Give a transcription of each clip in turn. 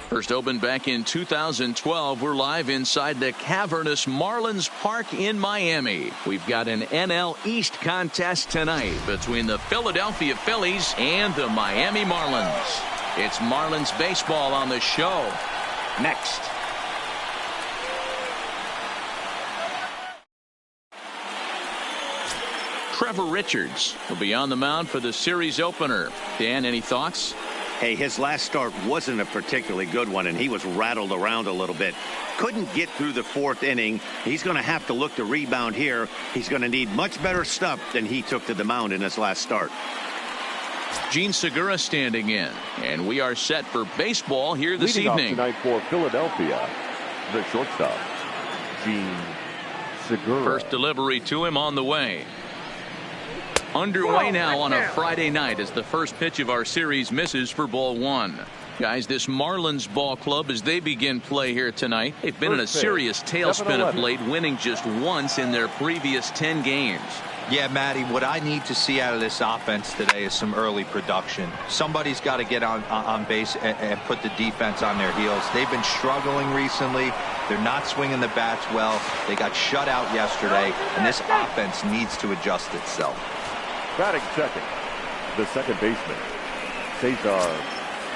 First opened back in 2012. We're live inside the cavernous Marlins Park in Miami. We've got an NL East contest tonight between the Philadelphia Phillies and the Miami Marlins. It's Marlins baseball on the show next. Trevor Richards will be on the mound for the series opener. Dan, any thoughts? Hey, his last start wasn't a particularly good one, and he was rattled around a little bit. Couldn't get through the fourth inning. He's going to have to look to rebound here. He's going to need much better stuff than he took to the mound in his last start. Gene Segura standing in, and we are set for baseball here this evening. Leading off tonight for Philadelphia, the shortstop, Gene Segura. First delivery to him on the way. Underway now on a Friday night as the first pitch of our series misses for ball one. Guys, this Marlins ball club, as they begin play here tonight, they've been in a serious tailspin of late, winning just once in their previous 10 games. Yeah, Matty, what I need to see out of this offense today is some early production. Somebody's got to get on base and put the defense on their heels. They've been struggling recently. They're not swinging the bats well. They got shut out yesterday, and this offense needs to adjust itself. Batting second, the second baseman, Cesar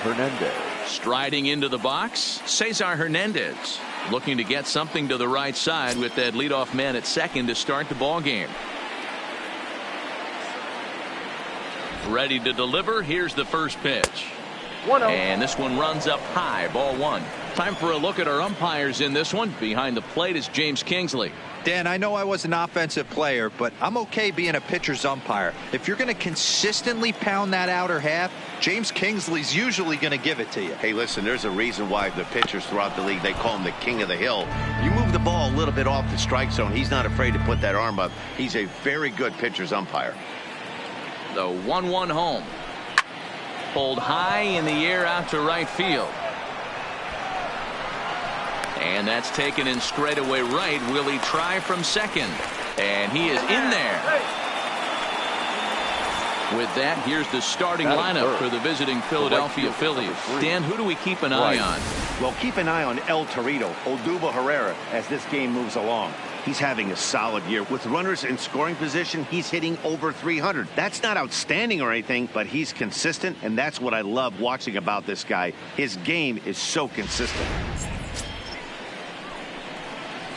Hernandez. Striding into the box, Cesar Hernandez looking to get something to the right side with that leadoff man at second to start the ball game. Ready to deliver. Here's the first pitch. And this one runs up high, ball one. Time for a look at our umpires in this one. Behind the plate is James Kingsley. Dan, I know I was an offensive player, but I'm okay being a pitcher's umpire. If you're going to consistently pound that outer half, James Kingsley's usually going to give it to you. Hey, listen, there's a reason why the pitchers throughout the league, they call him the king of the hill. You move the ball a little bit off the strike zone, he's not afraid to put that arm up. He's a very good pitcher's umpire. The 1-1 home. Pulled high in the air out to right field. And that's taken in straightaway right. Will he try from second? And he is in there. With that, here's the starting lineup for the visiting Philadelphia Phillies. Dan, who do we keep an eye on? Well, keep an eye on El Torito, Odubel Herrera, as this game moves along. He's having a solid year. With runners in scoring position, he's hitting over 300. That's not outstanding or anything, but he's consistent, and that's what I love watching about this guy. His game is so consistent.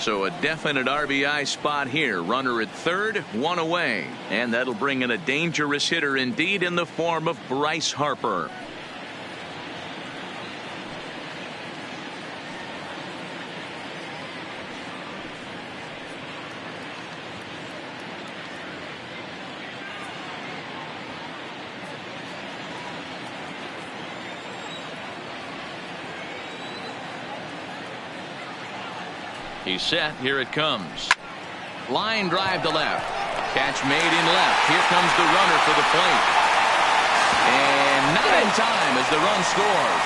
So a definite RBI spot here. Runner at third, one away. And that'll bring in a dangerous hitter indeed in the form of Bryce Harper. He's set. Here it comes. Line drive to left. Catch made in left. Here comes the runner for the plate. And not in time as the run scores.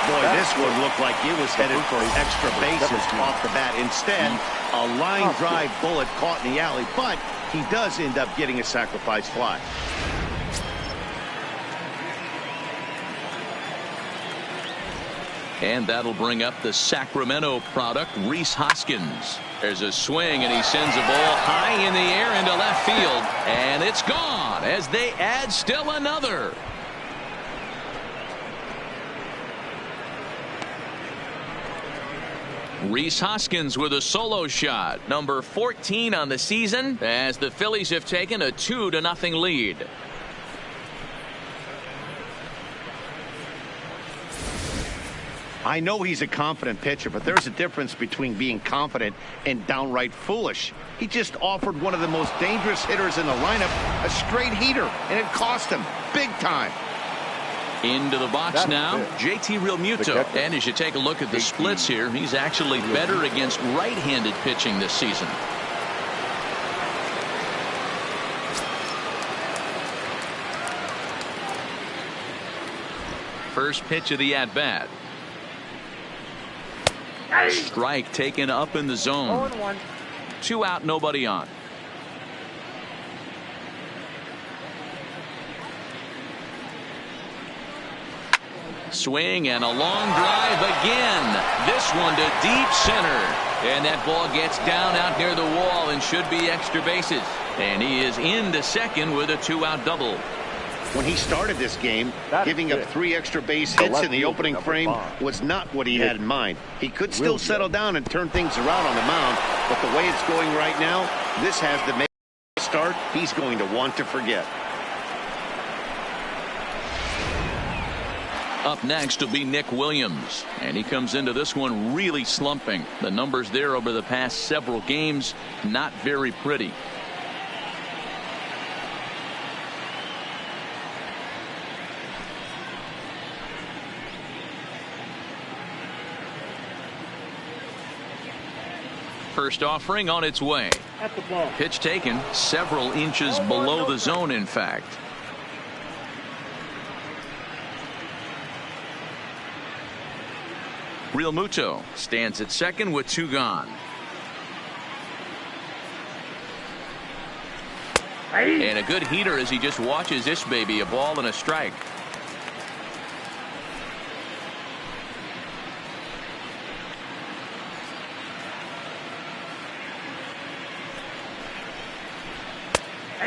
Boy, this one looked like it was headed for extra bases off the bat. Instead, a line drive bullet caught in the alley, but he does end up getting a sacrifice fly. And that'll bring up the Sacramento product, Rhys Hoskins. There's a swing, and he sends a ball high in the air into left field. And it's gone as they add still another. Rhys Hoskins with a solo shot. Number 14 on the season as the Phillies have taken a 2-0 lead. I know he's a confident pitcher, but there's a difference between being confident and downright foolish. He just offered one of the most dangerous hitters in the lineup a straight heater, and it cost him big time. Into the box now, JT Realmuto. And as you take a look at the splits here, he's actually better against right-handed pitching this season. First pitch of the at-bat. Strike taken up in the zone. 2 out, nobody on. Swing and a long drive again. This one to deep center. And that ball gets down out near the wall and should be extra bases. And he is into second with a 2-out double. When he started this game, giving up 3 extra base hits in the opening frame was not what he had in mind. He could still settle down and turn things around on the mound, but the way it's going right now, this has to make a start he's going to want to forget. Up next will be Nick Williams, and he comes into this one really slumping. The numbers there over the past several games, not very pretty. First offering on its way. Pitch taken several inches below the zone, in fact. Real Muto stands at second with 2 gone. And a good heater as he just watches this baby, a ball and a strike.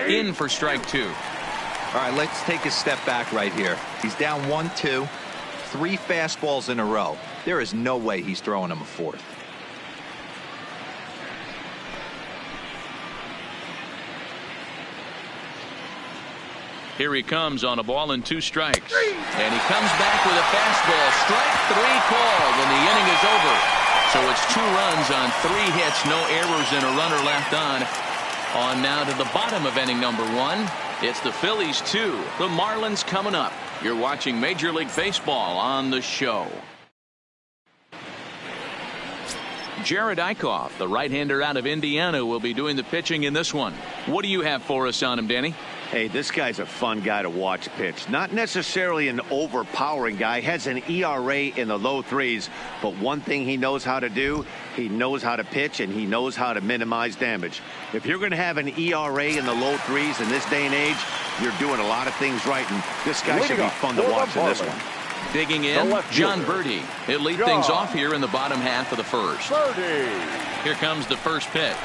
In for strike 2. All right, let's take a step back right here. He's down 1-2, 3 fastballs in a row. There is no way he's throwing him a 4th. Here he comes on a ball and 2 strikes. And he comes back with a fastball. Strike 3 called, and the inning is over. So it's 2 runs on 3 hits, no errors, and a runner left on. On now to the bottom of inning number 1. It's the Phillies 2, the Marlins coming up. You're watching Major League Baseball on the show. Jared Eichhoff, the right-hander out of Indiana, will be doing the pitching in this one. What do you have for us on him, Danny? Hey, this guy's a fun guy to watch pitch. Not necessarily an overpowering guy. Has an ERA in the low 3s. But one thing he knows how to do, he knows how to pitch, and he knows how to minimize damage. If you're going to have an ERA in the low 3s in this day and age, you're doing a lot of things right. And this guy should be fun to watch in this one. Digging in, John Birdie. He'll lead things off here in the bottom half of the first. Here comes the first pitch.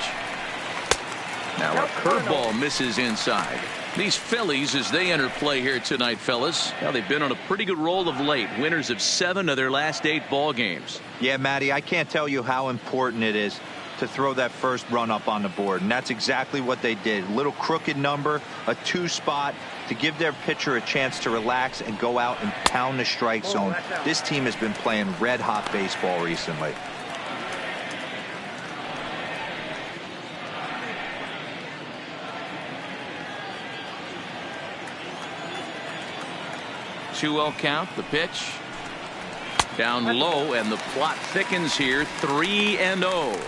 Now a curveball misses inside. These Phillies, as they enter play here tonight, fellas, well, they've been on a pretty good roll of late. Winners of 7 of their last 8 ball games. Yeah, Matty, I can't tell you how important it is to throw that first run up on the board, and that's exactly what they did. Little crooked number, a 2 spot to give their pitcher a chance to relax and go out and pound the strike zone. This team has been playing red-hot baseball recently. Two-0 count, the pitch. Down low, and the plot thickens here, 3-0.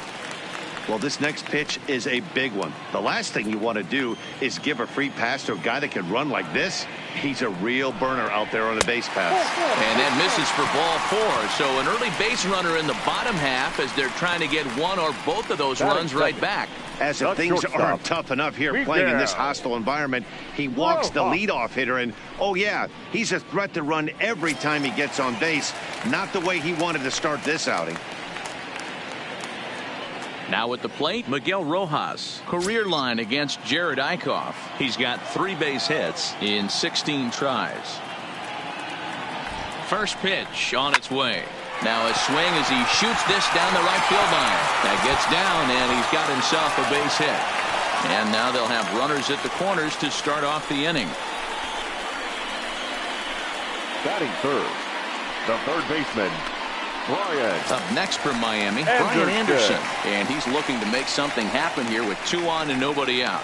Well, this next pitch is a big one. The last thing you want to do is give a free pass to a guy that can run like this. He's a real burner out there on the base pass. And that misses for ball 4. So an early base runner in the bottom half as they're trying to get one or both of those runs right back. As if things aren't tough enough here playing in this hostile environment, he walks the leadoff hitter, and oh yeah, he's a threat to run every time he gets on base. Not the way he wanted to start this outing. Now at the plate, Miguel Rojas. Career line against Jared Eichhoff. He's got 3 base hits in 16 tries. First pitch on its way. Now a swing as he shoots this down the right field line. That gets down, and he's got himself a base hit. And now they'll have runners at the corners to start off the inning. Batting third, the third baseman, Brian. Up next for Miami, Brian Anderson. And he's looking to make something happen here with 2 on and nobody out.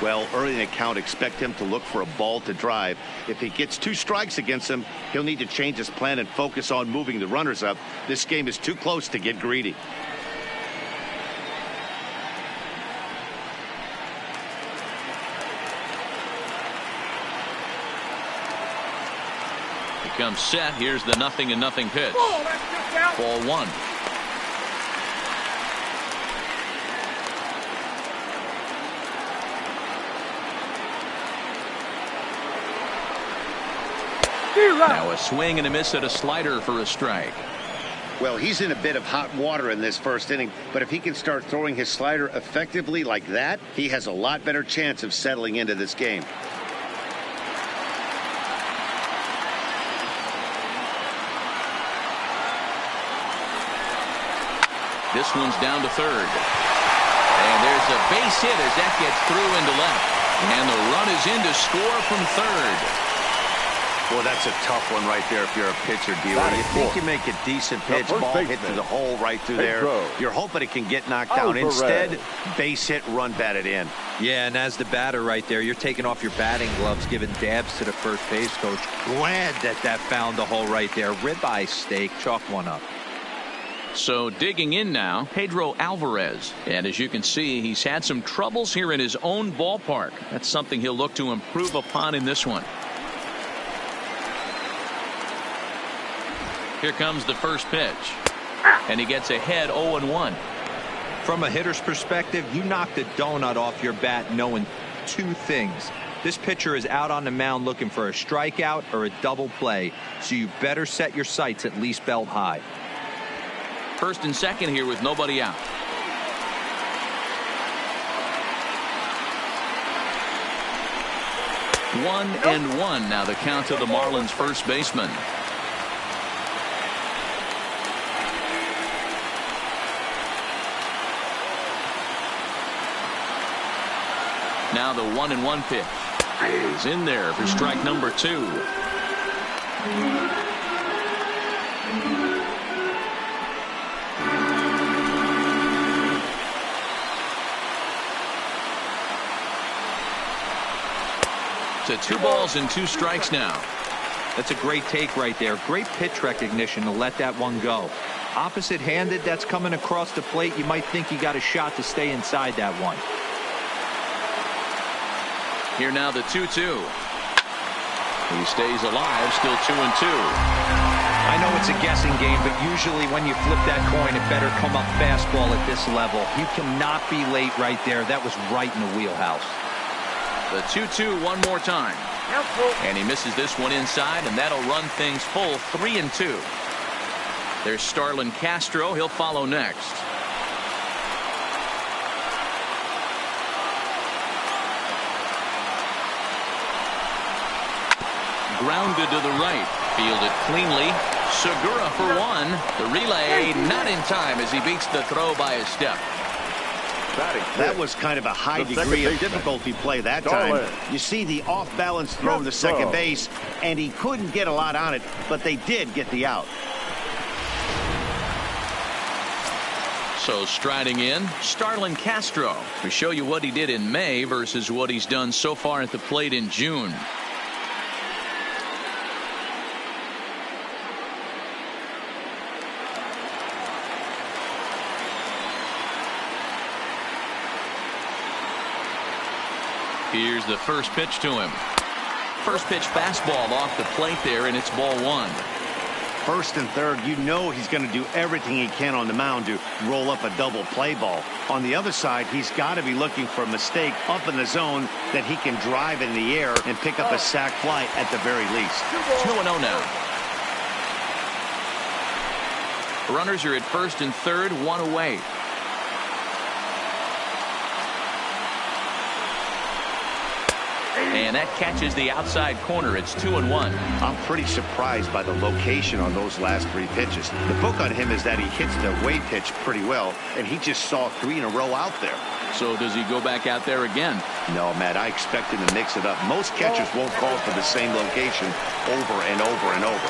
Well, early in the count, expect him to look for a ball to drive. If he gets 2 strikes against him, he'll need to change his plan and focus on moving the runners up. This game is too close to get greedy. He comes set. Here's the 0-0 pitch. Ball 1. Now a swing and a miss at a slider for a strike. Well, he's in a bit of hot water in this first inning, but if he can start throwing his slider effectively like that, he has a lot better chance of settling into this game. This one's down to third. And there's a base hit as that gets through into left. And the run is in to score from third. Well, that's a tough one right there if you're a pitcher, dealer. You think you make a decent pitch, ball hit through the hole right through there. You're hoping it can get knocked down. Instead, base hit, run batted in. Yeah, and as the batter right there, you're taking off your batting gloves, giving dabs to the first base coach. Glad that found the hole right there. Ribeye steak, chalk one up. So digging in now, Pedro Alvarez. And as you can see, he's had some troubles here in his own ballpark. That's something he'll look to improve upon in this one. Here comes the first pitch. And he gets ahead 0-1. From a hitter's perspective, you knock the donut off your bat knowing two things. This pitcher is out on the mound looking for a strikeout or a double play. So you better set your sights at least belt high. First and second here with nobody out. One and one now the count to the Marlins first baseman. Now the 1-1 pitch is in there for strike number 2. To 2 balls and 2 strikes now. That's a great take right there. Great pitch recognition to let that one go. Opposite handed, that's coming across the plate. You might think he got a shot to stay inside that one. Here now the 2-2. He stays alive, still 2-2. I know it's a guessing game, but usually when you flip that coin, it better come up fastball at this level. You cannot be late right there. That was right in the wheelhouse. The 2-2 one more time. And he misses this one inside, and that'll run things full 3-2. There's Starlin Castro. He'll follow next. Grounded to the right. Fielded cleanly. Segura for one. The relay not in time as he beats the throw by a step. That was kind of a high degree of difficulty play that time. You see the off-balance throw to second base, and he couldn't get a lot on it, but they did get the out. So striding in, Starlin Castro to show you what he did in May versus what he's done so far at the plate in June. Here's the first pitch to him. First pitch fastball off the plate there, and it's ball 1. First and third, you know he's going to do everything he can on the mound to roll up a double play ball. On the other side, he's got to be looking for a mistake up in the zone that he can drive in the air and pick up a sac fly at the very least. 2-0 now. Runners are at first and third, 1 away. And that catches the outside corner. It's 2-1. I'm pretty surprised by the location on those last 3 pitches. The book on him is that he hits the way pitch pretty well, and he just saw 3 in a row out there. So does he go back out there again? No, Matt, I expect him to mix it up. Most catchers won't call for the same location over and over and over.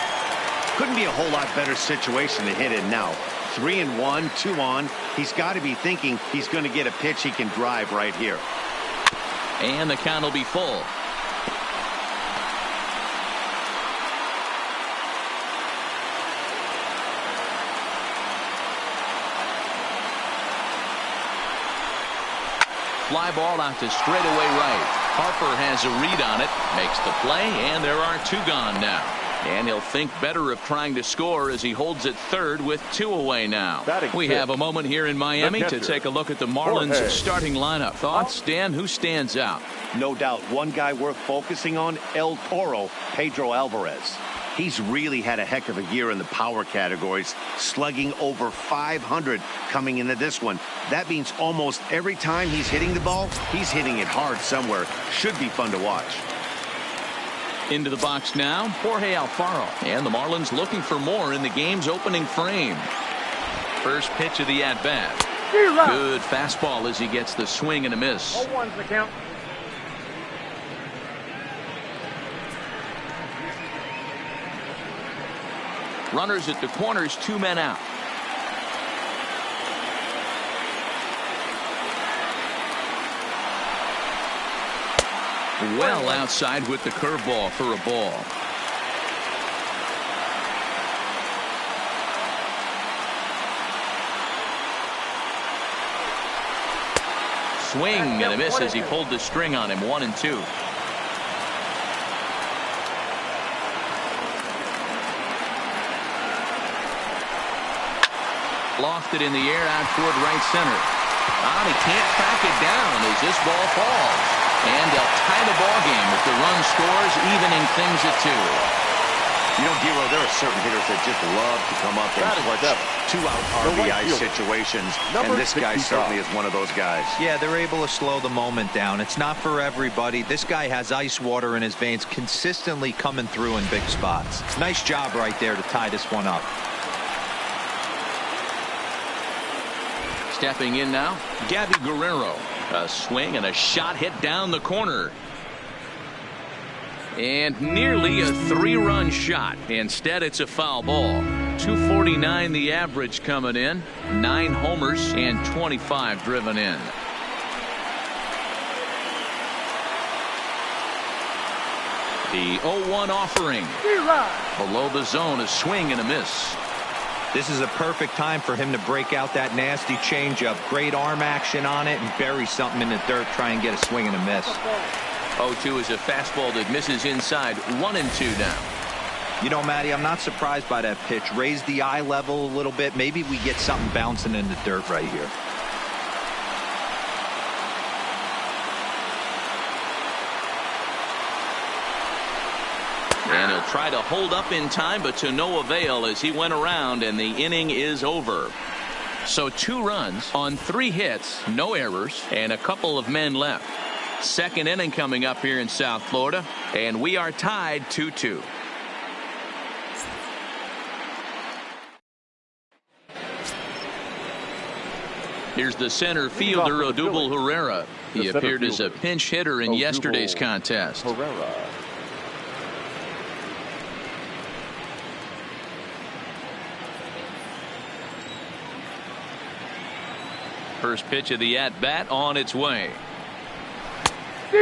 Couldn't be a whole lot better situation to hit in now. 3-1, 2 on. He's got to be thinking he's going to get a pitch he can drive right here. And the count will be full. Fly ball out to straightaway right. Harper has a read on it, makes the play, and there are 2 gone now. And he'll think better of trying to score as he holds it third with 2 away now. We have a moment here in Miami to take a look at the Marlins starting lineup. Thoughts, Dan? Who stands out? No doubt, one guy worth focusing on, El Toro, Pedro Alvarez. He's really had a heck of a year in the power categories, slugging over 500 coming into this one. That means almost every time he's hitting the ball, he's hitting it hard somewhere. Should be fun to watch. Into the box now, Jorge Alfaro. And the Marlins looking for more in the game's opening frame. First pitch of the at-bat. Good fastball as he gets the swing and a miss. 0-1's the count. Runners at the corners, 2 men out. Well outside with the curveball for a ball. Swing and a miss as he pulled the string on him. 1-2. Lofted in the air out toward right center. He can't track it down as this ball falls. And they'll tie the ball game if the run scores, evening things at 2. You know, Giro, there are certain hitters that just love to come up and clutch 2-out RBI situations, and this guy certainly is one of those guys. Yeah, they're able to slow the moment down. It's not for everybody. This guy has ice water in his veins, consistently coming through in big spots. Nice job right there to tie this one up. Stepping in now, Gabby Guerrero. A swing and a shot hit down the corner. And nearly a 3-run shot. Instead, it's a foul ball. 249 the average coming in. 9 homers and 25 driven in. The 0-1 offering. Below the zone, a swing and a miss. This is a perfect time for him to break out that nasty changeup. Great arm action on it and bury something in the dirt. Try and get a swing and a miss. 0-2 is a fastball that misses inside. 1-2 now. You know, Matty, I'm not surprised by that pitch. Raise the eye level a little bit. Maybe we get something bouncing in the dirt right here. And he'll try to hold up in time, but to no avail as he went around, and the inning is over. So 2 runs on 3 hits, no errors, and a couple of men left. Second inning coming up here in South Florida, and we are tied 2-2. Here's the center fielder, Odubel Herrera. He appeared as a pinch hitter in yesterday's contest. Herrera. First pitch of the at-bat on its way.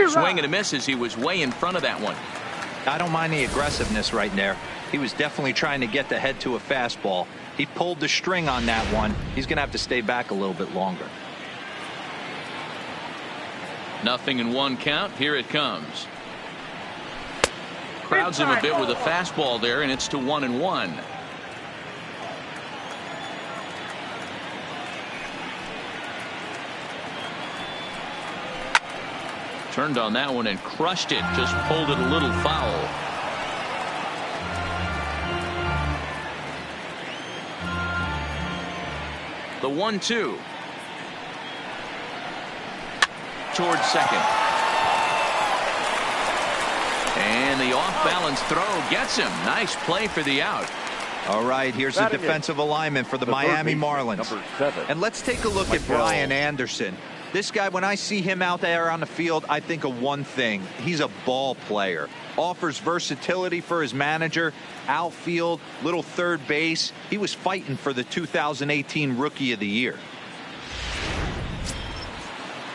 Swing and a miss as he was way in front of that one. I don't mind the aggressiveness right there. He was definitely trying to get the head to a fastball. He pulled the string on that one. He's going to have to stay back a little bit longer. 0-1 count. Here it comes. Crowds him a bit with a fastball there, and it's to 1-1. Turned on that one and crushed it. Just pulled it a little foul. The 1-2. Towards second. And the off-balance throw gets him. Nice play for the out. All right, here's the defensive alignment for the Miami Marlins. And let's take a look at Brian Anderson. This guy, when I see him out there on the field, I think of one thing. He's a ball player. Offers versatility for his manager. Outfield, little third base. He was fighting for the 2018 Rookie of the Year.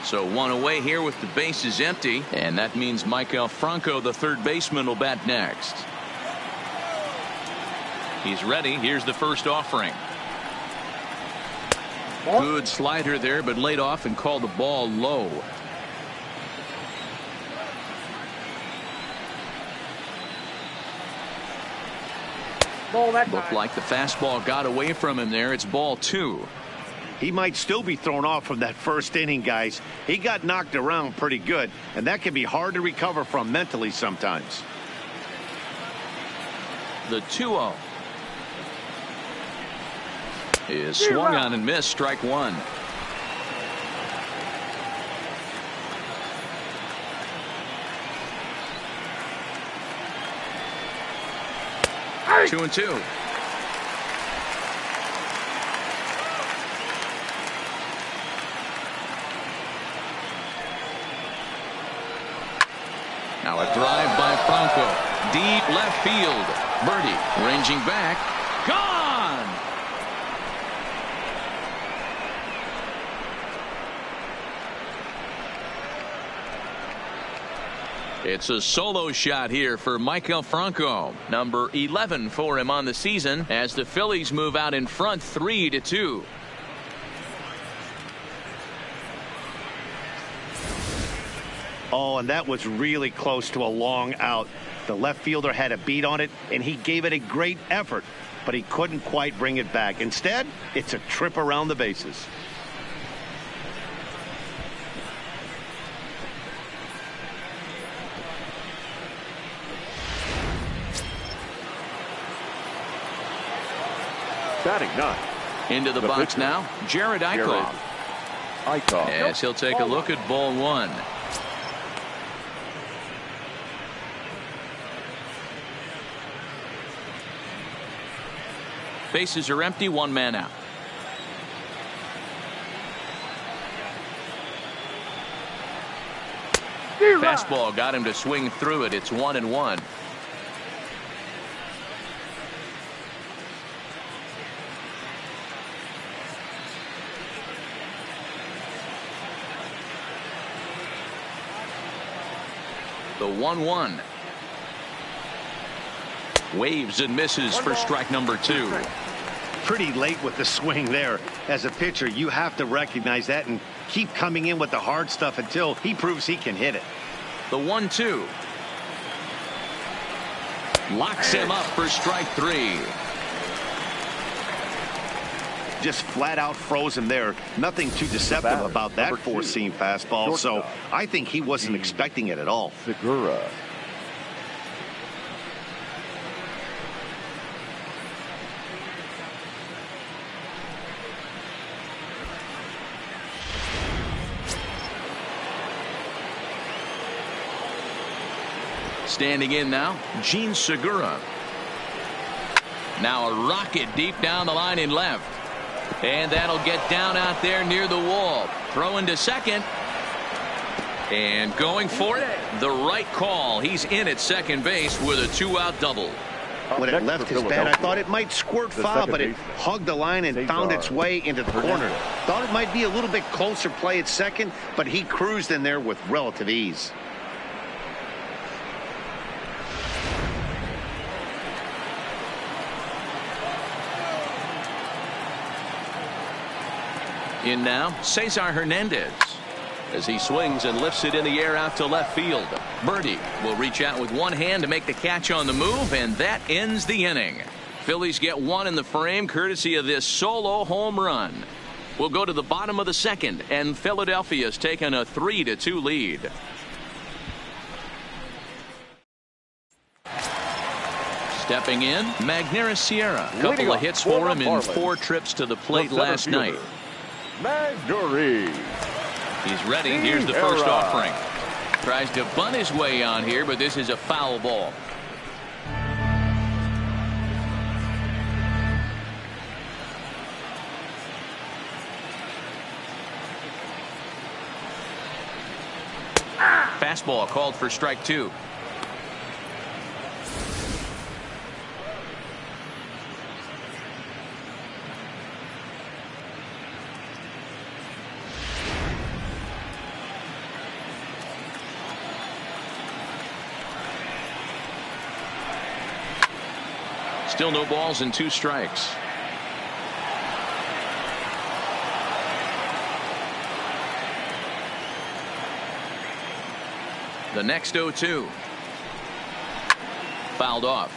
So 1 away here with the bases empty. And that means Michael Franco, the third baseman, will bat next. He's ready. Here's the first offering. Good slider there, but laid off and called the ball low. Looked like the fastball got away from him there. It's ball 2. He might still be thrown off from that first inning, guys. He got knocked around pretty good, and that can be hard to recover from mentally sometimes. The 2-0 is swung on and missed. Strike one. Hey. 2-2. Now a drive by Franco. Deep left field. Birdie ranging back. Gone. It's a solo shot here for Maikel Franco. Number 11 for him on the season as the Phillies move out in front 3-2. Oh, and that was really close to a long out. The left fielder had a beat on it, and he gave it a great effort, but he couldn't quite bring it back. Instead, it's a trip around the bases. Batting ninth. Into the box pitcher, now, Jared Eichhoff. Yes, he'll take a look at ball one. Bases are empty, one man out. Fastball got him to swing through it. It's 1-1. The 1-1. Waves and misses for strike number 2. Pretty late with the swing there. As a pitcher, you have to recognize that and keep coming in with the hard stuff until he proves he can hit it. The 1-2. Locks him up for strike 3. Just flat out froze him there. Nothing too deceptive about that four-seam fastball, so I think he wasn't expecting it at all. Segura. Standing in now, Gene Segura. Now a rocket deep down the line in left. And that'll get down out there near the wall. Throwing to second. And going for it. The right call. He's in at second base with a 2-out double. When it left his bat, I thought it might squirt foul, but it hugged the line and found its way into the corner. Thought it might be a little bit closer play at second, but he cruised in there with relative ease. In now, Cesar Hernandez. As he swings and lifts it in the air out to left field. Birdie will reach out with one hand to make the catch on the move, and that ends the inning. Phillies get one in the frame courtesy of this solo home run. We'll go to the bottom of the second, and Philadelphia's taken a 3-2 lead. Stepping in, Magneuris Sierra. A couple of hits for him in 4 trips to the plate last night. Magneuris. He's ready. Here's the first offering. Tries to bunt his way on here, but this is a foul ball. Fastball called for strike 2. Still no balls and 2 strikes. The next 0-2. Fouled off.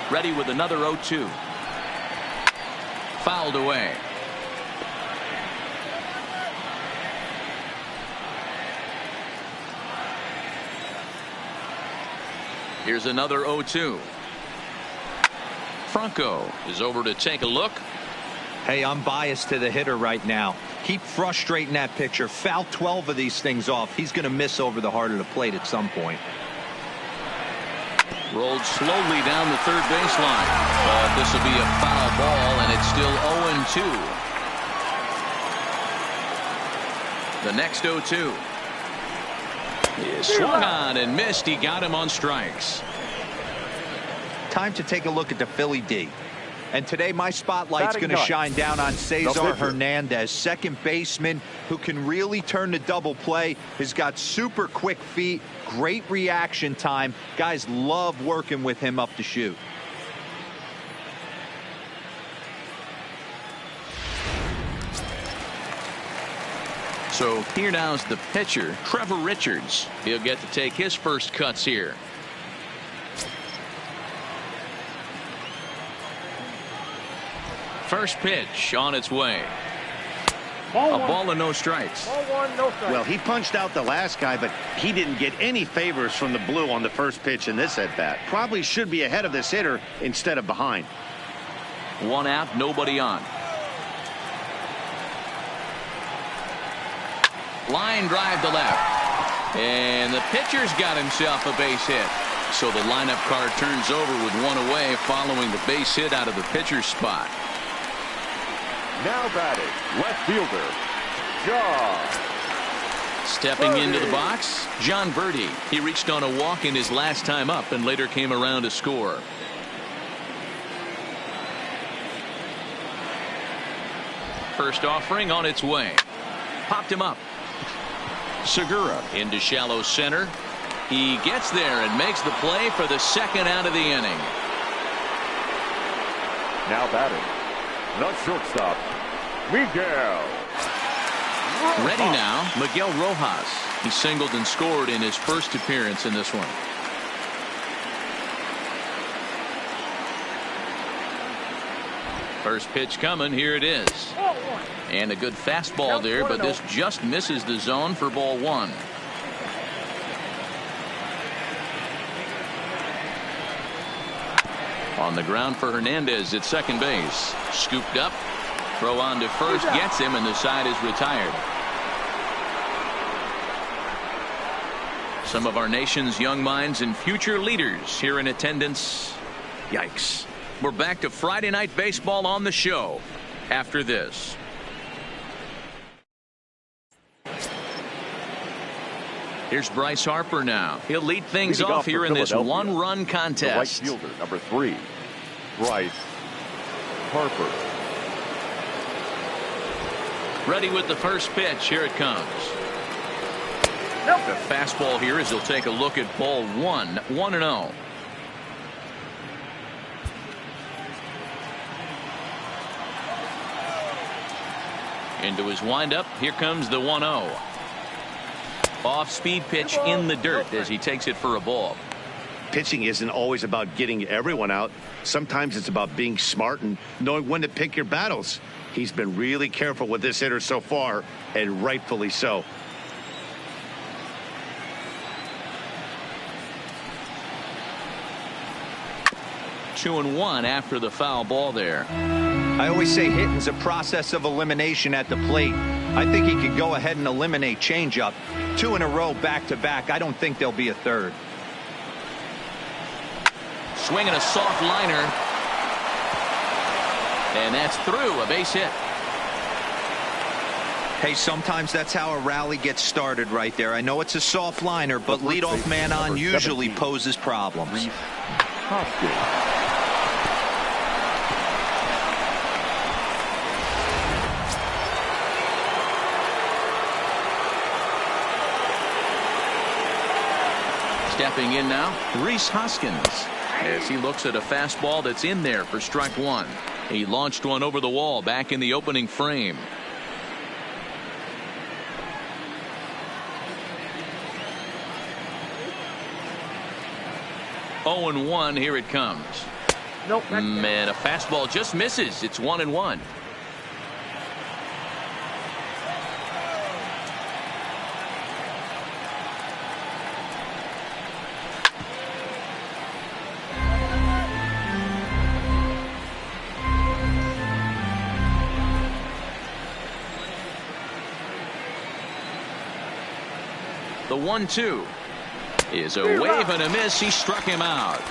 Ready with another 0-2. Fouled away. Here's another 0-2. Franco is over to take a look. Hey, I'm biased to the hitter right now. Keep frustrating that pitcher. Foul 12 of these things off. He's going to miss over the heart of the plate at some point. Rolled slowly down the third baseline. But this will be a foul ball, and it's still 0-2. The next 0-2 is swung on and missed. He got him on strikes. Time to take a look at the Philly D. And today my spotlight's going to shine down on Cesar Hernandez, second baseman who can really turn the double play. Has got super quick feet, great reaction time. Guys love working with him up the chute. So here now's the pitcher, Trevor Richards. He'll get to take his first cuts here. First pitch on its way. A ball and no strikes. Well, he punched out the last guy, but he didn't get any favors from the blue on the first pitch in this at bat. Probably should be ahead of this hitter instead of behind. One out, nobody on. Line drive to left. And the pitcher's got himself a base hit. So the lineup card turns over with one away following the base hit out of the pitcher's spot. Now batting, left fielder, John. Stepping into the box, John Verdi. He reached on a walk in his last time up and later came around to score. First offering on its way. Popped him up. Segura into shallow center. He gets there and makes the play for the second out of the inning. Now batting, the shortstop, Miguel. Ready now, Miguel Rojas. He singled and scored in his first appearance in this one. First pitch coming. Here it is. And a good fastball there, but this just misses the zone for ball one. On the ground for Hernandez at second base. Scooped up. Throw on to first. Gets him, and the side is retired. Some of our nation's young minds and future leaders here in attendance. Yikes. We're back to Friday Night Baseball on the show after this. Here's Bryce Harper now. He'll lead things off here in this one-run contest. The right fielder, number 3, Bryce Harper. Ready with the first pitch. Here it comes. The fastball here as he'll take a look at ball one. 1-0. Into his windup. Here comes the 1-0. Off-speed pitch in the dirt as he takes it for a ball. Pitching isn't always about getting everyone out. Sometimes it's about being smart and knowing when to pick your battles. He's been really careful with this hitter so far, and rightfully so. Two and one after the foul ball there. I always say hitting's a process of elimination at the plate. I think he could go ahead and eliminate changeup. 2 in a row back-to-back. I don't think there'll be a third. Swinging a soft liner. And that's through. A base hit. Hey, sometimes that's how a rally gets started right there. I know it's a soft liner, but leadoff man on usually poses problems. Stepping in now, Rhys Hoskins, as he looks at a fastball that's in there for strike one. He launched one over the wall back in the opening frame. Oh and 1. Here it comes. Nope. Man, a fastball just misses. It's 1-1. The 1-2 is a wave and a miss. He struck him out.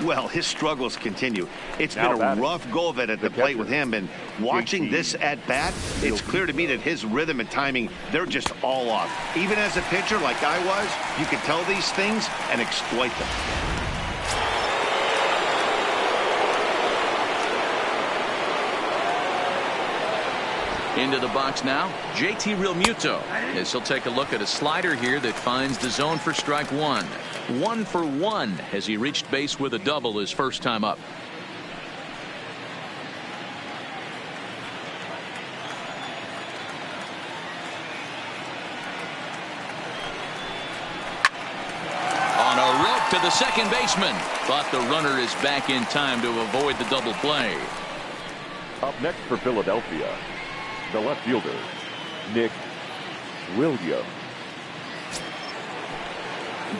Well, his struggles continue. It's been a rough go of it at the plate with him, and watching this at bat, it's clear to me that his rhythm and timing, they're just all off. Even as a pitcher like I was, you could tell these things and exploit them. Into the box now, JT Realmuto, as he'll take a look at a slider here that finds the zone for strike one. 1 for 1 as he reached base with a double his first time up. On a rope to the second baseman, but the runner is back in time to avoid the double play. Up next for Philadelphia, the left fielder, Nick Williams.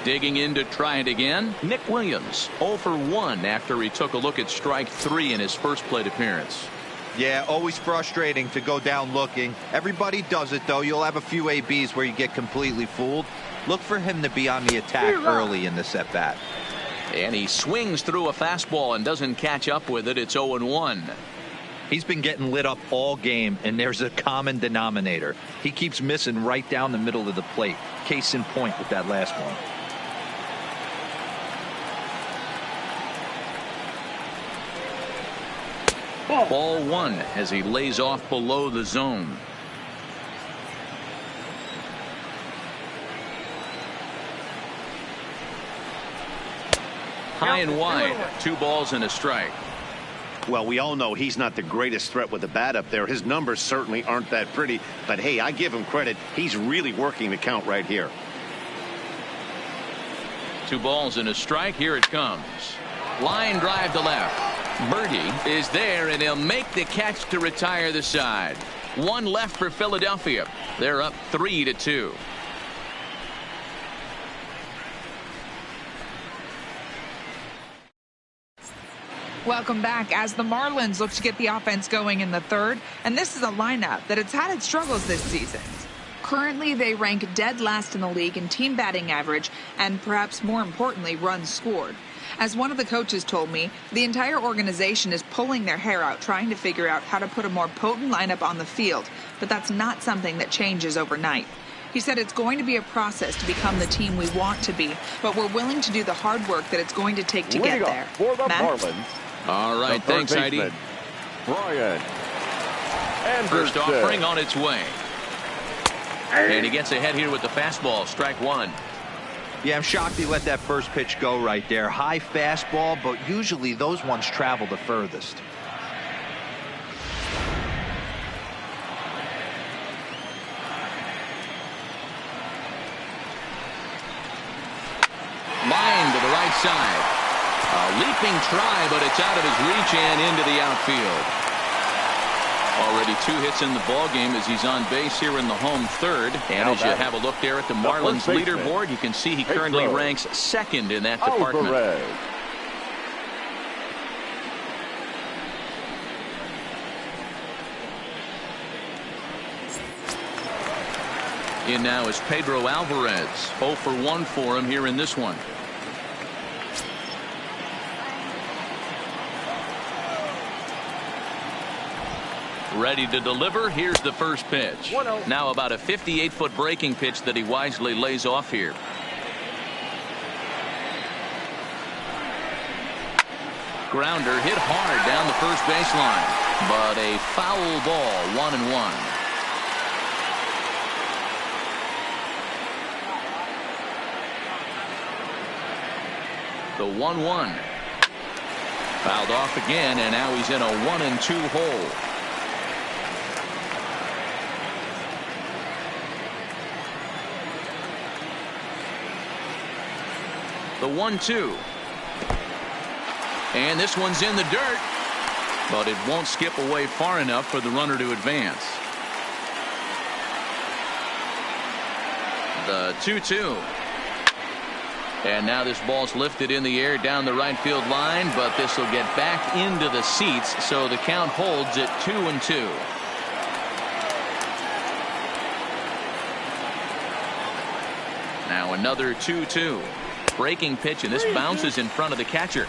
Digging in to try it again, Nick Williams 0 for 1 after he took a look at strike 3 in his first plate appearance. Yeah, always frustrating to go down looking. Everybody does it, though. You'll have a few ABs where you get completely fooled. Look for him to be on the attack early in this at bat. And he swings through a fastball and doesn't catch up with it. It's 0-1. He's been getting lit up all game, and there's a common denominator. He keeps missing right down the middle of the plate. Case in point with that last one. Ball 1 as he lays off below the zone. High and wide, 2 balls and a strike. Well, we all know he's not the greatest threat with the bat up there. His numbers certainly aren't that pretty. But, hey, I give him credit. He's really working the count right here. 2 balls and a strike. Here it comes. Line drive to left. Birdie is there, and he'll make the catch to retire the side. 1 left for Philadelphia. They're up 3-2. Welcome back as the Marlins look to get the offense going in the third, and this is a lineup that has had its struggles this season. Currently, they rank dead last in the league in team batting average and perhaps more importantly, runs scored. As one of the coaches told me, the entire organization is pulling their hair out trying to figure out how to put a more potent lineup on the field, but that's not something that changes overnight. He said it's going to be a process to become the team we want to be, but we're willing to do the hard work that it's going to take to get there. For the Matt? Marlins. All right, thanks, Heidi. Brian First Anderson. offering on its way. And he gets ahead here with the fastball, strike 1. Yeah, I'm shocked he let that first pitch go right there. High fastball, but usually those ones travel the furthest. Line to the right side. A leaping try, but it's out of his reach and into the outfield. Already 2 hits in the ballgame as he's on base here in the home third. And as you have a look there at the Marlins leaderboard, you can see he currently ranks second in that department. In now is Pedro Alvarez. 0 for 1 for him here in this one. Ready to deliver. Here's the first pitch. Now about a 58-foot breaking pitch that he wisely lays off here. Grounder hit hard down the first baseline, but a foul ball, 1-1. The 1-1. Fouled off again, and now he's in a 1-2 hole. The 1-2. And this one's in the dirt, but it won't skip away far enough for the runner to advance. The 2-2. And now this ball's lifted in the air down the right field line, but this will get back into the seats, so the count holds at 2-2. Now another 2-2. Breaking pitch, and this bounces in front of the catcher.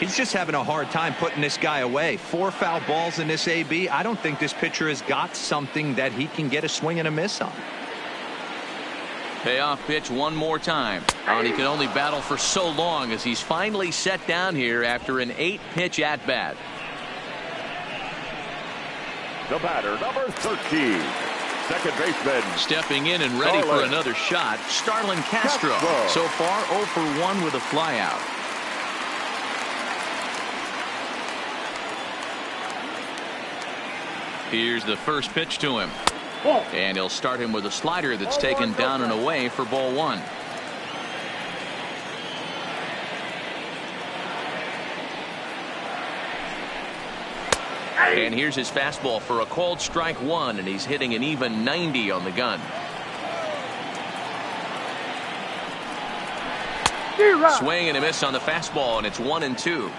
He's just having a hard time putting this guy away. 4 foul balls in this AB. I don't think this pitcher has got something that he can get a swing and a miss on. Payoff pitch one more time. And he can only battle for so long as he's finally set down here after an 8-pitch at-bat. The batter, number 13. Second baseman. Stepping in and ready for another shot, Starlin Castro. So far 0 for 1 with a flyout. Here's the first pitch to him. And he'll start him with a slider that's taken down and away for ball 1. And here's his fastball for a called strike 1, and he's hitting an even 90 on the gun. Swing and a miss on the fastball, and it's 1-2.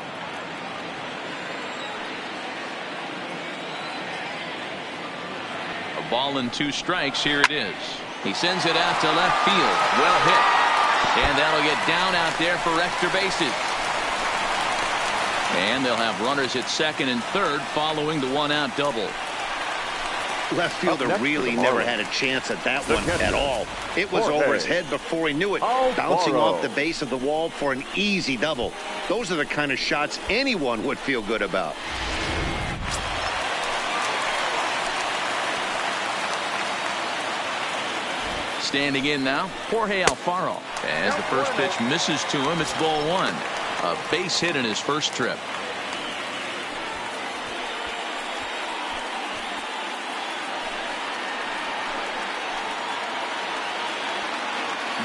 Ball and 2 strikes. Here it is. He sends it out to left field. Well hit. And that'll get down out there for extra bases. And they'll have runners at second and third following the 1-out double. Left fielder really never had a chance at that one at all. It was over his head before he knew it, bouncing off the base of the wall for an easy double. Those are the kind of shots anyone would feel good about. Standing in now, Jorge Alfaro. As the first pitch misses to him, it's ball 1. A base hit in his first trip.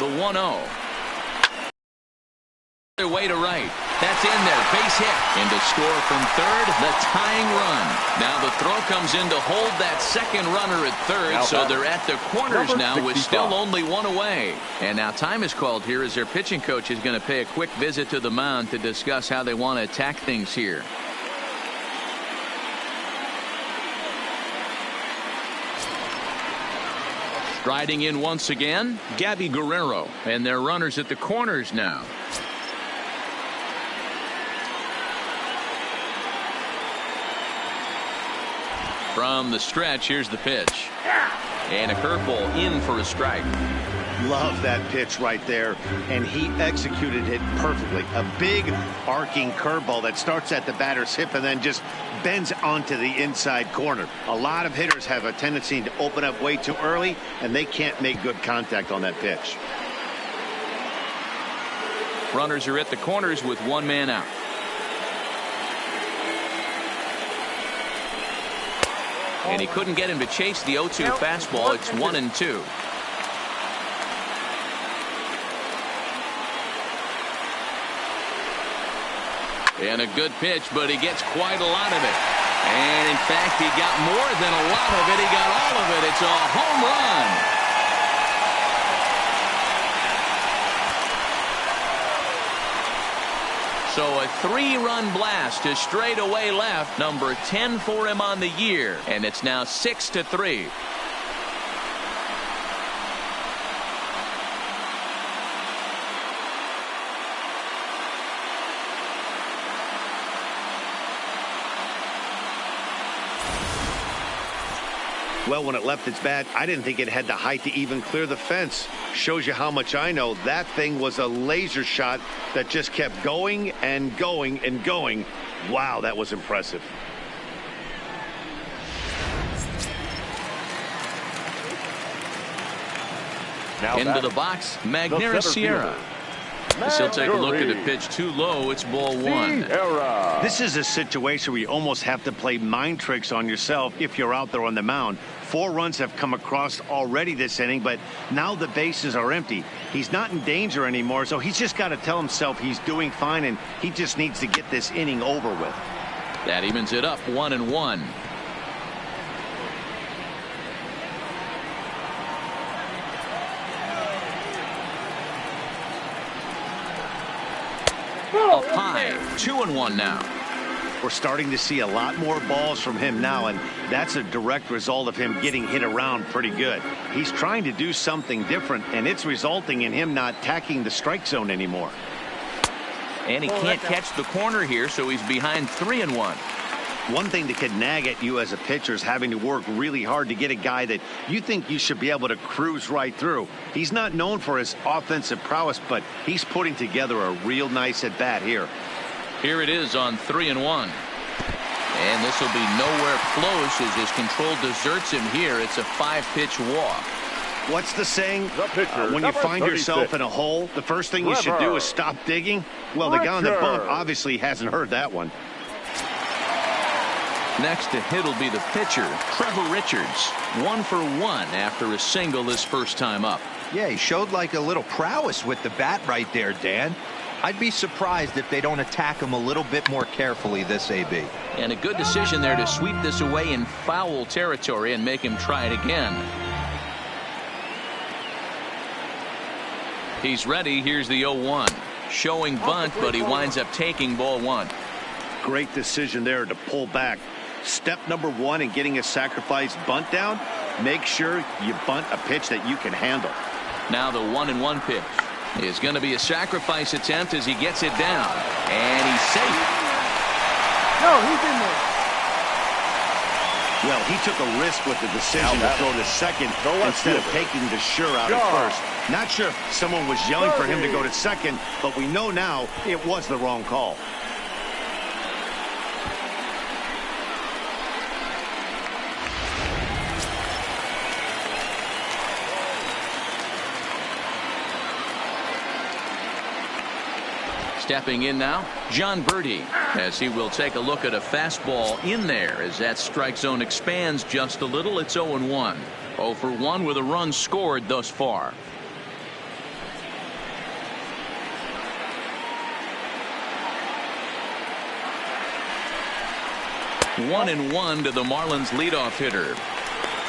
The 1-0. Their way to right. That's in there. Base hit. And to score from third, the tying run. Now the throw comes in to hold that second runner at third, so they're at the corners now with still only 1 away. And now time is called here as their pitching coach is going to pay a quick visit to the mound to discuss how they want to attack things here. Striding in once again, Gabby Guerrero, and their runners at the corners now. From the stretch, here's the pitch. And a curveball in for a strike. Love that pitch right there, and he executed it perfectly. A big arcing curveball that starts at the batter's hip and then just bends onto the inside corner. A lot of hitters have a tendency to open up way too early, and they can't make good contact on that pitch. Runners are at the corners with 1 man out. And he couldn't get him to chase the 0-2 fastball. It's 1-2. And a good pitch, but he gets quite a lot of it. And in fact, he got more than a lot of it. He got all of it. It's a home run. So a 3-run blast to straightaway left, number 10 for him on the year, and it's now 6-3. Well, when it left its bat, I didn't think it had the height to even clear the fence. Shows you how much I know. That thing was a laser shot that just kept going and going and going. Wow, that was impressive. Now into the box, Magneuris Sierra. As he'll take a look at the pitch too low. It's ball 1. This is a situation where you almost have to play mind tricks on yourself if you're out there on the mound. 4 runs have come across already this inning, but now the bases are empty. He's not in danger anymore, so he's just got to tell himself he's doing fine, and he just needs to get this inning over with. That evens it up 1-1. Up high, 2-1 now. We're starting to see a lot more balls from him now, and that's a direct result of him getting hit around pretty good. He's trying to do something different, and it's resulting in him not tacking the strike zone anymore. And he can't catch the corner here, so he's behind 3-1. One thing that could nag at you as a pitcher is having to work really hard to get a guy that you think you should be able to cruise right through. He's not known for his offensive prowess, but he's putting together a real nice at-bat here. Here it is on 3-1. And this will be nowhere close as his control deserts him here. It's a 5-pitch walk. What's the saying? The pitcher, when you find 36. yourself in a hole, the first thing you should do is stop digging. Well, the guy on the bump obviously hasn't heard that one. Next to hit will be the pitcher, Trevor Richards. 1 for 1 after a single his first time up. Yeah, he showed like a little prowess with the bat right there, Dan. I'd be surprised if they don't attack him a little bit more carefully this AB. And a good decision there to sweep this away in foul territory and make him try it again. He's ready. Here's the 0-1. Showing bunt, but he winds up taking ball 1. Great decision there to pull back. Step number 1 in getting a sacrifice bunt down, make sure you bunt a pitch that you can handle. Now the 1-1 pitch is going to be a sacrifice attempt as he gets it down. And he's safe. No, he's in there. Well, he took a risk with the decision to throw to second instead of taking the sure out at first. Not sure if someone was yelling for him to go to second, but we know now it was the wrong call. Stepping in now, John Birdie, as he will take a look at a fastball in there as that strike zone expands just a little. It's 0-1. 0 for 1 with a run scored thus far. One and 1 to the Marlins leadoff hitter.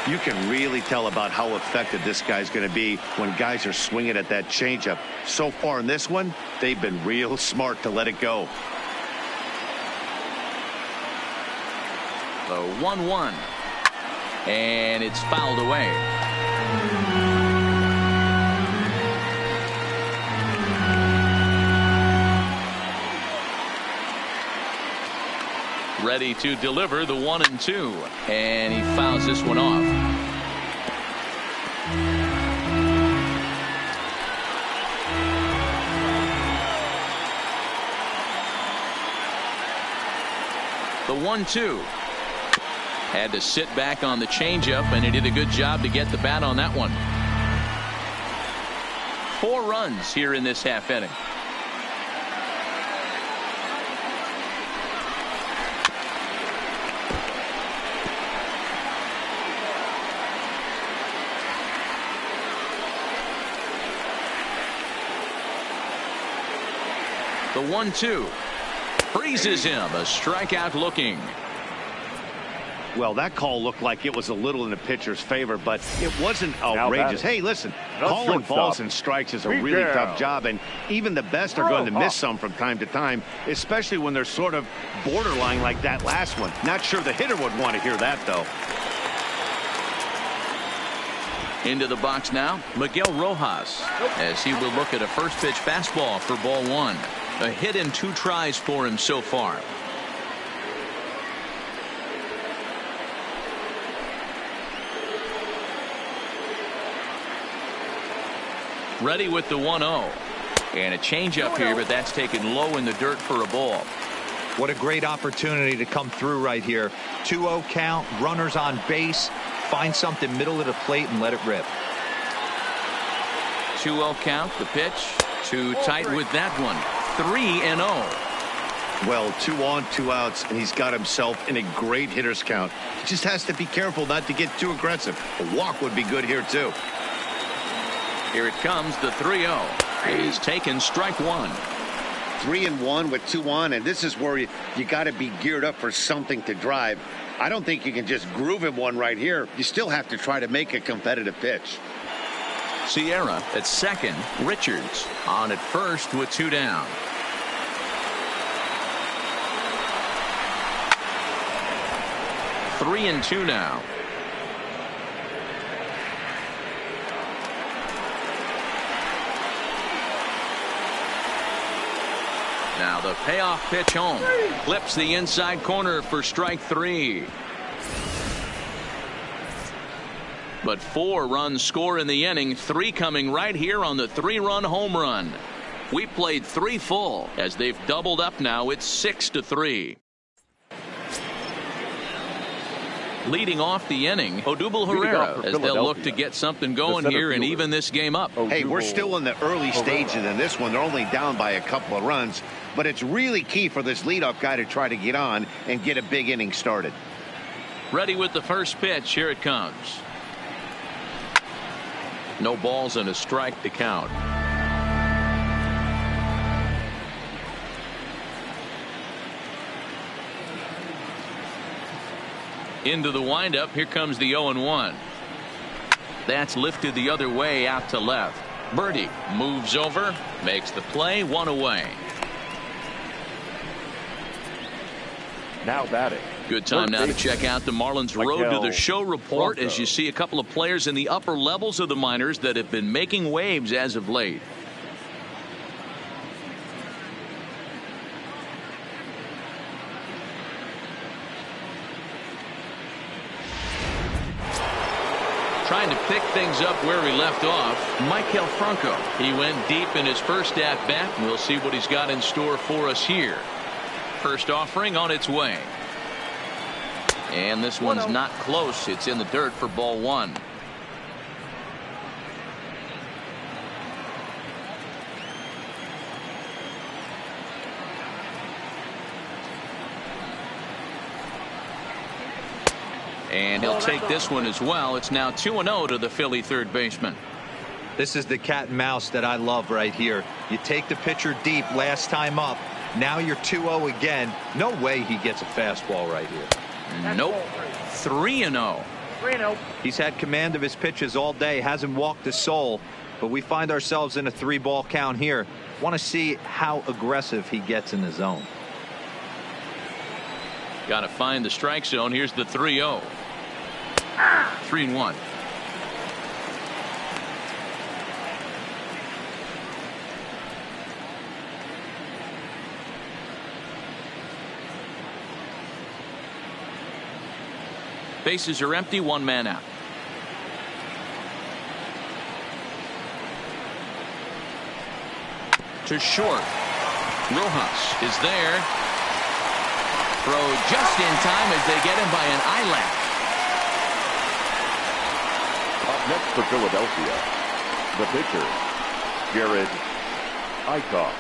You can really tell about how effective this guy's going to be when guys are swinging at that changeup. So far in this one, they've been real smart to let it go. The 1-1. And it's fouled away. Ready to deliver the 1-2, and he fouls this one off. The 1-2 had to sit back on the changeup, and he did a good job to get the bat on that one. 4 runs here in this half inning. The 1-2 freezes him. A strikeout looking. Well, that call looked like it was a little in the pitcher's favor, but it wasn't outrageous. Hey, listen, calling balls and strikes is a really tough job, and even the best are going to miss some from time to time, especially when they're sort of borderline like that last one. Not sure the hitter would want to hear that, though. Into the box now, Miguel Rojas, as he will look at a first pitch fastball for ball 1. A hit in 2 tries for him so far. Ready with the 1-0. And a changeup here, but that's taken low in the dirt for a ball. What a great opportunity to come through right here. 2-0 count, runners on base. Find something middle of the plate and let it rip. 2-0 count, the pitch. Too tight with that one. 3-0. Well, 2 on, 2 outs, and he's got himself in a great hitter's count. He just has to be careful not to get too aggressive. A walk would be good here, too. Here it comes, the 3-0. He's taken strike 1. 3-1 with 2 on, and this is where you got to be geared up for something to drive. I don't think you can just groove him one right here. You still have to try to make a competitive pitch. Sierra at second. Richards on at first with 2 down. 3-2 now. Now the payoff pitch home. Clips the inside corner for strike 3. But 4 runs score in the inning, 3 coming right here on the 3-run home run. We played 3 full as they've doubled up now. It's 6-3. Leading off the inning, Odubel Herrera, as they'll look to get something going here and even this game up. Hey, we're still in the early stages in this one. They're only down by a couple of runs, but it's really key for this leadoff guy to try to get on and get a big inning started. Ready with the first pitch. Here it comes. No balls and a strike to count. Into the windup. Here comes the 0-1. That's lifted the other way out to left. Birdie moves over, makes the play, 1 away. Now batting. Good time now to check out the Marlins Road to the Show report as you see a couple of players in the upper levels of the minors that have been making waves as of late. Trying to pick things up where he left off, Michael Franco. He went deep in his first at-bat, and we'll see what he's got in store for us here. First offering on its way. And this one's not close. It's in the dirt for ball 1. And he'll take this one as well. It's now 2-0 to the Philly third baseman. This is the cat and mouse that I love right here. You take the pitcher deep last time up. Now you're 2-0 again. No way he gets a fastball right here. Nope. 3-0. 3-0. He's had command of his pitches all day. Hasn't walked a soul. But we find ourselves in a 3-ball count here. Want to see how aggressive he gets in the zone. Got to find the strike zone. Here's the 3-0. 3-1. Bases are empty. 1 man out. To short. Rojas is there. Throw just in time as they get him by an eyelash. Up next for Philadelphia, the pitcher, Jared Eichhoff.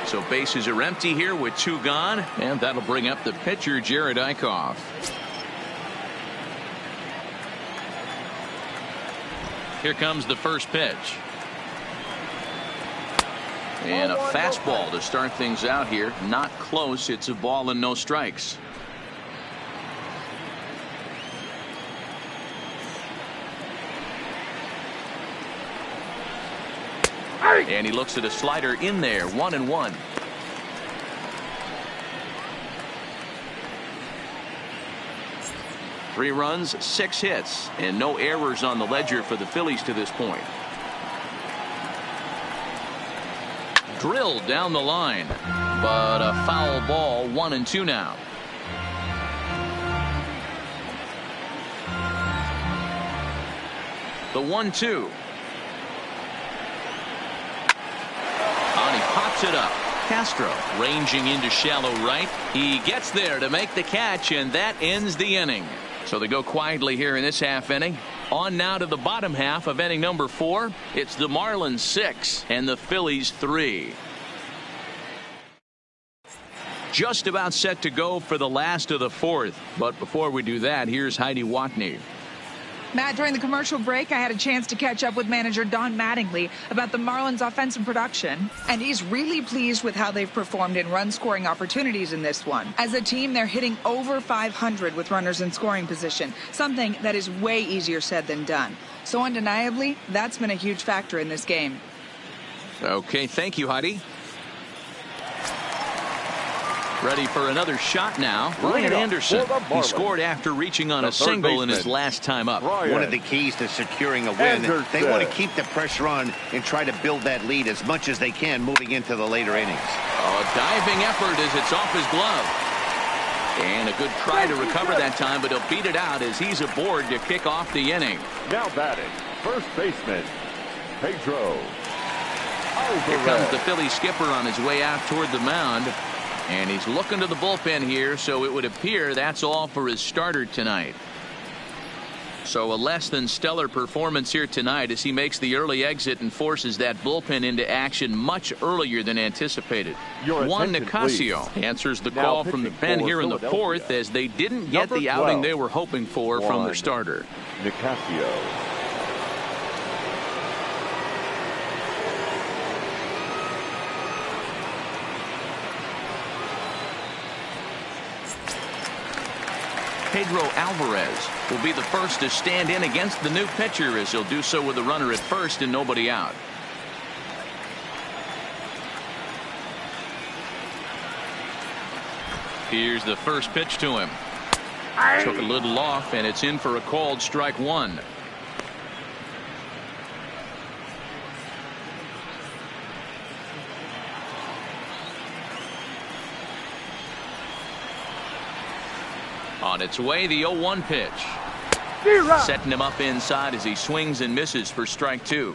So bases are empty here with 2 gone, and that'll bring up the pitcher, Jared Eichhoff. Here comes the first pitch. And a fastball to start things out here. Not close. It's a ball and no strikes. And he looks at a slider in there. 1-1. Three runs, 6 hits, and no errors on the ledger for the Phillies to this point. Drilled down the line, but a foul ball. 1-2 now. The 1-2. And he pops it up. Castro ranging into shallow right. He gets there to make the catch, and that ends the inning. So they go quietly here in this half inning. On now to the bottom half of inning number 4. It's the Marlins 6 and the Phillies 3. Just about set to go for the last of the 4th. But before we do that, here's Heidi Watney. Matt, during the commercial break, I had a chance to catch up with manager Don Mattingly about the Marlins' offensive production, and he's really pleased with how they've performed in run-scoring opportunities in this one. As a team, they're hitting over 500 with runners in scoring position, something that is way easier said than done. So undeniably, that's been a huge factor in this game. Okay, thank you, Heidi. Ready for another shot now. Ryan Anderson. He scored after reaching on a single in his last time up. One of the keys to securing a win, they want to keep the pressure on and try to build that lead as much as they can moving into the later innings. A diving effort as it's off his glove. And a good try to recover that time, but he'll beat it out as he's aboard to kick off the inning. Now batting, first baseman, Pedro. Here comes the Phillies skipper on his way out toward the mound. And he's looking to the bullpen here, so it would appear that's all for his starter tonight. So a less than stellar performance here tonight as he makes the early exit and forces that bullpen into action much earlier than anticipated. Juan Nicasio answers the call from the pen here in the fourth as they didn't get the outing they were hoping for from their starter. Nicasio. Pedro Alvarez will be the first to stand in against the new pitcher as he'll do so with a runner at first and nobody out. Here's the first pitch to him. Took a little off and it's in for a called strike one. On its way, the 0-1 pitch. Setting him up inside as he swings and misses for strike two.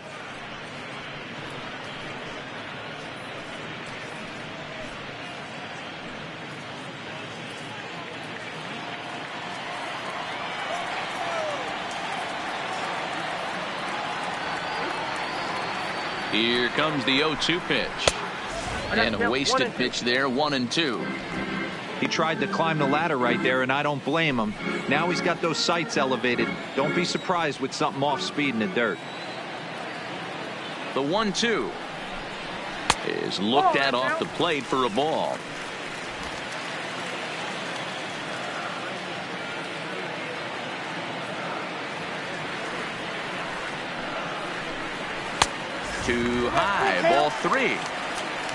Here comes the 0-2 pitch. And a wasted pitch there, 1-2. He tried to climb the ladder right there, and I don't blame him. Now he's got those sights elevated. Don't be surprised with something off speed in the dirt. The 1-2 is looked at off the plate for a ball. Too high, ball three.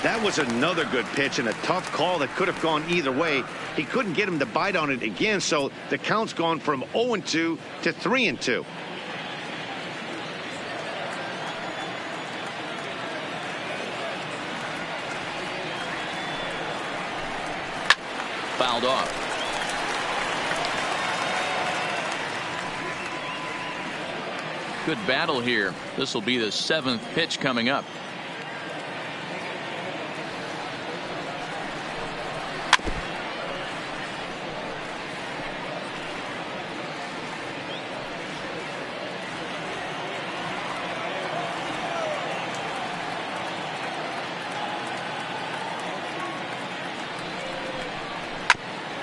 That was another good pitch and a tough call that could have gone either way. He couldn't get him to bite on it again, so the count's gone from 0-2 to 3-2. Fouled off. Good battle here. This will be the 7th pitch coming up.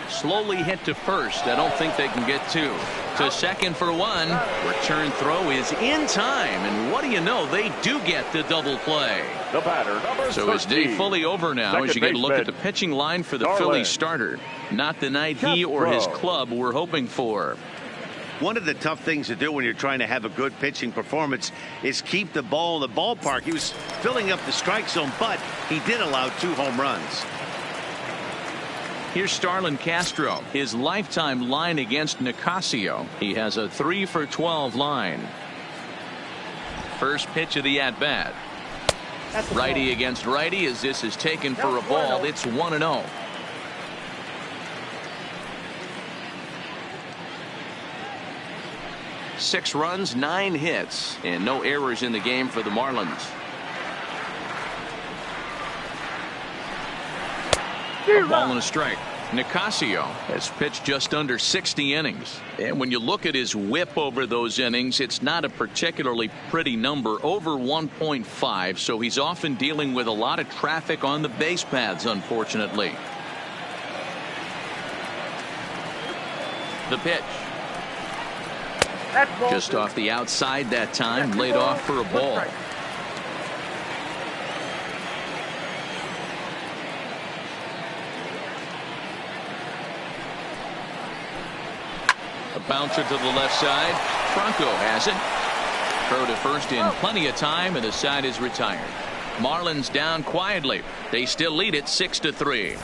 Slowly hit to first. I don't think they can get two. To second for one. Return throw is in time. And what do you know? They do get the double play. The batter, number so his day 13. fully over now Second as you get a look at the baseman, pitching line for the Darling. Phillies starter. Not the night he or his club were hoping for. One of the tough things to do when you're trying to have a good pitching performance is keep the ball in the ballpark. He was filling up the strike zone, but he did allow 2 home runs. Here's Starlin Castro, his lifetime line against Nicasio. He has a 3 for 12 line. First pitch of the at-bat. Righty against righty as this is taken for a ball. It's 1-0. Six runs, 9 hits, and no errors in the game for the Marlins. A ball and a strike. Nicasio has pitched just under 60 innings. And when you look at his whip over those innings, it's not a particularly pretty number, over 1.5. So he's often dealing with a lot of traffic on the base paths, unfortunately. The pitch. Just off the outside that time, laid off for a ball. A bouncer to the left side. Franco has it. Throw to first in plenty of time, and the side is retired. Marlins down quietly. They still lead it 6-3.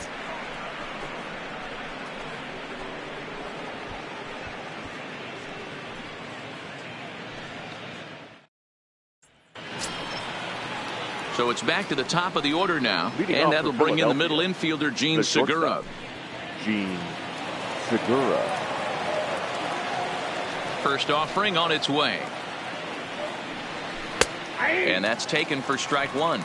So it's back to the top of the order now, Leading and off that'll for bring in the middle Philadelphia, infielder, Gene the Segura. shortstop, Gene Segura. First offering on its way. And that's taken for strike one.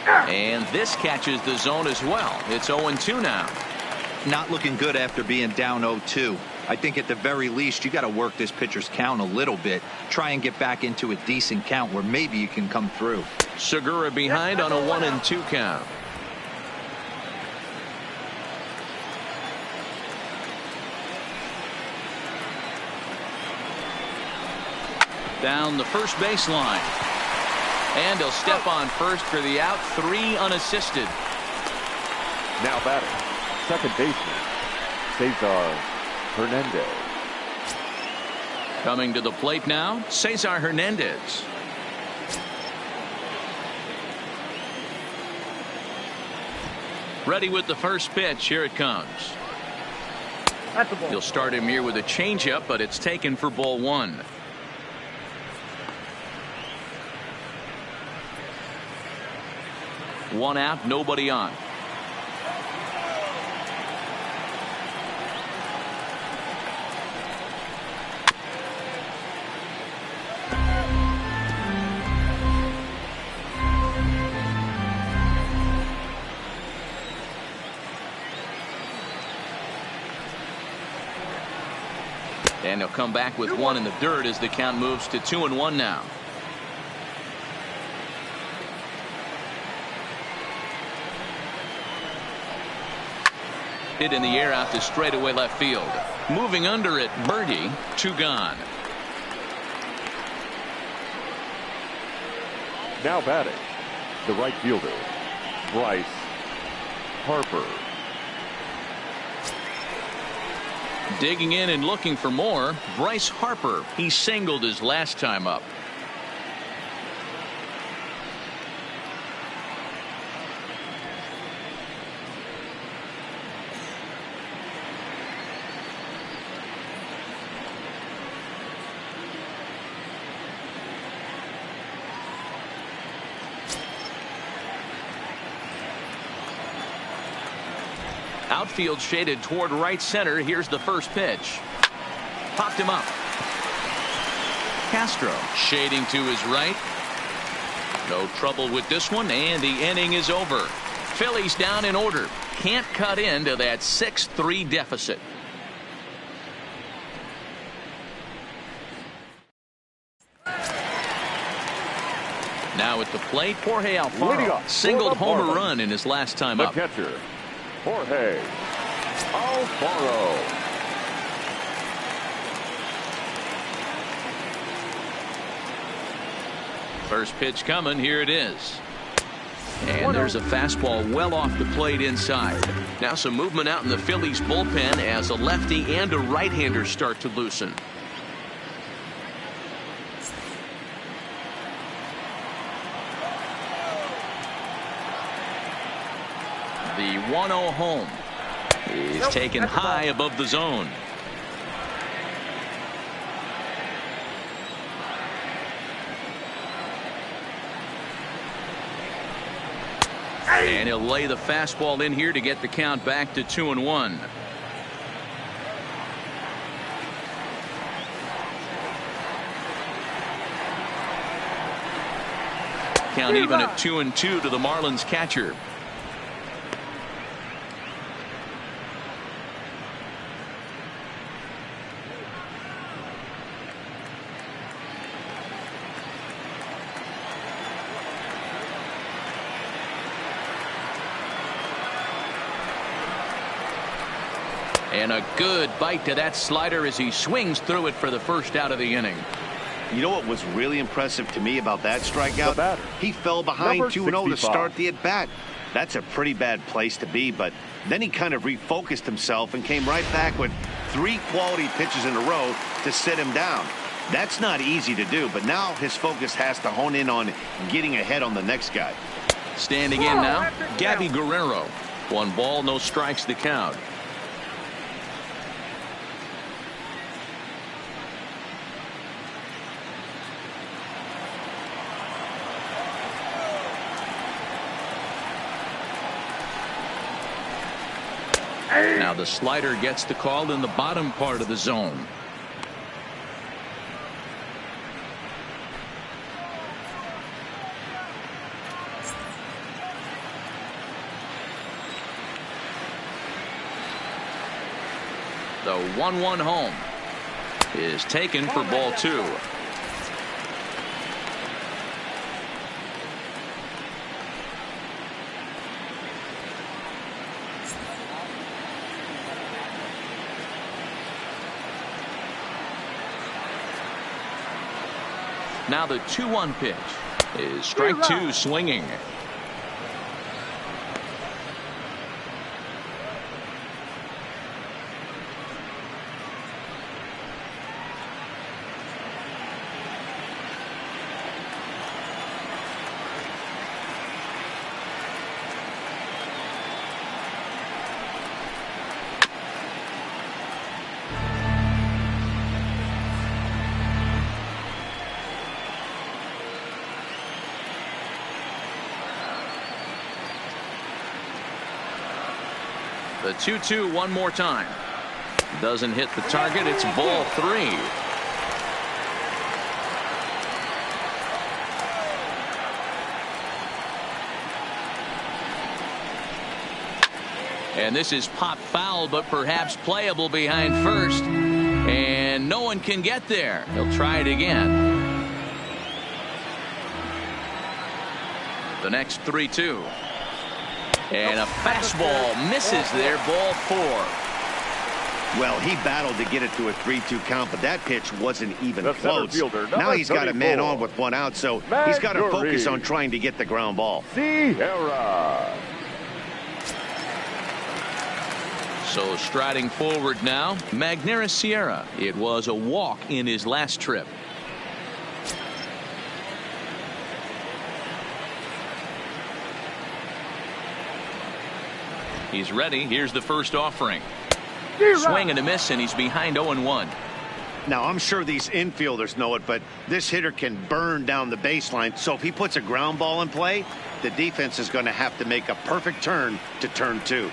And this catches the zone as well. It's 0-2 now. Not looking good after being down 0-2. I think at the very least you got to work this pitcher's count a little bit. Try and get back into a decent count where maybe you can come through. Segura behind on a 1-2 count. Down the first baseline. And he'll step on first for the out. 3 unassisted. Now batting, second baseman, Cesar Hernandez. Coming to the plate now, Cesar Hernandez. Ready with the first pitch. Here it comes. That's the ball. He'll start him here with a changeup, but it's taken for ball 1. One out, nobody on. And he'll come back with one in the dirt as the count moves to 2-1 now. Hit in the air out to straightaway left field. Moving under it, Birdie, 2 gone. Now batting, the right fielder, Bryce Harper. Digging in and looking for more, Bryce Harper. He singled his last time up. Outfield shaded toward right center. Here's the first pitch. Popped him up. Castro shading to his right. No trouble with this one, and the inning is over. Phillies down in order. Can't cut into that 6-3 deficit. Now at the plate, Jorge Alfaro singled homer run in his last time The up. catcher, Jorge Alfaro. First pitch coming. Here it is. And there's a fastball well off the plate inside. Now some movement out in the Phillies bullpen as a lefty and a right-hander start to loosen. The 1-0 home is taken high above the zone. And he'll lay the fastball in here to get the count back to 2-1. Count even at 2-2 to the Marlins catcher. And a good bite to that slider as he swings through it for the first out of the inning. You know what was really impressive to me about that strikeout? He fell behind Number 2-0 to 65. start the at-bat. That's a pretty bad place to be, but then he kind of refocused himself and came right back with 3 quality pitches in a row to sit him down. That's not easy to do, but now his focus has to hone in on getting ahead on the next guy. Standing in now, Gabby Guerrero. 1 ball, no strikes, the count. Now the slider gets the call in the bottom part of the zone. The 1-1 home is taken for ball 2. Now the 2-1 pitch is strike 2 swinging. The 2-2 one more time. Doesn't hit the target. It's ball 3. And this is pop foul, but perhaps playable behind first. And no one can get there. He'll try it again. The next 3-2. And a fastball misses there, ball 4. Well, he battled to get it to a 3-2 count, but that pitch wasn't even The close. fielder, now he's got a man 34. on with 1 out, so he's got to focus on trying to get the ground ball. Sierra. So striding forward now, Magneuris Sierra. It was a walk in his last trip. He's ready. Here's the first offering. Swing and a miss, and he's behind 0-1. Now, I'm sure these infielders know it, but this hitter can burn down the baseline. So if he puts a ground ball in play, the defense is going to have to make a perfect turn to turn 2.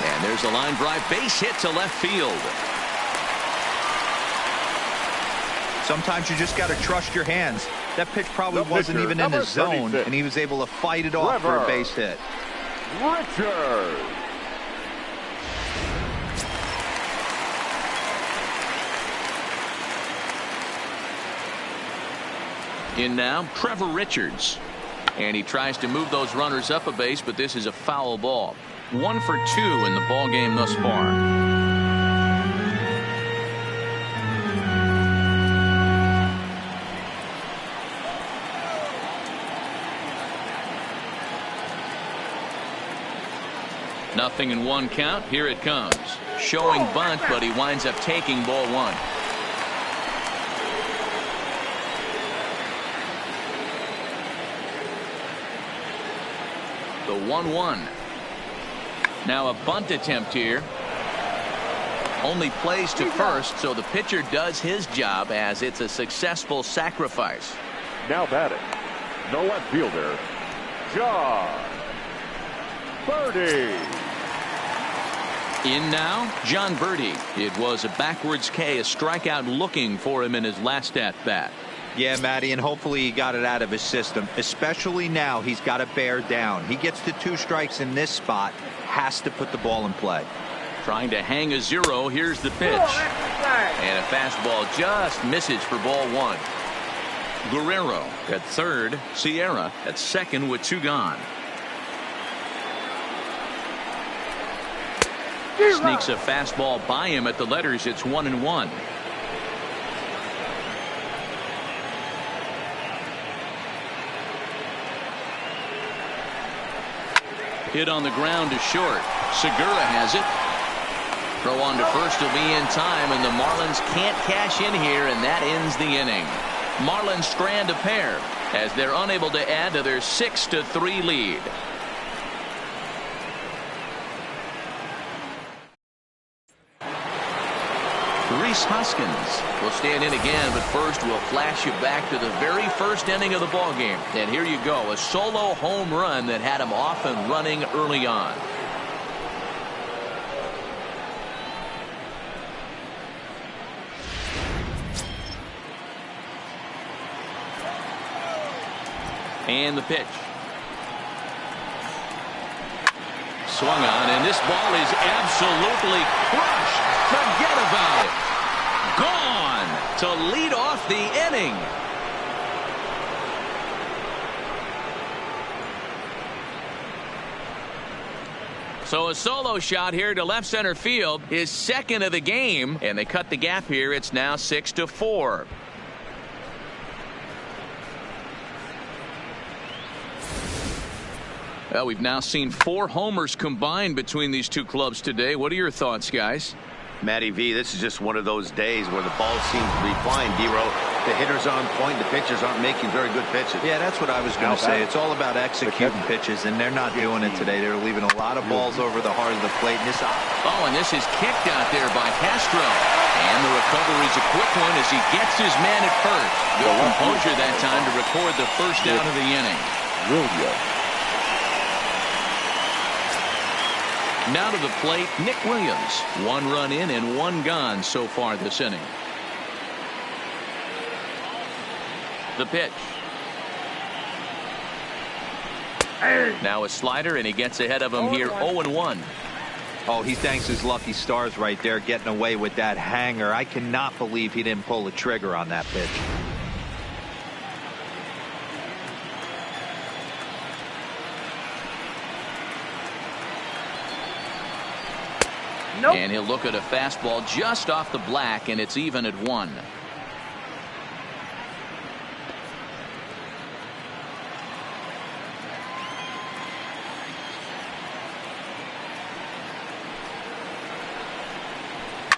And there's a line drive base hit to left field. Sometimes you just got to trust your hands. That pitch probably The wasn't pitcher, even in number his zone, 36. and he was able to fight it off for a base hit. Richard. In now, Trevor Richards. And he tries to move those runners up a base, but this is a foul ball. 1 for 2 in the ball game thus far. Nothing in 1 count. Here it comes. Showing bunt, but he winds up taking ball 1. The 1-1. Now a bunt attempt here. Only plays to first, so the pitcher does his job as it's a successful sacrifice. Now batting, the left fielder, John Birdie. In now, John Birdie. It was a backwards K, a strikeout looking for him in his last at bat. Yeah, Matty, and hopefully he got it out of his system. Especially now, he's got to bear down. He gets to 2 strikes in this spot, has to put the ball in play. Trying to hang a 0. Here's the pitch. And a fastball just misses for ball 1. Guerrero at third. Sierra at second with 2 gone. Sneaks a fastball by him at the letters. It's 1-1. Hit on the ground to short. Segura has it. Throw on to first will be in time, and the Marlins can't cash in here, and that ends the inning. Marlins strand a pair as they're unable to add to their 6-3 lead. Rhys Hoskins will stand in again, but first we'll flash you back to the very first inning of the ball game. And here you go, a solo home run that had him off and running early on. And the pitch. Swung on, and this ball is absolutely crushed. Forget about it. Gone to lead off the inning. So a solo shot here to left center field, his second of the game, and they cut the gap here. It's now 6-4. Well, we've now seen 4 homers combined between these two clubs today. What are your thoughts, guys? Matty V, this is just one of those days where the ball seems to be flying, D-Row. The hitter's on point. The pitchers aren't making very good pitches. Yeah, that's what I was going to say. It's all about executing pitches, and they're not doing it today. They're leaving a lot of balls over the heart of the plate. And this is kicked out there by Castro. And the recovery is a quick one as he gets his man at first. Good composure that time to record the first down of the inning. Now to the plate, Nick Williams. 1 run in and 1 gone so far this inning. The pitch. Now a slider, and he gets ahead of him here, 0-1. Oh, he thanks his lucky stars right there, getting away with that hanger. I cannot believe he didn't pull the trigger on that pitch. Nope. And he'll look at a fastball just off the black, and it's even at 1.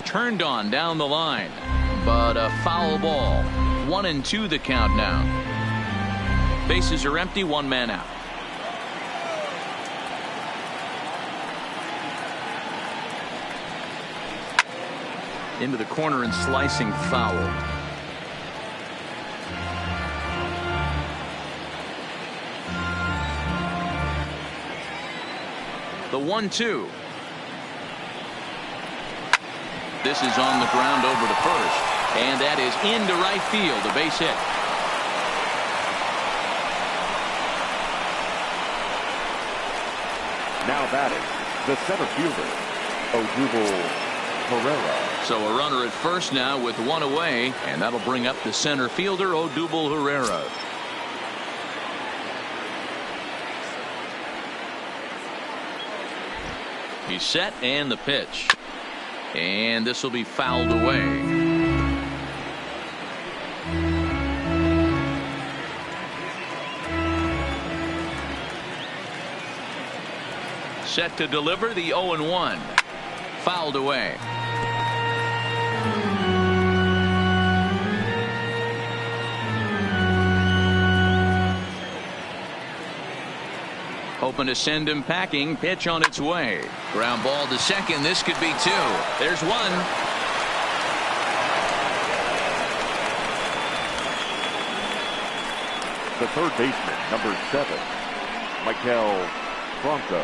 Turned on down the line, but a foul ball. 1-2 the count now. Bases are empty, 1 man out. Into the corner and slicing foul. The 1-2. This is on the ground over to first, and that is into right field, a base hit. Now batting, the center fielder, Odubel Herrera. So a runner at first now with 1 away, and that'll bring up the center fielder, Odubel Herrera. He's set, and the pitch. And this will be fouled away. Set to deliver the 0-1. Fouled away. Hoping to send him packing. Pitch on its way. Ground ball to second. This could be 2. There's 1. The third baseman, number 7, Michael Franco.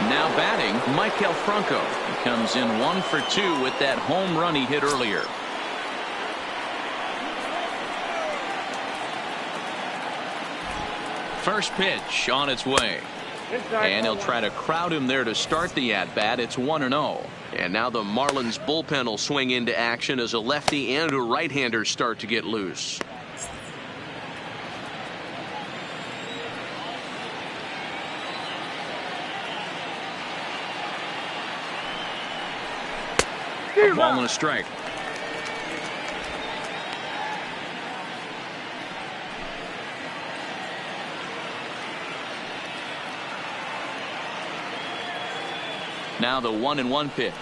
Now batting, Michael Franco. He comes in 1 for 2 with that home run he hit earlier. First pitch on its way. And he'll try to crowd him there to start the at-bat. It's 1-0. And now the Marlins bullpen will swing into action as a lefty and a right-hander start to get loose. A ball and a strike. Now the 1-1 pitch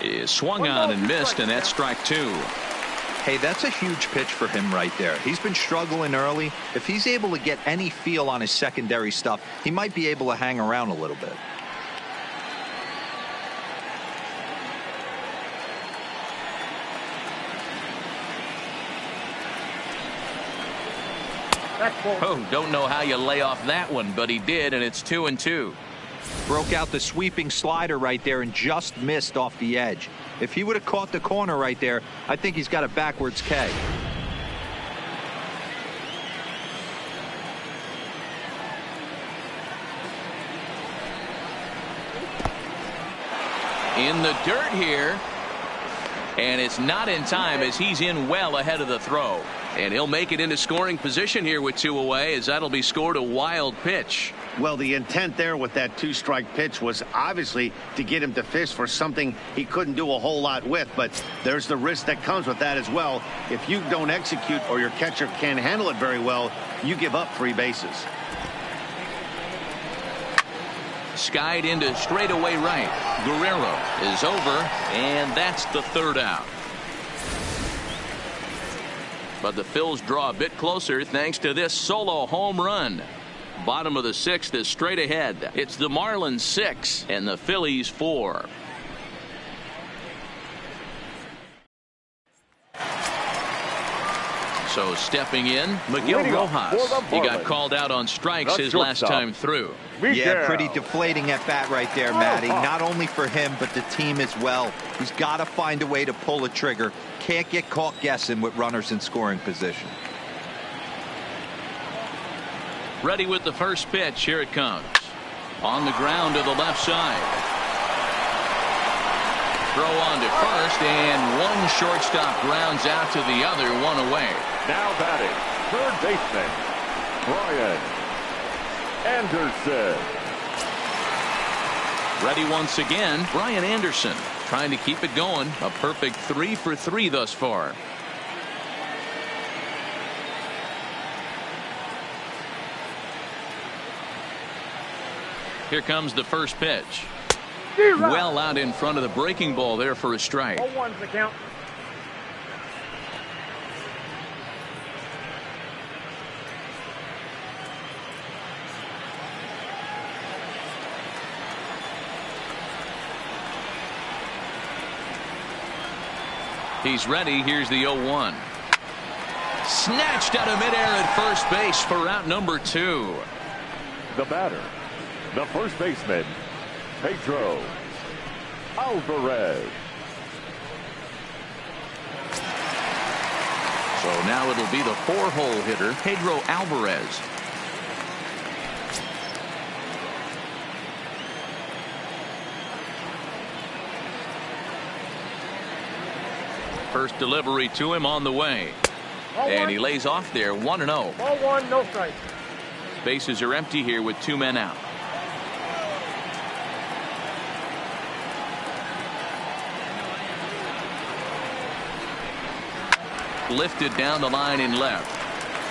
is swung on and missed, and that's strike 2. Hey, that's a huge pitch for him right there. He's been struggling early. If he's able to get any feel on his secondary stuff, he might be able to hang around a little bit. That's ball. Oh, don't know how you lay off that one, but he did, and it's 2-2. Broke out the sweeping slider right there and just missed off the edge. If he would have caught the corner right there, I think he's got a backwards K. In the dirt here, and it's not in time as he's in well ahead of the throw. And he'll make it into scoring position here with 2 away, as that'll be scored a wild pitch. Well, the intent there with that 2-strike pitch was obviously to get him to fish for something he couldn't do a whole lot with, but there's the risk that comes with that as well. If you don't execute or your catcher can't handle it very well, you give up 3 bases. Skied into straightaway right. Guerrero is over, and that's the 3rd out. But the Phils draw a bit closer thanks to this solo home run. Bottom of the 6th is straight ahead. It's the Marlins 6 and the Phillies 4. So stepping in, Miguel Rojas. He got called out on strikes his last time through. Yeah, pretty deflating at bat right there, Matty. Not only for him, but the team as well. He's got to find a way to pull a trigger. Can't get caught guessing with runners in scoring position. Ready with the first pitch. Here it comes. On the ground to the left side. Throw on to first, and one shortstop grounds out to the other, 1 away. Now batting, third baseman, Brian Anderson. Ready once again, Brian Anderson, trying to keep it going. A perfect 3 for 3 thus far. Here comes the first pitch. Well out in front of the breaking ball there for a strike. 0-1's the count. He's ready. Here's the 0-1. Snatched out of midair at first base for out number 2. The batter, the first baseman, Pedro Alvarez. So now it'll be the 4-hole hitter, Pedro Alvarez. First delivery to him on the way. And he lays off there, 1-0. Ball 1, no strike. Bases are empty here with 2 men out. Lifted down the line in left.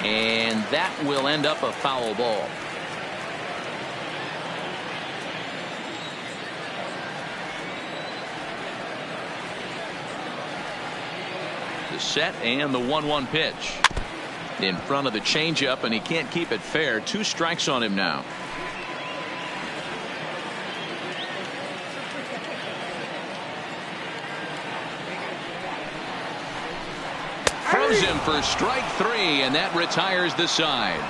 And that will end up a foul ball. The set and the 1-1 pitch. In front of the changeup, and he can't keep it fair. 2 strikes on him now. Throws him for strike 3, and that retires the side.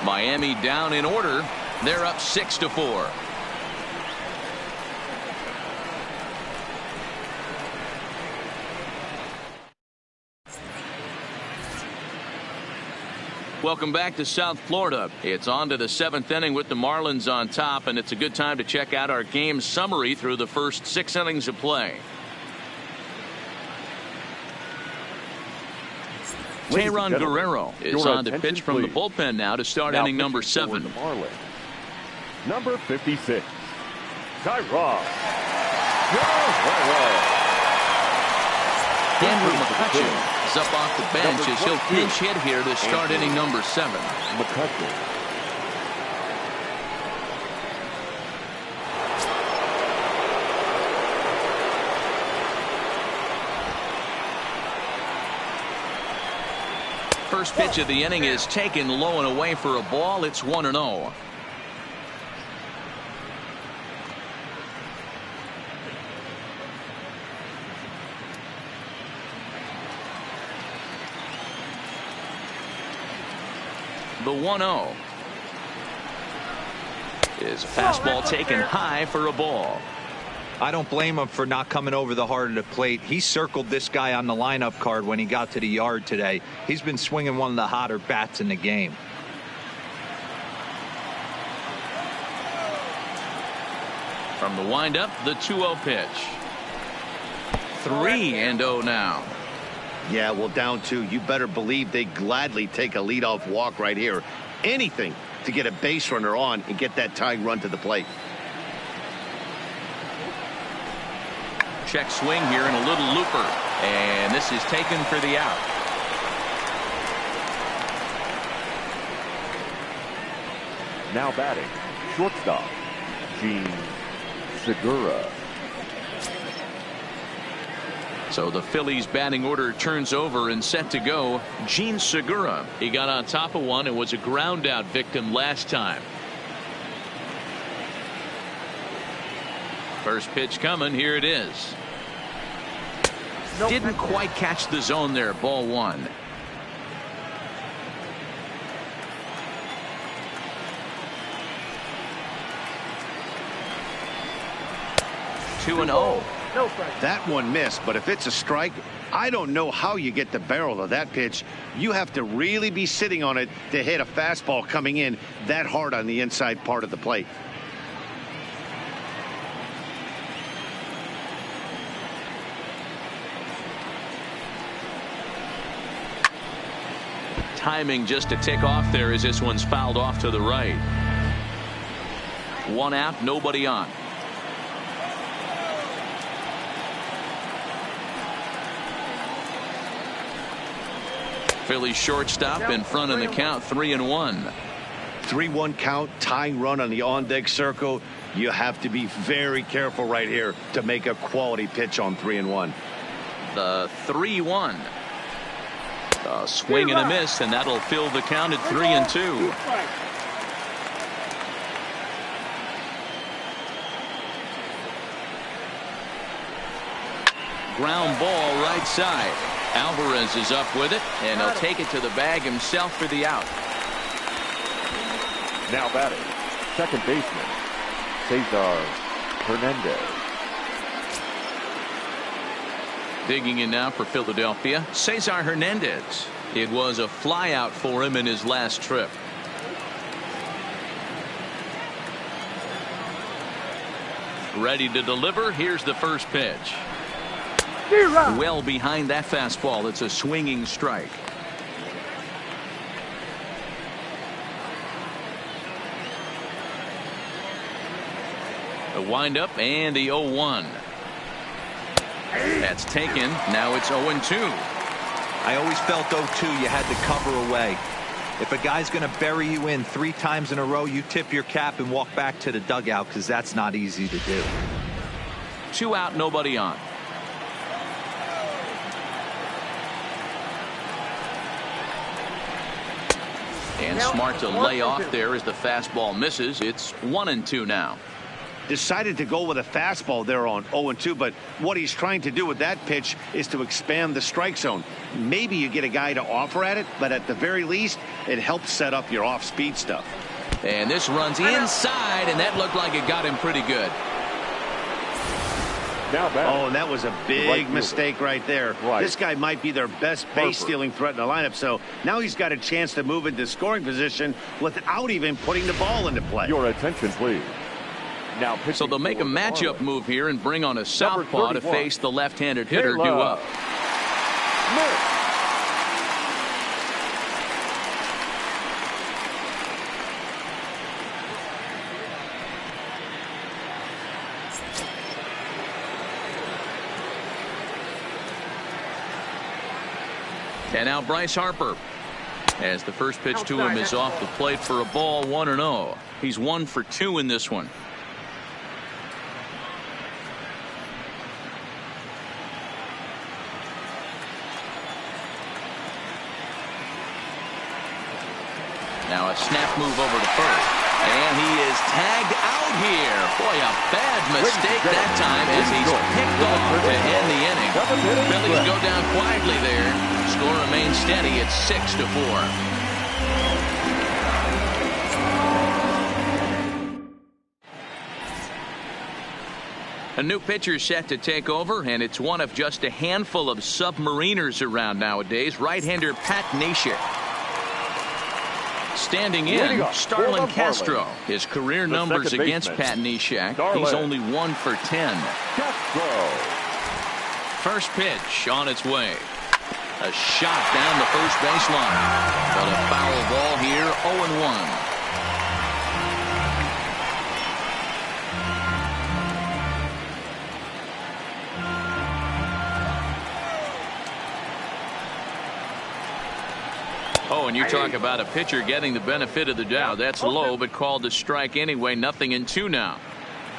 Miami down in order. They're up 6-4. Welcome back to South Florida. It's on to the 7th inning with the Marlins on top, and it's a good time to check out our game summary through the first 6 innings of play. Tayron Guerrero is on to pitch from the bullpen now to start inning number 7. Number 56, Tyrod. Andrew McCutcheon is up off the bench as he'll pinch hit here to start inning number 7. McCutcheon. First pitch of the inning is taken low and away for a ball. It's 1-0. The 1-0 is a fastball taken high for a ball. I don't blame him for not coming over the heart of the plate. He circled this guy on the lineup card when he got to the yard today. He's been swinging one of the hotter bats in the game. From the windup, the 2-0 pitch. 3-0 now. Yeah, well, down 2. You better believe they gladly take a leadoff walk right here. Anything to get a base runner on and get that tying run to the plate. Check swing here and a little looper. And this is taken for the out. Now batting, shortstop, Gene Segura. So the Phillies batting order turns over and set to go. Gene Segura. He got on top of one and was a ground out victim last time. First pitch coming. Here it is. Didn't quite catch the zone there. Ball 1. Two and 0. That one missed, but if it's a strike, I don't know how you get the barrel of that pitch. You have to really be sitting on it to hit a fastball coming in that hard on the inside part of the plate. Timing just to tick off there as this one's fouled off to the right. 1 out, nobody on. Phillies shortstop in front of the count. 3-1. 3-1 count, tying run on the on-deck circle. You have to be very careful right here to make a quality pitch on 3-1. The 3-1. A swing and a miss, and that'll fill the count at 3-2. Ground ball right side. Alvarez is up with it, and he'll take it to the bag himself for the out. Now batting, second baseman, Cesar Hernandez. Digging in now for Philadelphia, Cesar Hernandez. It was a flyout for him in his last trip. Ready to deliver. Here's the first pitch. Well behind that fastball. It's a swinging strike. The windup and the 0-1. That's taken. Now it's 0-2. I always felt 0-2 you had to cover away. If a guy's going to bury you in 3 times in a row, you tip your cap and walk back to the dugout, because that's not easy to do. 2 out, nobody on. And smart to lay off there as the fastball misses. It's 1-2 now. Decided to go with a fastball there on 0-2, but what he's trying to do with that pitch is to expand the strike zone. Maybe you get a guy to offer at it, but at the very least, it helps set up your off-speed stuff. And this runs inside, and that looked like it got him pretty good. Now batting. Oh, and that was a big mistake right there. Right. This guy might be their best base-stealing threat in the lineup, so now he's got a chance to move into scoring position without even putting the ball into play. Your attention, please. Now so they'll make a matchup move here and bring on a southpaw to face the left-handed hitter due up. And now Bryce Harper, as the first pitch to him is off the plate for a ball. 1-0. He's 1 for 2 in this one. Now a snap move over to first. And he is tagged out here. Boy, a bad mistake that time as he's picked off to end the inning. Phillies go down quietly there. Score remains steady at 6-4. A new pitcher set to take over, and it's one of just a handful of submariners around nowadays. Right-hander Pat Neshek. Standing in, Starlin Castro. His career numbers against Pat Neshek, he's only 1 for 10. Castro. First pitch on its way. A shot down the first baseline. But a foul ball here, 0-1. Oh, and you talk about a pitcher getting the benefit of the doubt. That's low, but called a strike anyway. 0-2 now.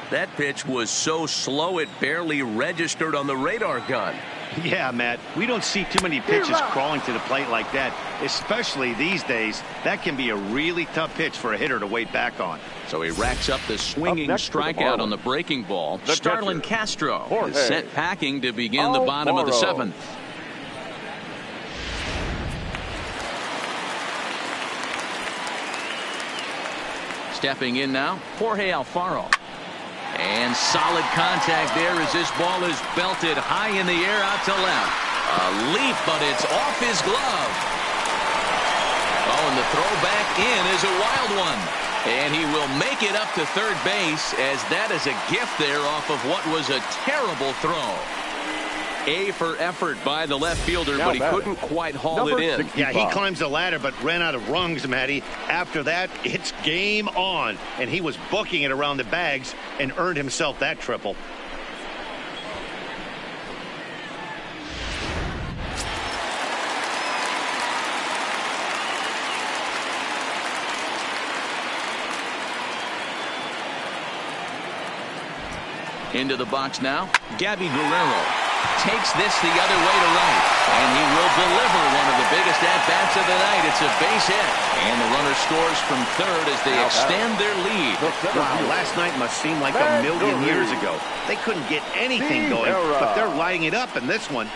That pitch was so slow it barely registered on the radar gun. Yeah, Matt, we don't see too many pitches crawling to the plate like that, especially these days. That can be a really tough pitch for a hitter to wait back on. So he racks up the swinging strikeout on the breaking ball. Starlin Castro is sent packing to begin the bottom of the 7th. Stepping in now, Jorge Alfaro. And solid contact there as this ball is belted high in the air out to left. A leap, but it's off his glove. Oh, and the throw back in is a wild one. And he will make it up to third base, as that is a gift there off of what was a terrible throw. A for effort by the left fielder, but he couldn't quite haul it in. 65. Yeah, he climbs the ladder but ran out of rungs, Matty. After that, it's game on. And he was booking it around the bags and earned himself that triple. Into the box now, Gabby Guerrero. Takes this the other way to right, and he will deliver one of the biggest at-bats of the night. It's a base hit, and the runner scores from third as they extend their lead. Wow, last night must seem like a million years ago. They couldn't get anything going, but they're lighting it up in this one.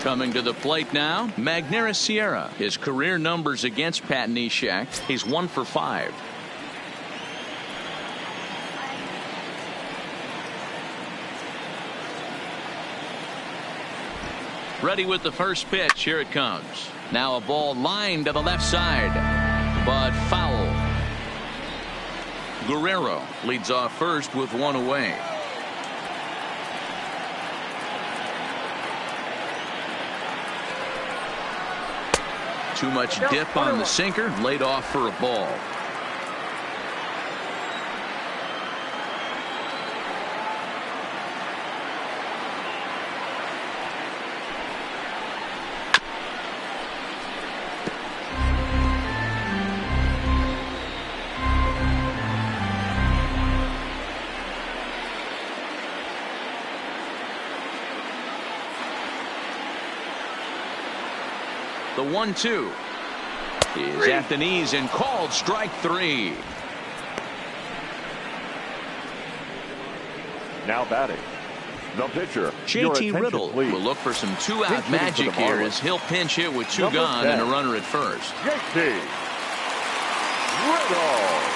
Coming to the plate now, Magneuris Sierra. His career numbers against Pat Neshek, he's 1 for 5. Ready with the first pitch. Here it comes. Now a ball lined to the left side, but foul. Guerrero leads off first with 1 away. Too much dip on the sinker, laid off for a ball. The 1-2 is at the knees and called strike 3. Now batting, the pitcher. JT Riddle will look for some 2-out magic here as he'll pinch hit with 2 gone and a runner at first. JT Riddle.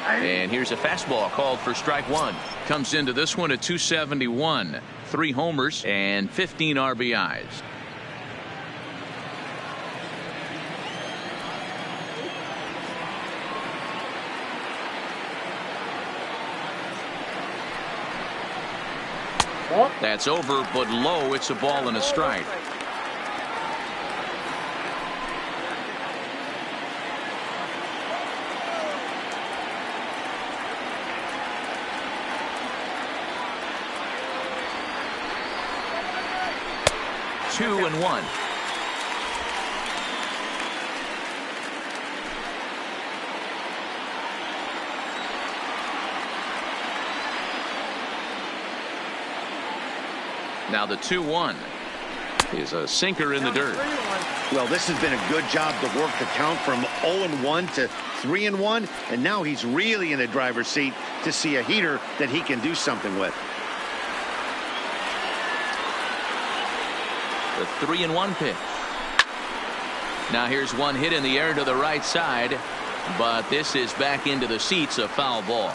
And here's a fastball called for strike 1. Comes into this one at 271. 3 homers and 15 RBIs. That's over, but low. It's a ball and a strike. Two and 1. Now the 2-1 is a sinker in the dirt. Well, this has been a good job to work the count from 0-1 to 3-1, and now he's really in the driver's seat to see a heater that he can do something with. The 3-1 pitch. Now here's one hit in the air to the right side, but this is back into the seats, a foul ball.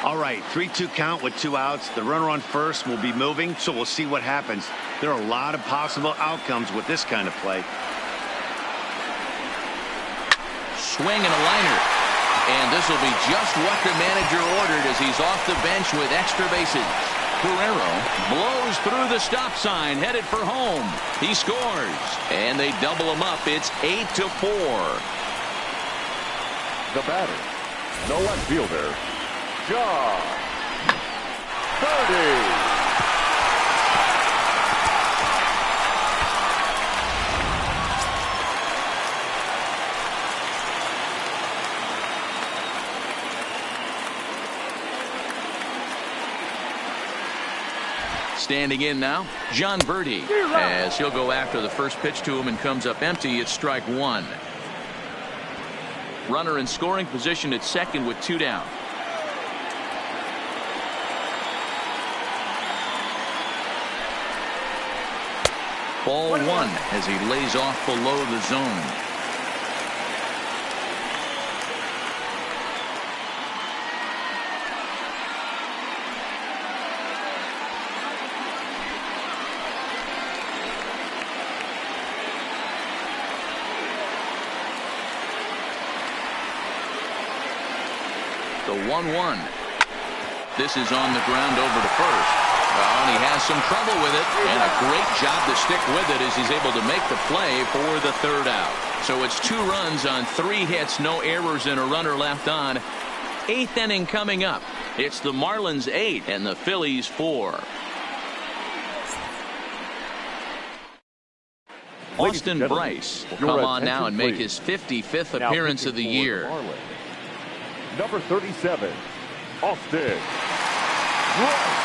All right, 3-2 count with 2 outs. The runner on first will be moving, so we'll see what happens. There are a lot of possible outcomes with this kind of play. Swing and a liner. And this will be just what the manager ordered as he's off the bench with extra bases. Guerrero blows through the stop sign, headed for home. He scores, and they double him up. It's 8-4. The batter, no left fielder, John Birdie. Standing in now, John Birdie, as he'll go after the first pitch to him and comes up empty. It's strike one. Runner in scoring position at second with 2 down. Ball 1 as he lays off below the zone. The 1-1. This is on the ground over to first. And he has some trouble with it, and a great job to stick with it as he's able to make the play for the 3rd out. So it's 2 runs on 3 hits, no errors, and a runner left on. 8th inning coming up. It's the Marlins 8 and the Phillies 4. Austin Bryce will come on now and make his 55th appearance of the year. Number 37, Austin Bryce.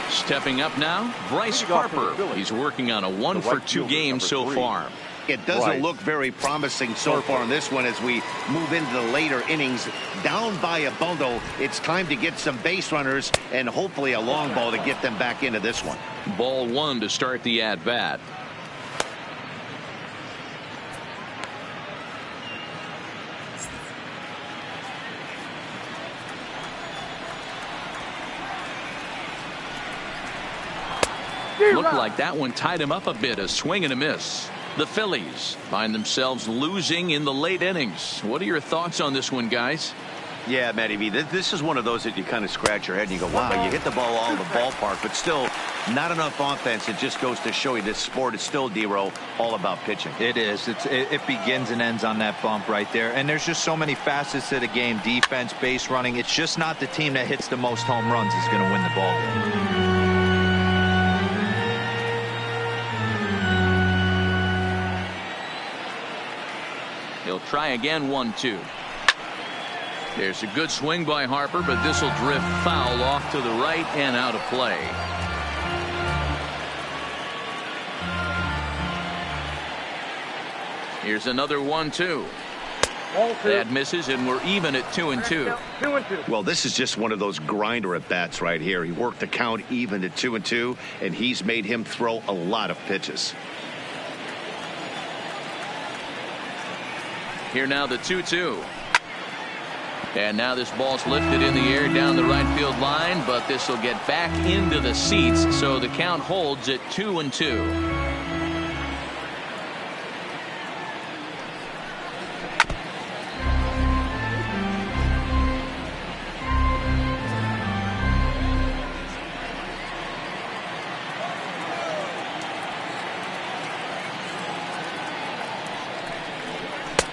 Stepping up now, Bryce Harper. He's working on a 1-for-2 game so far. It doesn't look very promising so far in this one as we move into the later innings. Down by a bundle, it's time to get some base runners and hopefully a long ball to get them back into this one. Ball 1 to start the at-bat. Looked like that one tied him up a bit. A swing and a miss. The Phillies find themselves losing in the late innings. What are your thoughts on this one, guys? Yeah, Matty V, this is one of those that you kind of scratch your head and you go, wow, you hit the ball all in the ballpark, but still not enough offense. It just goes to show you this sport is still, D-Row, all about pitching. It is. It begins and ends on that bump right there. And there's just so many facets to the game. Defense, base running. It's just not the team that hits the most home runs is going to win the ball game. He'll try again, 1-2. There's a good swing by Harper, but this will drift foul off to the right and out of play. Here's another 1-2. That misses, and we're even at 2-2. 2-2. Well, this is just one of those grinder at bats right here. He worked the count even to 2-2, and he's made him throw a lot of pitches. Here now the 2-2. And now this ball's lifted in the air down the right field line, but this will get back into the seats, so the count holds at 2-2.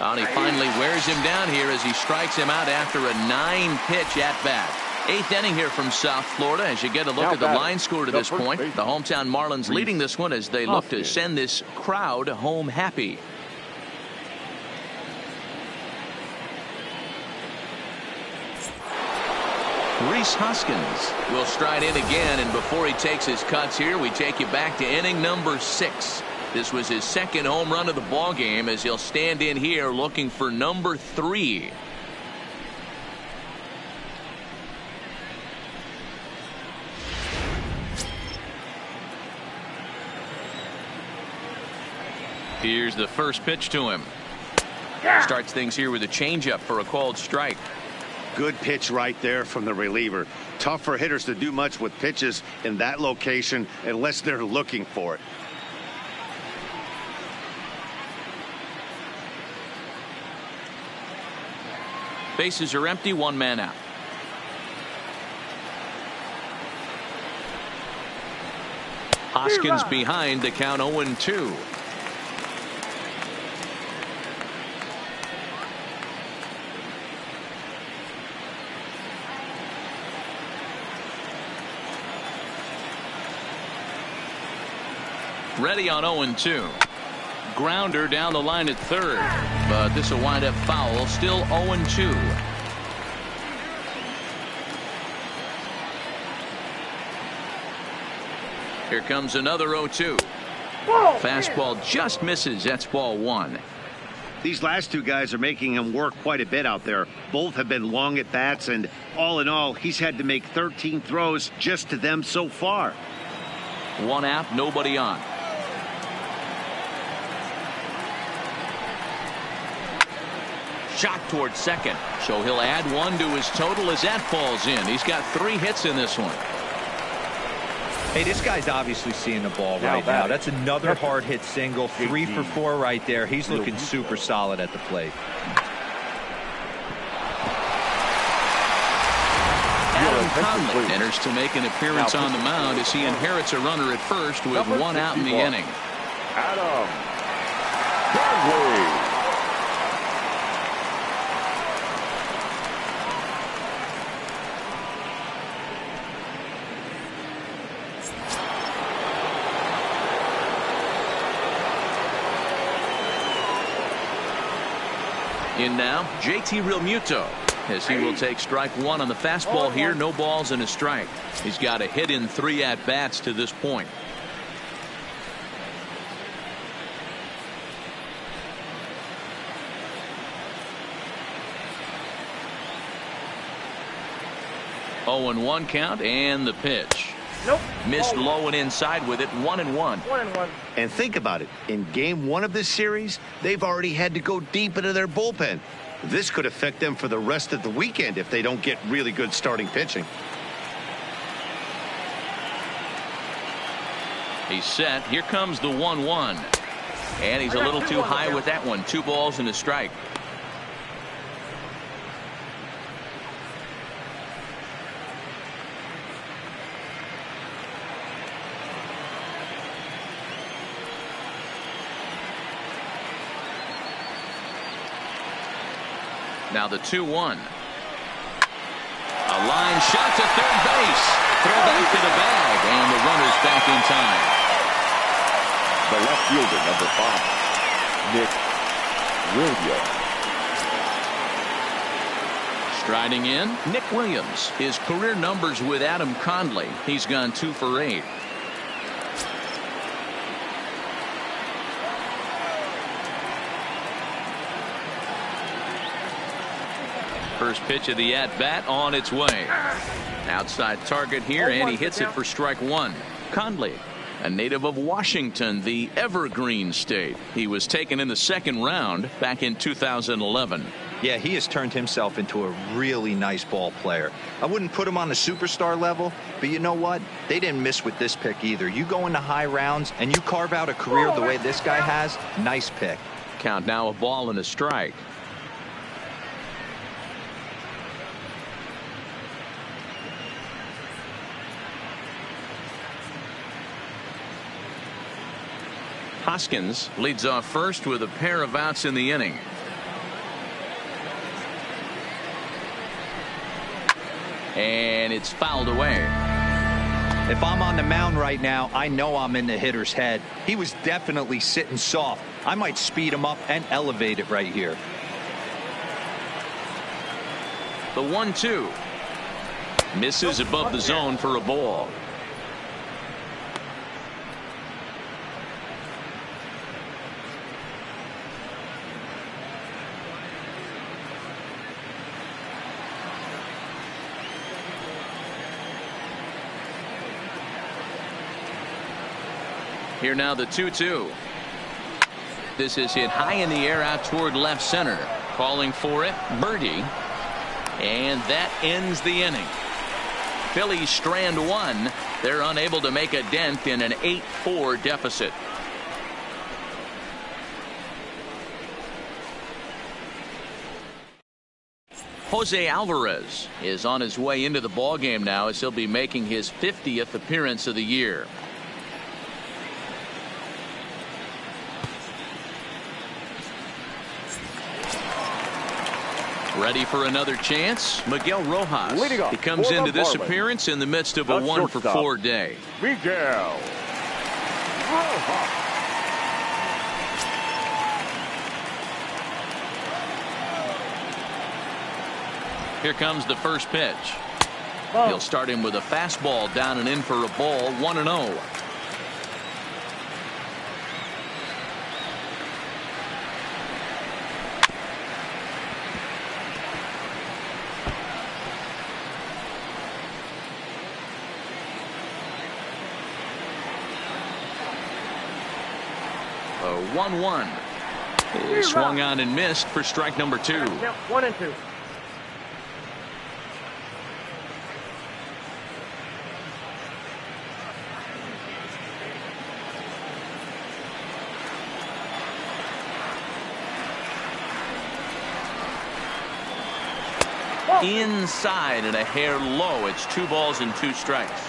And he finally wears him down here as he strikes him out after a 9-pitch at-bat. 8th inning here from South Florida as you get a look at the line score to this point. The hometown Marlins leading this one as they look to send this crowd home happy. Rhys Hoskins will stride in again, and before he takes his cuts here, we take you back to inning number 6. This was his second home run of the ball game as he'll stand in here looking for number 3. Here's the first pitch to him. Starts things here with a changeup for a called strike. Good pitch right there from the reliever. Tough for hitters to do much with pitches in that location unless they're looking for it. Bases are empty, 1 man out. Hoskins behind the count 0-2. Ready on 0-2. Grounder down the line at third, but this will wind up foul. Still 0-2. Here comes another 0-2. Fastball just misses. That's ball 1. These last two guys are making him work quite a bit out there. Both have been long at bats, and all in all, he's had to make 13 throws just to them so far. 1 out, nobody on. Shot towards second, so he'll add 1 to his total as that falls in. He's got 3 hits in this one. Hey, this guy's obviously seeing the ball right now. That's another hard hit single. 3 for 4 right there. He's looking super solid at the plate. Adam Conley enters to make an appearance on the mound as he inherits a runner at first with 1 out in the inning. Adam Conley. In now, JT Realmuto, as he will take strike 1 on the fastball here. No balls and a strike. He's got a hit in 3 at-bats to this point. Oh, 0-1 count, and the pitch. Nope. Missed low and inside with it. 1-1. 1-1. And think about it. In game 1 of this series, they've already had to go deep into their bullpen. This could affect them for the rest of the weekend if they don't get really good starting pitching. He's set. Here comes the 1-1. And he's a little too high with that one. 2 balls and a strike. Now the 2-1. A line shot to third base. Throw back to the bag, and the runner's back in time. The left fielder, number 5, Nick Williams. Striding in, Nick Williams. His career numbers with Adam Conley. He's gone 2 for 8. First pitch of the at-bat on its way. Outside target here, and he hits it for strike 1. Conley, a native of Washington, the Evergreen State. He was taken in the 2nd round back in 2011. Yeah, he has turned himself into a really nice ball player. I wouldn't put him on the superstar level, but you know what? They didn't miss with this pick either. You go into high rounds and you carve out a career the way this guy has, nice pick. Count now a ball and a strike. Hoskins leads off first with a pair of outs in the inning. And it's fouled away. If I'm on the mound right now, I know I'm in the hitter's head. He was definitely sitting soft. I might speed him up and elevate it right here. The 1-2. Misses above the zone for a ball. Here now the 2-2. This is hit high in the air out toward left center. Calling for it, Birdie. And that ends the inning. Phillies strand one. They're unable to make a dent in an 8-4 deficit. Jose Alvarez is on his way into the ballgame now as he'll be making his 50th appearance of the year. Ready for another chance? Miguel Rojas. He comes into this appearance in the midst of a 1-for-4 day. Miguel Rojas. Here comes the first pitch. He'll start him with a fastball down and in for a ball. 1-0. A 1-1. He swung on and missed for strike number 2. 1-2. Inside and a hair low. It's 2 balls and 2 strikes.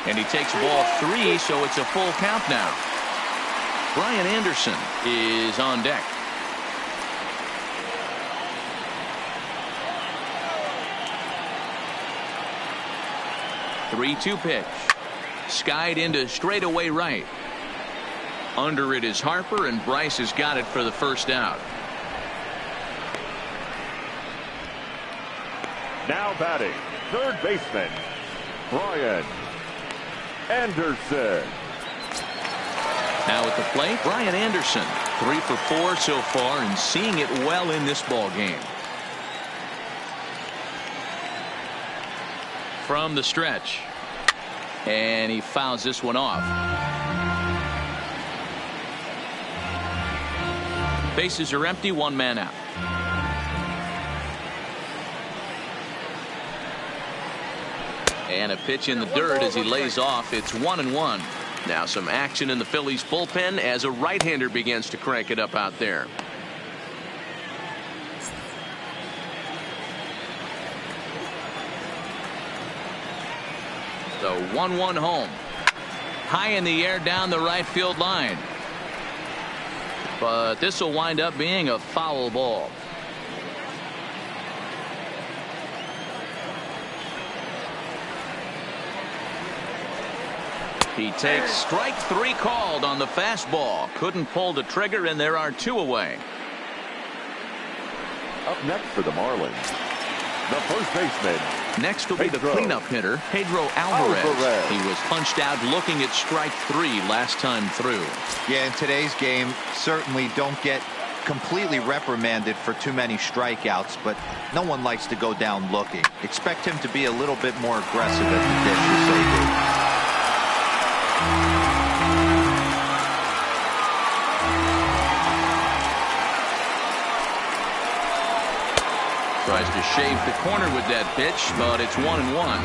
And he takes ball 3, so it's a full count now. Brian Anderson is on deck. Three-2 pitch. Skied into straightaway right. Under it is Harper, and Bryce has got it for the first out. Now batting, third baseman, Brian Anderson. Now at the plate, Brian Anderson. 3 for 4 so far and seeing it well in this ball game. From the stretch. And he fouls this one off. Bases are empty, 1 man out. And a pitch in the dirt as he lays off. It's 1-1. Now some action in the Phillies bullpen as a right-hander begins to crank it up out there. The 1-1 home. High in the air down the right field line. But this will wind up being a foul ball. He takes strike 3 called on the fastball. Couldn't pull the trigger, and there are 2 away. Up next for the Marlins, the first baseman. Next will be the cleanup hitter, Pedro Alvarez. He was punched out looking at strike 3 last time through. Yeah, in today's game, certainly don't get completely reprimanded for too many strikeouts, but no one likes to go down looking. Expect him to be a little bit more aggressive at the pitch, as they do. Tries to shave the corner with that pitch, but it's 1-1.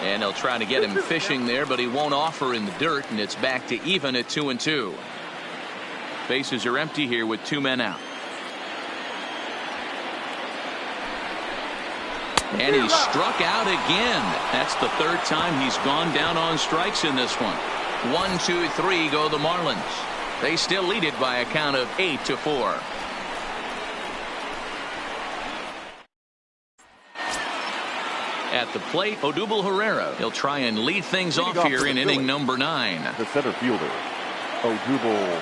And they'll try to get him fishing there, but he won't offer in the dirt, and it's back to even at 2-2. Bases are empty here with 2 men out. And he struck out again. That's the third time he's gone down on strikes in this one. 1, 2, 3 go the Marlins. They still lead it by a count of 8-4. At the plate, Odubel Herrera. He'll try and lead things off here in inning number 9. The center fielder, Odubel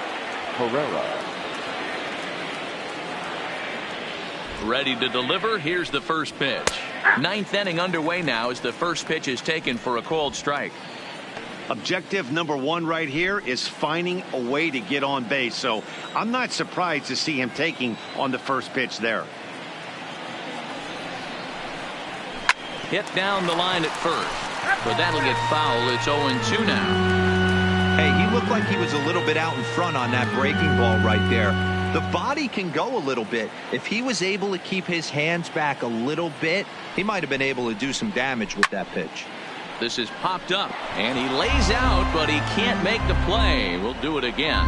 Herrera. Ready to deliver. Here's the first pitch. 9th inning underway now as the first pitch is taken for a called strike. Objective number 1 right here is finding a way to get on base. So I'm not surprised to see him taking on the first pitch there. Hit down the line at first, but that'll get foul. It's 0-2 now. Hey, he looked like he was a little bit out in front on that breaking ball right there. The body can go a little bit. If he was able to keep his hands back a little bit, he might have been able to do some damage with that pitch. This is popped up, and he lays out, but he can't make the play. We'll do it again.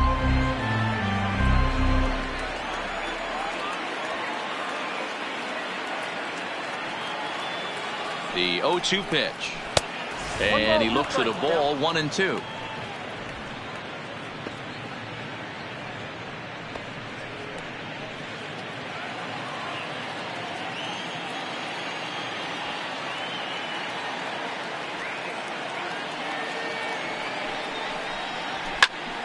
The 0-2 pitch. And he looks at a ball, 1-2.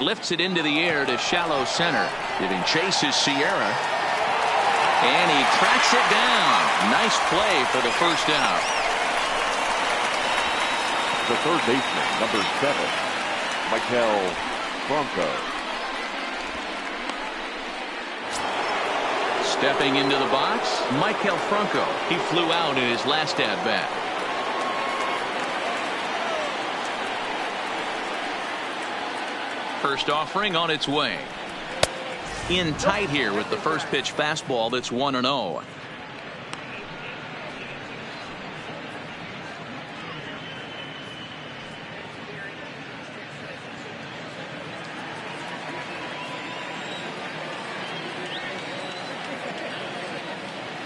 Lifts it into the air to shallow center. Giving chase is Sierra. And he tracks it down. Nice play for the first out. The third baseman, number 7, Maikel Franco. Stepping into the box, Maikel Franco. He flew out in his last at-bat. First offering on its way. In tight here with the first pitch fastball that's 1-0.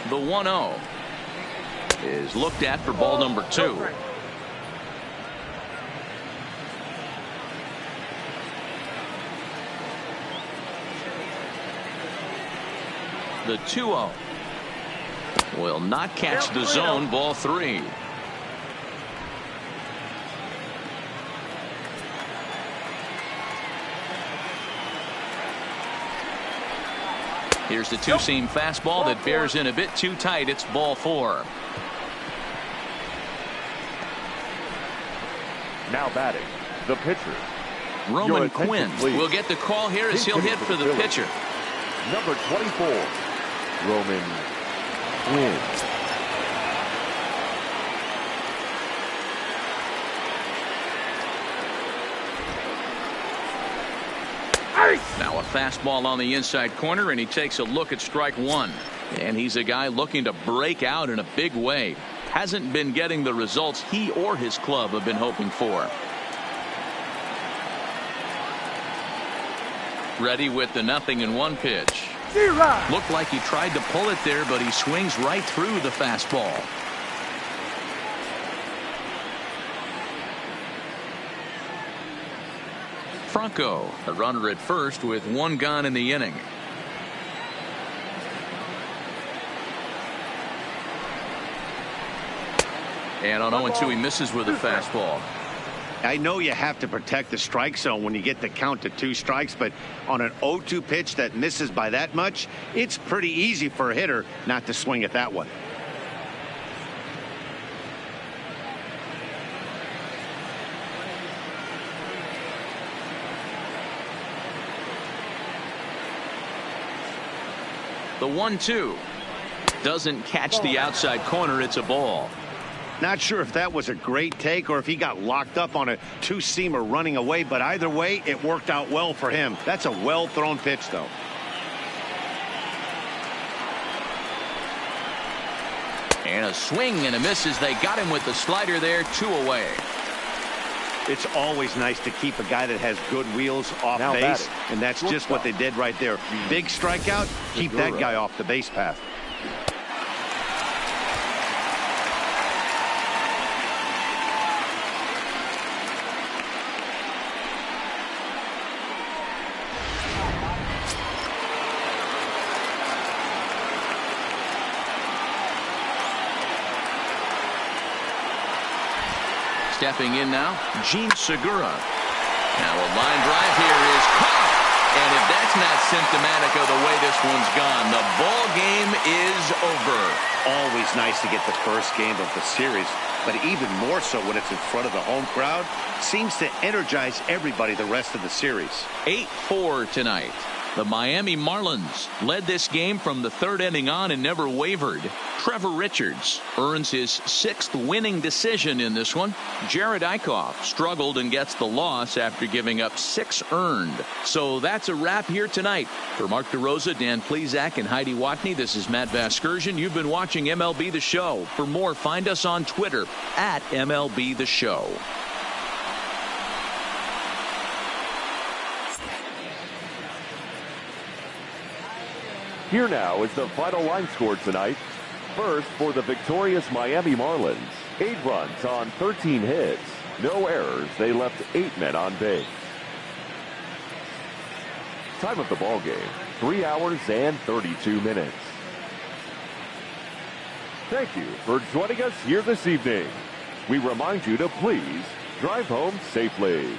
The 1-0 is looked at for ball number 2. The 2-0 will not catch the zone. Ball 3. Here's the two-seam fastball that bears in a bit too tight. It's ball 4. Now batting, the pitcher. Roman Quinn will get the call here as he'll hit for the pitcher. Number 24, Roman Quinn. Now a fastball on the inside corner, and he takes a look at strike 1. And he's a guy looking to break out in a big way. Hasn't been getting the results he or his club have been hoping for. Ready with the 0-1 pitch. Looked like he tried to pull it there, but he swings right through the fastball. Franco, a runner at first with 1 gone in the inning. And on 0-2 he misses with a fastball. I know you have to protect the strike zone when you get the count to 2 strikes, but on an 0-2 pitch that misses by that much, it's pretty easy for a hitter not to swing at that one. The 1-2 doesn't catch the outside corner. It's a ball. Not sure if that was a great take or if he got locked up on a 2-seamer running away, but either way, it worked out well for him. That's a well-thrown pitch, though. And a swing and a miss as they got him with the slider there. 2 away. It's always nice to keep a guy that has good wheels off now base, batting, and that's just what they did right there. Big strikeout, keep that guy off the base path. Stepping in now, Gene Segura. Now a line drive here is caught. And if that's not symptomatic of the way this one's gone, the ball game is over. Always nice to get the first game of the series, but even more so when it's in front of the home crowd. Seems to energize everybody the rest of the series. 8-4 tonight. The Miami Marlins led this game from the third inning on and never wavered. Trevor Richards earns his 6th winning decision in this one. Jared Eichhoff struggled and gets the loss after giving up 6 earned. So that's a wrap here tonight. For Mark DeRosa, Dan Plesac, and Heidi Watney, this is Matt Vasgersian. You've been watching MLB The Show. For more, find us on Twitter at MLB The Show. Here now is the final line score tonight. First, for the victorious Miami Marlins, 8 runs on 13 hits. No errors. They left 8 men on base. Time of the ball game, 3 hours and 32 minutes. Thank you for joining us here this evening. We remind you to please drive home safely.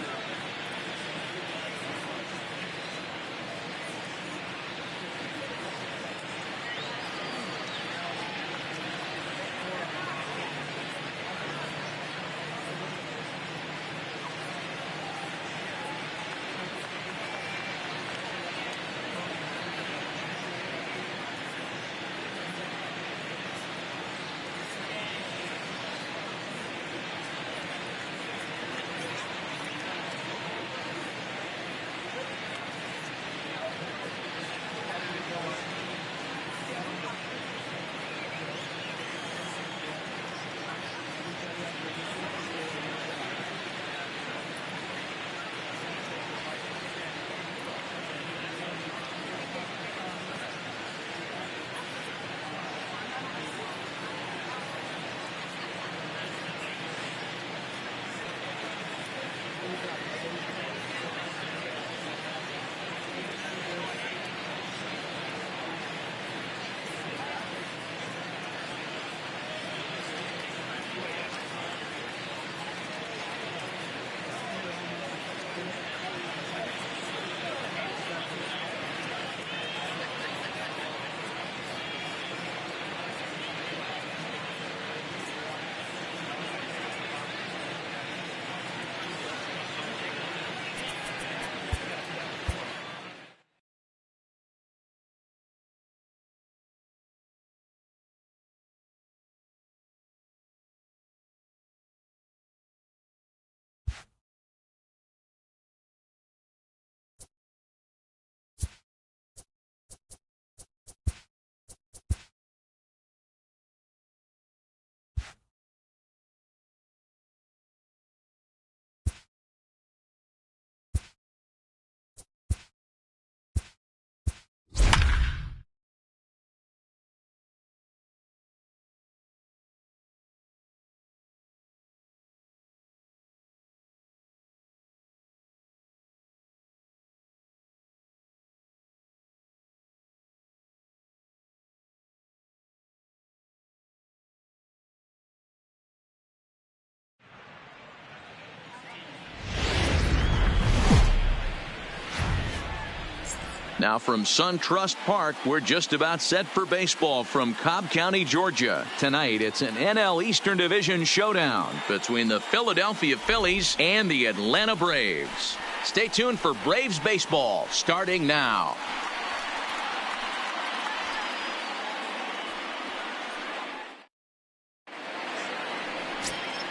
Now from SunTrust Park, we're just about set for baseball from Cobb County, Georgia. Tonight, it's an NL Eastern Division showdown between the Philadelphia Phillies and the Atlanta Braves. Stay tuned for Braves baseball starting now.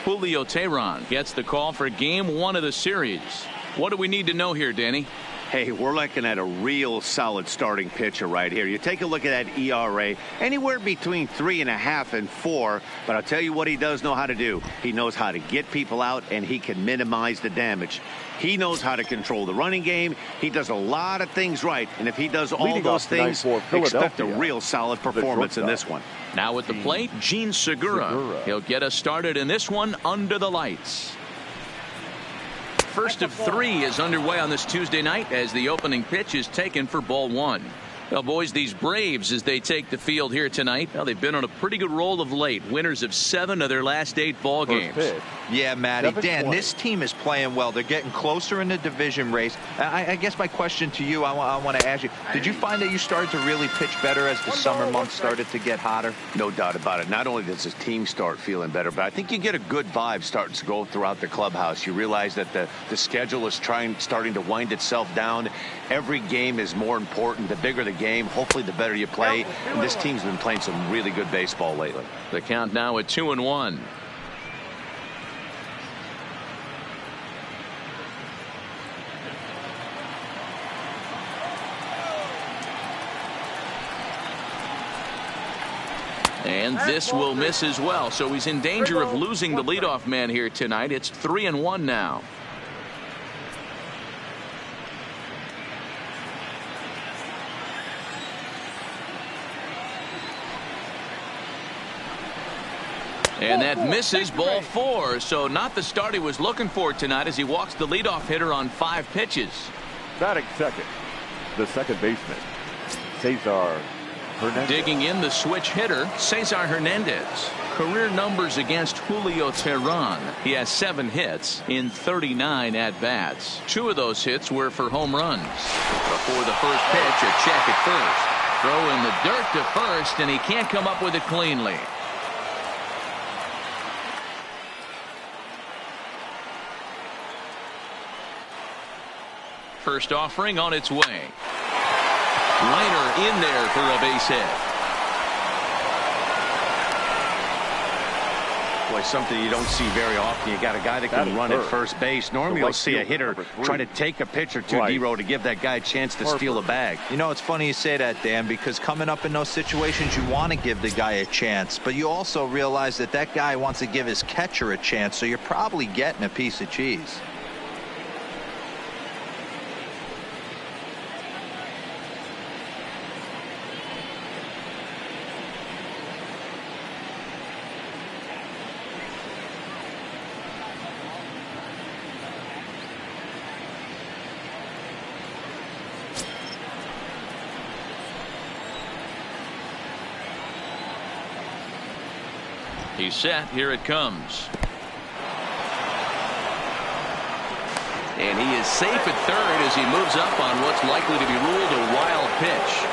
Julio Teheran gets the call for Game 1 of the series. What do we need to know here, Danny? Hey, we're looking at a real solid starting pitcher right here. You take a look at that ERA, anywhere between 3.5 and 4. But I'll tell you what he does know how to do. He knows how to get people out, and he can minimize the damage. He knows how to control the running game. He does a lot of things right. And if he does all those things, expect a real solid performance in this one. Now at the plate, Gene Segura. He'll get us started in this one under the lights. First of 3 is underway on this Tuesday night as the opening pitch is taken for ball 1. Well, boys, these Braves, as they take the field here tonight, well, they've been on a pretty good roll of late. Winners of 7 of their last 8 ball games. Yeah, Matty. Dan, this team is playing well. They're getting closer in the division race. I guess my question to you, I want to ask you, did you find that you started to really pitch better as the summer months started to get hotter? No doubt about it. Not only does his team start feeling better, but I think you get a good vibe starting to go throughout the clubhouse. You realize that the schedule is starting to wind itself down. Every game is more important. The bigger the game, hopefully the better you play. And this team's been playing some really good baseball lately. The count now at 2-1. And this will miss as well, so he's in danger of losing the leadoff man here tonight. It's 3-1 now. And that misses, ball 4. So not the start he was looking for tonight as he walks the leadoff hitter on 5 pitches. Batting second, the second baseman, Cesar Hernandez. Digging in the switch hitter, Cesar Hernandez. Career numbers against Julio Teheran. He has 7 hits in 39 at-bats. 2 of those hits were for home runs. Before the first pitch, a check at first. Throw in the dirt to first, and he can't come up with it cleanly. First offering on its way. Liner in there for a base hit. Boy, something you don't see very often. You got a guy that can run at first base. Normally you'll see a hitter try to take a pitch or two, D-Row, to give that guy a chance to steal a bag. You know, it's funny you say that, Dan, because coming up in those situations, you want to give the guy a chance, but you also realize that that guy wants to give his catcher a chance, so you're probably getting a piece of cheese. He's set. Here it comes. And he is safe at third as he moves up on what's likely to be ruled a wild pitch.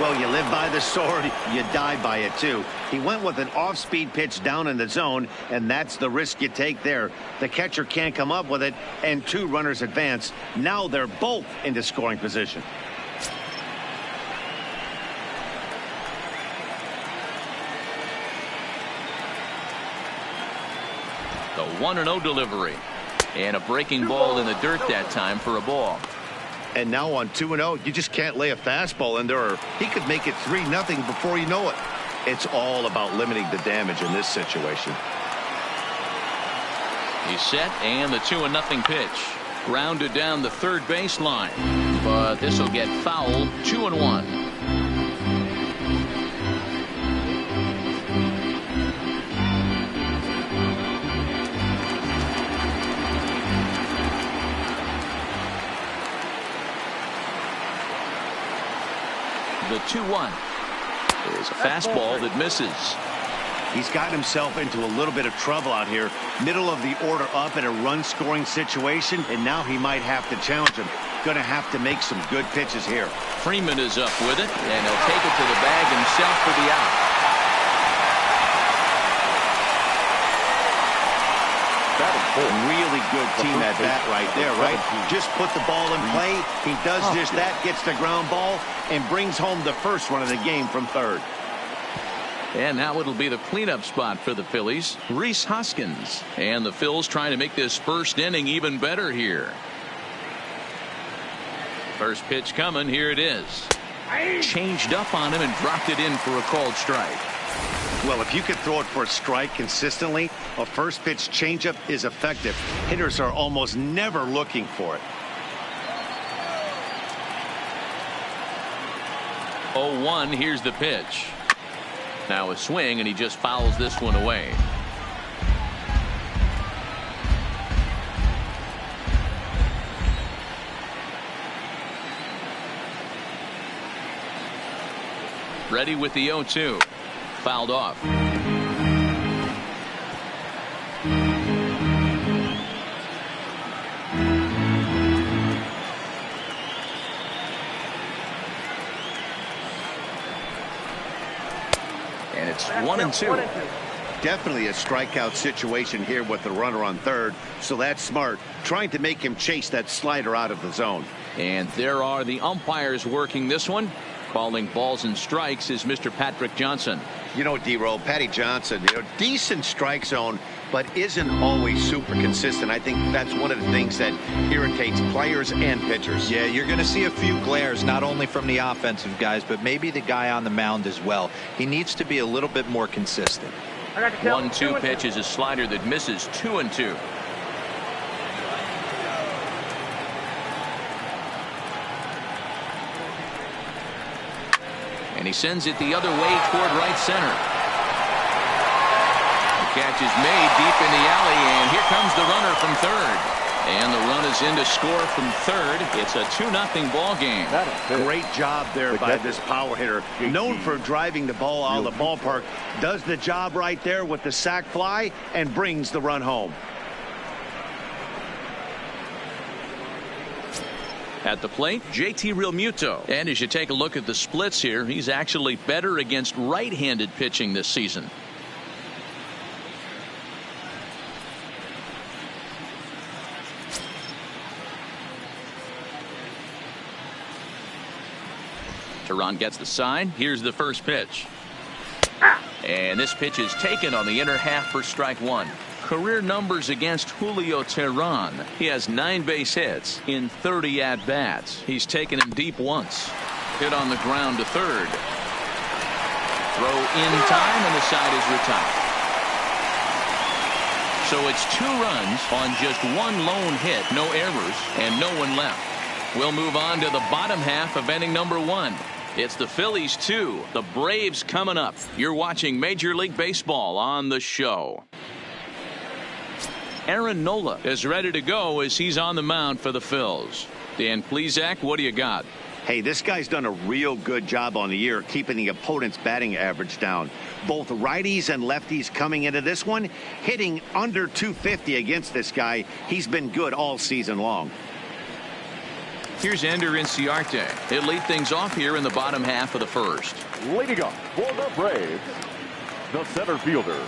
Well, you live by the sword, you die by it too. He went with an off-speed pitch down in the zone, and that's the risk you take there. The catcher can't come up with it, and 2 runners advance. Now they're both into scoring position. The 1-0 delivery. And a breaking ball in the dirt that time for a ball. And now on 2-0, you just can't lay a fastball in there, or he could make it 3-0 before you know it. It's all about limiting the damage in this situation. He's set, and the 2-0 pitch. Grounded down the third baseline. But this will get foul. 2-1. The 2-1 is a fastball that misses. He's gotten himself into a little bit of trouble out here. Middle of the order up in a run-scoring situation, and now he might have to challenge him. Going to have to make some good pitches here. Freeman is up with it, and he'll take it to the bag himself for the out. Really good team at bat right there, right? Just put the ball in play. He does just that, gets the ground ball, and brings home the first run of the game from third. And now it'll be the cleanup spot for the Phillies. Rhys Hoskins. And the Phils trying to make this first inning even better here. First pitch coming. Here it is. Changed up on him and dropped it in for a called strike. Well, if you could throw it for a strike consistently, a first pitch changeup is effective. Hitters are almost never looking for it. 0-1. Here's the pitch. Now a swing, and he just fouls this one away. Ready with the 0-2. Fouled off. And it's 1-2. Definitely a strikeout situation here with the runner on third, so that's smart, trying to make him chase that slider out of the zone. And there are the umpires working this one. Calling balls and strikes is Mr. Patrick Johnson. You know, D-Roll, Patty Johnson, decent strike zone, but isn't always super consistent. I think that's one of the things that irritates players and pitchers. Yeah, you're going to see a few glares, not only from the offensive guys, but maybe the guy on the mound as well. He needs to be a little bit more consistent. 1-2 pitch is a slider that misses. 2-2. And he sends it the other way toward right center. The catch is made deep in the alley, and here comes the runner from third. And the run is in to score from third. It's a 2-0 ball game. Great job there by this power hitter. Known for driving the ball out of the ballpark. Does the job right there with the sac fly and brings the run home. At the plate, JT Realmuto. And as you take a look at the splits here, he's actually better against right-handed pitching this season. Teheran gets the sign. Here's the first pitch. And this pitch is taken on the inner half for strike one. Career numbers against Julio Teheran. He has 9 base hits in 30 at-bats. He's taken him deep once. Hit on the ground to third. Throw in time, and the side is retired. So it's 2 runs on just 1 lone hit, no errors, and no one left. We'll move on to the bottom half of inning number 1. It's the Phillies 2, the Braves coming up. You're watching Major League Baseball on the show. Aaron Nola is ready to go as he's on the mound for the Phils. Dan Plesac, what do you got? Hey, this guy's done a real good job on the year keeping the opponent's batting average down. Both righties and lefties coming into this one, hitting under 250 against this guy. He's been good all season long. Here's Ender Inciarte. He'll lead things off here in the bottom half of the first. Leading up for the Braves, the center fielder,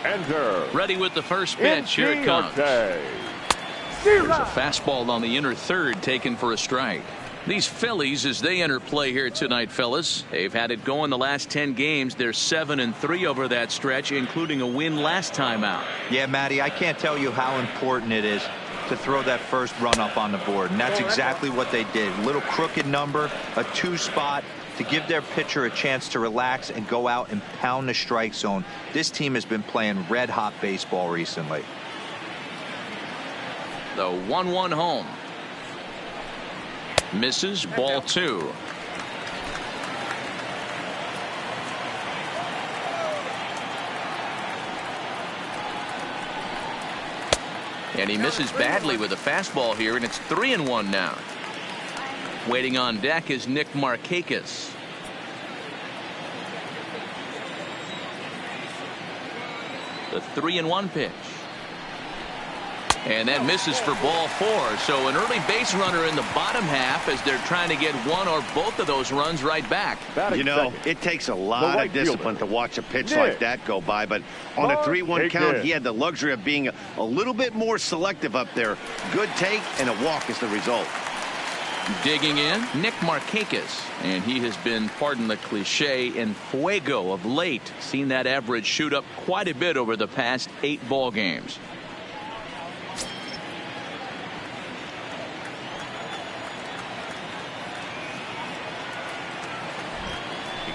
Ender. Ready with the first pitch. Here it comes. There's a fastball on the inner third taken for a strike. These Phillies, as they enter play here tonight, fellas, they've had it going the last 10 games. They're 7-3 over that stretch, including a win last time out. Yeah, Matty, I can't tell you how important it is to throw that first run up on the board, and that's exactly what they did. A little crooked number, a 2 spot to give their pitcher a chance to relax and go out and pound the strike zone. This team has been playing red hot baseball recently. The 1-1 home. Misses, ball 2. And he misses badly with a fastball here, and it's 3-1 now. Waiting on deck is Nick Markakis. The 3-1 pitch. And that misses for ball 4. So an early base runner in the bottom half as they're trying to get one or both of those runs right back. You know, it takes a lot of discipline to watch a pitch like that go by. But on a 3-1 count, he had the luxury of being a little bit more selective up there. Good take and a walk is the result. Digging in, Nick Markakis. And he has been, pardon the cliche, in fuego of late. Seen that average shoot up quite a bit over the past 8 ball games.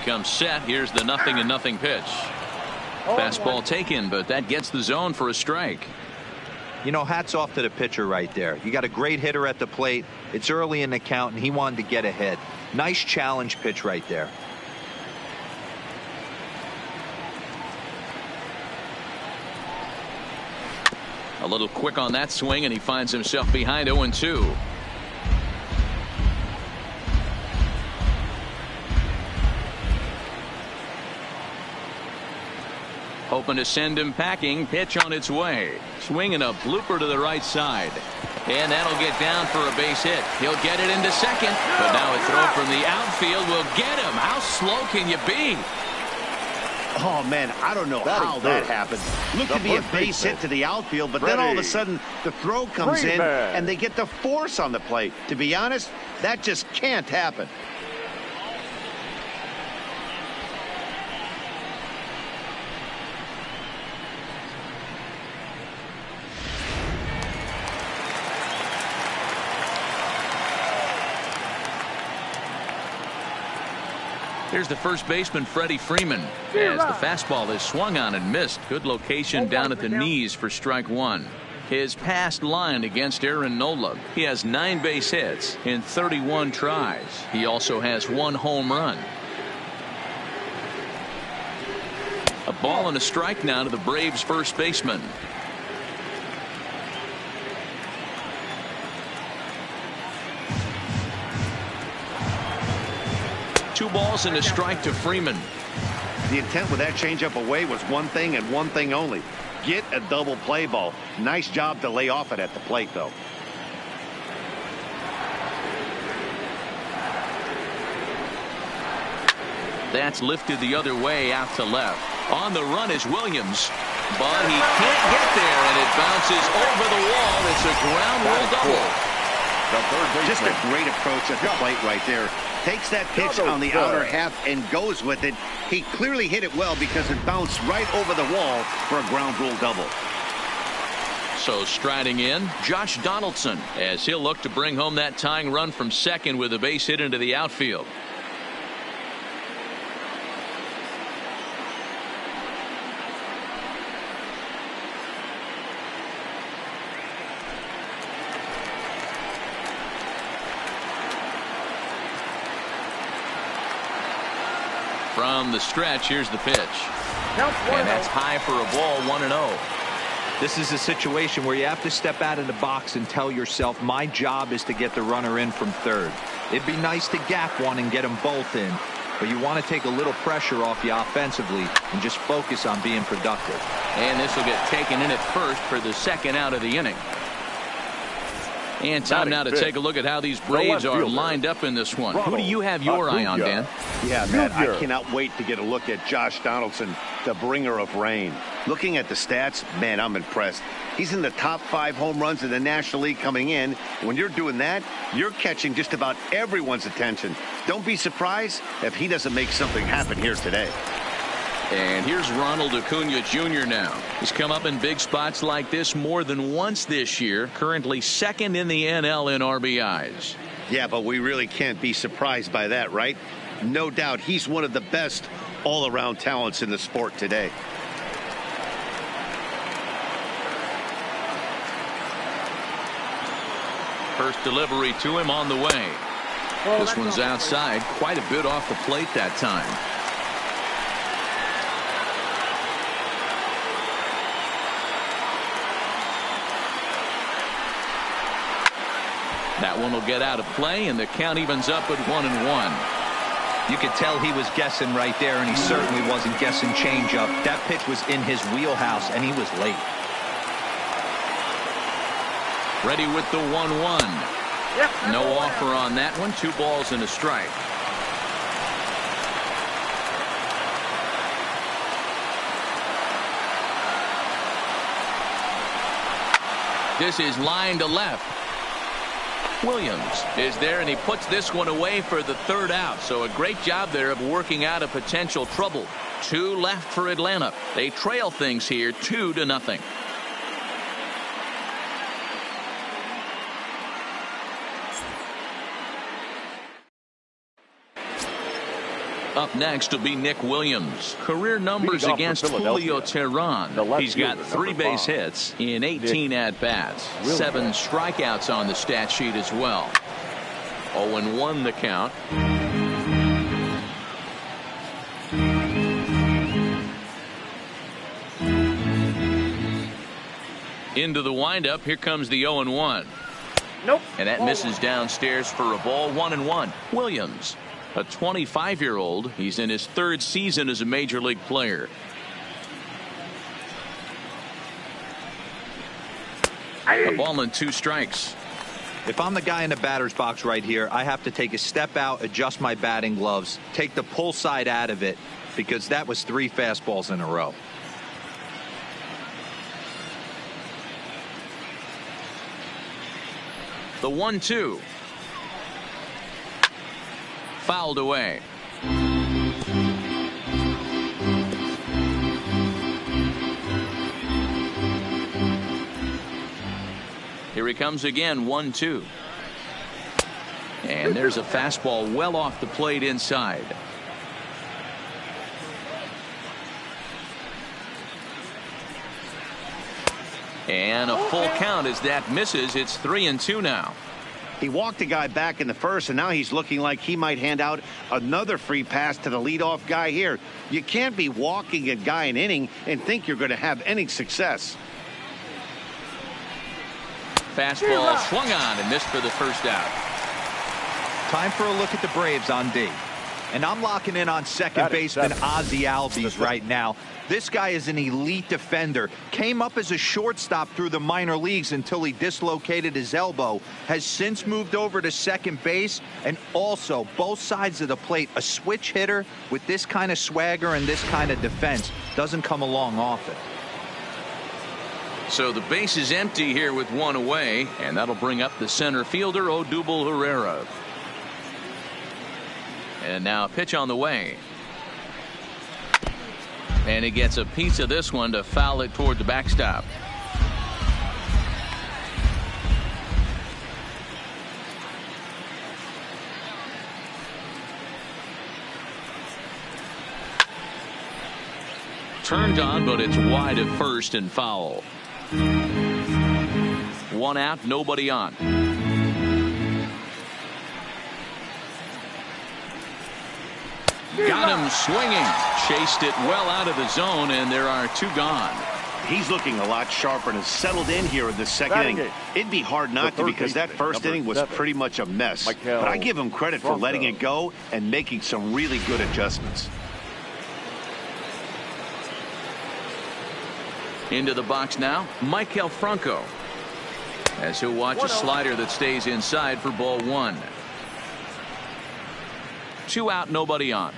Comes set. Here's the 0-0 pitch. Fastball taken, but that gets the zone for a strike. You know, hats off to the pitcher right there. You got a great hitter at the plate. It's early in the count, and he wanted to get ahead. Nice challenge pitch right there. A little quick on that swing, and he finds himself behind 0-2. Hoping to send him packing. Pitch on its way. Swinging a blooper to the right side. And that'll get down for a base hit. He'll get it into second. But now a throw from the outfield will get him. How slow can you be? Oh, man, I don't know how that happened. Looked to be a base hit to the outfield, but then all of a sudden the throw comes in and they get the force on the plate. To be honest, that just can't happen. Here's the first baseman, Freddie Freeman, as the fastball is swung on and missed. Good location down at the knees for strike one. His past line against Aaron Nola. He has 9 base hits in 31 tries. He also has 1 home run. A ball and a strike now to the Braves first baseman. Two balls and a strike to Freeman. The intent with that changeup away was one thing and one thing only. Get a double play ball. Nice job to lay off it at the plate, though. That's lifted the other way out to left. On the run is Williams, but he can't get there, and it bounces over the wall. It's a ground rule double. Just a great approach at the plate right there. Takes that pitch on the outer half and goes with it. He clearly hit it well because it bounced right over the wall for a ground rule double. So striding in, Josh Donaldson, as he'll look to bring home that tying run from second with a base hit into the outfield. From the stretch, here's the pitch. And that's high for a ball, 1-0. This is a situation where you have to step out of the box and tell yourself, my job is to get the runner in from third. It'd be nice to gap one and get them both in, but you want to take a little pressure off you offensively and just focus on being productive. And this will get taken in at first for the second out of the inning. And time now to take a look at how these Braves are lined up in this one. Who do you have your eye on, Dan? Yeah, man, I cannot wait to get a look at Josh Donaldson, the bringer of rain. Looking at the stats, man, I'm impressed. He's in the top 5 home runs in the National League coming in. When you're doing that, you're catching just about everyone's attention. Don't be surprised if he doesn't make something happen here today. And here's Ronald Acuna Jr. now. He's come up in big spots like this more than once this year. Currently second in the NL in RBIs. Yeah, but we really can't be surprised by that, right? No doubt he's one of the best all-around talents in the sport today. First delivery to him on the way. This one's outside, quite a bit off the plate that time. That one will get out of play, and the count evens up at 1-1. You could tell he was guessing right there, and he certainly wasn't guessing changeup. That pitch was in his wheelhouse, and he was late. Ready with the 1-1. No offer on that one. 2 balls and a strike. This is line to left. Williams is there, and he puts this one away for the 3rd out. So a great job there of working out a potential trouble. 2 left for Atlanta. They trail things here 2-0. Up next will be Nick Williams. Career numbers against Julio Teheran. He's got 3 base hits in 18 at-bats. 7 strikeouts on the stat sheet as well. 0-1 the count. Into the windup. Here comes the 0-1. Nope. And that misses downstairs for a ball. 1-1. Williams, a 25-year-old. He's in his 3rd season as a major league player. A ball and 2 strikes. If I'm the guy in the batter's box right here, I have to take a step out, adjust my batting gloves, take the pull side out of it, because that was 3 fastballs in a row. The 1-2. Fouled away. Here he comes again, 1-2. And there's a fastball well off the plate inside. And a full count as that misses. It's 3-2 now. He walked a guy back in the first, and now he's looking like he might hand out another free pass to the leadoff guy here. You can't be walking a guy an inning and think you're going to have any success. Fastball swung on and missed for the first out. Time for a look at the Braves on D. And I'm locking in on second baseman Ozzie Albies right now. This guy is an elite defender. Came up as a shortstop through the minor leagues until he dislocated his elbow. Has since moved over to second base, and also both sides of the plate. A switch hitter with this kind of swagger and this kind of defense doesn't come along often. So the base is empty here with 1 away, and that'll bring up the center fielder, Odubel Herrera. And now a pitch on the way. And he gets a piece of this one to foul it toward the backstop. Turned on, but it's wide at first and foul. 1 out, nobody on. Got him swinging. Chased it well out of the zone, and there are 2 gone. He's looking a lot sharper and has settled in here in the second inning. It'd be hard not to, because that first inning was pretty much a mess. But I give him credit for letting it go and making some really good adjustments. Into the box now, Maikel Franco, as he'll watch a slider that stays inside for ball 1. 2 out, nobody on.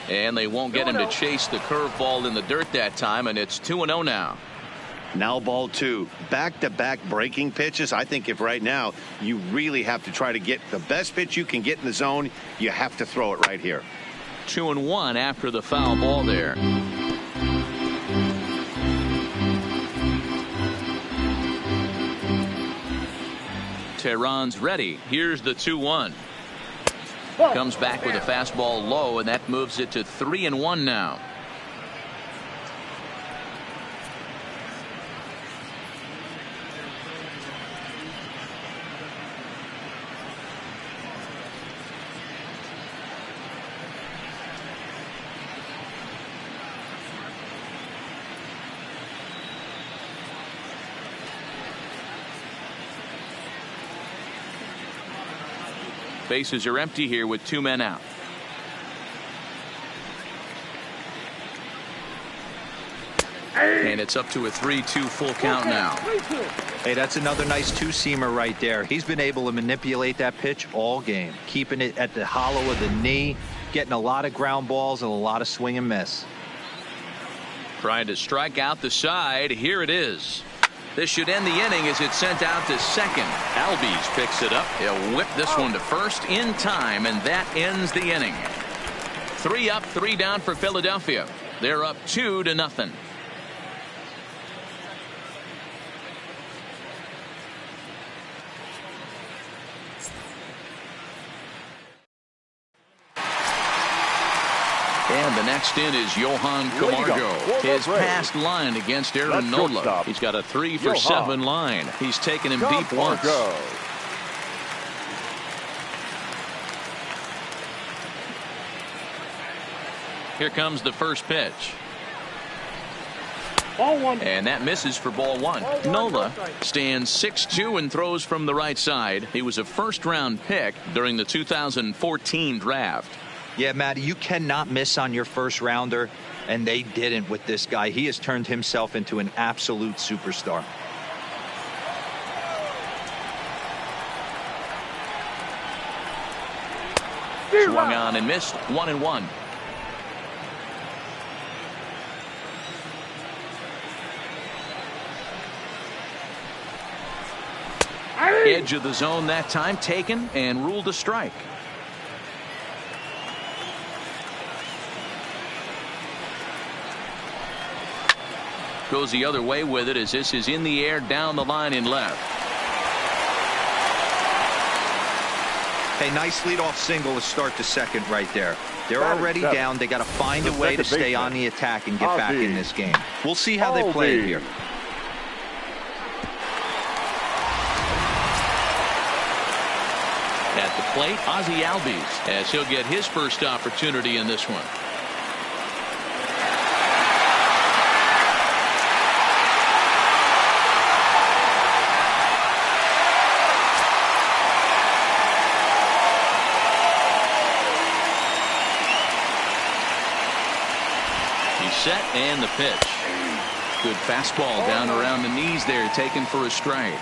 And they won't get him to chase the curveball in the dirt that time, and it's 2-0 now. Now ball 2. Back-to-back breaking pitches. I think if right now you really have to try to get the best pitch you can get in the zone, you have to throw it right here. 2-1 after the foul ball there. Tehran's ready. Here's the 2-1. Comes back with a fastball low, and that moves it to 3-1 now. Bases are empty here with 2 men out. And it's up to a 3-2 full count now. Hey, that's another nice 2-seamer right there. He's been able to manipulate that pitch all game, keeping it at the hollow of the knee, getting a lot of ground balls and a lot of swing and miss. Trying to strike out the side. Here it is. This should end the inning as it's sent out to second. Albies picks it up. He'll whip this one to first in time, and that ends the inning. 3 up, 3 down for Philadelphia. They're up 2-0. And the next in is Johan Camargo. His past line against Aaron Nola. He's got a 3-for-7 line. He's taken him deep once. Here comes the first pitch. Ball 1. And that misses for ball 1. Nola stands 6'2" and throws from the right side. He was a first-round pick during the 2014 draft. Yeah, Matty, you cannot miss on your first rounder, and they didn't with this guy. He has turned himself into an absolute superstar. Swung on and missed. 1-1. Edge of the zone that time taken and ruled a strike. Goes the other way with it as this is in the air down the line in left. Hey, nice leadoff single to start the second right there. They're already down. They got to find a way to stay on the attack and get back in this game. We'll see how they play it here. At the plate, Ozzie Albies, as he'll get his first opportunity in this one. He's set and the pitch. Good fastball down around the knees there, taken for a strike.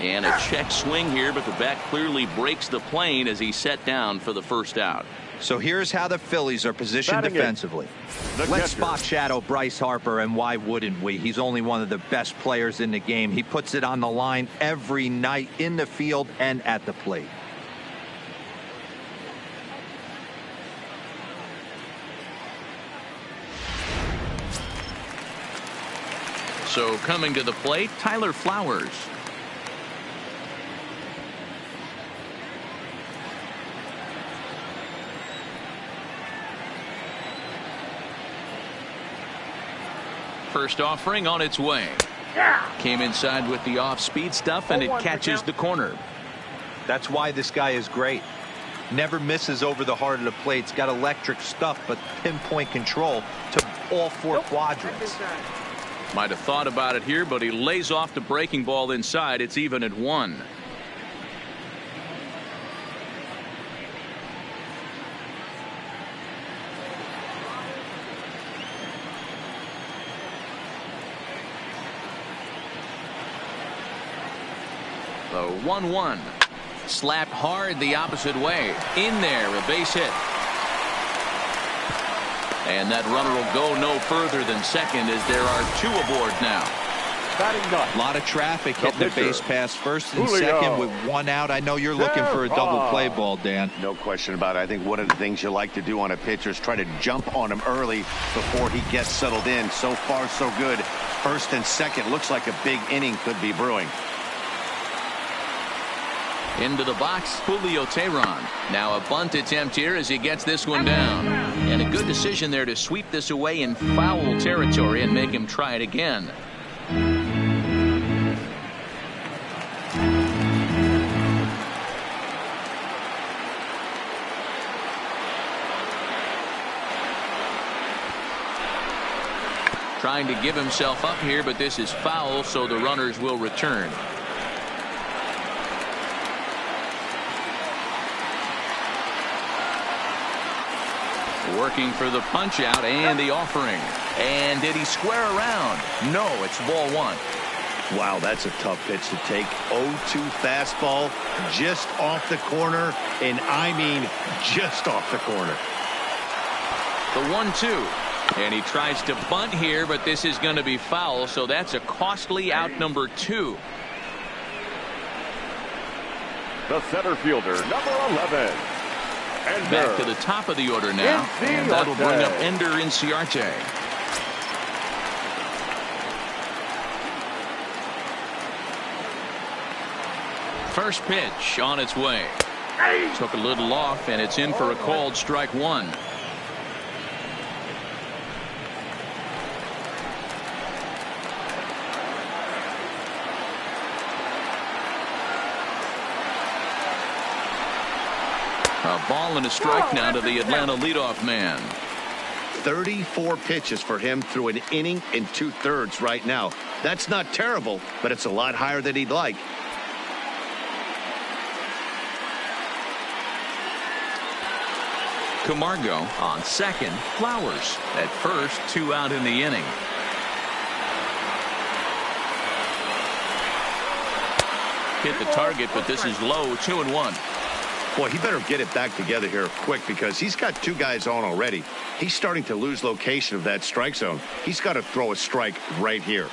And a check swing here, but the bat clearly breaks the plane as he's set down for the first out. So here's how the Phillies are positioned defensively. Let's spot shadow Bryce Harper, and why wouldn't we? He's only one of the best players in the game. He puts it on the line every night in the field and at the plate. So coming to the plate, Tyler Flowers. First offering on its way. Came inside with the off-speed stuff, and it catches the corner. That's why this guy is great. Never misses over the heart of the plate. It's got electric stuff, but pinpoint control to all four quadrants. Might have thought about it here, but he lays off the breaking ball inside. It's even at 1. The 1-1. Slapped hard the opposite way. In there, a base hit. And that runner will go no further than second as there are 2 aboard now. A lot of traffic hitting the base pass first and second with 1 out. I know you're looking for a double play ball, Dan. No question about it. I think one of the things you like to do on a pitcher is try to jump on him early before he gets settled in. So far, so good. First and second looks like a big inning could be brewing. Into the box, Julio Teheran. Now a bunt attempt here as he gets this one down. And a good decision there to sweep this away in foul territory and make him try it again. Trying to give himself up here, but this is foul, so the runners will return. Working for the punch out and the offering. And did he square around? No, it's ball 1. Wow, that's a tough pitch to take. 0-2 fastball just off the corner, and I mean just off the corner. The 1-2. And he tries to bunt here, but this is going to be foul, so that's a costly out number 2. The center fielder, number 11. Back to the top of the order now, and that'll bring up Ender Inciarte. First pitch on its way. Took a little off, and it's in for a called strike 1. A ball and a strike now to the Atlanta leadoff man. 34 pitches for him through an inning and 2/3 right now. That's not terrible, but it's a lot higher than he'd like. Camargo on second. Flowers at first. 2 out in the inning. Hit the target, but this is low. 2-1. Boy, he better get it back together here quick because he's got 2 guys on already. He's starting to lose location of that strike zone. He's got to throw a strike right here.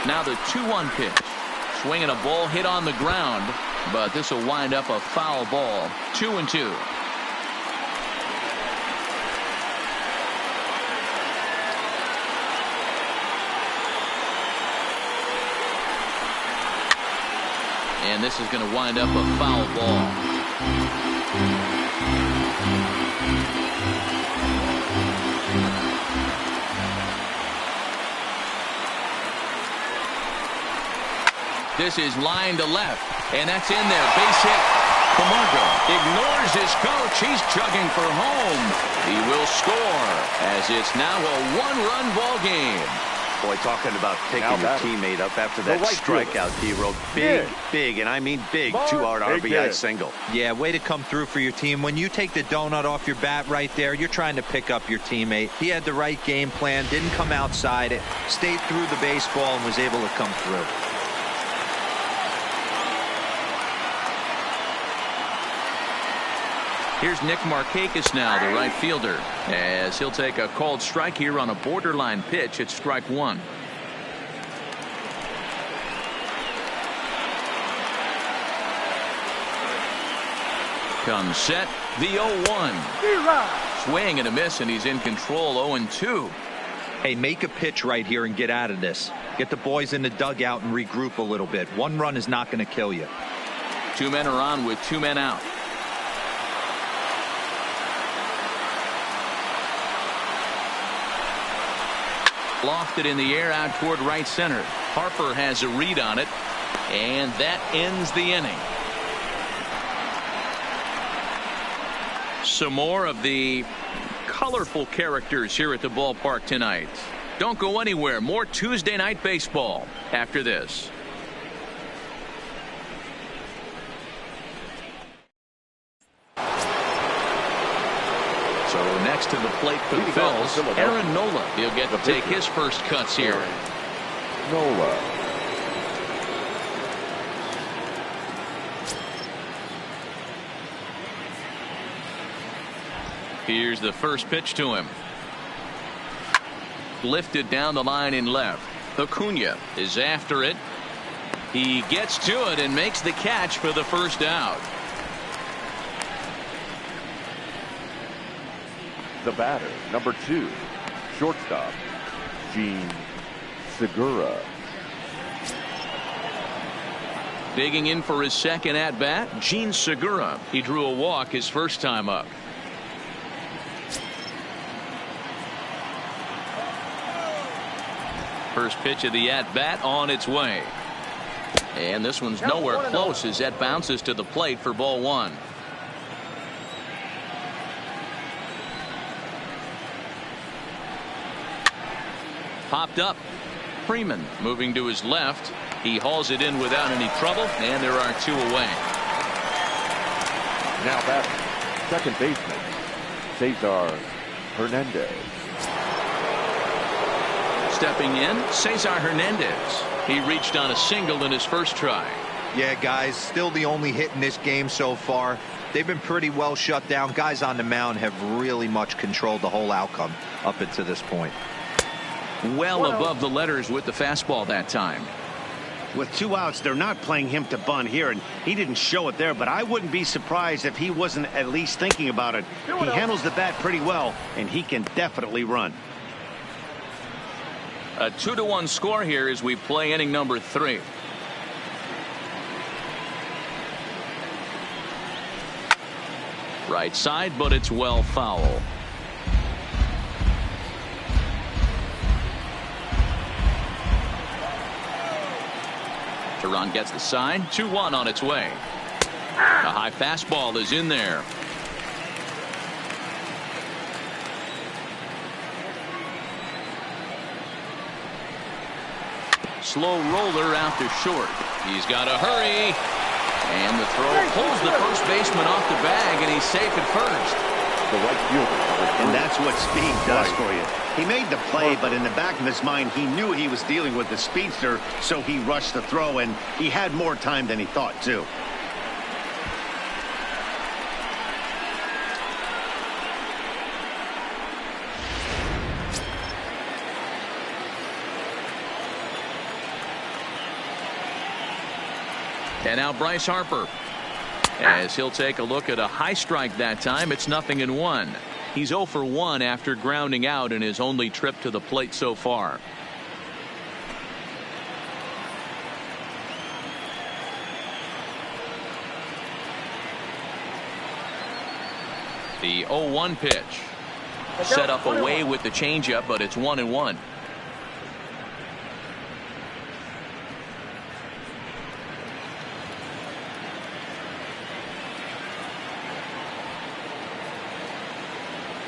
Now the 2-1 pitch. Swinging a ball hit on the ground, but this will wind up a foul ball. 2-2. And this is going to wind up a foul ball. This is line to left, and that's in there. Base hit. Camargo ignores his coach. He's chugging for home. He will score as it's now a 1-run ball game. Boy, talking about picking your teammate up after that strikeout, D-Roll. Big, and I mean big, 2-out RBI single. Yeah, way to come through for your team. When you take the donut off your bat right there, you're trying to pick up your teammate. He had the right game plan, didn't come outside it, stayed through the baseball, and was able to come through. Here's Nick Markakis now, the right fielder, as he'll take a called strike here on a borderline pitch at strike 1. Comes set, the 0-1. Swing and a miss, and he's in control. 0-2. Hey, make a pitch right here and get out of this. Get the boys in the dugout and regroup a little bit. 1 run is not going to kill you. 2 men are on with 2 men out. Lofted in the air out toward right center. Harper has a read on it, and that ends the inning. Some more of the colorful characters here at the ballpark tonight. Don't go anywhere. More Tuesday night baseball after this. So next to the plate for the Phillies, Aaron Nola. He'll get to take his first cuts here. Nola. Here's the first pitch to him. Lifted down the line in left. Acuna is after it. He gets to it and makes the catch for the first out. The batter, number 2, shortstop, Gene Segura. Digging in for his second at-bat, Gene Segura. He drew a walk his first time up. First pitch of the at-bat on its way. And this one's nowhere close as that bounces to the plate for ball 1. Popped up. Freeman moving to his left. He hauls it in without any trouble, and there are 2 away. Now batting, second baseman, Cesar Hernandez. Stepping in, Cesar Hernandez. He reached on a single in his first try. Yeah, guys, still the only hit in this game so far. They've been pretty well shut down. Guys on the mound have really much controlled the whole outcome up until this point. Well above the letters with the fastball that time. With 2 outs, they're not playing him to bunt here, and he didn't show it there, but I wouldn't be surprised if he wasn't at least thinking about it. He handles the bat pretty well, and he can definitely run. A 2-1 score here as we play inning number 3. Right side, but it's well foul. Teheran gets the sign. 2-1 on its way. A high fastball is in there. Slow roller out to short. He's got to hurry. And the throw pulls the first baseman off the bag, and he's safe at first. The right fielder. And that's what speed does for you. He made the play, but in the back of his mind, he knew he was dealing with the speedster, so he rushed the throw, and he had more time than he thought, too. And now Bryce Harper, as he'll take a look at a high strike that time. It's 0-1. He's 0 for 1 after grounding out in his only trip to the plate so far. The 0-1 pitch. Set up away with the changeup, but it's 1-1.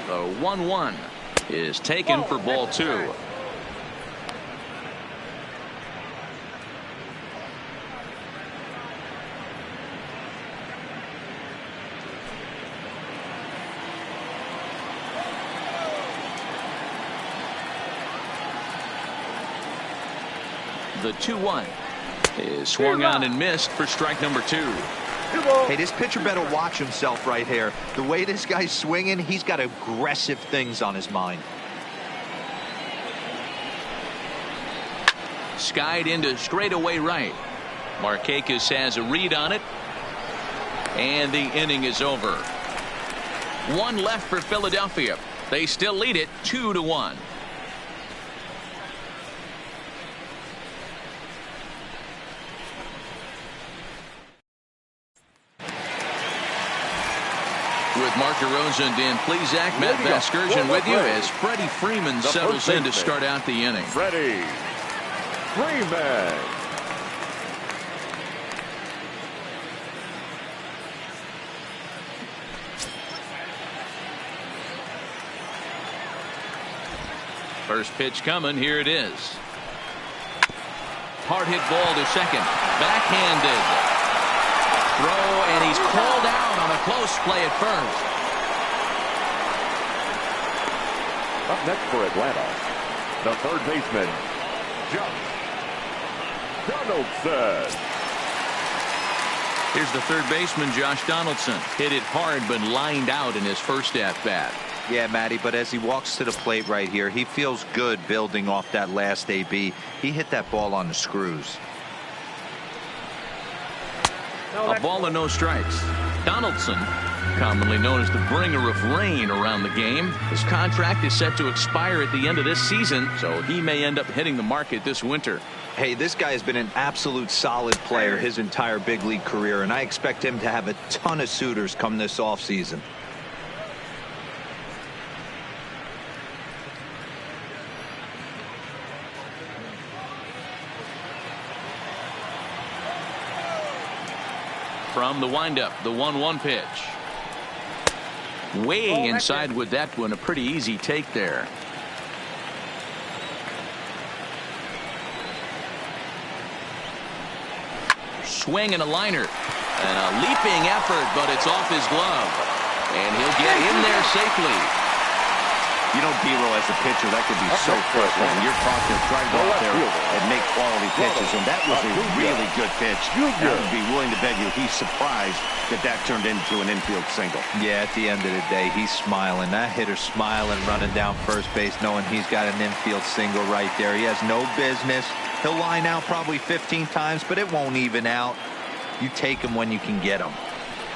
The 1-1 is taken for ball 2. The 2-1 is swung on and missed for strike number 2. Hey, this pitcher better watch himself right here. The way this guy's swinging, he's got aggressive things on his mind. Skied into straightaway right. Markakis has a read on it. And the inning is over. One left for Philadelphia. They still lead it 2-1. With Mark DeRosa and Plesac, Matt Vasgersian with you as Freddie Freeman settles in to start out the inning. Freddie Freeman. First pitch coming. Here it is. Hard hit ball to second. Backhanded. Throw, and he's called out on a close play at first. Up next for Atlanta, the third baseman, Josh Donaldson. Here's the third baseman, Josh Donaldson. Hit it hard, but lined out in his first at-bat. Yeah, Matty, but as he walks to the plate right here, he feels good building off that last AB. He hit that ball on the screws. A ball and no strikes. Donaldson, commonly known as the bringer of rain around the game. His contract is set to expire at the end of this season, so he may end up hitting the market this winter. Hey, this guy has been an absolute solid player his entire big league career, and I expect him to have a ton of suitors come this offseason. From the windup, the 1-1 pitch. Way inside with that one. A pretty easy take there. Swing and a liner. And a leaping effort, but it's off his glove. And he'll get in there safely. You know, D-Row, as a pitcher, that could be so frustrating. You're taught to try to go out there and make quality pitches, and that was a really good pitch. I would be willing to bet you he's surprised that turned into an infield single. Yeah, at the end of the day, he's smiling. That hitter's smiling, running down first base, knowing he's got an infield single right there. He has no business. He'll line out probably 15 times, but it won't even out. You take him when you can get him.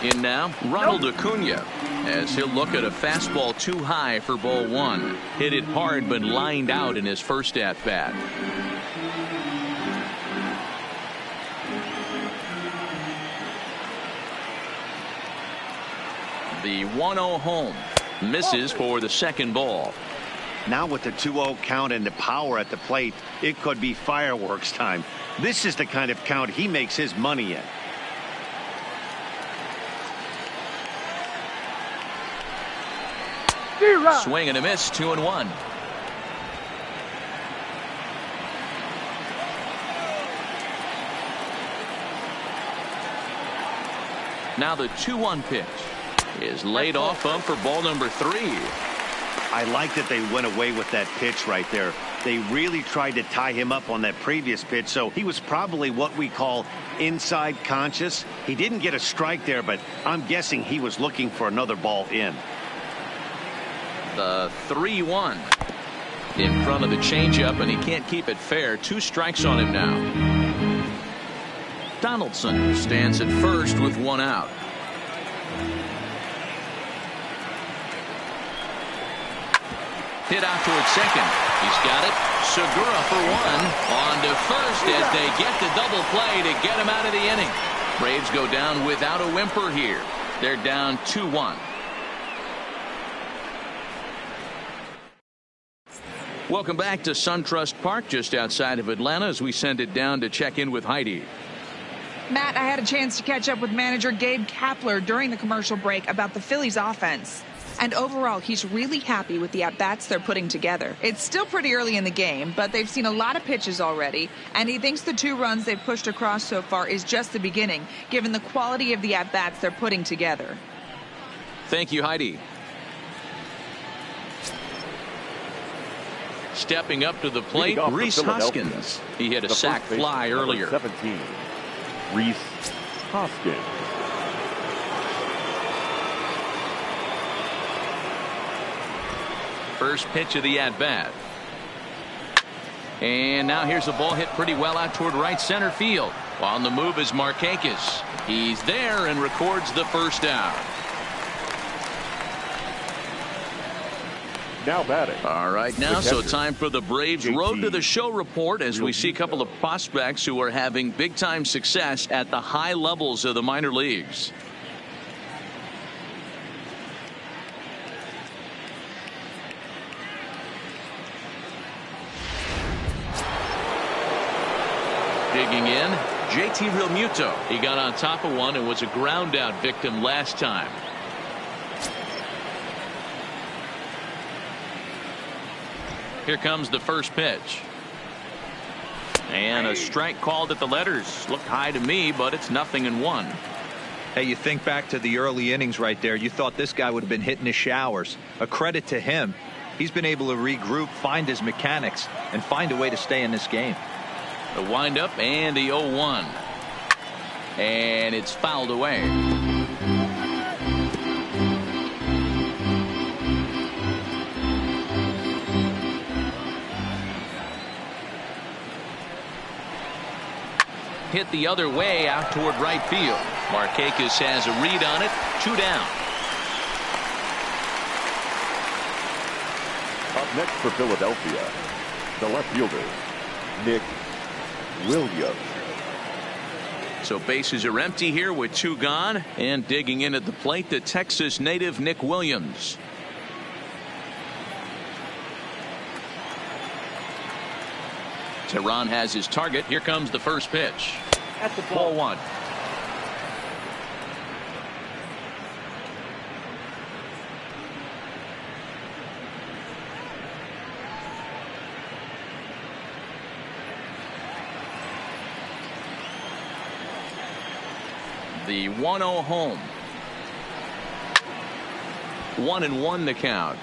In now, Ronald Acuna, as he'll look at a fastball too high for ball 1. Hit it hard, but lined out in his first at-bat. The 1-0 home. Misses for the second ball. Now with the 2-0 count and the power at the plate, it could be fireworks time. This is the kind of count he makes his money in. Swing and a miss, 2-1. Now the 2-1 pitch is laid off up for ball number 3. I like that they went away with that pitch right there. They really tried to tie him up on that previous pitch, so he was probably what we call inside conscious. He didn't get a strike there, but I'm guessing he was looking for another ball in. The 3-1 in front of the changeup, and he can't keep it fair. 2 strikes on him now. Donaldson stands at first with 1 out. Hit out towards second. He's got it. Segura for 1. On to first as they get the double play to get him out of the inning. Braves go down without a whimper here. They're down 2-1. Welcome back to SunTrust Park just outside of Atlanta as we send it down to check in with Heidi. Matt, I had a chance to catch up with manager Gabe Kapler during the commercial break about the Phillies offense. And overall, he's really happy with the at-bats they're putting together. It's still pretty early in the game, but they've seen a lot of pitches already, and he thinks the 2 runs they've pushed across so far is just the beginning, given the quality of the at-bats they're putting together. Thank you, Heidi. Stepping up to the plate, Rhys Hoskins. He hit a sac fly earlier. 17, Rhys Hoskins. First pitch of the at-bat. And now here's a ball hit pretty well out toward right center field. On the move is Markakis. He's there and records the first out. Now batting. All right, now so time for the Braves Road to the Show report as we see a couple of prospects who are having big-time success at the high levels of the minor leagues. Digging in, JT Realmuto. He got on top of one and was a ground out victim last time. Here comes the first pitch. And a strike called at the letters. Looked high to me, but it's 0-1. Hey, you think back to the early innings right there. You thought this guy would have been hitting his showers. A credit to him. He's been able to regroup, find his mechanics, and find a way to stay in this game. The windup and the 0-1. And it's fouled away. Hit the other way out toward right field. Markakis has a read on it. 2 down. Up next for Philadelphia, the left fielder, Nick Williams. So bases are empty here with 2 gone, and digging in at the plate, the Texas native Nick Williams. Tehran has his target. Here comes the first pitch. That's the Ball ball. 1. The 1-0 home. 1-1 the count.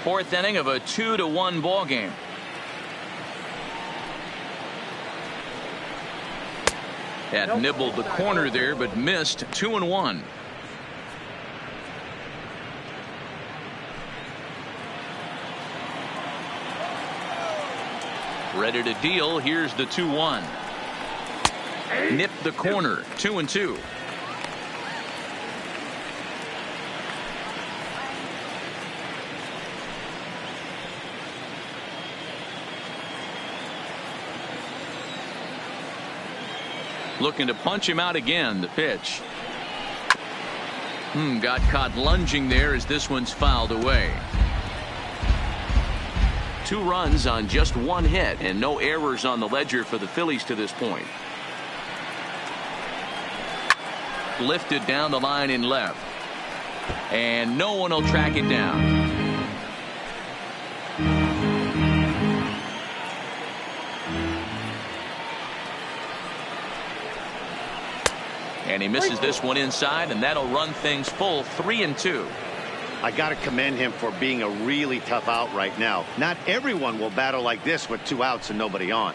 4th inning of a 2-1 ball game. Had nibbled the corner there, but missed. 2-1. Ready to deal. Here's the 2-1. Nipped the corner. 2-2. Looking to punch him out again. The pitch. Got caught lunging there as this one's fouled away. 2 runs on just 1 hit and no errors on the ledger for the Phillies to this point. Lifted down the line in left. And no one will track it down. And he misses this one inside, and that'll run things full 3-2. I got to commend him for being a really tough out right now. Not everyone will battle like this with 2 outs and nobody on.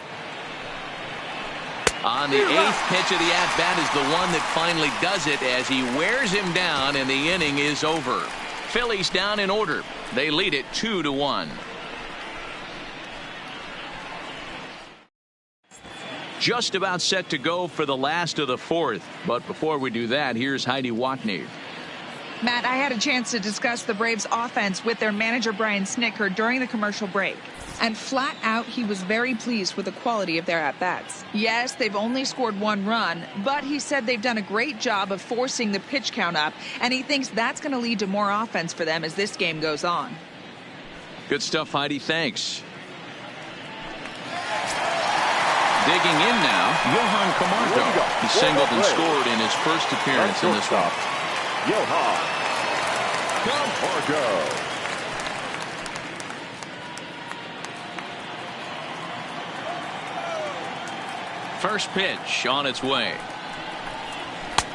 On the 8th pitch of the at-bat is the one that finally does it as he wears him down, and the inning is over. Phillies down in order. They lead it 2-1. Just about set to go for the last of the 4th. But before we do that, here's Heidi Watney. Matt, I had a chance to discuss the Braves offense with their manager Brian Snitker during the commercial break. And flat out, he was very pleased with the quality of their at-bats. Yes, they've only scored 1 run, but he said they've done a great job of forcing the pitch count up, and he thinks that's going to lead to more offense for them as this game goes on. Good stuff, Heidi. Thanks. Digging in now, Johan Camargo. He singled and scored in his first appearance in this one. Johan Camargo. First pitch on its way.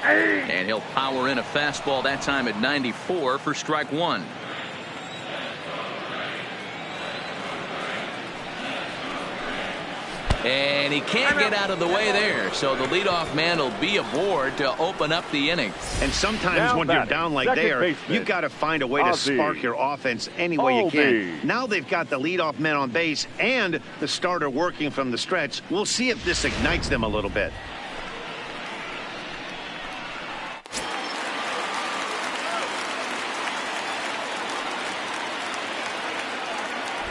And he'll power in a fastball that time at 94 for strike 1. And he can't get out of the way there, so the leadoff man will be aboard to open up the inning. And sometimes when you're down like there, you've got to find a way to spark your offense any way you can. Now they've got the leadoff man on base and the starter working from the stretch. We'll see if this ignites them a little bit.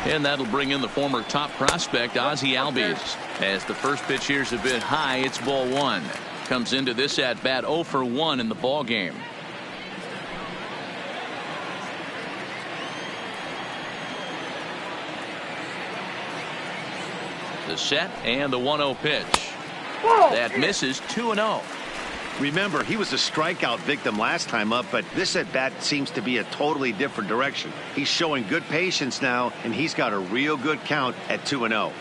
And that'll bring in the former top prospect, Ozzie Albies. As the first pitch here's a bit high, it's ball 1. Comes into this at-bat 0 for 1 in the ball game. The set and the 1-0 pitch. That misses 2-0. Remember, he was a strikeout victim last time up, but this at-bat seems to be a totally different direction. He's showing good patience now, and he's got a real good count at 2-0.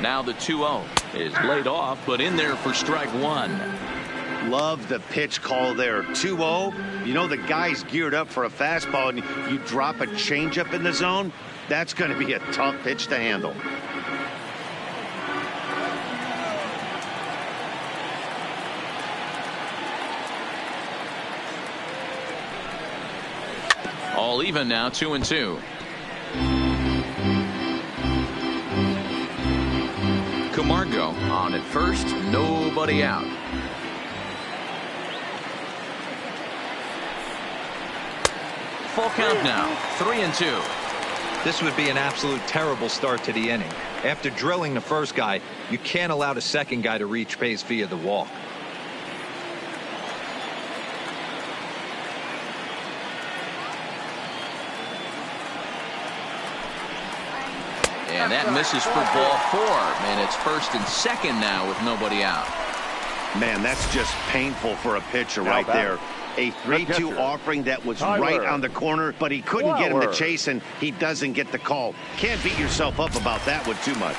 Now the 2-0 is laid off, but in there for strike 1. Love the pitch call there. 2-0. You know the guy's geared up for a fastball, and you drop a changeup in the zone. That's going to be a tough pitch to handle. All even now, 2-2. Camargo on at first, nobody out. Full count now, 3-2. This would be an absolute terrible start to the inning. After drilling the first guy, you can't allow the second guy to reach base via the walk. And that misses for ball 4. And it's first and second now with nobody out. Man, that's just painful for a pitcher right there. A 3-2 offering that was right on the corner, but he couldn't get him to chase, and he doesn't get the call. Can't beat yourself up about that one too much.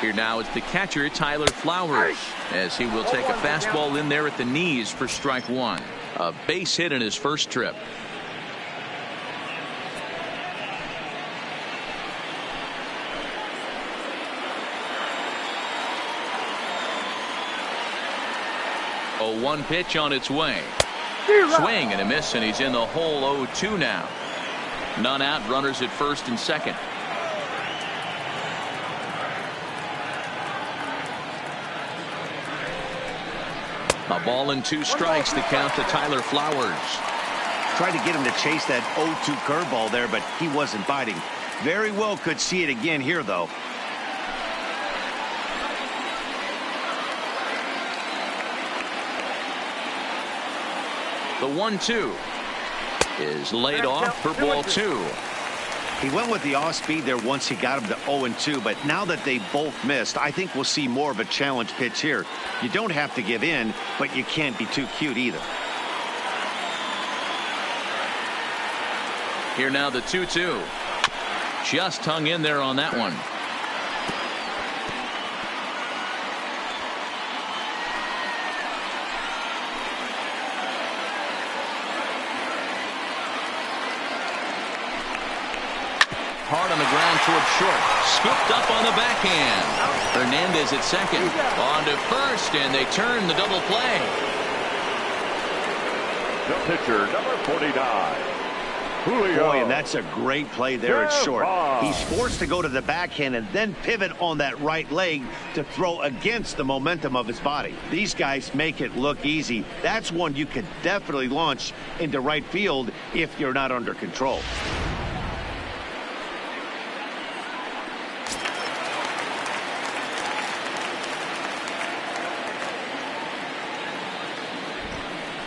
Here now is the catcher, Tyler Flowers, as he will take a fastball in there at the knees for strike 1. A base hit in his first trip. A 1 pitch on its way. Swing and a miss, and he's in the hole 0-2 now. None out, runners at first and second. A ball and 2 strikes to count to Tyler Flowers. Tried to get him to chase that 0-2 curveball there, but he wasn't biting. Very well could see it again here, though. The 1-2 is laid off for ball 2. He went with the off speed there once he got him to 0-2, but now that they both missed, I think we'll see more of a challenge pitch here. You don't have to give in, but you can't be too cute either. Here now the 2-2. Just hung in there on that one. Hard on the ground toward short. Scooped up on the backhand. Hernandez at second. On to first, and they turn the double play. The pitcher, number 49. Julio. Boy, and that's a great play there at short. He's forced to go to the backhand and then pivot on that right leg to throw against the momentum of his body. These guys make it look easy. That's one you could definitely launch into right field if you're not under control.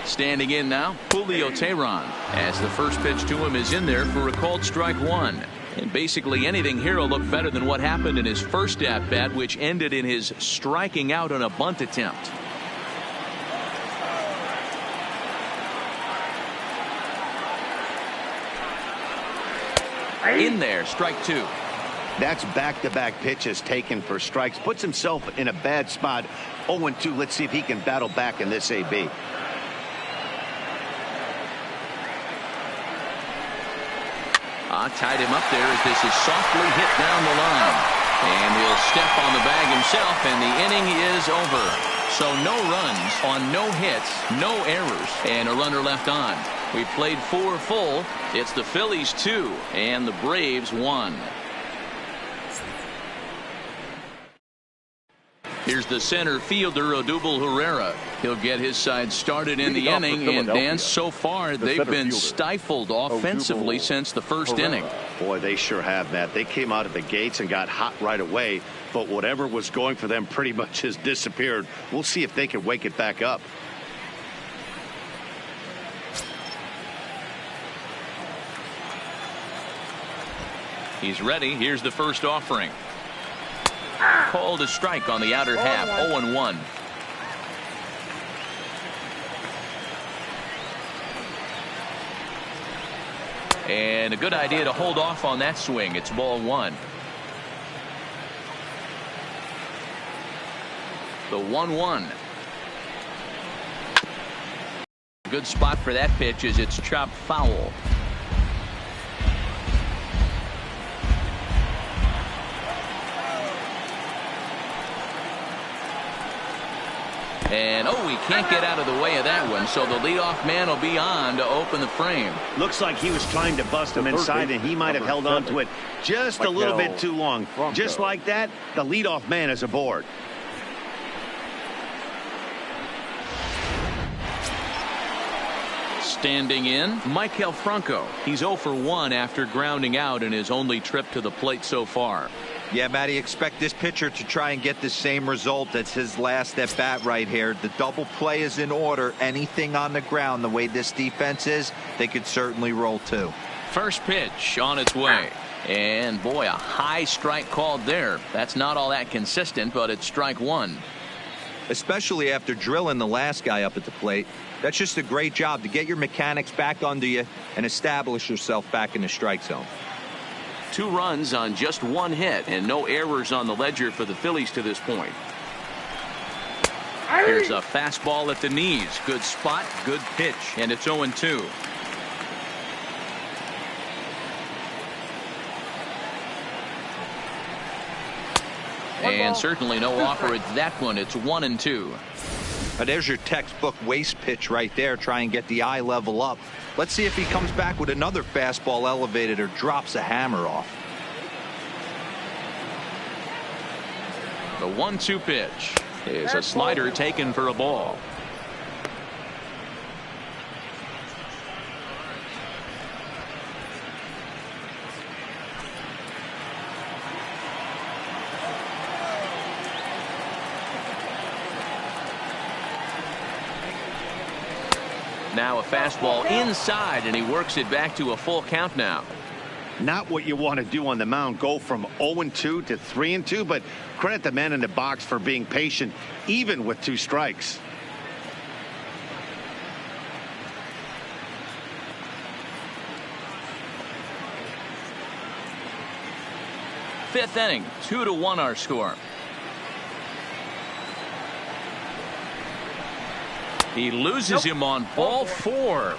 Standing in now, Julio Teheran, as the first pitch to him is in there for a called strike 1. And basically anything here will look better than what happened in his first at-bat, which ended in his striking out on a bunt attempt. In there, strike 2. That's back-to-back pitches taken for strikes. Puts himself in a bad spot. 0-2. Let's see if he can battle back in this AB. Tied him up there as this is softly hit down the line. And he'll step on the bag himself, and the inning is over. So no runs on no hits, no errors, and a runner left on. We played 4 full. It's the Phillies 2 and the Braves 1. Here's the center fielder, Odubel Herrera. He'll get his side started in the inning, and Dan, so far they've been stifled offensively since the first inning. Boy, they sure have, Matt. They came out of the gates and got hot right away, but whatever was going for them pretty much has disappeared. We'll see if they can wake it back up. He's ready. Here's the first offering. Called a strike on the outer half. 0-1. And a good idea to hold off on that swing. It's ball 1. The 1-1. Good spot for that pitch as it's chopped foul. And he can't get out of the way of that one, so the leadoff man will be on to open the frame. Looks like he was trying to bust him inside, and he might have held on to it just a little bit too long. Just like that, the leadoff man is aboard. Standing in, Michael Franco. He's 0 for 1 after grounding out in his only trip to the plate so far. Yeah, Matty, expect this pitcher to try and get the same result. That's his last at bat right here. The double play is in order. Anything on the ground, the way this defense is, they could certainly roll 2. First pitch on its way. And boy, a high strike called there. That's not all that consistent, but it's strike 1. Especially after drilling the last guy up at the plate. That's just a great job to get your mechanics back under you and establish yourself back in the strike zone. 2 runs on just 1 hit and no errors on the ledger for the Phillies to this point. Here's a fastball at the knees. Good spot, good pitch, and it's 0-2. And certainly no offer at that one. It's 1-2. There's your textbook waste pitch right there. Try and get the eye level up. Let's see if he comes back with another fastball elevated or drops a hammer off. The 1-2 pitch is a slider taken for a ball. now a fastball inside, and he works it back to a full count now. Not what you want to do on the mound, go from 0-2 to 3-2, but credit the man in the box for being patient, even with 2 strikes. Fifth inning, 2-1 our score. He loses him on ball 4.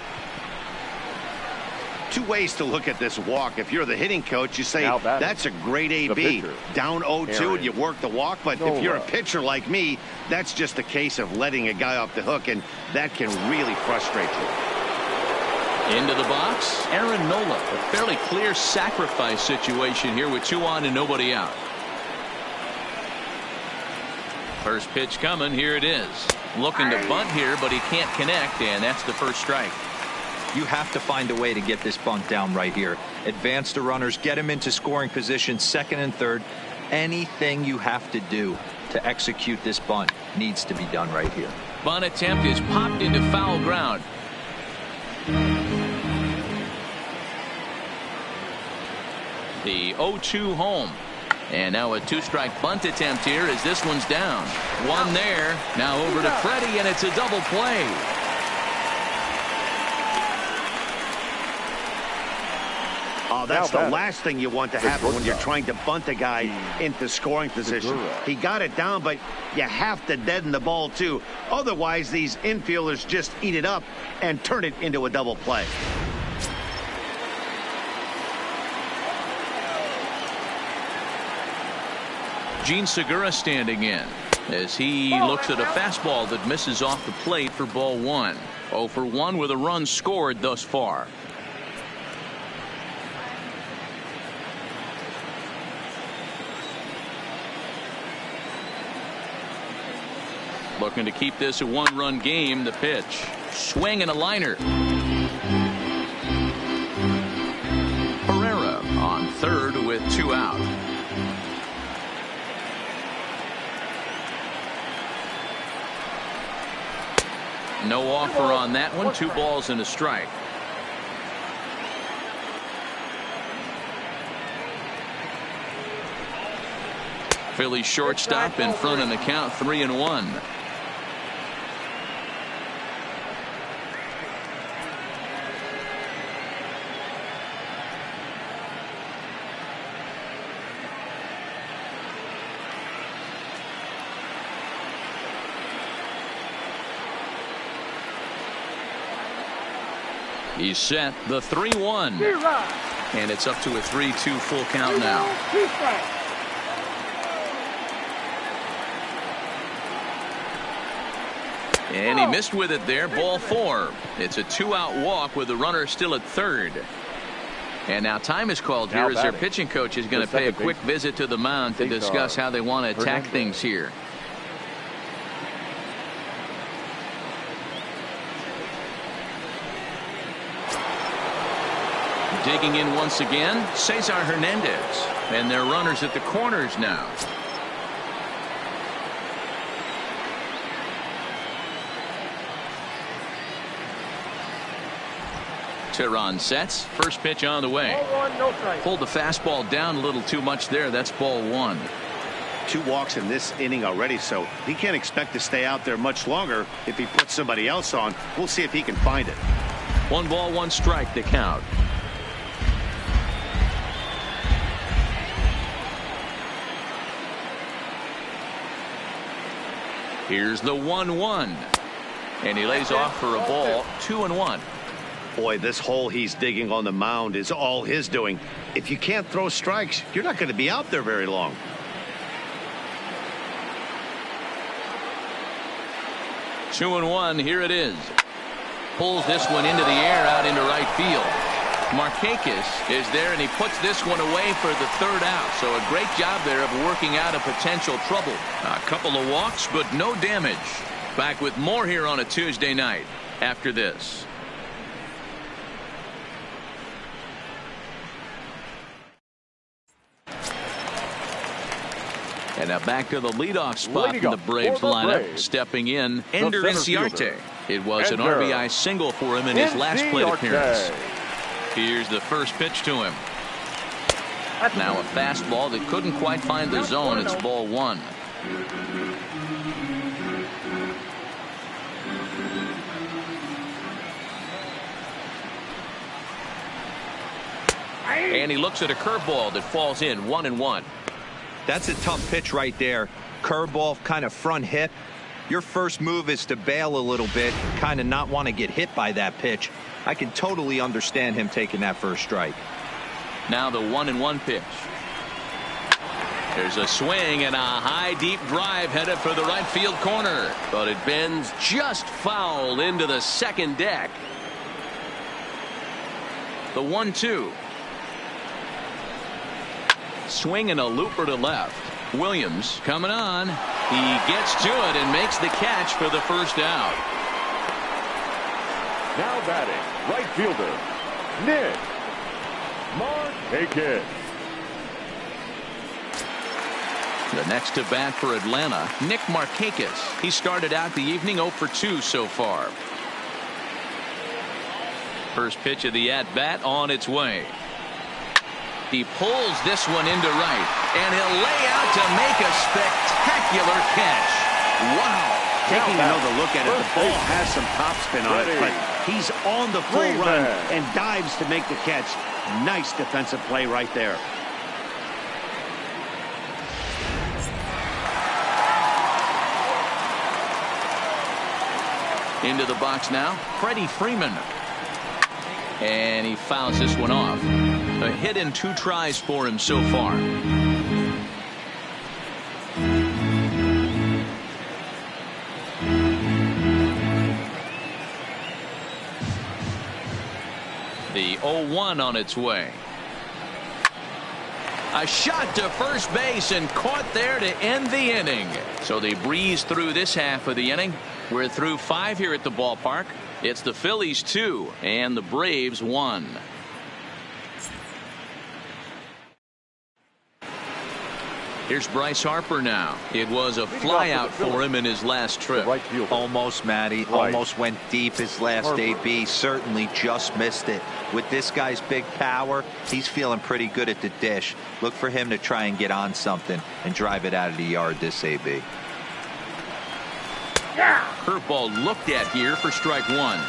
2 ways to look at this walk. If you're the hitting coach, you say that's a great AB. Down 0-2 and you work the walk. But if you're a pitcher like me, that's just a case of letting a guy off the hook, and that can really frustrate you. Into the box, Aaron Nola. A fairly clear sacrifice situation here with 2 on and nobody out. First pitch coming. Here it is. Looking to bunt here, but he can't connect, and that's the first strike. You have to find a way to get this bunt down right here. Advance the runners, get him into scoring position, second and third. Anything you have to do to execute this bunt needs to be done right here. Bunt attempt is popped into foul ground. The 0-2 home. And now a 2-strike bunt attempt here as this one's down. One there. Now over to Freddie, and it's a double play. Oh, that's the last thing you want to happen when you're trying to bunt a guy into scoring position. He got it down, but you have to deaden the ball too. Otherwise, these infielders just eat it up and turn it into a double play. Gene Segura standing in as he looks at a fastball that misses off the plate for ball 1. 0 for 1 with a run scored thus far. Looking to keep this a 1-run game. The pitch. Swing and a liner. Herrera on third with 2 out. No offer on that one. 2 balls and a strike. Phillies shortstop in front in the count, 3-1. He's set. The 3-1. And it's up to a 3-2 full count now. And he missed with it there. Ball 4. It's a 2-out walk with the runner still at third. And now time is called here as their pitching coach is going to pay a quick visit to the mound to discuss how they want to attack things here. Digging in once again, Cesar Hernandez. And their runners at the corners now. Tehran sets. First pitch on the way. Pulled the fastball down a little too much there. That's ball 1. 2 walks in this inning already, so he can't expect to stay out there much longer if he puts somebody else on. We'll see if he can find it. 1 ball, 1 strike to count. Here's the 1-1. And he lays off for a ball. 2-1. Boy, this hole he's digging on the mound is all his doing. If you can't throw strikes, you're not going to be out there very long. Two and one. Here it is. Pulls this one into the air out into right field. Markakis is there, and he puts this one away for the 3rd out. So a great job there of working out a potential trouble. A couple of walks, but no damage. Back with more here on a Tuesday night after this. And now back to the leadoff spot in the Braves lineup. Stepping in, Ender Inciarte. It was an RBI single for him in his last plate appearance. Here's the first pitch to him. Now a fastball that couldn't quite find the zone. It's ball one. And he looks at a curveball that falls in 1-1. That's a tough pitch right there. Curveball, kind of front hip. Your first move is to bail a little bit, kind of not want to get hit by that pitch. I can totally understand him taking that first strike. Now the 1-1 pitch. There's a swing and a high deep drive headed for the right field corner, but it bends just foul into the second deck. The 1-2. Swing and a looper to left. Williams coming on. He gets to it and makes the catch for the first out. Now batting, right fielder, Nick Markakis. The next to bat for Atlanta, Nick Markakis. He started out the evening 0 for 2 so far. First pitch of the at-bat on its way. He pulls this one into right, and he'll lay out to make a spectacular catch. Wow. Taking another look at it, the ball has some topspin on it, but he's on the full run and dives to make the catch. Nice defensive play right there. Into the box now, Freddie Freeman. And he fouls this one off. A hit in 2 tries for him so far. The 0-1 on its way. A shot to first base and caught there to end the inning. So they breeze through this half of the inning. We're through 5 here at the ballpark. It's the Phillies 2 and the Braves 1. Here's Bryce Harper now. It was a flyout for him in his last trip. Almost, Matty. Almost went deep his last AB. Certainly just missed it. With this guy's big power, he's feeling pretty good at the dish. Look for him to try and get on something and drive it out of the yard this AB. Curveball looked at here for strike 1.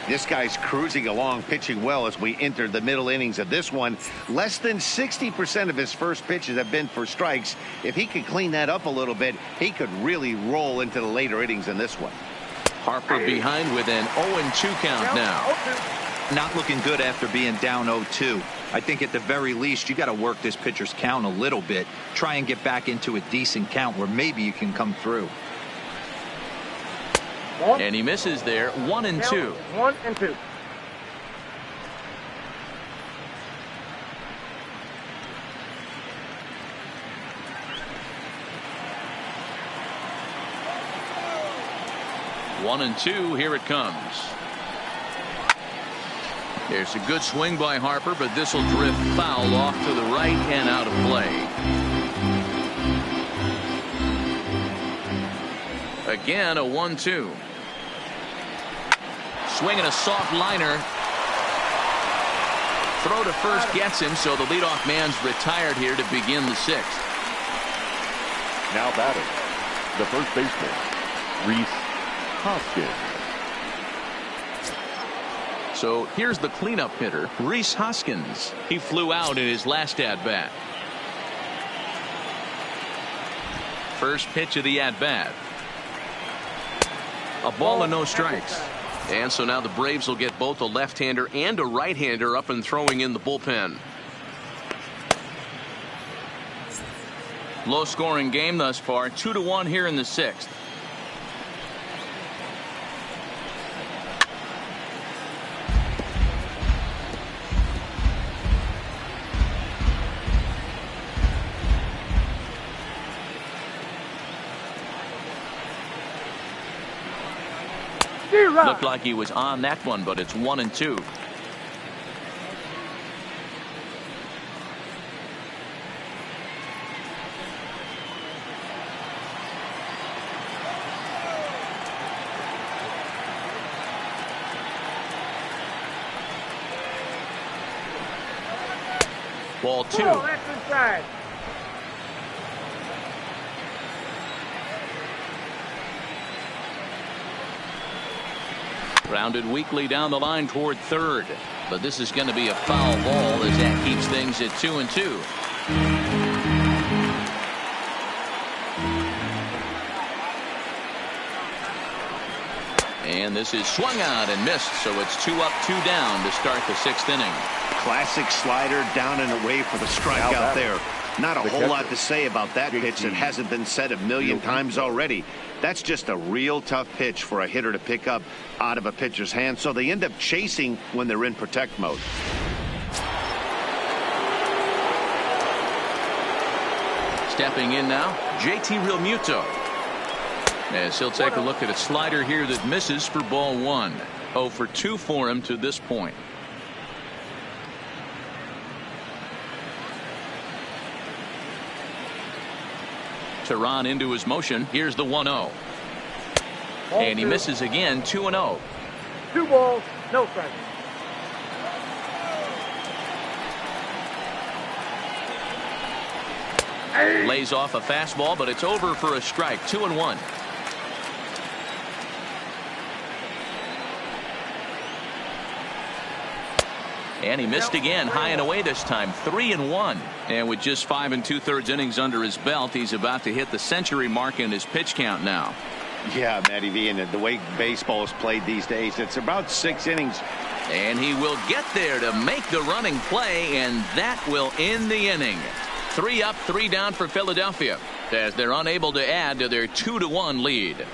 This guy's cruising along, pitching well as we enter the middle innings of this one. Less than 60% of his first pitches have been for strikes. If he could clean that up a little bit, he could really roll into the later innings in this one. Harper behind with an 0-2 count now. Not looking good after being down 0-2. I think at the very least you got to work this pitcher's count a little bit. Try and get back into a decent count where maybe you can come through. And he misses there. 1-2. 1-2. One and two. Here it comes. There's a good swing by Harper, but this will drift foul off to the right and out of play. Again, a 1-2. Swinging a soft liner. Throw to first gets him, so the leadoff man's retired here to begin the 6th. Now batting, the first baseman, Rhys Hoskins. So here's the cleanup hitter, Rhys Hoskins. He flew out in his last at-bat. First pitch of the at-bat. A ball and no strikes. And so now the Braves will get both a left-hander and a right-hander up and throwing in the bullpen. Low-scoring game thus far, 2-1 here in the 6th. Looked like he was on that one, but it's 1-2. Ball 2. Oh, that's inside. Grounded weakly down the line toward third. But this is going to be a foul ball as that keeps things at 2-2. And this is swung out and missed, so it's 2 up, 2 down to start the 6th inning. Classic slider down and away for the strikeout there. Not a whole lot to say about that pitch that hasn't been said a million times already. That's just a real tough pitch for a hitter to pick up out of a pitcher's hand, so they end up chasing when they're in protect mode. Stepping in now, JT Realmuto. As he'll take a look at a slider here that misses for ball 1. 0 for 2 for him to this point. Tehran into his motion. Here's the 1-0. And he misses again. 2-0. 2 balls, no strikes. Lays off a fastball, but it's over for a strike. 2-1. And he missed again, high and away this time. 3-1. And with just 5 2/3 innings under his belt, he's about to hit the century mark in his pitch count now. Yeah, Matty V, and the way baseball is played these days, it's about 6 innings. And he will get there to make the running play, and that will end the inning. 3 up, 3 down for Philadelphia as they're unable to add to their 2-1 lead.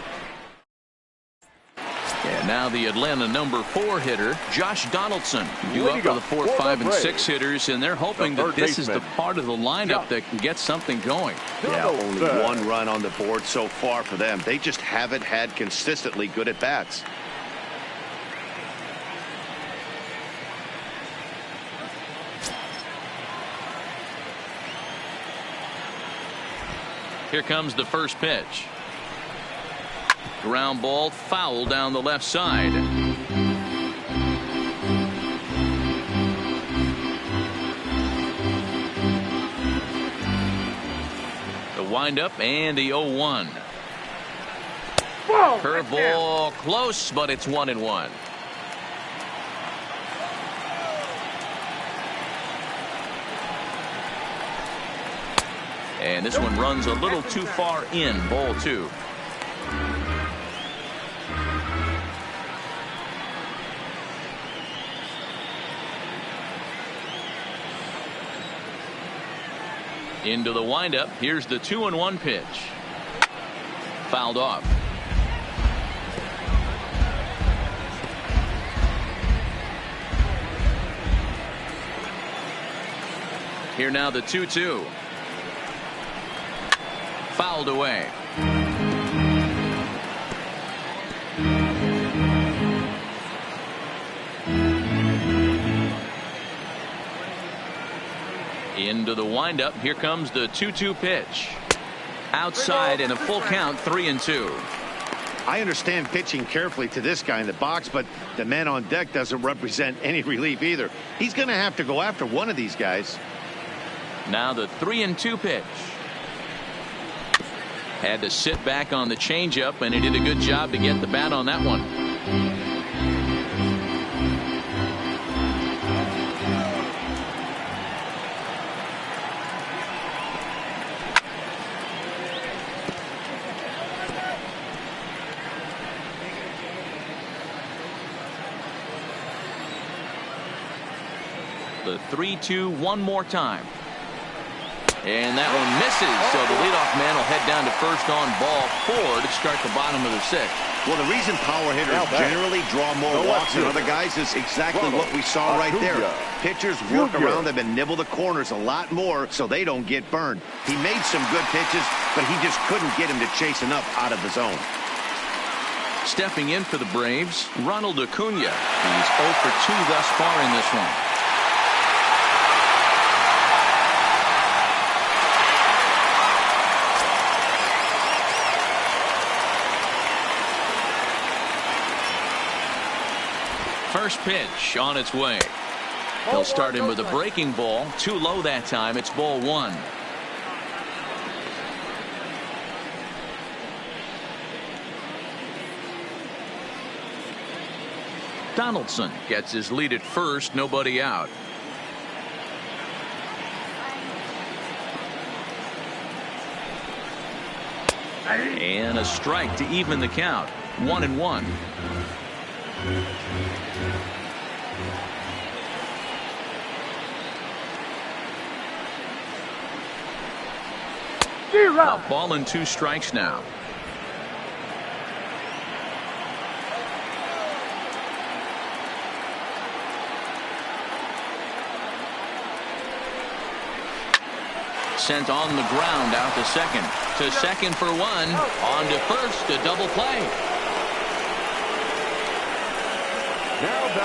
And now the Atlanta number 4 hitter, Josh Donaldson, due up for the 4, 5, and 6 hitters, and they're hoping that this is the part of the lineup that can get something going. Yeah, only 1 run on the board so far for them. They just haven't had consistently good at bats. Here comes the first pitch. Ground ball, foul down the left side. The windup and the 0-1. Curveball close, but it's 1-1. And this one runs a little too far in. Ball 2. Into the windup. Here's the 2-1 pitch. Fouled off. Here now the 2-2. Fouled away. Into the windup. Here comes the 2-2 pitch. Outside and a full count. 3-2. I understand pitching carefully to this guy in the box, but the man on deck doesn't represent any relief either. He's going to have to go after one of these guys. Now the 3-2 pitch. Had to sit back on the changeup, and he did a good job to get the bat on that one. The 3-2 one more time. And that one misses, so the leadoff man will head down to first on ball 4 to start the bottom of the 6th. Well, the reason power hitters generally draw more walks than other guys is exactly what we saw right there. Pitchers work around them and nibble the corners a lot more so they don't get burned. He made some good pitches, but he just couldn't get him to chase enough out of the zone. Stepping in for the Braves, Ronald Acuna. He's 0 for 2 thus far in this one. First pitch on its way. He'll start him with a breaking ball. Too low that time. It's ball one. Donaldson gets his lead at first. Nobody out. And a strike to even the count. 1-1. A ball and 2 strikes now. Sent on the ground out to second. To second for 1. On to first. A double play.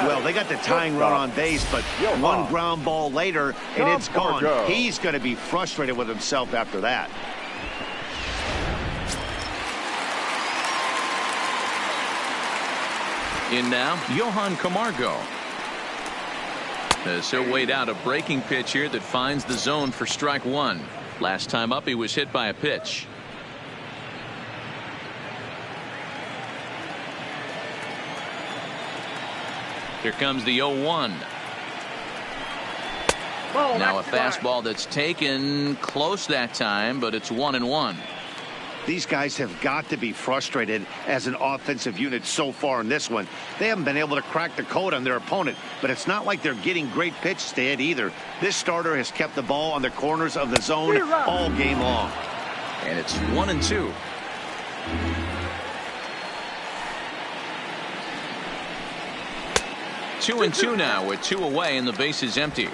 Well, they got the tying run on base, but one ground ball later, and it's gone. He's going to be frustrated with himself after that. In now, Johan Camargo. As he'll wait out a breaking pitch here that finds the zone for strike 1. Last time up, he was hit by a pitch. Here comes the 0-1. Now a fastball that's taken close that time, but it's 1-1. These guys have got to be frustrated as an offensive unit so far in this one. They haven't been able to crack the code on their opponent, but it's not like they're getting great pitches to hit either. This starter has kept the ball on the corners of the zone all game long. And it's 1-2. Two and two now with 2 away and the base is empty.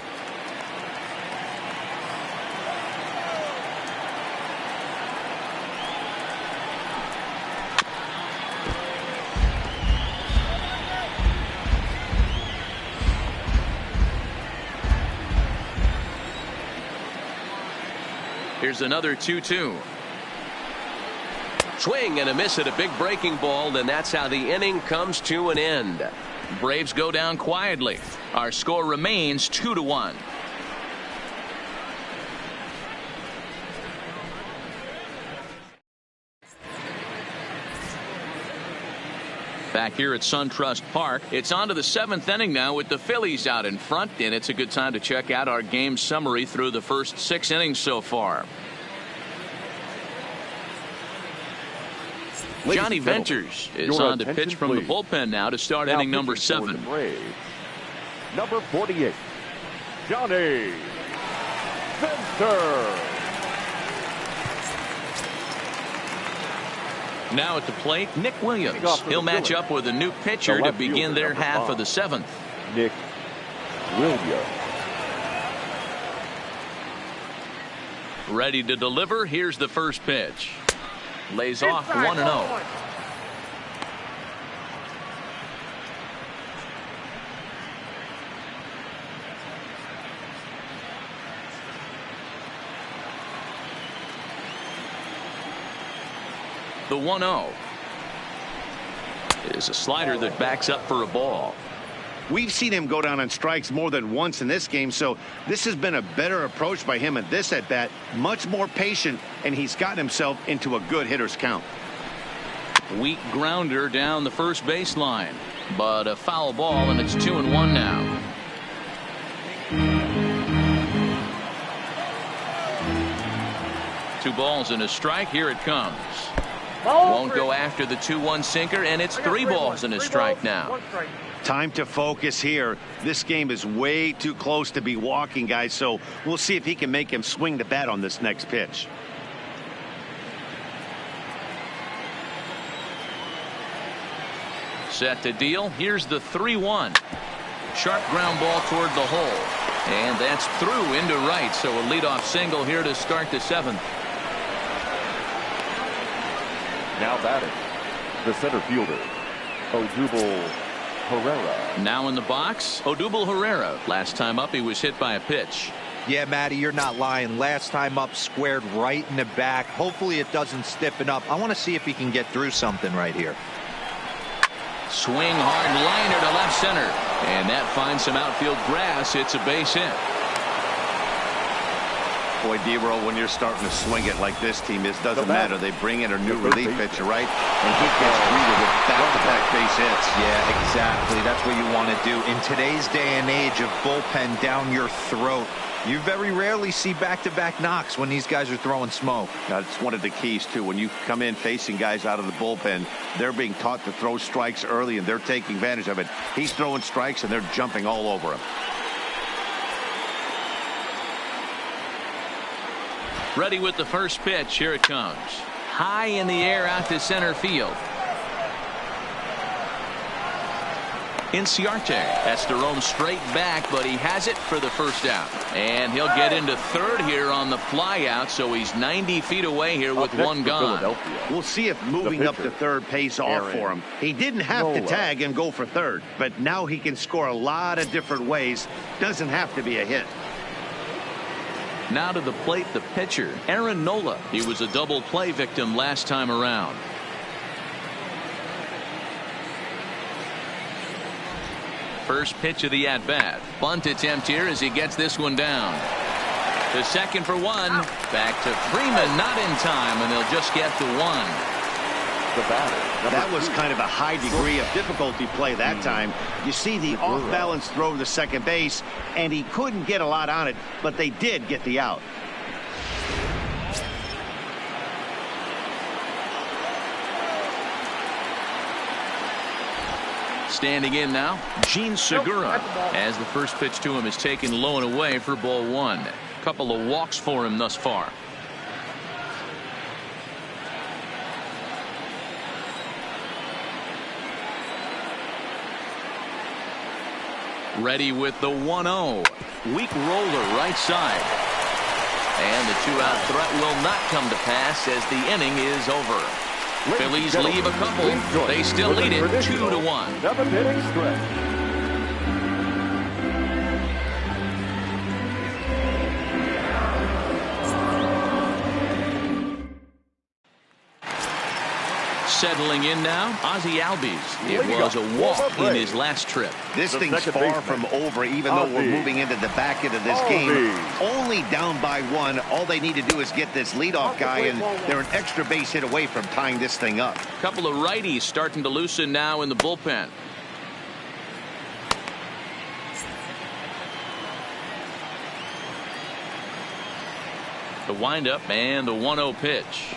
Here's another 2-2. Swing and a miss at a big breaking ball, and that's how the inning comes to an end. Braves go down quietly. Our score remains 2-1. Back here at SunTrust Park, it's on to the 7th inning now with the Phillies out in front, and it's a good time to check out our game summary through the first 6 innings so far. Johnny Venters is on to pitch from the bullpen now to start inning number 7. Number 48, Johnny Venters. Now at the plate, Nick Williams. He'll match up with a new pitcher to begin their half of the 7th. Nick Williams. Ready to deliver. Here's the first pitch. Lays off 1-0. The 1-0 is a slider that backs up for a ball. We've seen him go down on strikes more than once in this game, so this has been a better approach by him at this at-bat. Much more patient, and he's gotten himself into a good hitter's count. Weak grounder down the first baseline, but a foul ball, and it's 2-1 now. Two balls and a strike. Here it comes. Won't go after the 2-1 sinker, and it's 3 balls and a strike now. Time to focus here. This game is way too close to be walking, guys, so we'll see if he can make him swing the bat on this next pitch. Set to deal. Here's the 3-1. Sharp ground ball toward the hole, and that's through into right, so a leadoff single here to start the 7th. Now batting, the center fielder, Odubel Herrera. Now in the box, Odubel Herrera. Last time up, he was hit by a pitch. Yeah, Matty, you're not lying. Last time up, squared right in the back. Hopefully it doesn't stiffen up. I want to see if he can get through something right here. Swing hard liner to left center. And that finds some outfield grass. It's a base hit. Boy, D-Roll, when you're starting to swing it like this team is, doesn't matter. They bring in a new relief pitcher, right? And he gets greeted with back-to-back base hits. Yeah, exactly. That's what you want to do. In today's day and age of bullpen down your throat, you very rarely see back-to-back knocks when these guys are throwing smoke. That's one of the keys, too. When you come in facing guys out of the bullpen, they're being taught to throw strikes early, and they're taking advantage of it. He's throwing strikes, and they're jumping all over him. Ready with the first pitch. Here it comes. High in the air out to center field. Inciarte has to roam straight back, but he has it for the first out. And he'll get into third here on the fly out, so he's 90 feet away here with one gone. We'll see if moving up to third pays off for him. He didn't have to tag and go for third, but now he can score a lot of different ways. Doesn't have to be a hit. Now to the plate, the pitcher, Aaron Nola. He was a double play victim last time around. First pitch of the at-bat. Bunt attempt here as he gets this one down. To second for one. Back to Freeman, not in time, and they'll just get to one. That was kind of a high degree of difficulty play that time. You see the off-balance throw to second base, and he couldn't get a lot on it, but they did get the out. Standing in now, Gene Segura, as the first pitch to him is taken low and away for ball one. Couple of walks for him thus far. Ready with the 1-0. Weak roller right side. And the two-out threat will not come to pass as the inning is over. Phillies leave a couple. They still lead it 2-1. 7th inning stretch. Settling in now, Ozzie Albies. It was a walk in his last trip. This thing's far from over, even though we're moving into the back end of this game. Only down by one. All they need to do is get this leadoff guy, and they're an extra base hit away from tying this thing up. Couple of righties starting to loosen now in the bullpen. The windup and the 1-0 pitch.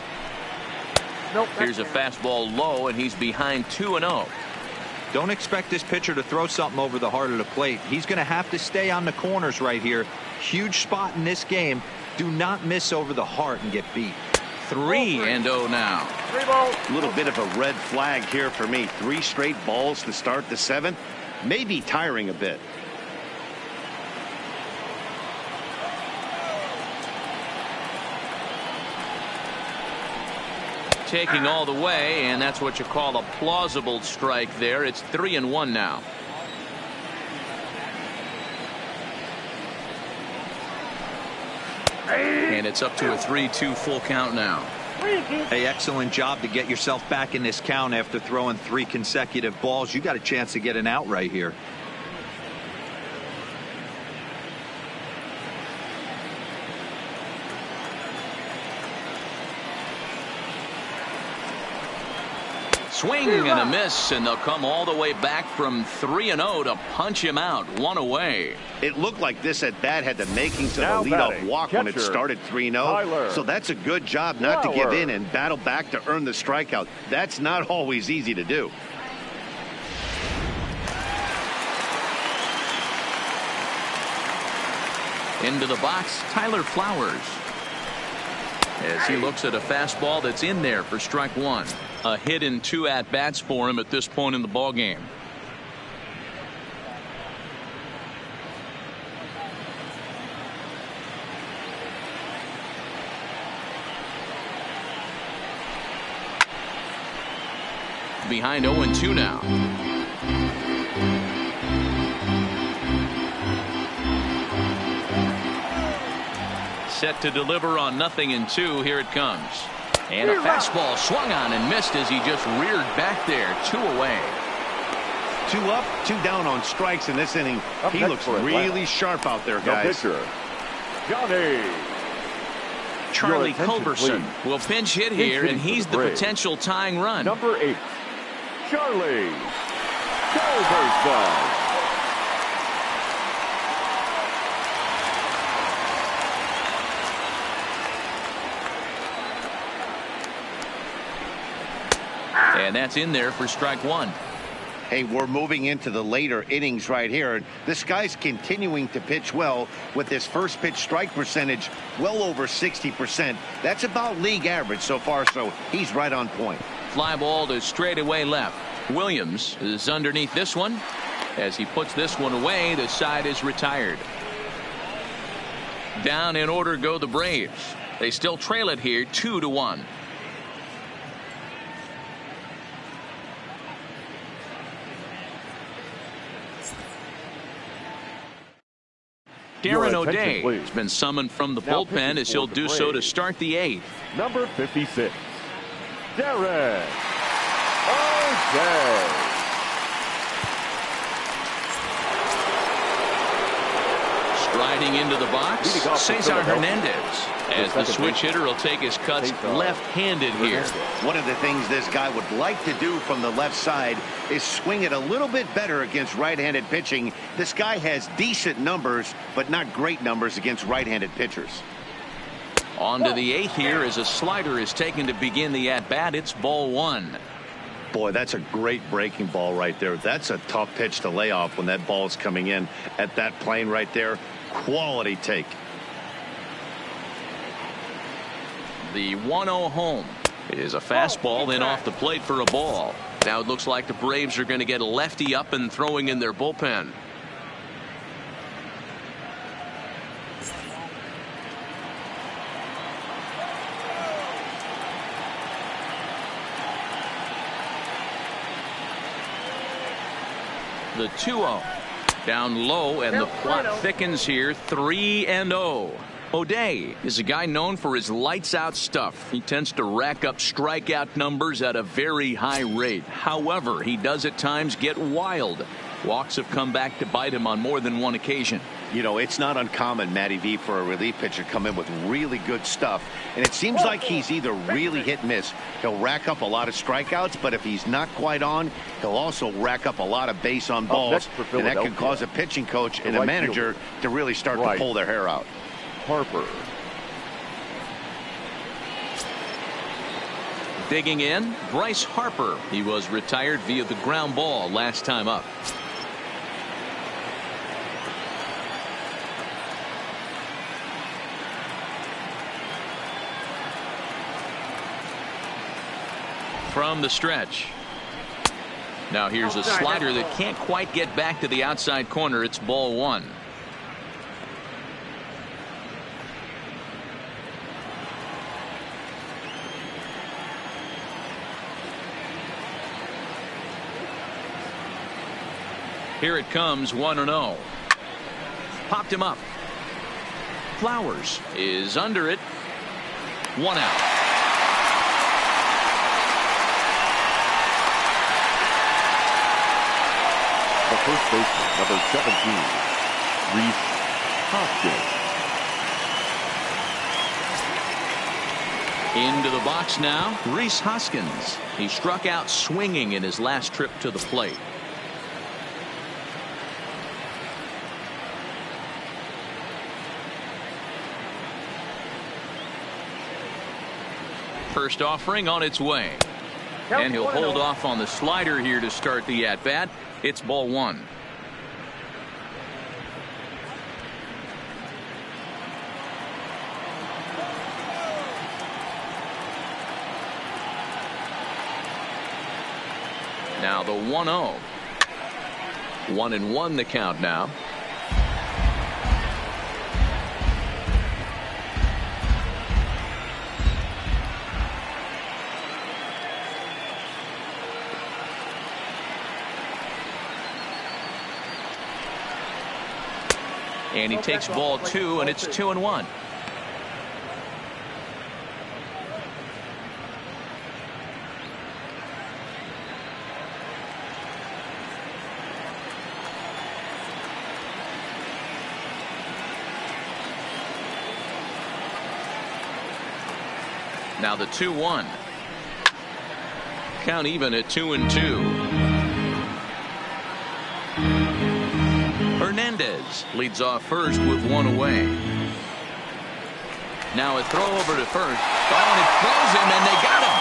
Here's a fastball low, and he's behind 2-0. Don't expect this pitcher to throw something over the heart of the plate. He's going to have to stay on the corners right here. Huge spot in this game. Do not miss over the heart and get beat. 3-0 now. A little bit of a red flag here for me. 3 straight balls to start the 7th. Maybe tiring a bit. Taking all the way, and that's what you call a plausible strike there. It's 3-1 now. And it's up to a 3-2 full count now. Hey, excellent job to get yourself back in this count after throwing 3 consecutive balls. You got a chance to get an out right here. Swing and a miss, and they'll come all the way back from 3-0 to punch him out. 1 away. It looked like this at bat had the makings of a leadoff walk when it started 3-0. So that's a good job not to give in and battle back to earn the strikeout. That's not always easy to do. Into the box, Tyler Flowers. As he looks at a fastball that's in there for strike 1. A hit in 2 at-bats for him at this point in the ballgame. Behind 0-2 now. Set to deliver on 0-2. Here it comes. And a fastball swung on and missed as he just reared back there. 2 away. 2 up, 2 down on strikes in this inning. He looks really sharp out there, guys. The pitcher, Johnny. Charlie Culberson will pinch hit here, and he's the potential tying run. Number 8, Charlie Culberson. And that's in there for strike 1. Hey, we're moving into the later innings right here. This guy's continuing to pitch well with his first pitch strike percentage well over 60%. That's about league average so far, so he's right on point. Fly ball to straightaway left. Williams is underneath this one. As he puts this one away, the side is retired. Down in order go the Braves. They still trail it here 2-1. Darren O'Day has been summoned from the bullpen as he'll do so to start the 8th. Number 56, Darren O'Day. Striding into the box, Cesar Hernandez. As the switch hitter will take his cuts left-handed here. One of the things this guy would like to do from the left side is swing it a little bit better against right-handed pitching. This guy has decent numbers, but not great numbers against right-handed pitchers. On to the 8th here as a slider is taken to begin the at-bat. It's ball 1. Boy, that's a great breaking ball right there. That's a tough pitch to lay off when that ball is coming in at that plane right there. Quality take. The 1-0 home is a fastball then off the plate for a ball. Now it looks like the Braves are going to get a lefty up and throwing in their bullpen. The 2-0 down low, and the plot thickens here. 3-0. O'Day is a guy known for his lights-out stuff. He tends to rack up strikeout numbers at a very high rate. However, he does at times get wild. Walks have come back to bite him on more than one occasion. You know, it's not uncommon, Matty V, for a relief pitcher to come in with really good stuff. And it seems like he's either really hit and miss. He'll rack up a lot of strikeouts, but if he's not quite on, he'll also rack up a lot of base on balls. And that can cause a pitching coach and a manager to really start to pull their hair out. Harper. Digging in, Bryce Harper. He was retired via the ground ball last time up. From the stretch. Now here's a slider that can't quite get back to the outside corner. It's ball 1. Here it comes, 1-0. Popped him up. Flowers is under it. 1 out. The first baseman, number 17, Reese Hoskins. Into the box now, Reese Hoskins. He struck out swinging in his last trip to the plate. First offering on its way. And he'll hold off on the slider here to start the at-bat. It's ball 1. Now the 1-0. 1-1 the count now. And he takes ball 2, and it's 2-1. Now the 2-1. Count even at 2-2. Hernandez leads off first with one away. Now a throw over to first. Oh, and it throws him, and they got him.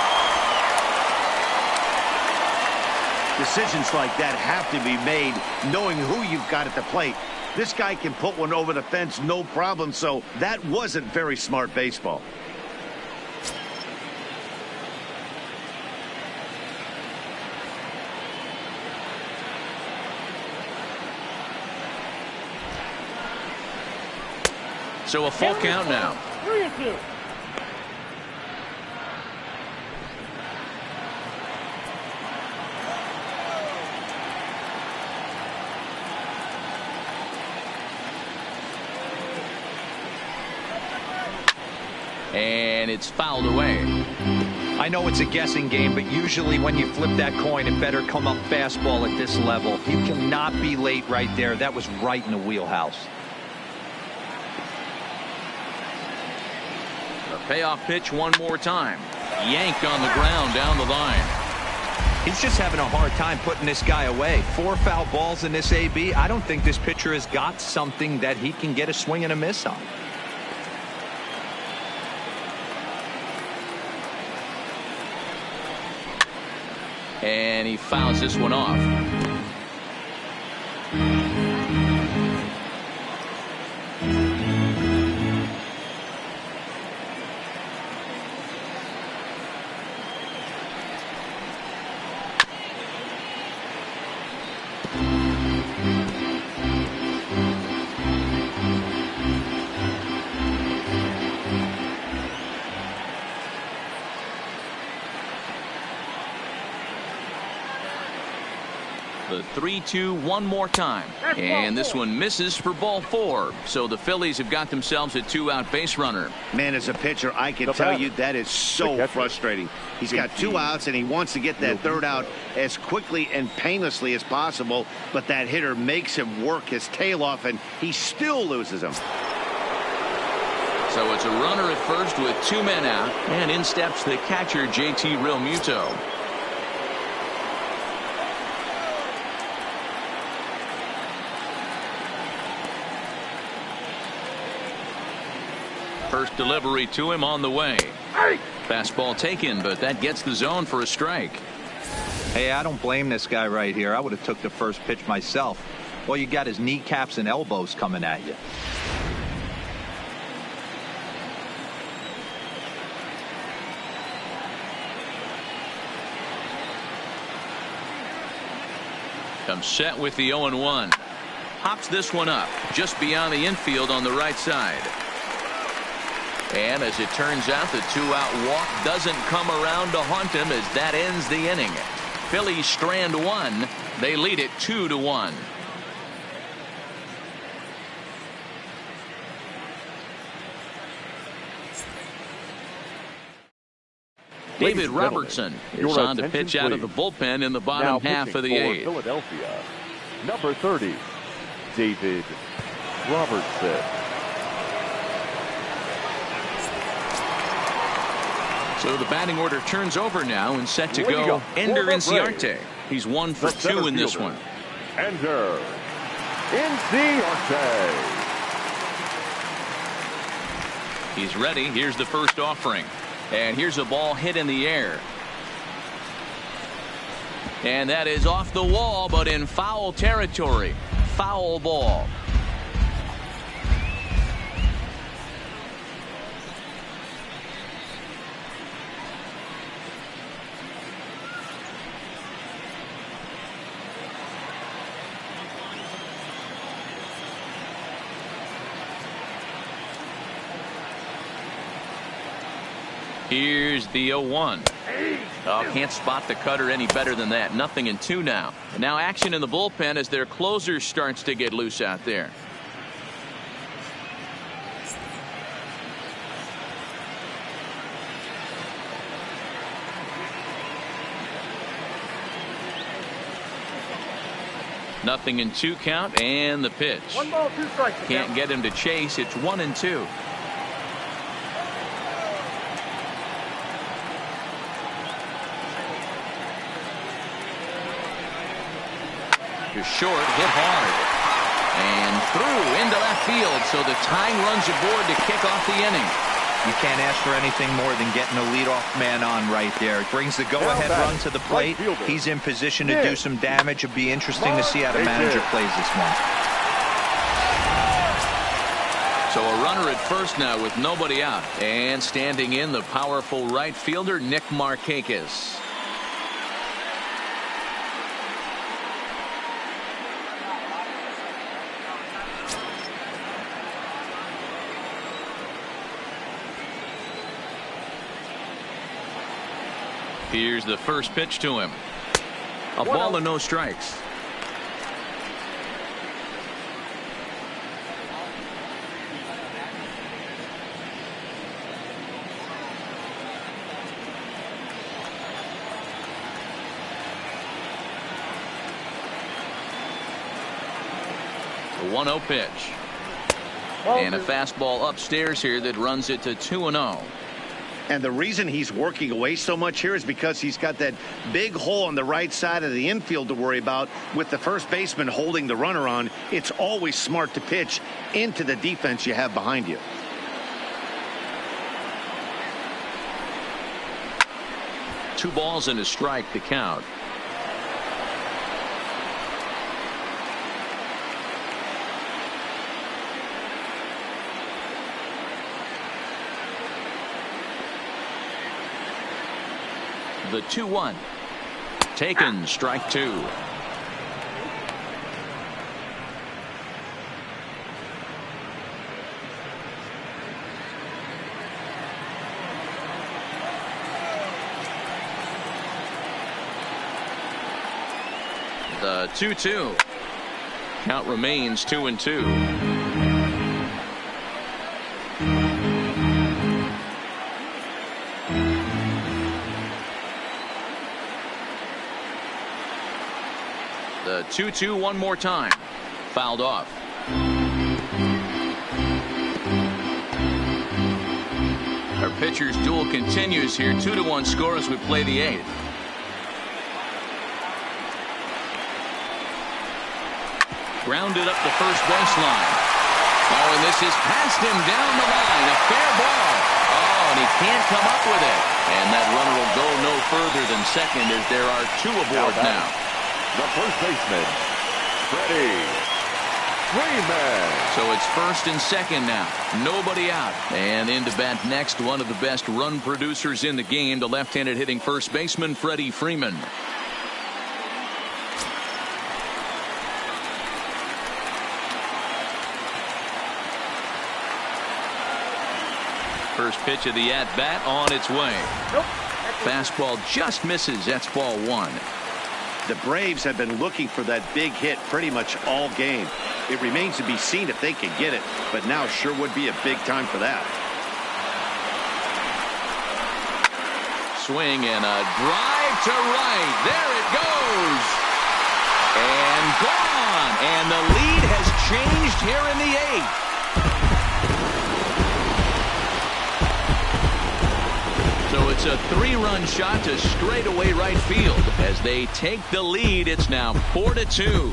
Decisions like that have to be made knowing who you've got at the plate. This guy can put one over the fence no problem, so that wasn't very smart baseball. So a full count now. 3-2. And it's fouled away. I know it's a guessing game, but usually when you flip that coin, it better come up fastball at this level. You cannot be late right there. That was right in the wheelhouse. The payoff pitch one more time. Yanked on the ground down the line. He's just having a hard time putting this guy away. 4 foul balls in this AB. I don't think this pitcher has got something that he can get a swing and a miss on. And he fouls this one off. The 3-2 one more time, and this one misses for ball 4. So the Phillies have got themselves a 2-out base runner. Man, as a pitcher, I can tell you that is so frustrating. He's got 2 outs and he wants to get that 3rd out as quickly and painlessly as possible, but that hitter makes him work his tail off and he still loses him. So it's a runner at first with 2 men out, and in steps the catcher JT Realmuto. First delivery to him on the way. Fastball taken, but that gets the zone for a strike. Hey, I don't blame this guy right here. I would have took the first pitch myself. Well, you got his kneecaps and elbows coming at you. Comes set with the 0-1. Hops this one up just beyond the infield on the right side. And as it turns out, the 2-out walk doesn't come around to haunt him as that ends the inning. Phillies strand 1. They lead it 2-1. David Robertson is on to pitch out of the bullpen in the bottom half of the 8th. Philadelphia, number 30, David Robertson. So the batting order turns over now and set to go Ender Inciarte. He's 1 for 2 in this one. Ender Inciarte. He's ready. Here's the first offering. And here's a ball hit in the air. And that is off the wall, but in foul territory. Foul ball. Here's the 0-1. Oh, can't spot the cutter any better than that. Nothing in 2 now. And now action in the bullpen as their closer starts to get loose out there. Nothing in 2 count, and the pitch. 1 ball, 2 strikes. Can't get him to chase. It's 1-2. To short, hit hard. And through into left field. So the tying runs aboard to kick off the inning. You can't ask for anything more than getting the leadoff man on right there. It brings the go-ahead run to the plate. He's in position to do some damage. It'd be interesting to see how the manager plays this one. So a runner at first now with nobody out. And standing in, the powerful right fielder, Nick Markakis. Here's the first pitch to him. A ball and no strikes. The 1-0 pitch. And a fastball upstairs here that runs it to 2-0. And the reason he's working away so much here is because he's got that big hole on the right side of the infield to worry about. With the first baseman holding the runner on, it's always smart to pitch into the defense you have behind you. Two balls and a strike to count. The 2-1. Taken, strike two. The 2-2. Count remains 2-2. The 2-2 one more time. Fouled off. Our pitcher's duel continues here. 2-1 score as we play the 8th. Grounded up the first baseline. Oh, and this is past him down the line. A fair ball. Oh, and he can't come up with it. And that runner will go no further than second as there are two aboard now. The first baseman, Freddie Freeman. So it's first and second now. Nobody out. And into bat next, one of the best run producers in the game, the left-handed hitting first baseman, Freddie Freeman. First pitch of the at-bat on its way. Nope. Fastball just misses. That's ball one. The Braves have been looking for that big hit pretty much all game. It remains to be seen if they can get it, but now sure would be a big time for that. Swing and a drive to right. There it goes. And gone. And the lead has changed here in the 8th. So it's a 3-run shot to straightaway right field. As they take the lead, it's now 4-2.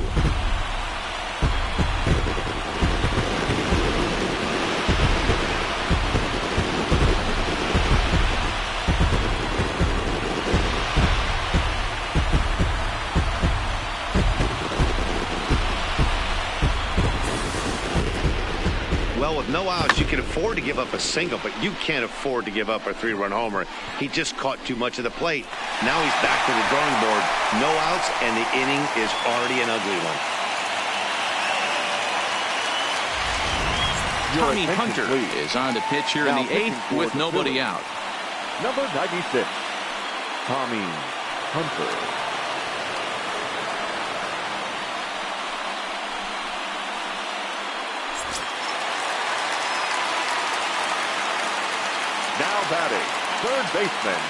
Well, with no outs, you can afford to give up a single, but you can't afford to give up a 3-run homer. He just caught too much of the plate. Now he's back to the drawing board. No outs, and the inning is already an ugly one. Tommy Hunter is on the pitch here in the 8th with nobody out. Number 96, Tommy Hunter. Now batting, third baseman,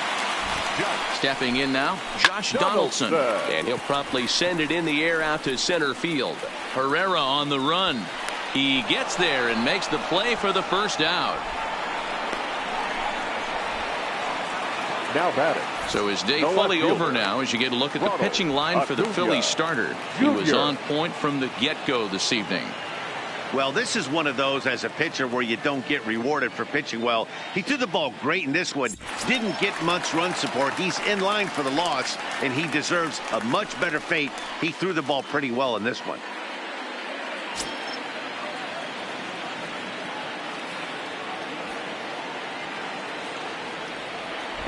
Josh. Stepping in now, Josh Donaldson. And he'll promptly send it in the air out to center field. Herrera on the run. He gets there and makes the play for the first out. now batting. So his day No fully left over fielder. now as you get a look at the Ronald pitching line for the Acuna Phillies starter. He was Jr. on point from the get-go this evening. Well, this is one of those as a pitcher where you don't get rewarded for pitching well. He threw the ball great in this one. Didn't get much run support. He's in line for the loss, and he deserves a much better fate. He threw the ball pretty well in this one.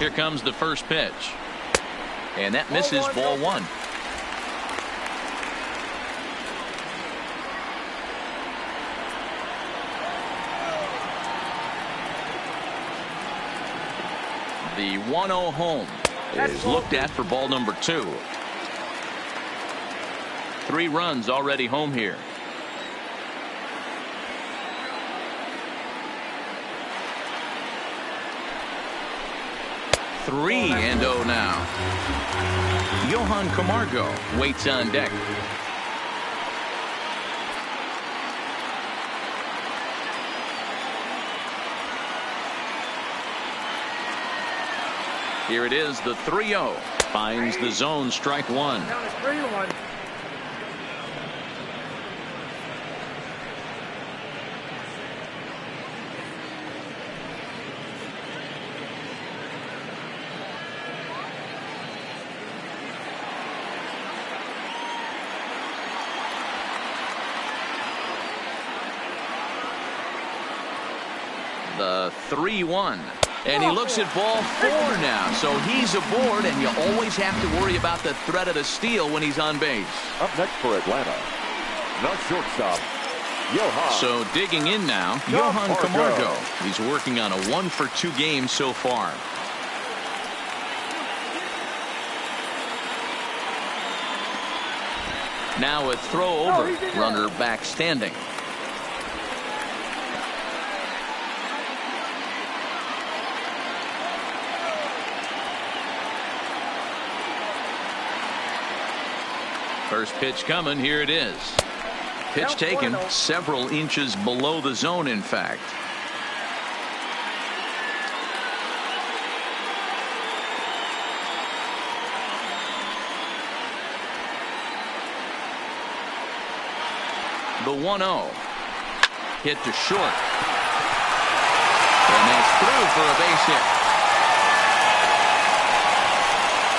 Here comes the first pitch. And that misses ball one. The 1-0 home is looked at for ball number 2. 3 runs already home here. Three and 0 now. Johan Camargo waits on deck. Here it is, the 3-0. Finds the zone, strike one. Count is 3-1. The 3-1. And he looks at ball 4 now. So he's aboard, and you always have to worry about the threat of the steal when he's on base. Up next for Atlanta, the shortstop, Johan. So digging in now, Johan Camargo. He's working on a 1-for-2 game so far. Now a throw over. Runner back standing. First pitch coming. Here it is. Pitch taken several inches below the zone, in fact. The 1-0. Hit to short. And that's through for a base hit.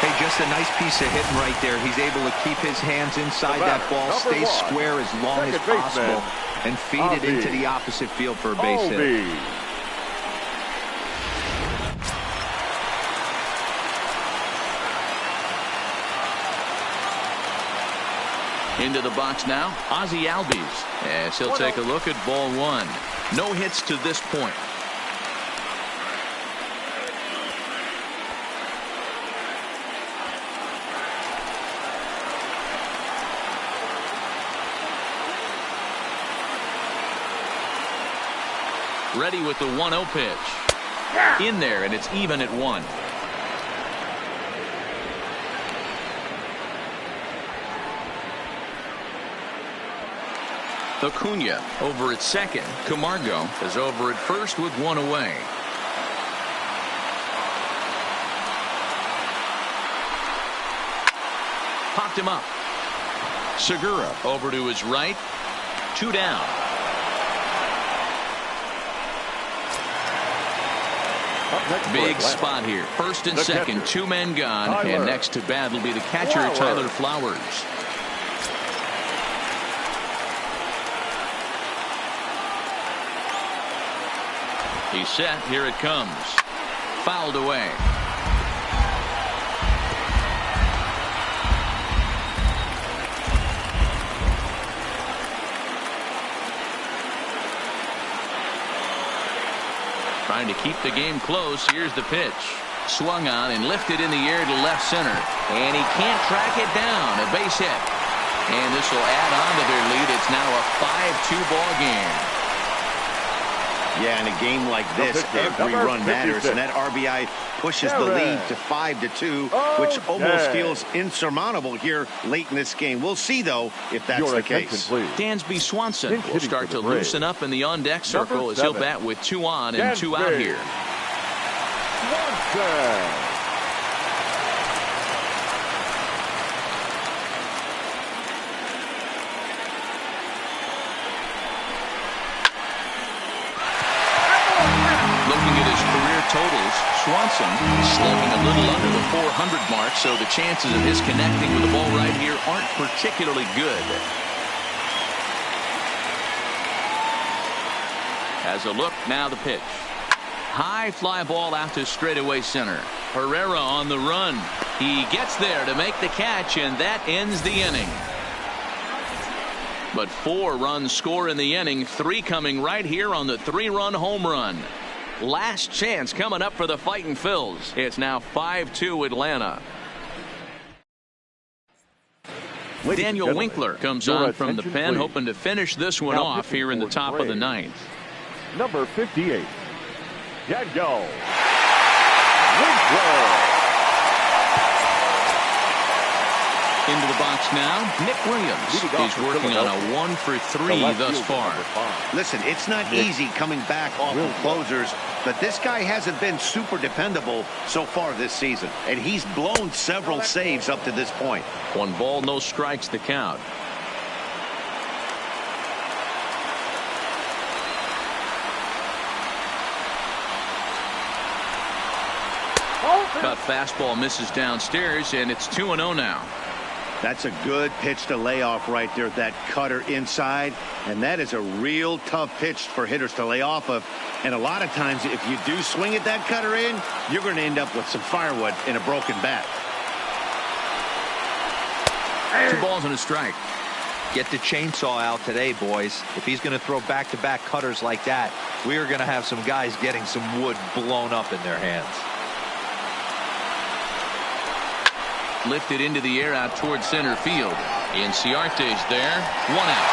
Hey, just a nice piece of hitting right there. He's able to keep his hands inside that ball, stay square as long as possible, and feed it into the opposite field for a base hit. Into the box now, Ozzie Albies, as he'll take a look at ball 1. No hits to this point. Ready with the 1-0 pitch. In there, and it's even at 1. Acuna over at second. Camargo is over at first with 1 away. Popped him up. Segura over to his right. 2 down. Big spot here. First and second, 2 men gone, and next to bat will be the catcher, Tyler Flowers. He's set. Here it comes. Fouled away. Trying to keep the game close. Here's the pitch. Swung on and lifted in the air to left center. And he can't track it down. A base hit. And this will add on to their lead. It's now a 5-2 ball game. Yeah, in a game like this, every run matters, and that RBI pushes the lead to 5-2, which almost feels insurmountable here late in this game. We'll see, though, if that's the case. Dansby Swanson will start to loosen up in the on-deck circle as he'll bat with 2 on and 2 out here. totals. Swanson slugging a little under the 400 mark, so the chances of his connecting with the ball right here aren't particularly good. As a look, now the pitch. High fly ball out to straightaway center. Herrera on the run. He gets there to make the catch, and that ends the inning. But 4 runs score in the inning, 3 coming right here on the 3-run home run. Last chance coming up for the Fightin' Phils. It's now 5-2 Atlanta. Daniel Winkler comes on from the pen, hoping to finish this one off here in the top of the 9th. Number 58, Daniel Winkler. Into the box now, Nick Williams. He's working on a 1-for-3 thus far. Listen, it's not easy coming back off of closers, but this guy hasn't been super dependable so far this season, and he's blown several saves up to this point. 1 ball, no strikes to count. That fastball misses downstairs, and it's 2-0 now. That's a good pitch to lay off right there, that cutter inside, and that is a real tough pitch for hitters to lay off of. And a lot of times, if you do swing at that cutter in, you're going to end up with some firewood in a broken bat. 2 balls and a strike. Get the chainsaw out today, boys. If he's going to throw back-to-back cutters like that, we are going to have some guys getting some wood blown up in their hands. Lifted into the air out towards center field. Inciarte's there. 1 out.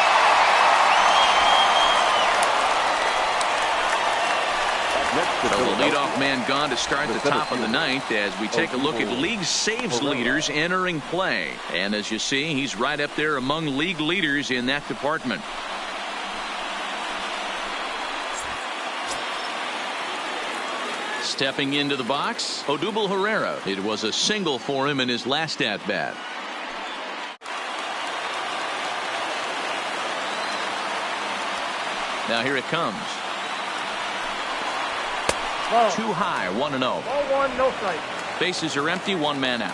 So the leadoff man gone to start the top of the 9th as we take a look at league saves leaders entering play. And as you see, he's right up there among league leaders in that department. Stepping into the box, Odubel Herrera. It was a single for him in his last at-bat. Now here it comes. Too high, 1-0. 0-1, no strike. Bases are empty, 1 man out.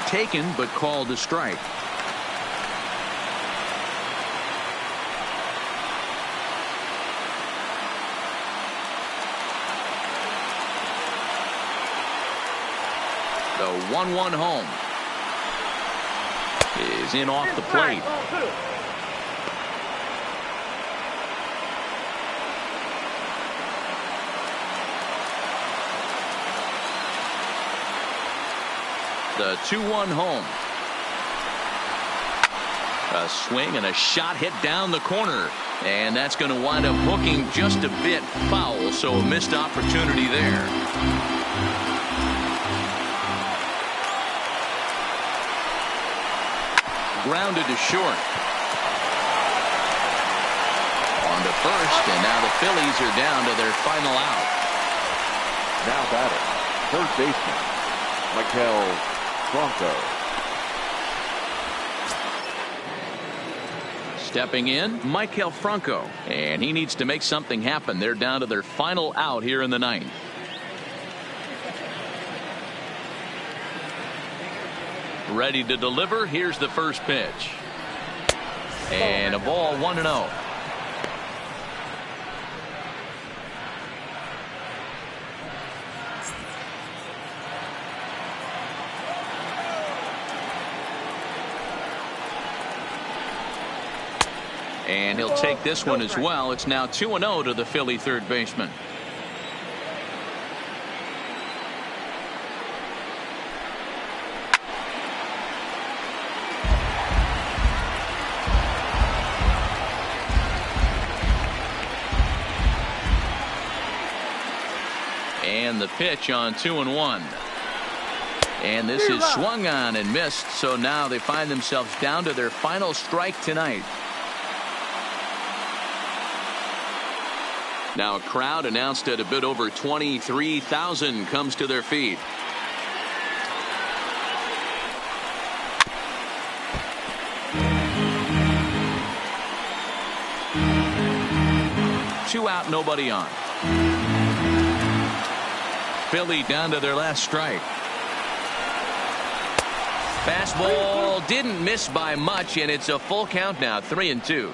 Taken, but called a strike. The 1-1 home is in off the plate. The 2-1 home. A swing and a shot hit down the corner, and that's going to wind up hooking just a bit foul, so a missed opportunity there. Grounded to short. On to first, and now the Phillies are down to their final out. Now batting, third baseman, Michael Franco. Stepping in, Michael Franco, and he needs to make something happen. They're down to their final out here in the 9th. Ready to deliver. Here's the first pitch. And a ball, 1-0. And he'll take this one as well. It's now 2-0 to the Philly third baseman. And the pitch on 2-1. And this is swung on and missed. So now they find themselves down to their final strike tonight. Now a crowd announced at a bit over 23,000 comes to their feet. 2 out, nobody on. Philly down to their last strike. Fastball didn't miss by much, and it's a full count now, 3-2.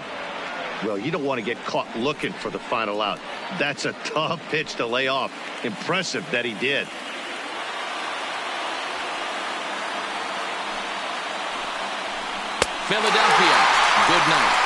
Well, you don't want to get caught looking for the final out. That's a tough pitch to lay off. Impressive that he did. Philadelphia, good night.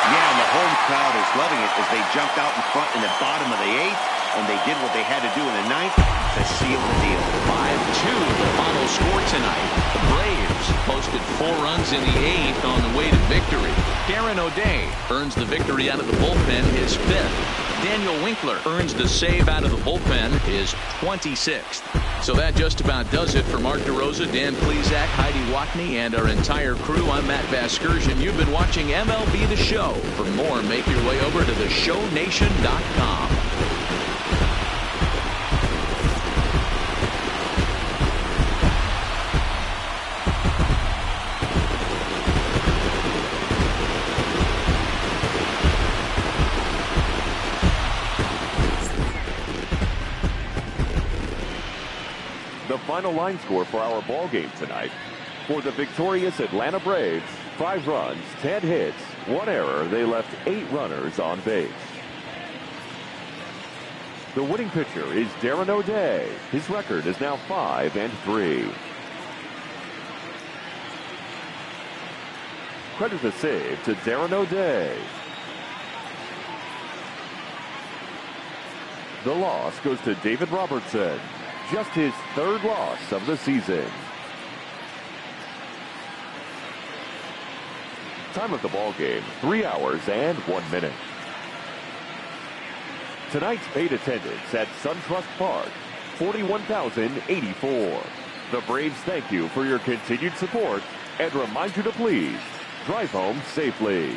Yeah, and the home crowd is loving it as they jumped out in front in the bottom of the 8th, and they did what they had to do in the 9th to seal the deal. 5-2, the final score tonight. The Braves posted 4 runs in the 8th on the way to victory. Darren O'Day earns the victory out of the bullpen, his 5th. Daniel Winkler earns the save out of the bullpen, his 26th. So that just about does it for Mark DeRosa, Dan Plesac, Heidi Watney, and our entire crew. I'm Matt Vasgersian. You've been watching MLB The Show. For more, make your way over to theshownation.com. The final line score for our ball game tonight. For the victorious Atlanta Braves, 5 runs, 10 hits, 1 error. They left 8 runners on base. The winning pitcher is Darren O'Day. His record is now 5-3. Credit the save to Darren O'Day. The loss goes to David Robertson. Just his 3rd loss of the season. Time of the ball game, 3 hours and 1 minute. Tonight's paid attendance at SunTrust Park, 41,084. The Braves thank you for your continued support and remind you to please drive home safely.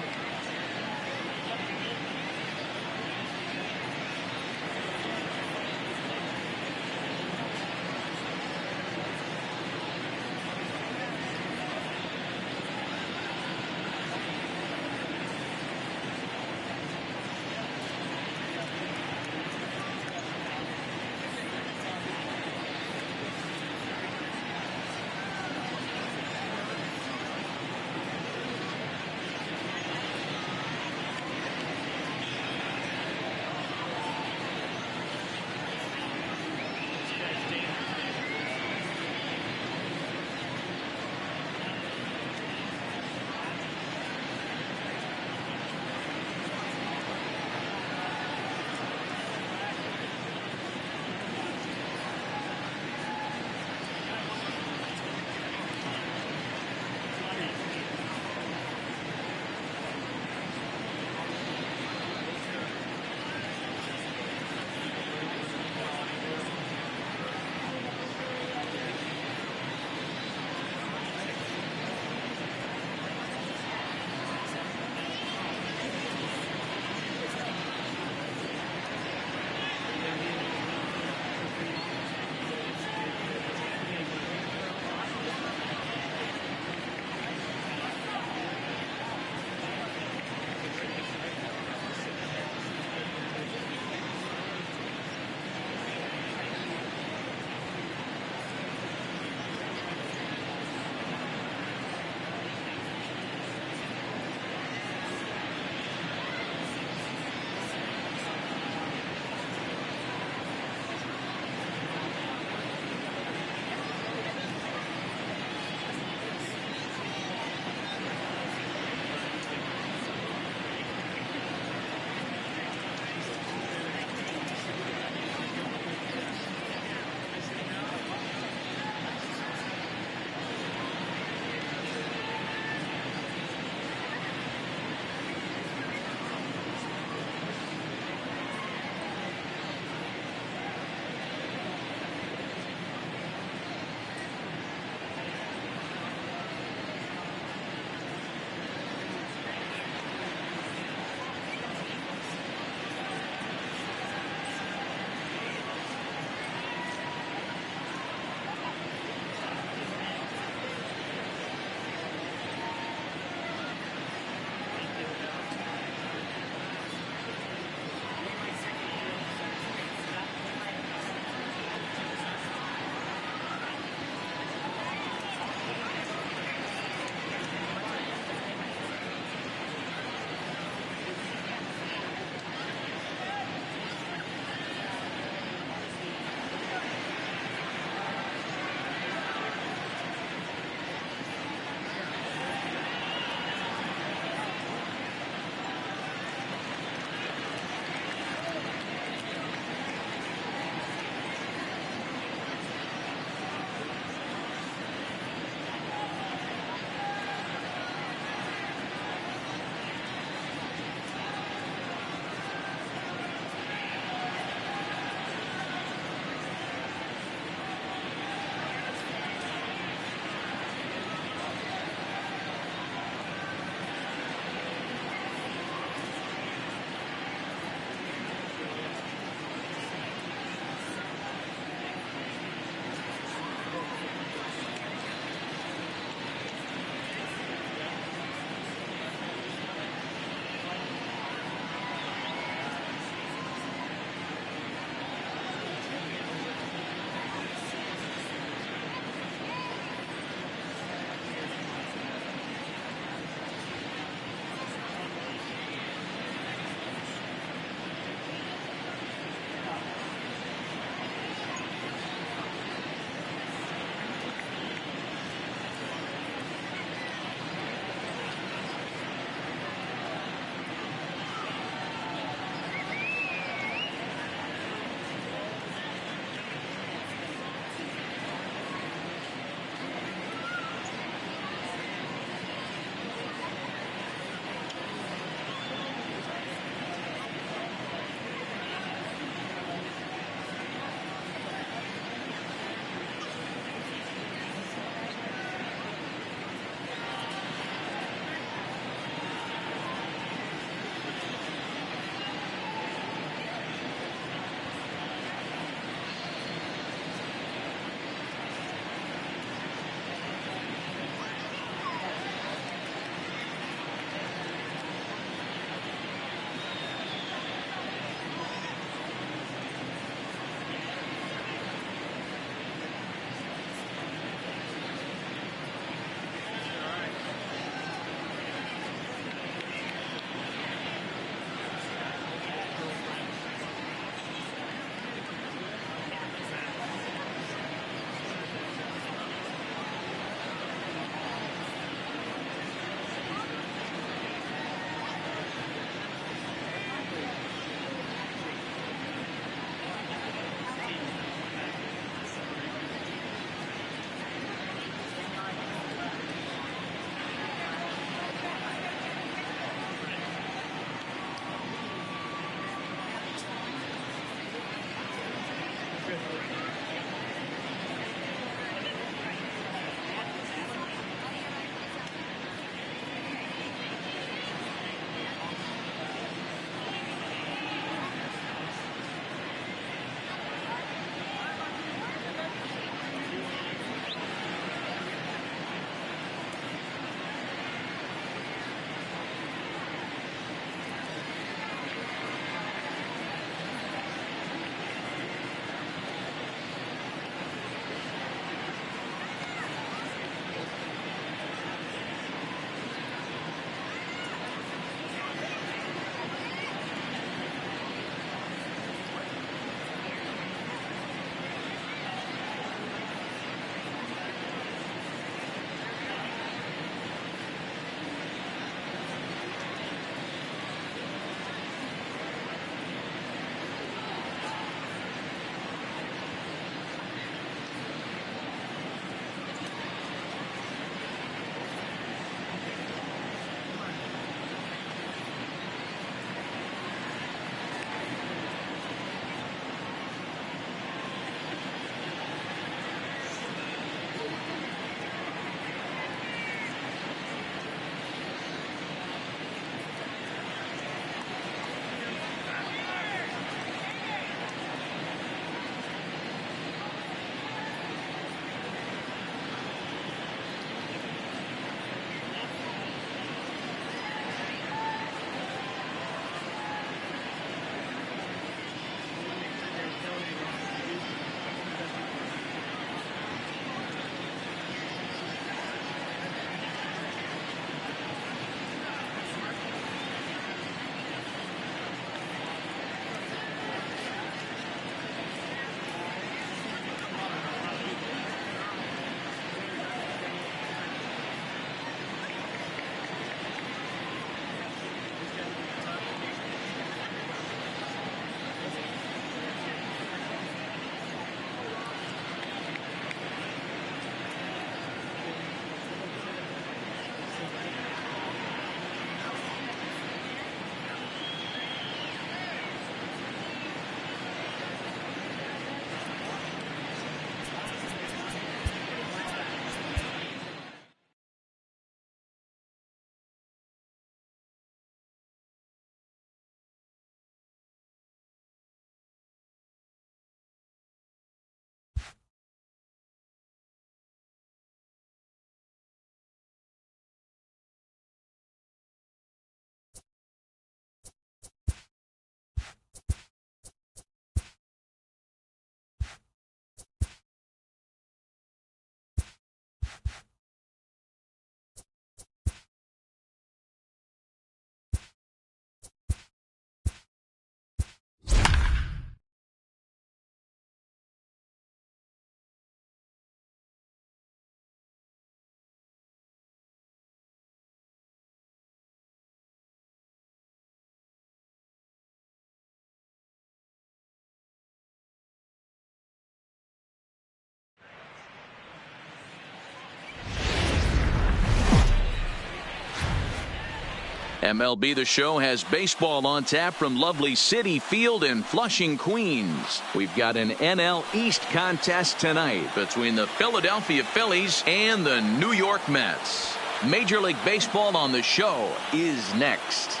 MLB The Show has baseball on tap from lovely City Field in Flushing, Queens. We've got an NL East contest tonight between the Philadelphia Phillies and the New York Mets. Major League Baseball on The Show is next.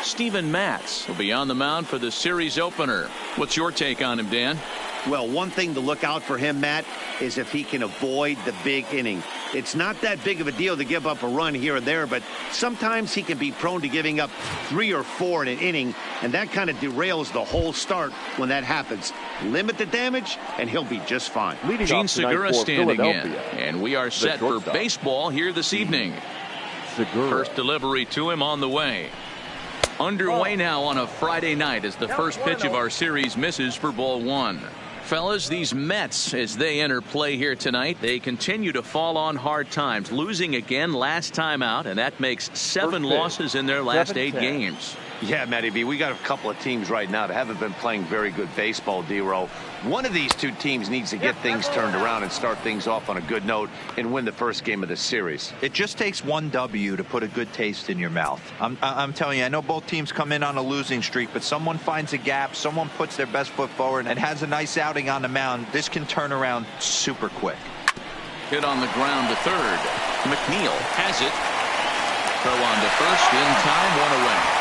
Steven Matz will be on the mound for the series opener. What's your take on him, Dan? Well, one thing to look out for him, Matt, is if he can avoid the big inning. It's not that big of a deal to give up a run here or there, but sometimes he can be prone to giving up 3 or 4 in an inning, and that kind of derails the whole start when that happens. Limit the damage, and he'll be just fine. Gene Segura standing in, and we are set for baseball here this evening. First delivery to him on the way. Underway now on a Friday night as the first pitch of our series misses for ball 1. Fellas, these Mets, as they enter play here tonight, they continue to fall on hard times, losing again last time out, and that makes 7 losses in their last 8 games. Yeah, Matty B, we got a couple of teams right now that haven't been playing very good baseball, D-Row. One of these two teams needs to get things turned around and start things off on a good note and win the first game of the series. It just takes one W to put a good taste in your mouth. I'm telling you, I know both teams come in on a losing streak, but someone finds a gap, someone puts their best foot forward and has a nice outing on the mound. This can turn around super quick. Hit on the ground to third. McNeil has it. Throw on to first in time, one away.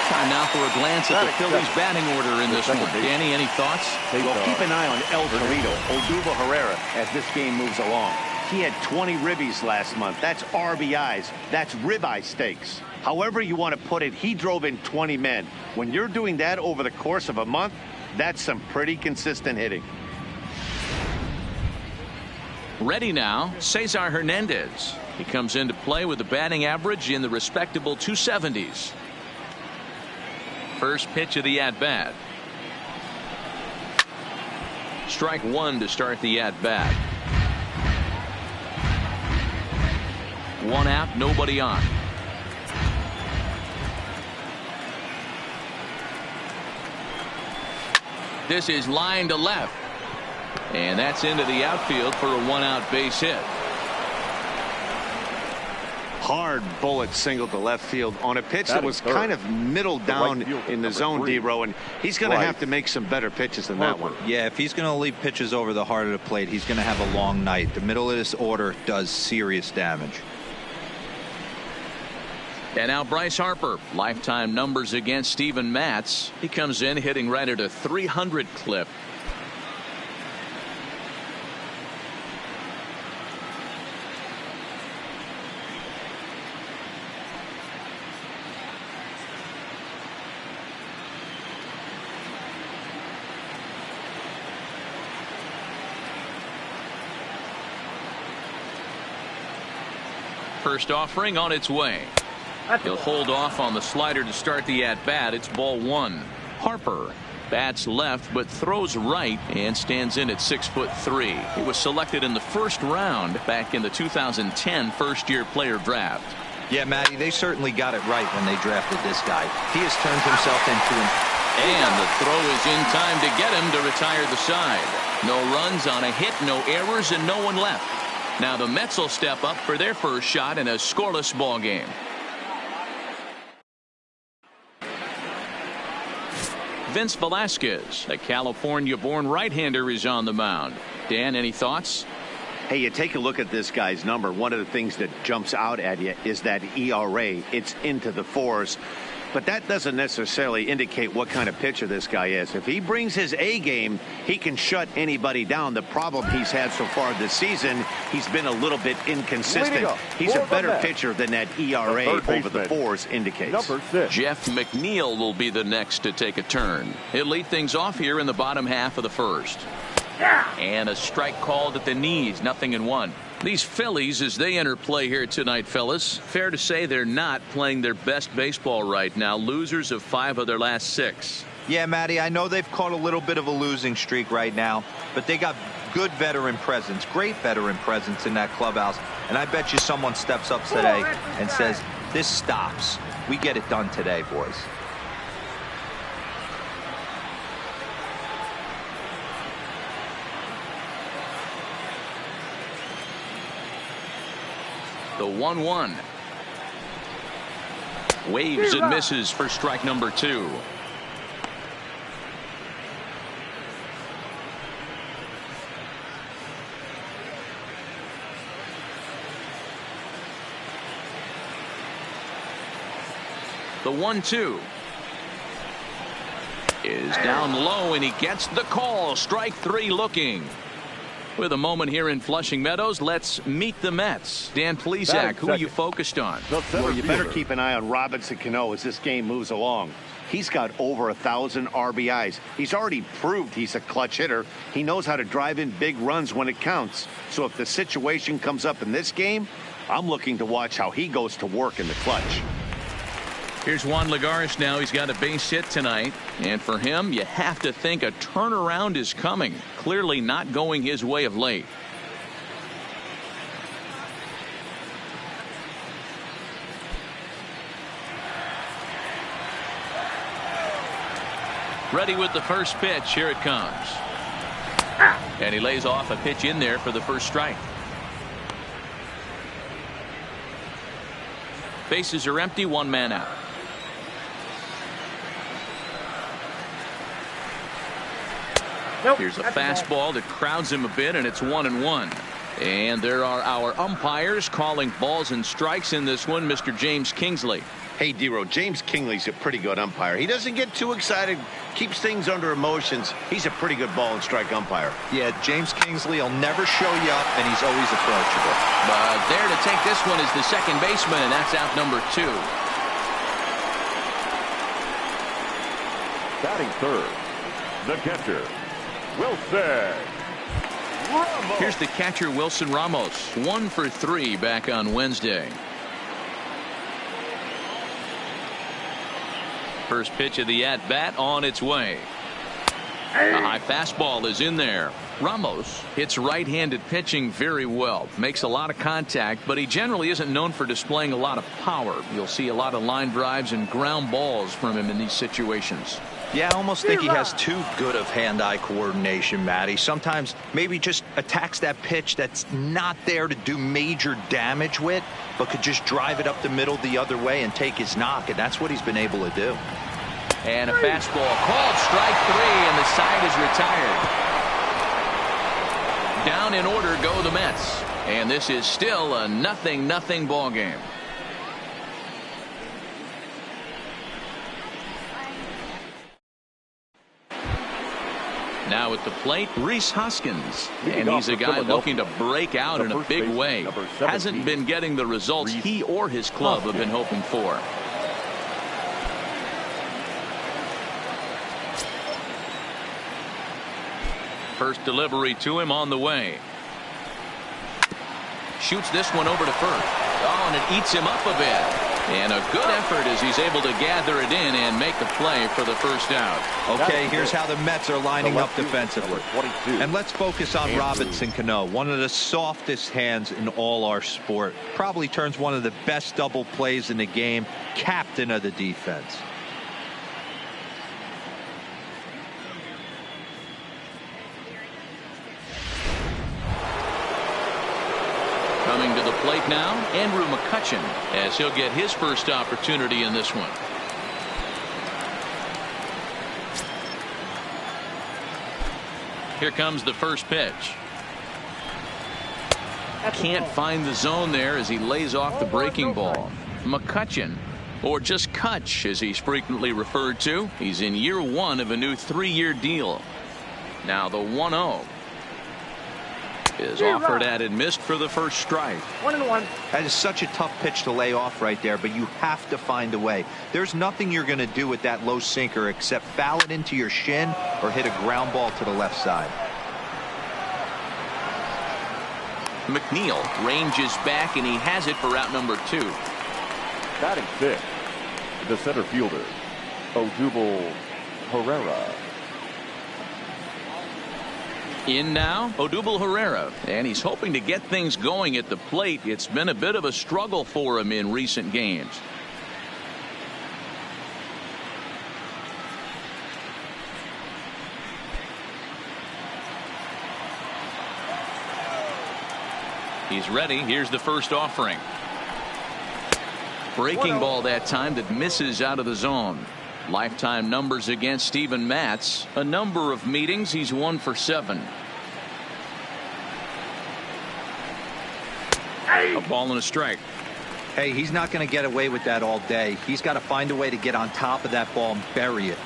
Time now for a glance at the Phillies batting order in this one. Danny, any thoughts? Well, keep an eye on El Torito, Odubel Herrera, as this game moves along. He had 20 ribbies last month. That's RBIs. That's ribeye steaks. However you want to put it, he drove in 20 men. When you're doing that over the course of a month, that's some pretty consistent hitting. Ready now, Cesar Hernandez. He comes into play with a batting average in the respectable 270s. First pitch of the at-bat. Strike one to start the at-bat. One out, nobody on. This is line to left. And that's into the outfield for a one-out base hit. Hard bullet single to left field on a pitch that was kind of middle down in the zone, D-Row, and he's going to have to make some better pitches than that one. Yeah, if he's going to leave pitches over the heart of the plate, he's going to have a long night. The middle of this order does serious damage. And now Bryce Harper, lifetime numbers against Steven Matz. He comes in hitting right at a 300 clip. First offering on its way. He'll hold off on the slider to start the at-bat. It's ball one. Harper bats left but throws right and stands in at 6'3". He was selected in the first round back in the 2010 first-year player draft. Yeah, Matty, they certainly got it right when they drafted this guy. He has turned himself into an... And the throw is in time to get him to retire the side. No runs on a hit, no errors, and no one left. Now the Mets will step up for their first shot in a scoreless ball game. Vince Velasquez, a California-born right-hander, is on the mound. Dan, any thoughts? Hey, you take a look at this guy's number. One of the things that jumps out at you is that ERA. It's into the fours. But that doesn't necessarily indicate what kind of pitcher this guy is. If he brings his A game, he can shut anybody down. The problem he's had so far this season, he's been a little bit inconsistent. He's a better pitcher than that ERA over the fours indicates. Number 6. Jeff McNeil will be the next to take a turn. He'll lead things off here in the bottom half of the first. And a strike called at the knees, 0-1. These Phillies, as they enter play here tonight, fellas, fair to say they're not playing their best baseball right now. Losers of 5 of their last 6. Yeah, Matty, I know they've caught a little bit of a losing streak right now, but they got good veteran presence, great veteran presence in that clubhouse. And I bet you someone steps up today and says, this stops. We get it done today, boys. The 1-1. Waves and misses for strike number 2. The 1-2 is down low and he gets the call. Strike 3 looking. With a moment here in Flushing Meadows, let's meet the Mets. Dan Plesac, who are you focused on? Well, you better keep an eye on Robinson Cano as this game moves along. He's got over 1,000 RBIs. He's already proved he's a clutch hitter. He knows how to drive in big runs when it counts. So if the situation comes up in this game, I'm looking to watch how he goes to work in the clutch. Here's Juan Lagares now. He's got a base hit tonight. And for him, you have to think a turnaround is coming. Clearly not going his way of late. Ready with the first pitch. Here it comes. And he lays off a pitch in there for the first strike. Bases are empty, one man out. Nope, here's a fastball that crowds him a bit, and it's 1-1. And there are our umpires calling balls and strikes in this one. Mr. James Kingsley. Hey, Dero, James Kingsley's a pretty good umpire. He doesn't get too excited, keeps things under emotions. He's a pretty good ball and strike umpire. Yeah, James Kingsley will never show you up, and he's always approachable. There to take this one is the second baseman, and that's out number 2. Batting third, the catcher, Wilson Ramos. Here's the catcher, Wilson Ramos. 1 for 3 back on Wednesday. First pitch of the at-bat on its way. A high fastball is in there. Ramos hits right-handed pitching very well. Makes a lot of contact, but he generally isn't known for displaying a lot of power. You'll see a lot of line drives and ground balls from him in these situations. Yeah, I almost think he has too good of hand-eye coordination, Matty. Sometimes maybe just attacks that pitch that's not there to do major damage with, but could just drive it up the middle the other way and take his knock, and that's what he's been able to do. And a fastball called strike 3, and the side is retired. Down in order go the Mets, and this is still a 0-0 ball game. Now at the plate, Rhys Hoskins, and he's a guy looking to break out in a big way. Hasn't been getting the results he or his club have been hoping for. First delivery to him on the way. Shoots this one over to first. Oh, and it eats him up a bit. And a good effort as he's able to gather it in and make the play for the first out. Okay, here's how the Mets are lining up defensively. And let's focus on Robinson Cano, one of the softest hands in all our sport. Probably turns one of the best double plays in the game, captain of the defense. Coming to the plate now, Andrew McCutchen, as he'll get his first opportunity in this one. Here comes the first pitch. Can't find the zone there as he lays off the breaking ball. McCutchen, or just Kutch as he's frequently referred to. He's in year 1 of a new 3-year deal. Now the 1-0. Is offered at and missed for the first strike. 1-1. That is such a tough pitch to lay off right there, but you have to find a way. There's nothing you're going to do with that low sinker except foul it into your shin or hit a ground ball to the left side. McNeil ranges back, and he has it for out number 2. Batting fifth, the center fielder, Odubel Herrera. In now, Odubel Herrera, and he's hoping to get things going at the plate. It's been a bit of a struggle for him in recent games. He's ready. Here's the first offering. Breaking ball that time that misses out of the zone. Lifetime numbers against Steven Matz. A number of meetings. He's 1 for 7. A ball and a strike. Hey, he's not going to get away with that all day. He's got to find a way to get on top of that ball and bury it.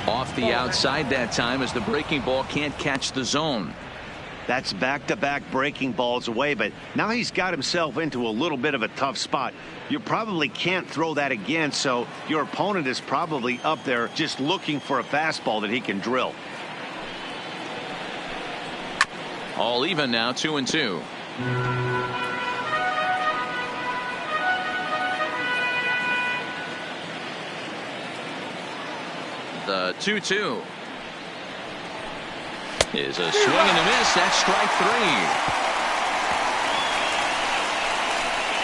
Off the outside that time as the breaking ball can't catch the zone. That's back-to-back breaking balls away, but now he's got himself into a little bit of a tough spot. You probably can't throw that again, so your opponent is probably up there just looking for a fastball that he can drill. All even now, 2-2. The 2-2 is a swing and a miss. That's strike 3.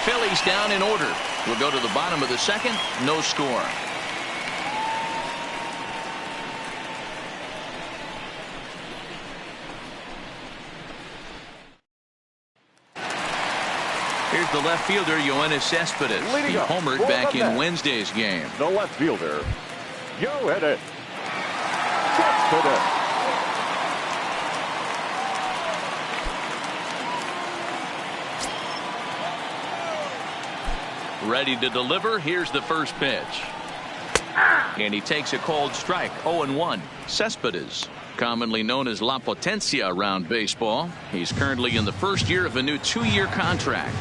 Phillies down in order. We'll go to the bottom of the second. No score. Here's the left fielder, Yoenis Cespedes. He homered back in Wednesday's game. The left fielder, Yoenis Cespedes. Ready to deliver. Here's the first pitch. And he takes a cold strike. 0-1. Cespedes, commonly known as La Potencia around baseball. He's currently in the first year of a new 2-year contract.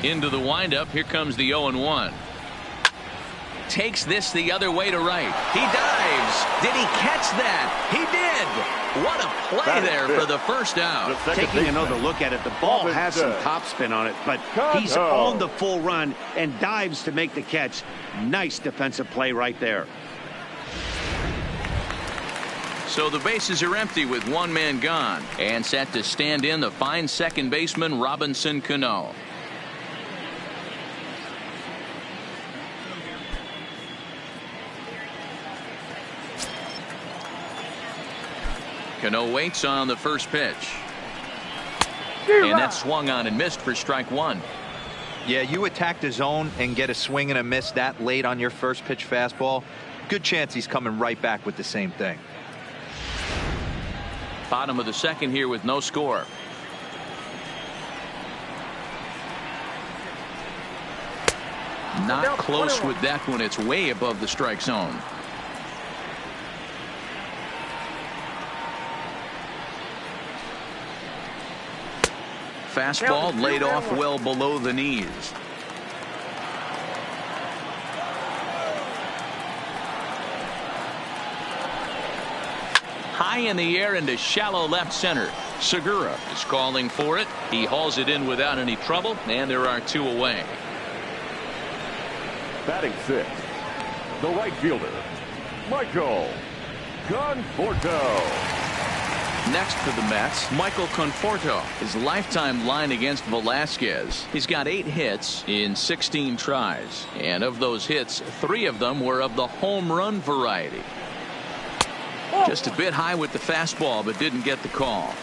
Into the windup. Here comes the 0-1. Takes this the other way to right. He dives. Did he catch that? He did. What a play there for the first out. Taking another look at it, the ball has some topspin on it, but he's on the full run and dives to make the catch. Nice defensive play right there. So the bases are empty with one man gone, and set to stand in the fine second baseman Robinson Cano. Cano waits on the first pitch. And that swung on and missed for strike one. Yeah, you attack the zone and get a swing and a miss that late on your first pitch fastball. Good chance he's coming right back with the same thing. Bottom of the second here with no score. Not close with that one. It's way above the strike zone. Fastball laid off well below the knees. High in the air into shallow left center. Segura is calling for it. He hauls it in without any trouble, and there are two away. Batting sixth, the right fielder, Michael Conforto. Next for the Mets, Michael Conforto. His lifetime line against Velasquez. He's got 8 hits in 16 tries. And of those hits, 3 of them were of the home run variety. Just a bit high with the fastball, but didn't get the call.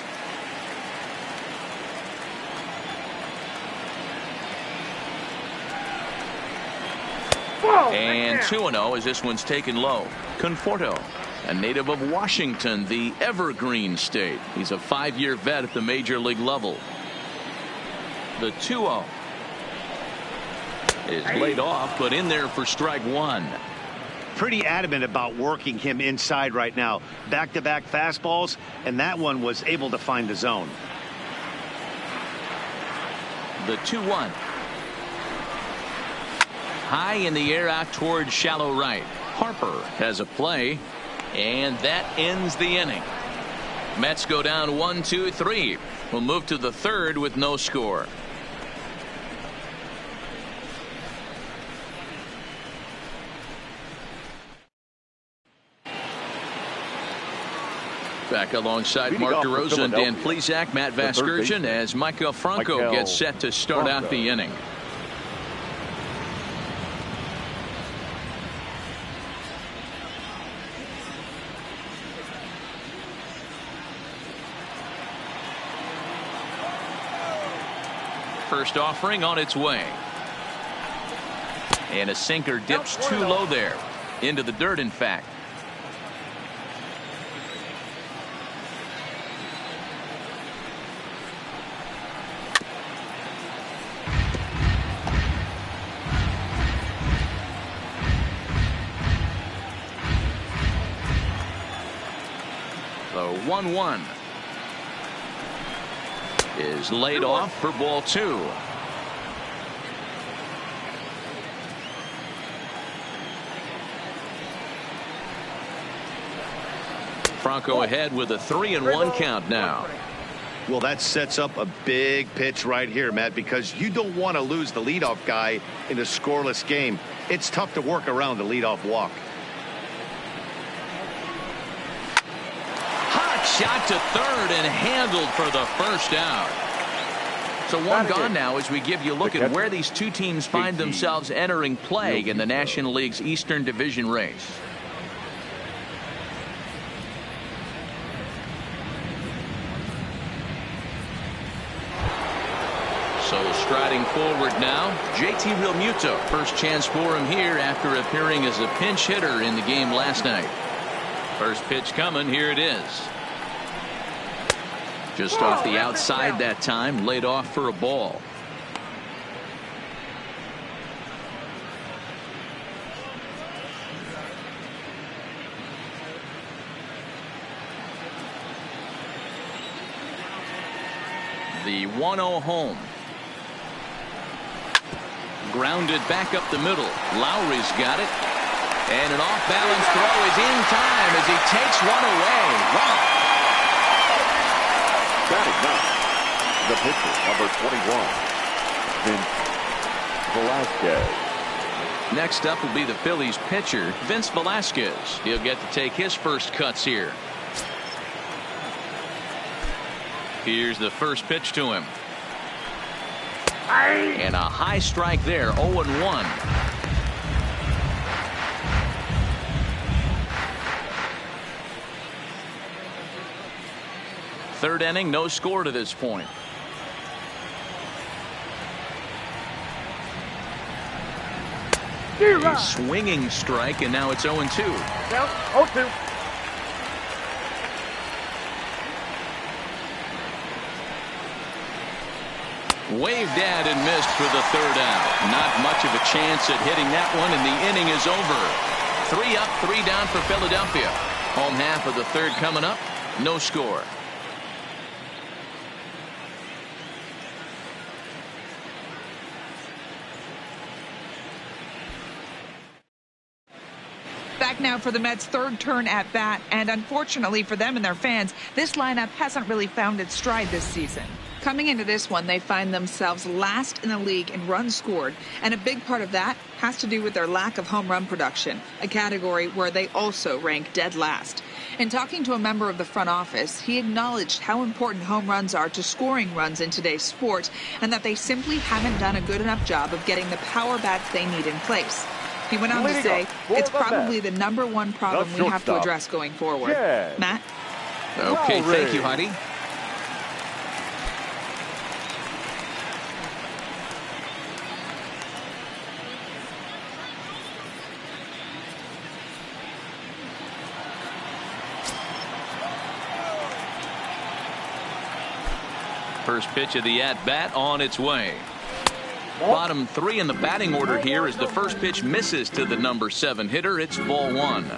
And 2-0 as this one's taken low. Conforto, a native of Washington, the Evergreen State. He's a 5-year vet at the major league level. The 2-0 is laid off, but in there for strike one. Pretty adamant about working him inside right now. Back-to-back fastballs, and that one was able to find the zone. The 2-1. High in the air out toward shallow right. Harper has a play, and that ends the inning. Mets go down 1-2-3. We'll move to the third with no score. Back alongside Mark DeRosa and Dan Plesac, Matt Vasgersian, as Michael Franco gets set to start out the inning. First offering on its way. And a sinker dips too low there. Into the dirt, in fact. The 1-1 is laid off for ball 2. Franco ahead with a 3-1 count now. Well, that sets up a big pitch right here, Matt, because you don't want to lose the leadoff guy in a scoreless game. It's tough to work around the leadoff walk. Hot shot to third and handled for the first out. So one gone now as we give you a look at where these two teams find themselves entering play in the National League's Eastern Division race. So striding forward now, JT Realmuto. First chance for him here after appearing as a pinch hitter in the game last night. First pitch coming. Here it is. Just off the outside that time, laid off for a ball. The 1-0 home. Grounded back up the middle. Lowry's got it. And an off-balance throw is in time as he takes one away. Wow. Batting ninth, the pitcher, number 21, Vince Velasquez. Next up will be the Phillies pitcher, Vince Velasquez. He'll get to take his first cuts here. Here's the first pitch to him. And a high strike there, 0-1. Third inning, no score to this point. A swinging strike, and now it's 0-2. 0-2. Waved at and missed for the third out. Not much of a chance at hitting that one, and the inning is over. 3 up, 3 down for Philadelphia. Home half of the third coming up. No score. Back now for the Mets' third turn at bat, and unfortunately for them and their fans, this lineup hasn't really found its stride this season. Coming into this one, they find themselves last in the league in runs scored, and a big part of that has to do with their lack of home run production, a category where they also rank dead last. In talking to a member of the front office, he acknowledged how important home runs are to scoring runs in today's sport, and that they simply haven't done a good enough job of getting the power bats they need in place. He went on to say it's probably the #1 problem we have to address going forward. Matt? Okay, thank you, Heidi. First pitch of the at-bat on its way. Bottom 3 in the batting order here as the first pitch misses to the number 7 hitter. It's ball 1.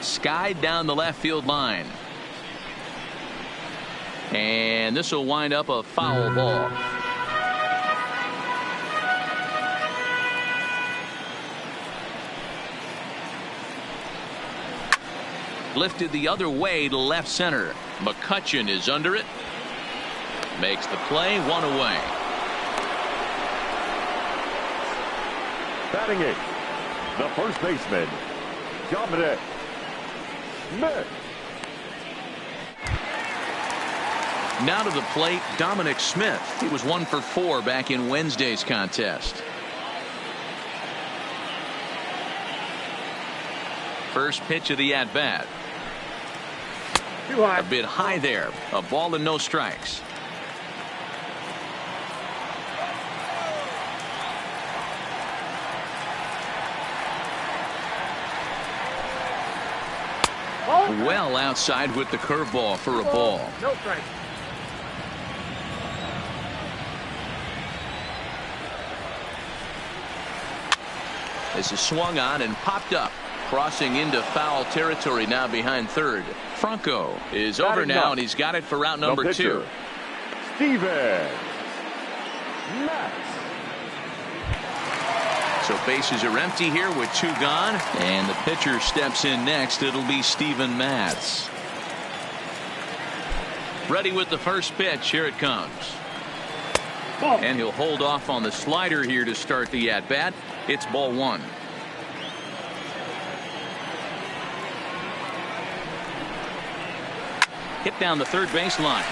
Skied down the left field line. And this will wind up a foul ball. Lifted the other way to left center. McCutchen is under it. Makes the play, 1 away. Batting 8th, the first baseman, Dominic Smith. Now to the plate, Dominic Smith. He was 1 for 4 back in Wednesday's contest. First pitch of the at-bat. A bit high there. A ball and no strikes. Well outside with the curveball for a ball. No strike. This is swung on and popped up. Crossing into foul territory now behind third. Franco is over now, and he's got it for route number 2. Steven Matz. So bases are empty here with 2 gone, and the pitcher steps in next. It'll be Steven Matz. Ready with the first pitch. Here it comes. And he'll hold off on the slider here to start the at-bat. It's ball 1. Hit down the third baseline.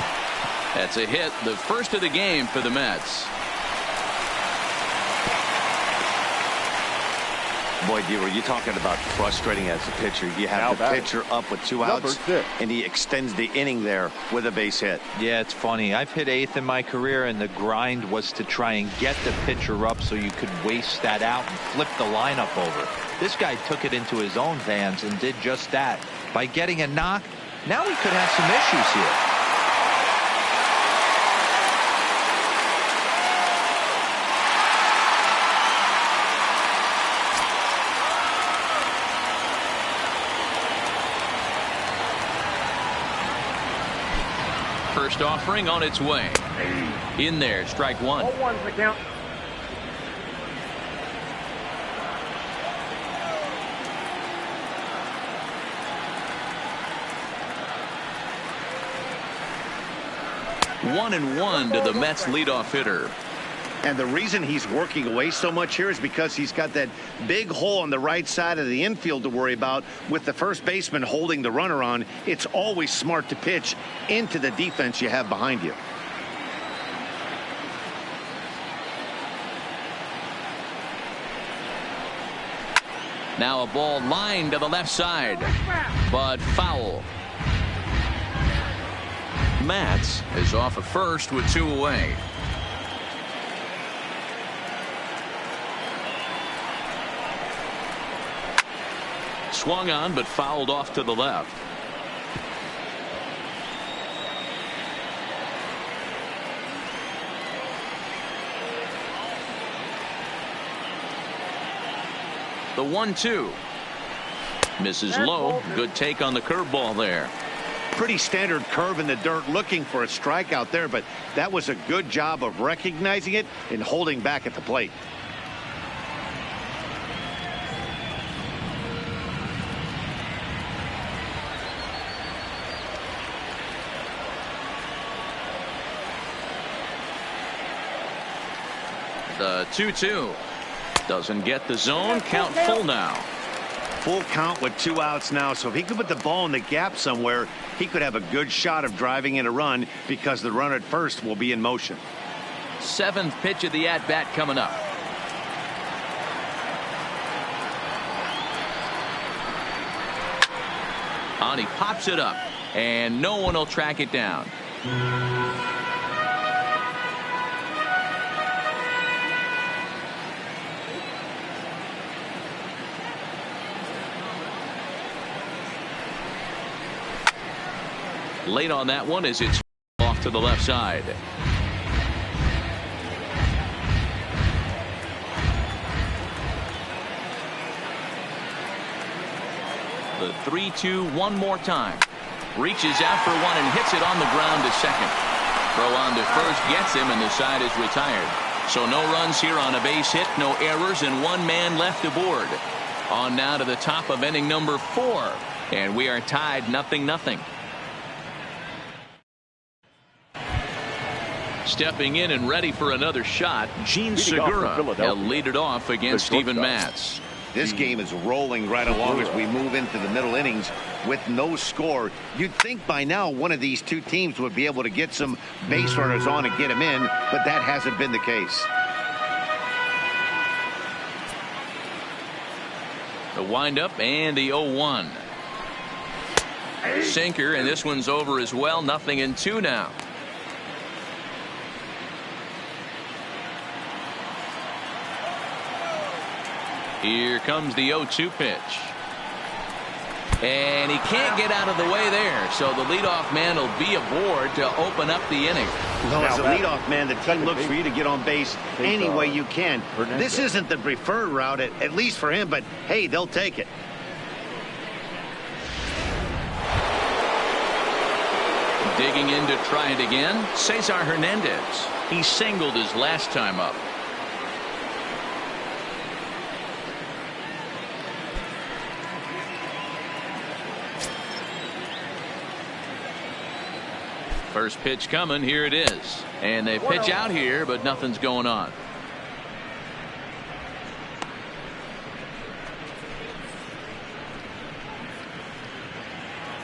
That's a hit, the first of the game for the Mets. Boy, D, were you talking about frustrating as a pitcher? You have the pitcher up with 2 outs, and he extends the inning there with a base hit. Yeah, it's funny. I've hit 8th in my career, and the grind was to try and get the pitcher up so you could waste that out and flip the lineup over. This guy took it into his own hands and did just that. By getting a knock, now we could have some issues here. First offering on its way. In there, strike 1. All one's the count. One and one to the Mets leadoff hitter. And the reason he's working away so much here is because he's got that big hole on the right side of the infield to worry about with the first baseman holding the runner on. It's always smart to pitch into the defense you have behind you. Now a ball lined to the left side, but foul. Matz is off at first with 2 away. Swung on, but fouled off to the left. The 1-2. Misses low. Good take on the curveball there. Pretty standard curve in the dirt, looking for a strikeout there, but that was a good job of recognizing it and holding back at the plate. The 2-2 doesn't get the zone. Count full now. Full count with 2 outs now, so if he could put the ball in the gap somewhere, he could have a good shot of driving in a run because the runner at first will be in motion. 7th pitch of the at-bat coming up. He pops it up, and no one will track it down. Late on that one as it's off to the left side. The 3-2 one more time. Reaches out for one and hits it on the ground to second. Throw on to first gets him, and the side is retired. So no runs here on a base hit, no errors, and 1 man left aboard. On now to the top of inning number 4, and we are tied 0-0. Stepping in and ready for another shot, Gene Segura. He'll lead it off against Steven Matz. This game is rolling right along as we move into the middle innings with no score. You'd think by now one of these 2 teams would be able to get some base runners on and get them in, but that hasn't been the case. The windup and the 0-1. Sinker, and this one's over as well. 0-2 now. Here comes the 0-2 pitch. And he can't get out of the way there. So the leadoff man will be aboard to open up the inning. Well, as a leadoff man, the team looks for you to get on base any way you can. This isn't the preferred route, at least for him, but hey, they'll take it. Digging in to try it again, Cesar Hernandez. He singled his last time up. First pitch coming. Here it is. And they pitch out here, but nothing's going on.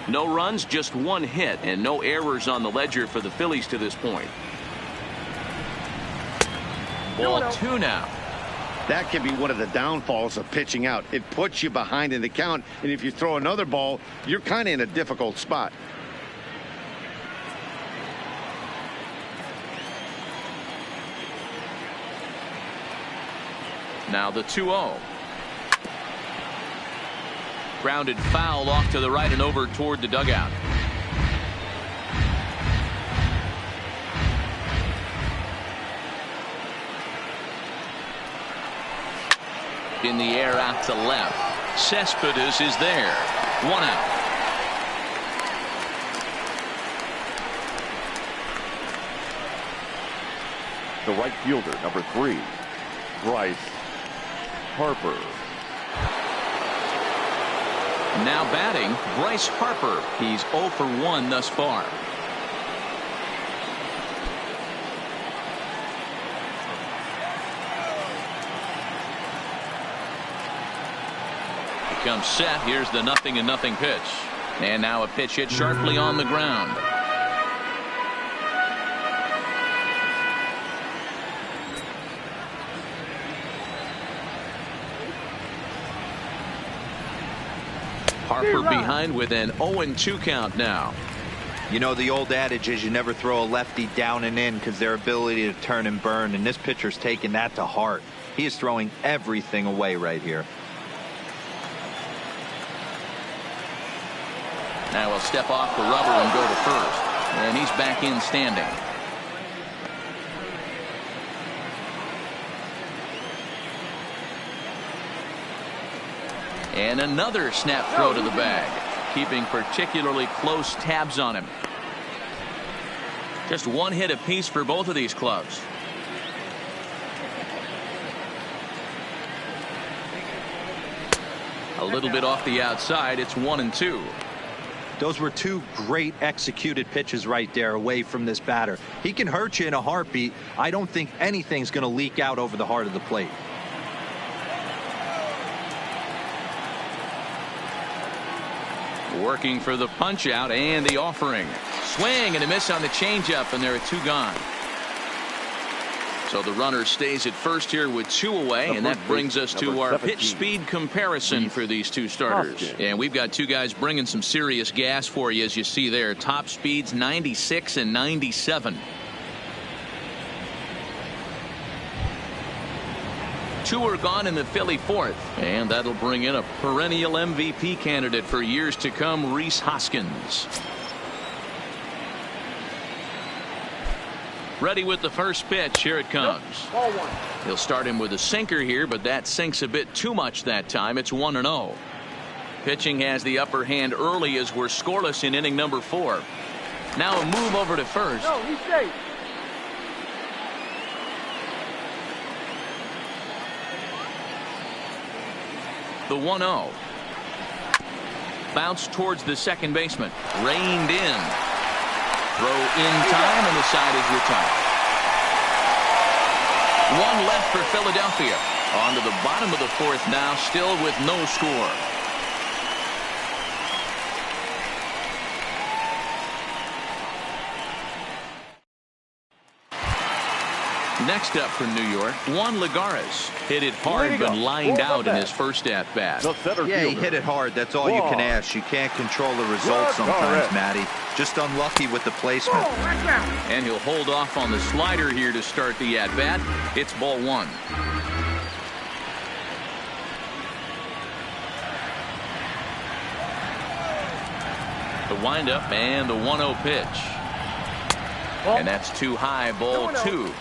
No runs, just one hit, and no errors on the ledger for the Phillies to this point. Ball 2 now. That can be one of the downfalls of pitching out. It puts you behind in the count, and if you throw another ball, you're kind of in a difficult spot. Now the 2-0. Grounded foul off to the right and over toward the dugout. In the air out to left. Cespedes is there. 1 out. The right fielder, number 3, Bryce Harper. Now batting, Bryce Harper. He's 0 for 1 thus far. He comes set. Here's the 0-0 pitch. And now a pitch hit sharply on the ground. Harper behind with an 0-2 count now. You know, the old adage is you never throw a lefty down and in because their ability to turn and burn, and this pitcher's taking that to heart. He is throwing everything away right here. Now he'll step off the rubber and go to first. And he's back in standing. And another snap throw to the bag, keeping particularly close tabs on him. Just one hit apiece for both of these clubs. A little bit off the outside. It's 1-2. Those were 2 great executed pitches right there away from this batter. He can hurt you in a heartbeat. I don't think anything's going to leak out over the heart of the plate. Working for the punch out and the offering. Swing and a miss on the changeup, and there are 2 gone. So the runner stays at first here with 2 away, and that brings us to our pitch speed comparison for these 2 starters. And we've got 2 guys bringing some serious gas for you, as you see there. Top speeds 96 and 97. 2 are gone in the Philly 4th, and that'll bring in a perennial MVP candidate for years to come, Rhys Hoskins. Ready with the first pitch. Here it comes. Ball 1. He'll start him with a sinker here, but that sinks a bit too much that time. It's 1-0. Pitching has the upper hand early as we're scoreless in inning number 4. Now a move over to first. No, he's safe. The 1-0. Bounce towards the second baseman. Reined in. Throw in time, and the side is retired. 1 left for Philadelphia. On to the bottom of the 4th now, still with no score. Next up for New York, Juan Lagares. Hit it hard, but lined out in his first at-bat. Yeah, he hit it hard. That's all you can ask. You can't control the results sometimes, Matty. Just unlucky with the placement. And he'll hold off on the slider here to start the at-bat. It's ball 1. The windup and the 1-0 pitch. And that's too high, ball 2.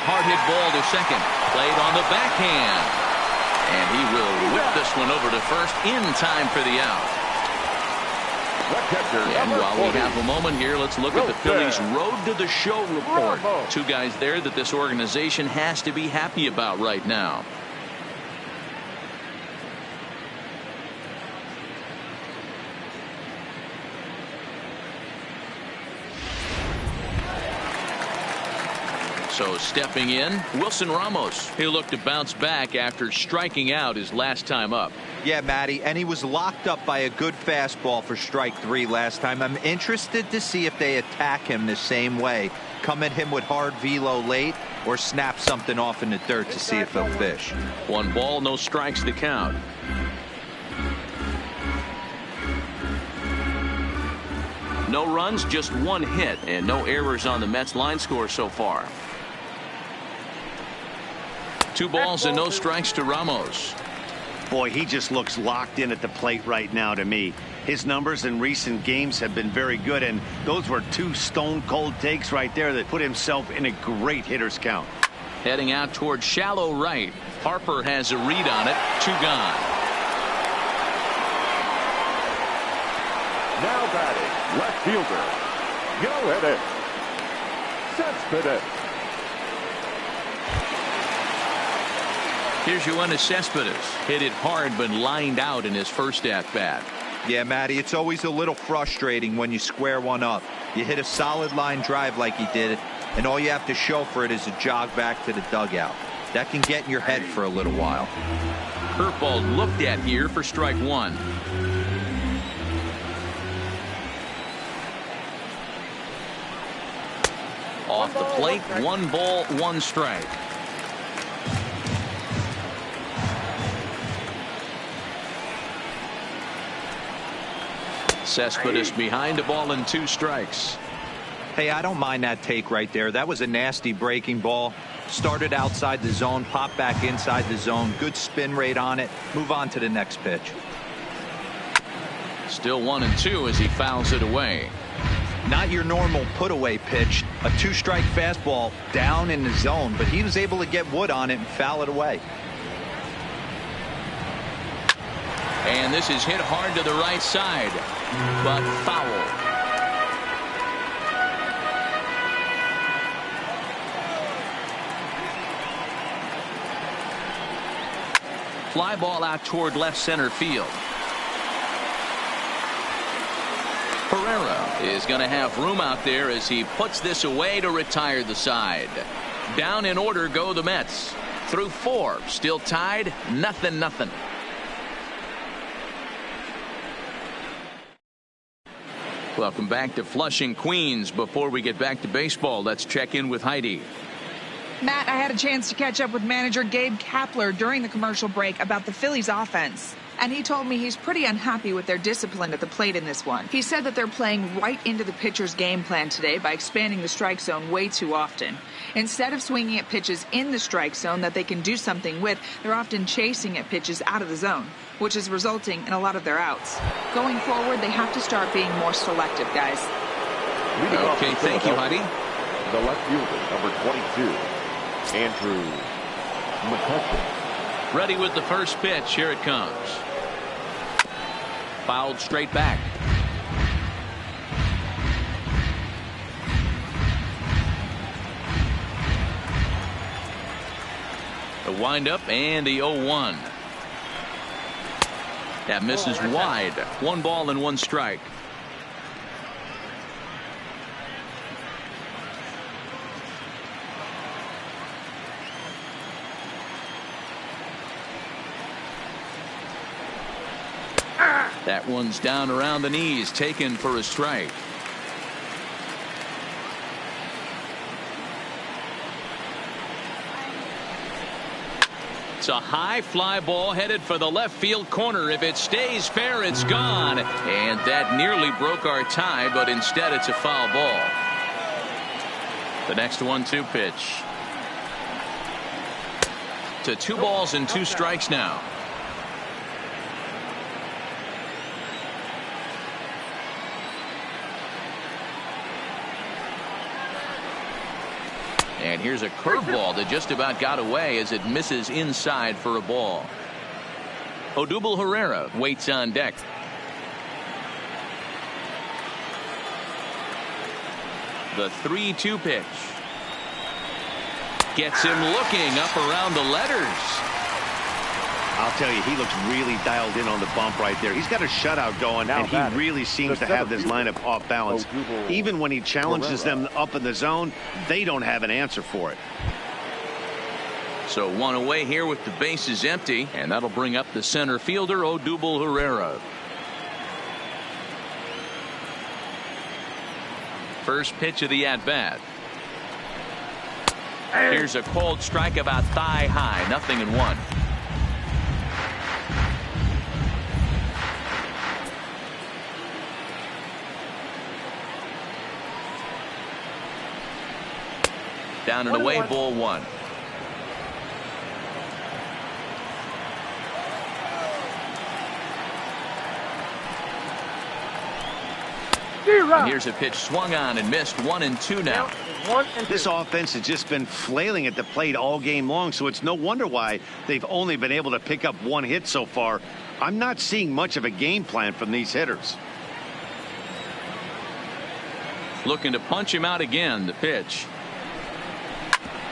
Hard hit ball to second. Played on the backhand. And he will whip this one over to first in time for the out. And while we have a moment here, let's look at the Phillies' Road to the Show report. 2 guys there that this organization has to be happy about right now. So stepping in, Wilson Ramos. He'll look to bounce back after striking out his last time up. Yeah, Matty, and he was locked up by a good fastball for strike 3 last time. I'm interested to see if they attack him the same way. Come at him with hard velo late or snap something off in the dirt to see if he'll fish. 1 ball, no strikes to count. No runs, just 1 hit, and no errors on the Mets line score so far. 2 balls and no strikes to Ramos. Boy, he just looks locked in at the plate right now to me. His numbers in recent games have been very good, and those were 2 stone-cold takes right there that put himself in a great hitter's count. Heading out toward shallow right. Harper has a read on it. 2 gone. Now batting, left fielder. Go hit it. Cespedes. Here's Yoenis Cespedes. Hit it hard but lined out in his first at-bat. Yeah, Matty, it's always a little frustrating when you square one up. You hit a solid line drive like he did, and all you have to show for it is a jog back to the dugout. That can get in your head for a little while. Curveball looked at here for strike 1. Off the plate, 1 ball, 1 strike. Cespedes behind a ball and 2 strikes. Hey, I don't mind that take right there. That was a nasty breaking ball. Started outside the zone, popped back inside the zone. Good spin rate on it. Move on to the next pitch. Still 1-2 as he fouls it away. Not your normal put away pitch. A 2-strike fastball down in the zone, but he was able to get wood on it and foul it away. And this is hit hard to the right side, but foul. Fly ball out toward left center field. Herrera is going to have room out there as he puts this away to retire the side. Down in order go the Mets. Through 4, still tied, 0-0. Welcome back to Flushing, Queens. Before we get back to baseball, let's check in with Heidi. Matt, I had a chance to catch up with manager Gabe Kapler during the commercial break about the Phillies offense. And he told me he's pretty unhappy with their discipline at the plate in this one. He said that they're playing right into the pitcher's game plan today by expanding the strike zone way too often. Instead of swinging at pitches in the strike zone that they can do something with, they're often chasing at pitches out of the zone, which is resulting in a lot of their outs. Going forward, they have to start being more selective, guys. Okay, thank you, Heidi. The left fielder, number 22, Andrew McCutcheon. Ready with the first pitch. Here it comes. Fouled straight back. The windup and the 0-1. That misses wide. 1 ball and 1 strike. That one's down around the knees, taken for a strike. It's a high fly ball headed for the left field corner. If it stays fair, it's gone. And that nearly broke our tie, but instead it's a foul ball. The next 1-2 pitch. To 2 balls and 2 strikes now. And here's a curveball that just about got away as it misses inside for a ball. Odubel Herrera waits on deck. The 3-2 pitch. Gets him looking up around the letters. I'll tell you, he looks really dialed in on the bump right there. He's got a shutout going, and he really seems to have this lineup off balance. Even when he challenges them up in the zone, they don't have an answer for it. So one away here with the bases empty, and that'll bring up the center fielder, Odubel Herrera. First pitch of the at-bat. Here's a cold strike about thigh high, 0-1. Down and away, ball 1. And here's a pitch swung on and missed, 1-2 now. This offense has just been flailing at the plate all game long, so it's no wonder why they've only been able to pick up 1 hit so far. I'm not seeing much of a game plan from these hitters. Looking to punch him out again. The pitch.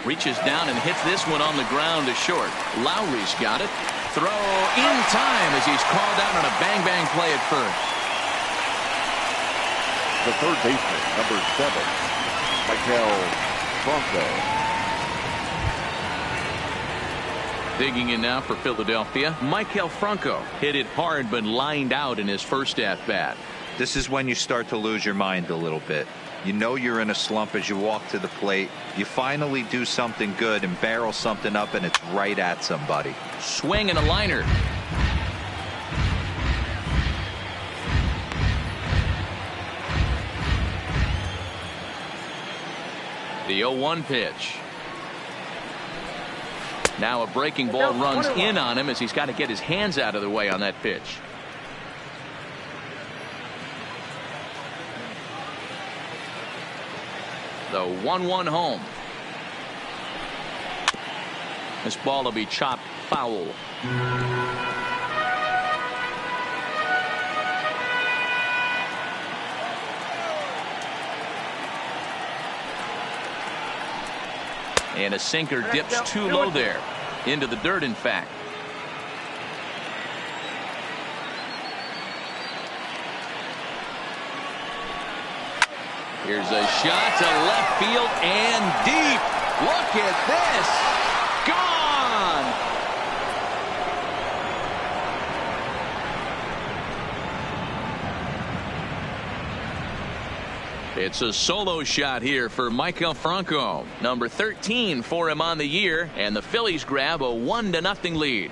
Reaches down and hits this one on the ground to short. Lowry's got it. Throw in time as he's called out on a bang-bang play at first. The third baseman, number 7, Michael Franco. Digging in now for Philadelphia, Michael Franco hit it hard but lined out in his first at-bat. This is when you start to lose your mind a little bit. You know you're in a slump as you walk to the plate. You finally do something good and barrel something up, and it's right at somebody. Swing and a liner. The 0-1 pitch. Now a breaking ball runs in on him as he's got to get his hands out of the way on that pitch. The 1-1 home. This ball will be chopped foul. And a sinker dips too low there. Into the dirt, in fact. Here's a shot to left field and deep. Look at this. Gone. It's a solo shot here for Michael Franco. Number 13 for him on the year, and the Phillies grab a 1-0 lead.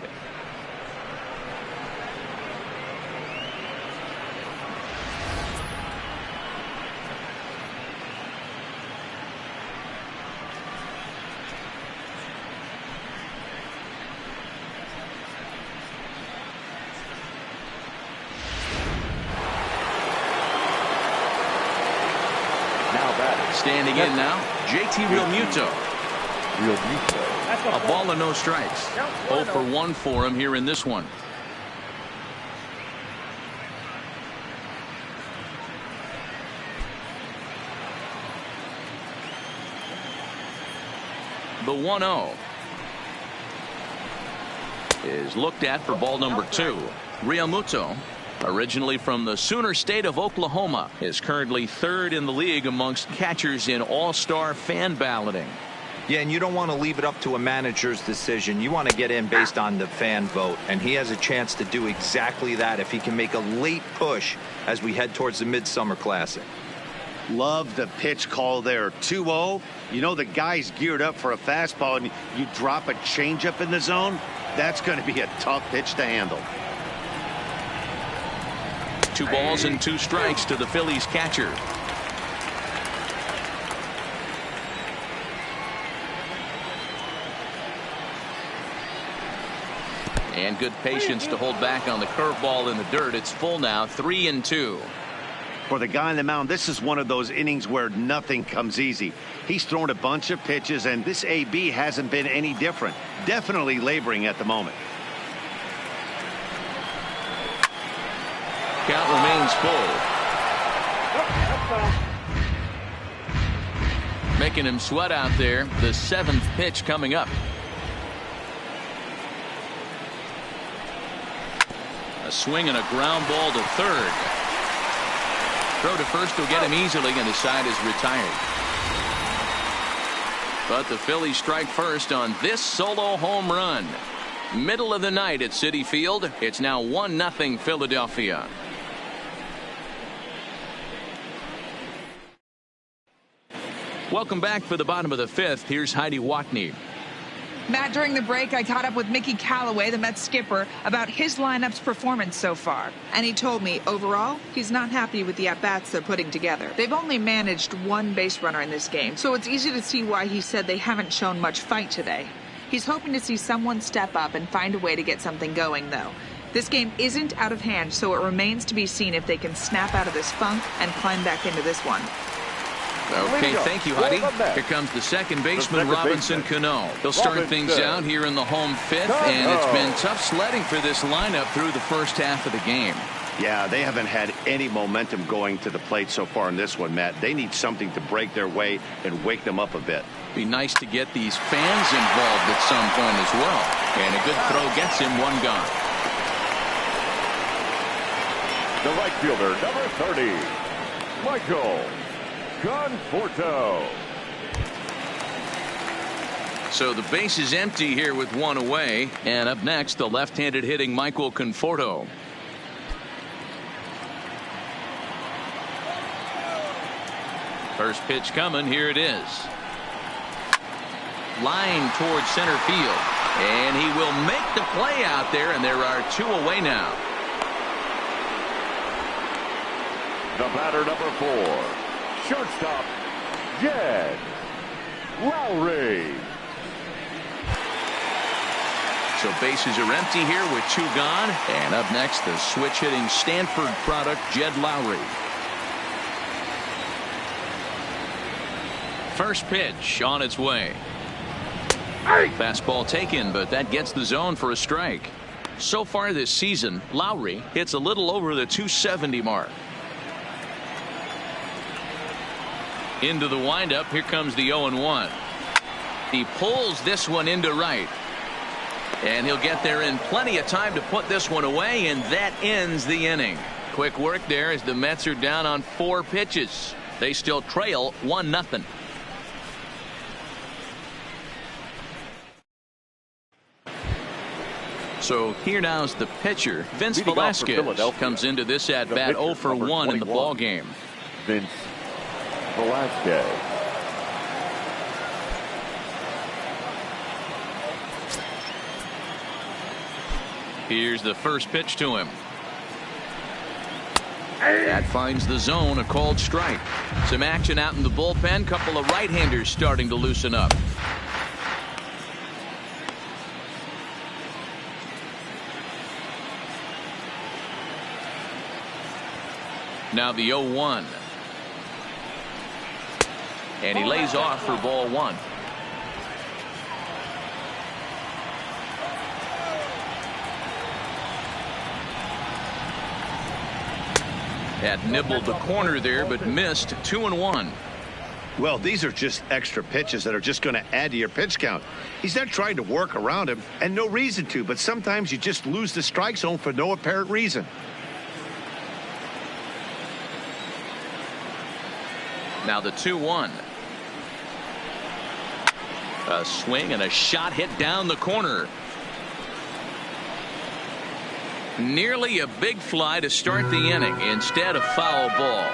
Standing in now, JT Realmuto. A ball and no strikes. 0 for 1 for him here in this one. The 1-0 is looked at for ball number 2. Realmuto, originally from the Sooner State of Oklahoma, is currently 3rd in the league amongst catchers in all-star fan balloting. Yeah, and you don't want to leave it up to a manager's decision. You want to get in based on the fan vote, and he has a chance to do exactly that if he can make a late push as we head towards the Midsummer Classic. Love the pitch call there. 2-0. You know the guy's geared up for a fastball, and you drop a changeup in the zone. That's going to be a tough pitch to handle. 2 balls and 2 strikes to the Phillies catcher. And good patience to hold back on the curveball in the dirt. It's full now, 3-2. For the guy on the mound, this is one of those innings where nothing comes easy. He's thrown a bunch of pitches, and this AB hasn't been any different. Definitely laboring at the moment. Count remains full. Making him sweat out there. The 7th pitch coming up. A swing and a ground ball to third. Throw to first will get him easily, and the side is retired. But the Phillies strike first on this solo home run. Middle of the night at Citi Field. It's now 1-0 Philadelphia. Welcome back for the bottom of the fifth. Here's Heidi Watney. Matt, during the break, I caught up with Mickey Callaway, the Mets skipper, about his lineup's performance so far. And he told me, overall, he's not happy with the at-bats they're putting together. They've only managed one base runner in this game, so it's easy to see why he said they haven't shown much fight today. He's hoping to see someone step up and find a way to get something going, though. This game isn't out of hand, so it remains to be seen if they can snap out of this funk and climb back into this one. Okay, thank you, Heidi. Here comes the second baseman, Robinson Cano. He'll start things out here in the home fifth, and it's been tough sledding for this lineup through the first half of the game. Yeah, they haven't had any momentum going to the plate so far in this one, Matt. They need something to break their way and wake them up a bit. Be nice to get these fans involved at some point as well. And a good throw gets him one gone. The right fielder, number 30, Michael Conforto. So the base is empty here with one away. And up next, the left-handed hitting Michael Conforto. First pitch coming. Here it is. Line towards center field. And he will make the play out there, and there are two away now. The batter, number 4, shortstop, Jed Lowry. So bases are empty here with two gone. And up next, the switch-hitting Stanford product, Jed Lowry. First pitch on its way. Fastball taken, but that gets the zone for a strike. So far this season, Lowry hits a little over the 270 mark. Into the windup. Here comes the 0-1. He pulls this one into right. And he'll get there in plenty of time to put this one away, and that ends the inning. Quick work there as the Mets are down on 4 pitches. They still trail 1-0. So here now is the pitcher. Vince Velasquez comes into this at bat 0 for 1 in the ball game. Vince Velasquez. Here's the first pitch to him. That finds the zone, a called strike. Some action out in the bullpen. Couple of right-handers starting to loosen up. Now the 0-1. And he lays off for ball 1. That nibbled the corner there, but missed. 2-1. Well, these are just extra pitches that are just going to add to your pitch count. He's not trying to work around him, and no reason to, but sometimes you just lose the strike zone for no apparent reason. Now the 2-1. A swing and a shot hit down the corner. Nearly a big fly to start the inning. Instead, a foul ball.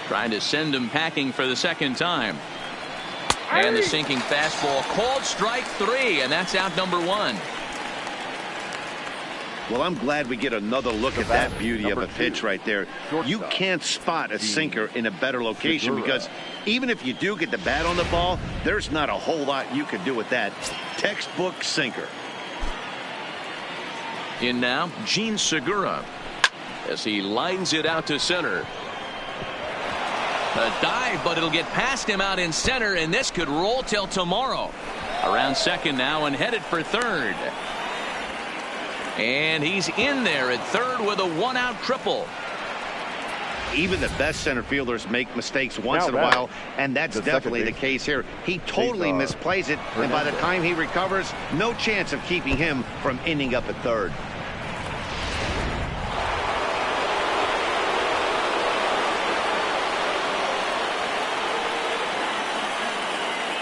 Trying to send him packing for the second time. And the sinking fastball. Called strike 3, and that's out number 1. Well, I'm glad we get another look at that beauty of a pitch right there. You can't spot a sinker in a better location because even if you do get the bat on the ball, there's not a whole lot you can do with that. Textbook sinker. In now, Gene Segura as he lines it out to center. A dive, but it'll get past him out in center, and this could roll till tomorrow. Around second now and headed for third. And he's in there at third with a 1-out triple. Even the best center fielders make mistakes once in a while, and that's definitely the case here. He totally misplays it, and by the time he recovers, no chance of keeping him from ending up at third.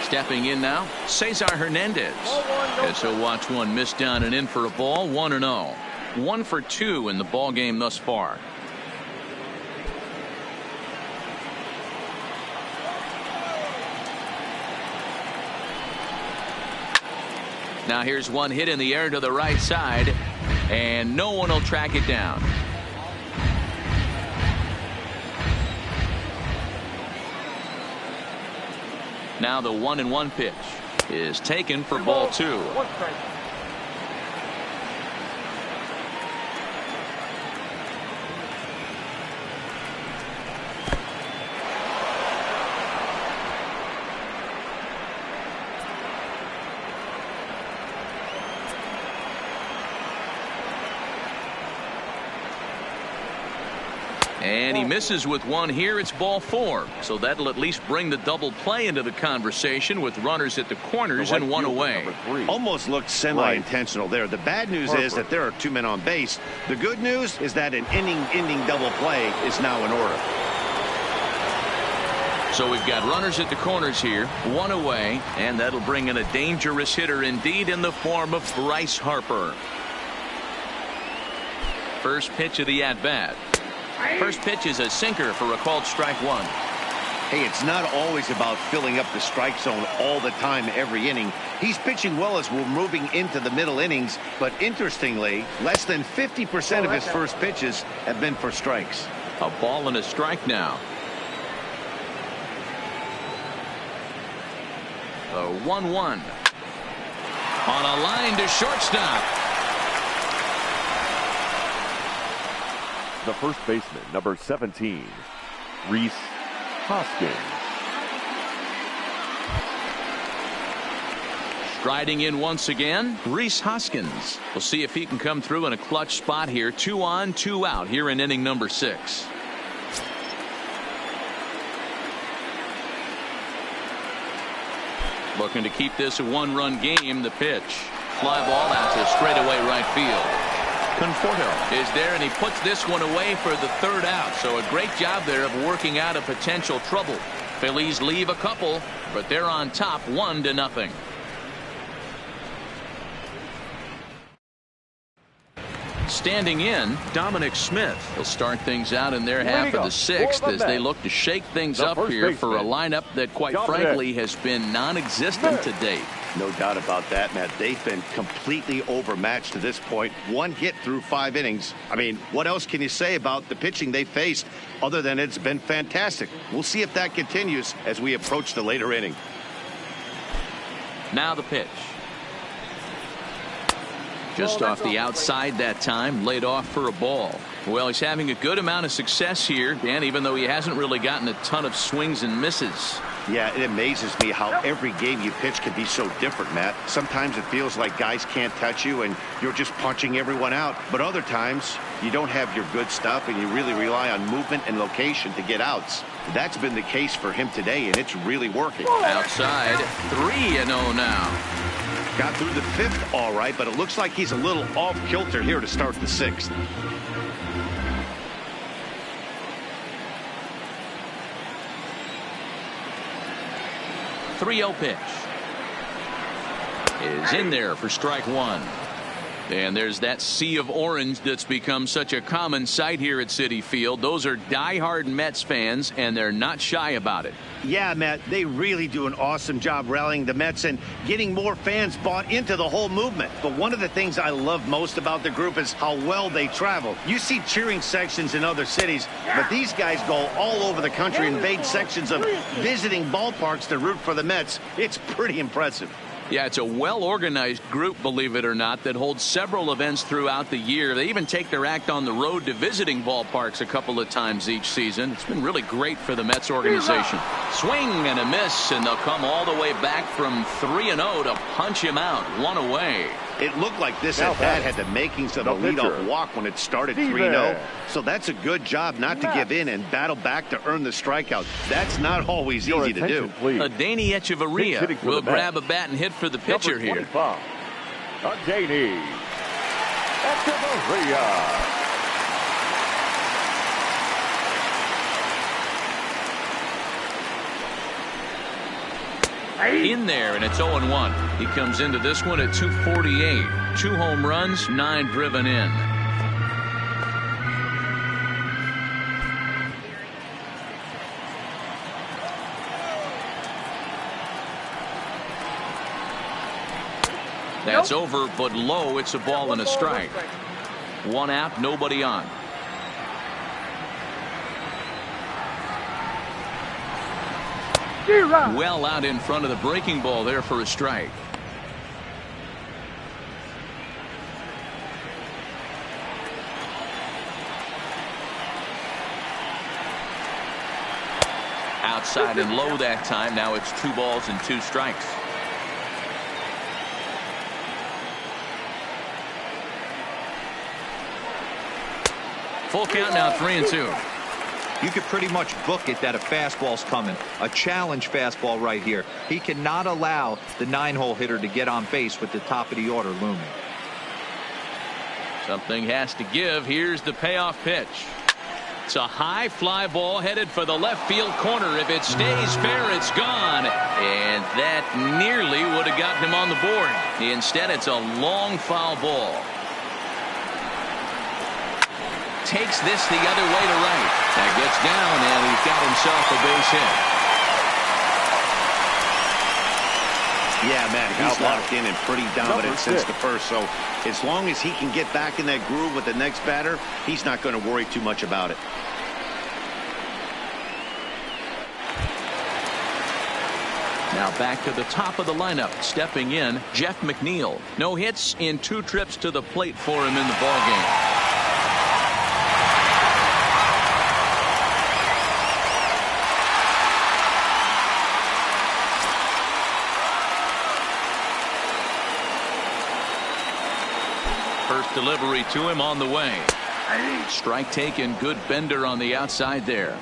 Stepping in now, Cesar Hernandez. As he'll watch one miss down and in for a ball, 1-0. 1 for 2 in the ball game thus far. Now here's one hit in the air to the right side, and no one will track it down. Now the 1-1 pitch is taken for ball 2. And he misses with one here. It's ball 4. So that'll at least bring the double play into the conversation with runners at the corners and one away. Almost looked semi-intentional there. The bad news is that there are 2 men on base. The good news is that an inning-ending double play is now in order. So we've got runners at the corners here, 1 away, and that'll bring in a dangerous hitter indeed in the form of Bryce Harper. First pitch of the at-bat. First pitch is a sinker for a called strike 1. Hey, it's not always about filling up the strike zone all the time every inning. He's pitching well as we're moving into the middle innings, but interestingly, less than 50% of his first pitches have been for strikes. A ball and a strike now. The 1-1 on a line to shortstop. The first baseman, number 17, Rhys Hoskins. Striding in once again, Rhys Hoskins. We'll see if he can come through in a clutch spot here. 2 on, 2 out here in inning number 6. Looking to keep this a 1-run game. The pitch. Fly ball out to straightaway right field. Conforto is there, and he puts this one away for the 3rd out. So a great job there of working out a potential trouble. Phillies leave a couple, but they're on top 1-0. Standing in, Dominic Smith will start things out in their half of the 6th as they look to shake things up here for a lineup that quite frankly has been non-existent to date. No doubt about that, Matt. They've been completely overmatched to this point. 1 hit through 5 innings. I mean, what else can you say about the pitching they faced other than it's been fantastic? We'll see if that continues as we approach the later inning. Now the pitch. Just off the outside that time, laid off for a ball. Well, he's having a good amount of success here, Dan, even though he hasn't really gotten a ton of swings and misses. Yeah, it amazes me how every game you pitch can be so different, Matt. Sometimes it feels like guys can't touch you and you're just punching everyone out. But other times you don't have your good stuff and you really rely on movement and location to get outs. That's been the case for him today, and it's really working. Outside, 3-0 now. Got through the 5th all right, but it looks like he's a little off kilter here to start the 6th. .30 pitch is in there for strike 1. And there's that sea of orange that's become such a common sight here at Citi Field. Those are diehard Mets fans, and they're not shy about it. Yeah, Matt, they really do an awesome job rallying the Mets and getting more fans bought into the whole movement. But one of the things I love most about the group is how well they travel. You see cheering sections in other cities, but these guys go all over the country and invade sections of visiting ballparks to root for the Mets. It's pretty impressive. Yeah, it's a well-organized group, believe it or not, that holds several events throughout the year. They even take their act on the road to visiting ballparks a couple of times each season. It's been really great for the Mets organization. Swing and a miss, and they'll come all the way back from 3-0 to punch him out. 1 away. It looked like this Now at-bat had the makings of a leadoff walk when it started 3-0. So that's a good job not to give in and battle back to earn the strikeout. That's not always easy to do. Adeiny Echeverria will grab a bat and hit for the pitcher here. Adeiny Echeverria. In there, and it's 0-1. He comes into this one at 248. 2 home runs, 9 driven in. That's over, but low. It's a ball and a strike. 1 out, nobody on. Well out in front of the breaking ball there for a strike. Outside and low that time. Now it's 2 balls and 2 strikes. Full count now, 3-2. You could pretty much book it that a fastball's coming. A challenge fastball right here. He cannot allow the 9-hole hitter to get on base with the top of the order looming. Something has to give. Here's the payoff pitch. It's a high fly ball headed for the left field corner. If it stays fair, it's gone. And that nearly would have gotten him on the board. Instead, it's a long foul ball. Takes this the other way to right. That gets down, and he's got himself a base hit. Yeah, man, he's locked in and pretty dominant since the first. So as long as he can get back in that groove with the next batter, he's not going to worry too much about it. Now back to the top of the lineup. Stepping in, Jeff McNeil. No hits in 2 trips to the plate for him in the ballgame. First delivery to him on the way. Strike taken. Good bender on the outside there.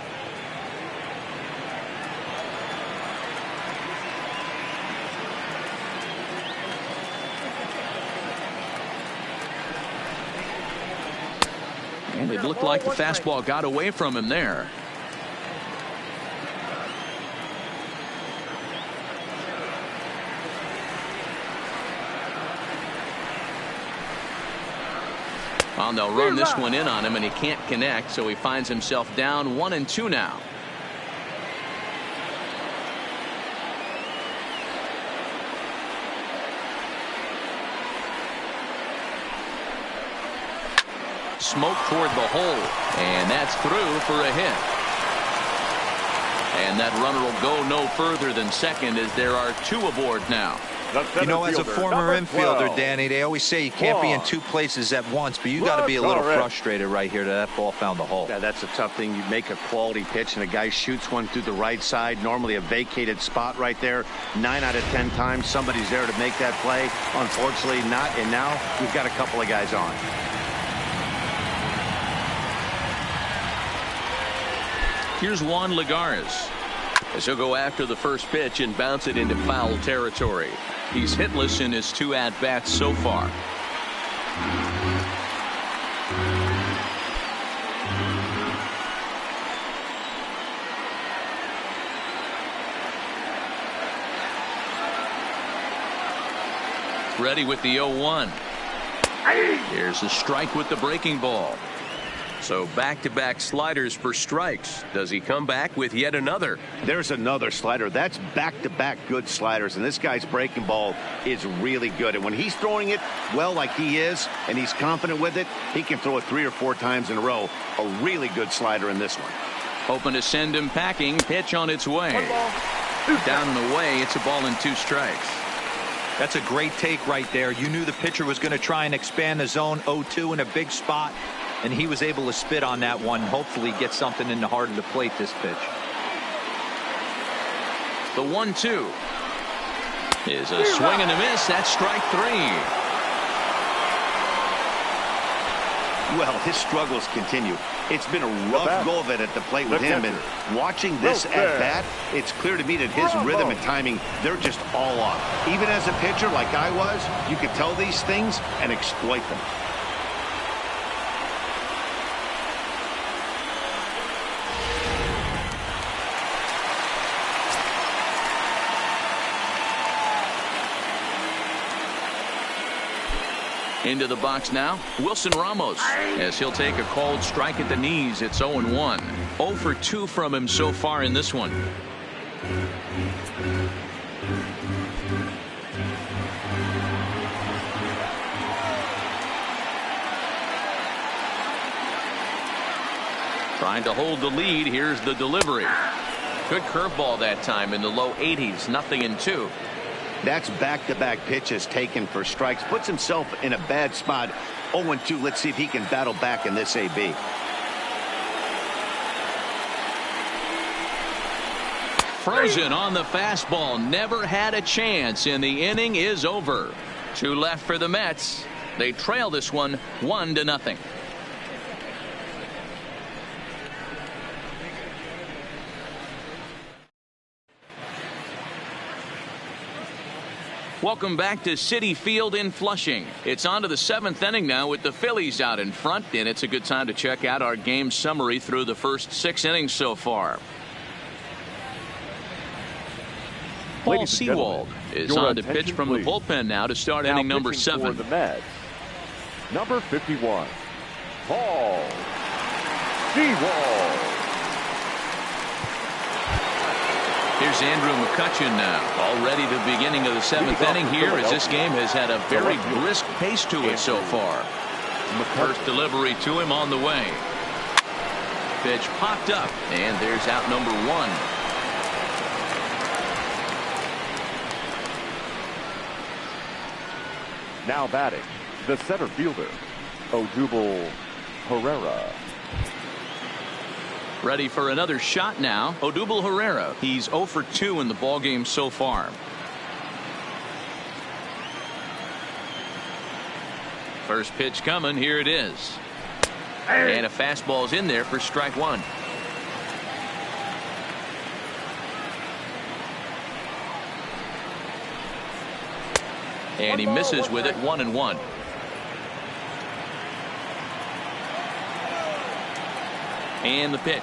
And it looked like the fastball got away from him there. Well, they'll run this one in on him, and he can't connect, so he finds himself down 1-2 now. Smoke toward the hole, and that's through for a hit. And that runner will go no further than second as there are 2 aboard now. You know, as a former infielder, Danny, they always say you can't be in 2 places at once, but you got to be a little frustrated right here that ball found the hole. Yeah, that's a tough thing. You make a quality pitch and a guy shoots one through the right side, normally a vacated spot right there. 9 out of 10 times somebody's there to make that play. Unfortunately not, and now we've got a couple of guys on. Here's Juan Lagares, as he'll go after the first pitch and bounce it into foul territory. He's hitless in his 2 at-bats so far. Ready with the 0-1. Here's a strike with the breaking ball. So back-to-back sliders for strikes. Does he come back with yet another? There's another slider. That's back-to-back good sliders, and this guy's breaking ball is really good. And when he's throwing it well like he is, and he's confident with it, he can throw it 3 or 4 times in a row. A really good slider in this one. Hoping to send him packing. Pitch on its way. Down and away. It's a ball and 2 strikes. That's a great take right there. You knew the pitcher was going to try and expand the zone. 0-2 in a big spot. And he was able to spit on that one. Hopefully get something in the heart of the plate this pitch. The 1-2 is a swing and a miss. That's strike 3. Well, his struggles continue. It's been a rough go of it at the plate with him, and watching this at bat, it's clear to me that his rhythm and timing, they're just all off. Even as a pitcher like I was, you could tell these things and exploit them. Into the box now, Wilson Ramos, as he'll take a called strike at the knees. It's 0-1. 0 for 2 from him so far in this one. Trying to hold the lead. Here's the delivery. Good curveball that time in the low 80s. 0-2. That's back-to-back pitches taken for strikes. Puts himself in a bad spot. 0-2. Let's see if he can battle back in this AB. Frozen on the fastball. Never had a chance, and the inning is over. 2 left for the Mets. They trail this one 1-0. Welcome back to Citi Field in Flushing. It's on to the 7th inning now with the Phillies out in front, and it's a good time to check out our game summary through the first 6 innings so far. Paul Sewald is on to pitch from the bullpen now to start inning number 7. For the Mets, number 51, Paul Sewald. Here's Andrew McCutchen now. Already the beginning of the 7th inning here, as this game has had a very brisk pace to it so far. First delivery to him on the way. Pitch popped up, and there's out number 1. Now batting, the center fielder, Odubel Herrera. Ready for another shot now. Odubel Herrera. He's 0 for 2 in the ballgame so far. First pitch coming. Here it is. And a fastball's in there for strike 1. And he misses with it. 1-1. And the pitch.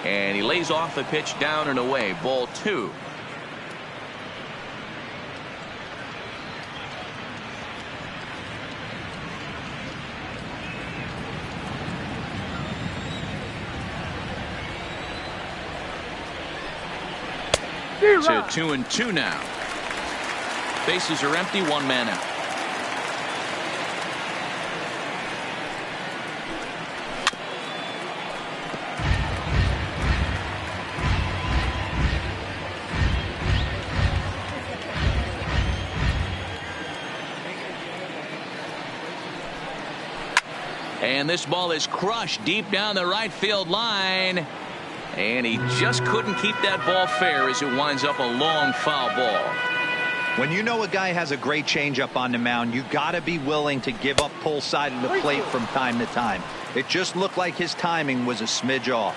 And he lays off the pitch down and away. Ball 2. To 2-2 now. Bases are empty. 1 man out. And this ball is crushed deep down the right field line. And he just couldn't keep that ball fair as it winds up a long foul ball. When you know a guy has a great changeup on the mound, you got to be willing to give up pull side of the plate from time to time. It just looked like his timing was a smidge off.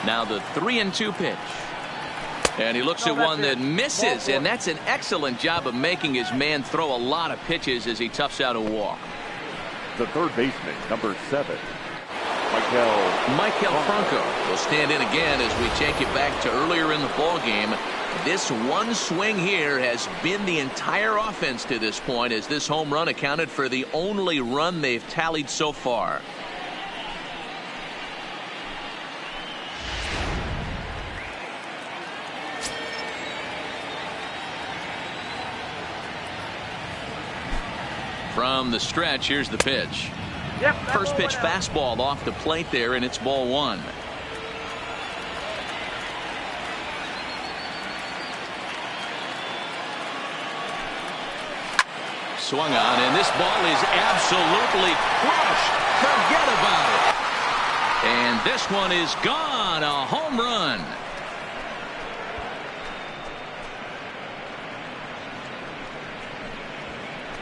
Now the 3-2 pitch. And he looks at one that misses, and that's an excellent job of making his man throw a lot of pitches as he toughs out a walk. The third baseman, number 7, Michael Franco will stand in again as we take it back to earlier in the ball game. This one swing here has been the entire offense to this point, as this home run accounted for the only run they've tallied so far. From the stretch, here's the pitch. First pitch fastball off the plate there, and it's ball 1. Swung on, and this ball is absolutely crushed. Forget about it. And this one is gone. A home run.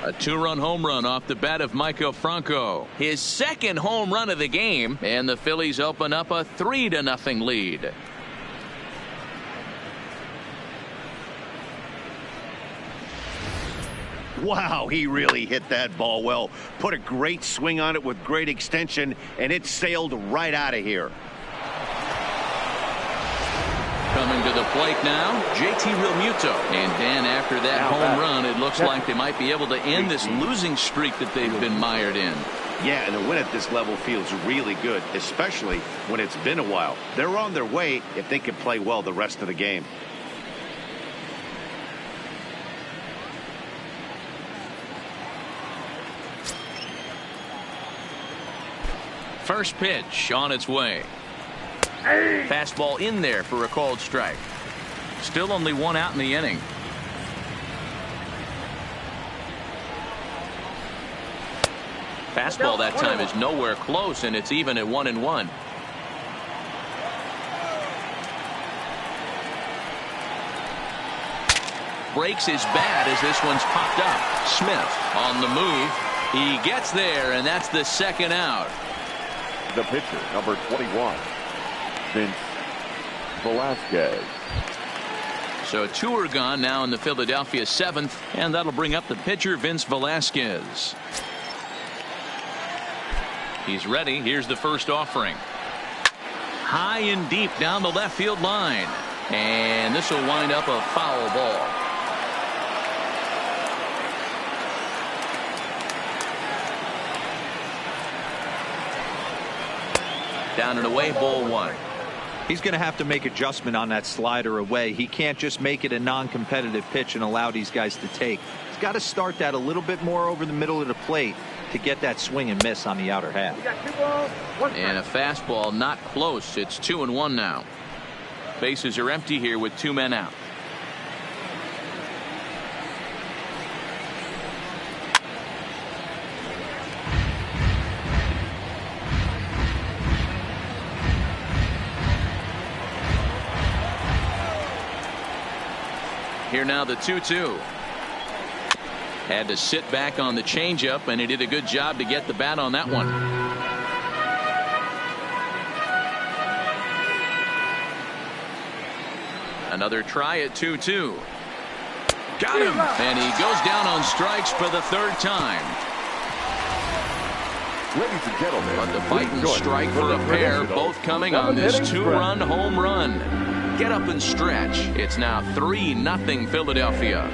A 2-run home run off the bat of Michael Franco. His second home run of the game, and the Phillies open up a 3-0 lead. Wow, he really hit that ball well. Put a great swing on it with great extension, and it sailed right out of here. Coming to the plate now, JT Realmuto. And Dan, after that home run, it looks like they might be able to end this losing streak that they've been mired in. Yeah, and a win at this level feels really good, especially when it's been a while. They're on their way if they can play well the rest of the game. First pitch on its way. Fastball in there for a called strike. Still only one out in the inning. Fastball that time is nowhere close, and it's even at 1-1. Breaks his bat as this one's popped up. Smith on the move. He gets there, and that's the second out. The pitcher, number 21, Vince Velasquez. So 2 are gone now in the Philadelphia 7th, and that'll bring up the pitcher, Vince Velasquez. He's ready. Here's the first offering. High and deep down the left field line. And this will wind up a foul ball. Down and away, ball 1. He's going to have to make adjustment on that slider away. He can't just make it a non-competitive pitch and allow these guys to take. He's got to start that a little bit more over the middle of the plate to get that swing and miss on the outer half. And a fastball not close. It's 2-1 now. Bases are empty here with 2 men out. Here now the 2-2. Had to sit back on the changeup, and he did a good job to get the bat on that one. Another try at 2-2. Got him, and he goes down on strikes for the 3rd time. Ladies and gentlemen, But the fight and strike for a pair, both coming on this 2-run home run. Get up and stretch. It's now 3-0 Philadelphia.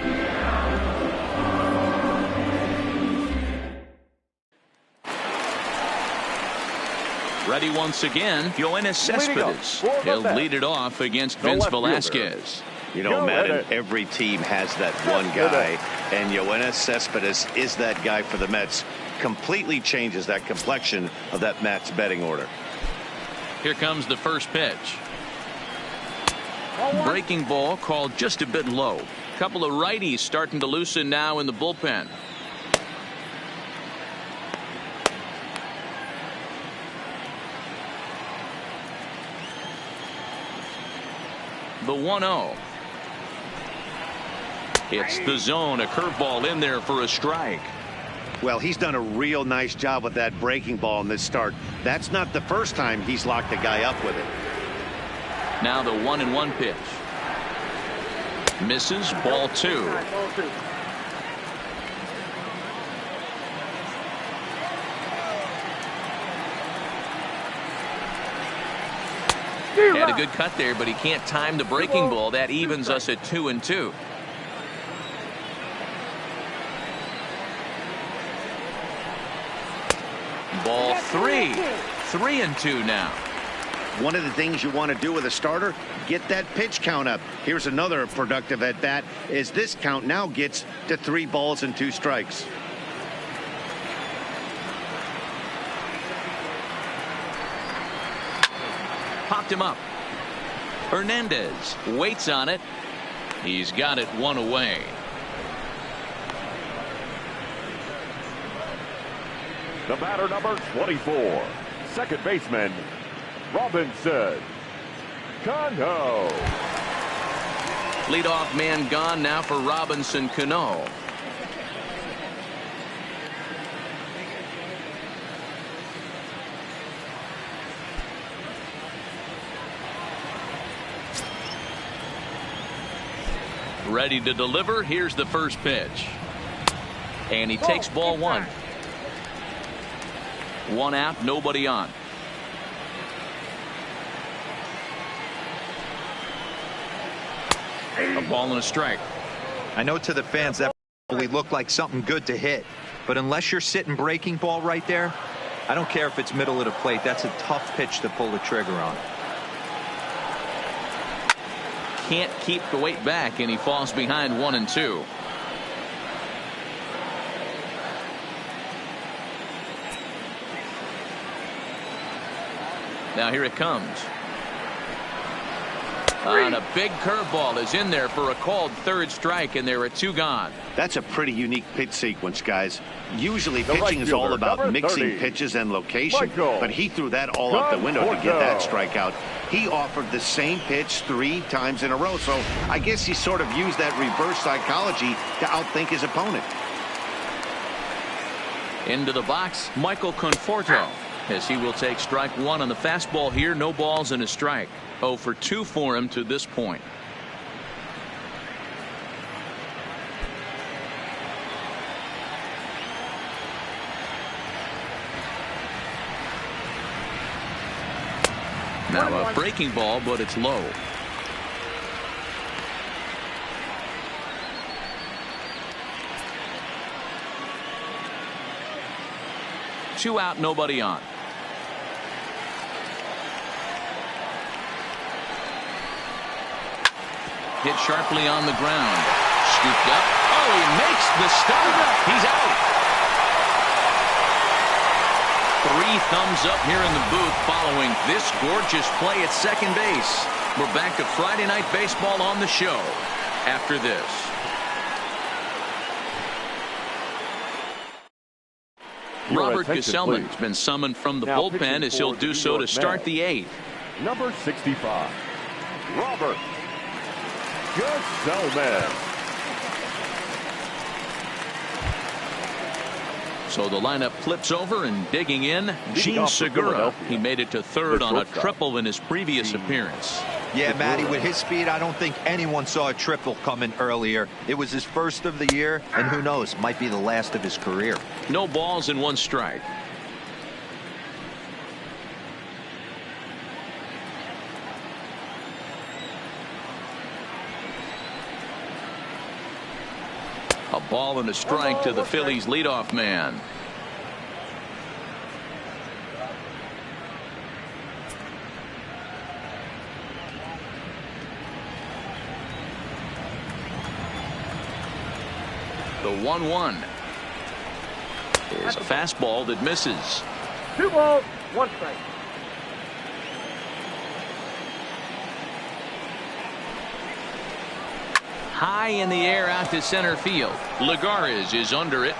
Ready once again, Yoenis Cespedes. He'll lead it off against Vince Velasquez. You know, Madden, every team has that one guy, and Yoenis Cespedes is that guy for the Mets. Completely changes that complexion of that Mets betting order. Here comes the first pitch. Breaking ball called just a bit low. Couple of righties starting to loosen now in the bullpen. The 1-0. It's the zone. A curveball in there for a strike. Well, he's done a real nice job with that breaking ball in this start. That's not the first time he's locked a guy up with it. Now the 1-1 pitch. Misses, ball 2. Had a good cut there, but he can't time the breaking ball. That evens us at 2-2. Ball 3. 3-2 now. One of the things you want to do with a starter, get that pitch count up. Here's another productive at bat, as this count now gets to 3 balls and 2 strikes. Popped him up. Hernandez waits on it. He's got it 1 away. The batter, number 24, second baseman, Robinson Cano. Leadoff man gone now for Robinson Cano. Ready to deliver. Here's the first pitch. And he takes ball one. One out, nobody on. A ball and a strike. I know to the fans that probably looked like something good to hit, but unless you're sitting breaking ball right there, I don't care if it's middle of the plate. That's a tough pitch to pull the trigger on. Can't keep the weight back, and he falls behind 1-2. Now here it comes. And a big curveball is in there for a called third strike, and there are two gone. That's a pretty unique pitch sequence, guys. Usually pitching is all about mixing pitches and location, but he threw that all out the window to get that strikeout. He offered the same pitch 3 times in a row, so I guess he sort of used that reverse psychology to outthink his opponent. Into the box, Michael Conforto, as he will take strike one on the fastball here. No balls and a strike. 0 for 2 for him to this point. Now a breaking ball, but it's low. Two out, nobody on. Hit sharply on the ground. Scooped up. Oh, he makes the stop. He's out. 3 thumbs up here in the booth following this gorgeous play at second base. We're back to Friday Night Baseball on the show after this. Robert Gesellman's been summoned from the bullpen as he'll do so to start the 8th. Number 65, Robert Gesellman. So the lineup flips over, and digging in, Gene Segura. He made it to third on a triple in his previous appearance. Yeah, Matty, with his speed, I don't think anyone saw a triple coming earlier. It was his first of the year, and who knows, might be the last of his career. No balls and 1 strike. A ball and a strike to the Phillies leadoff man. The 1-1 is a fastball that misses. 2 balls, 1 strike. High in the air out to center field. Lagares is under it.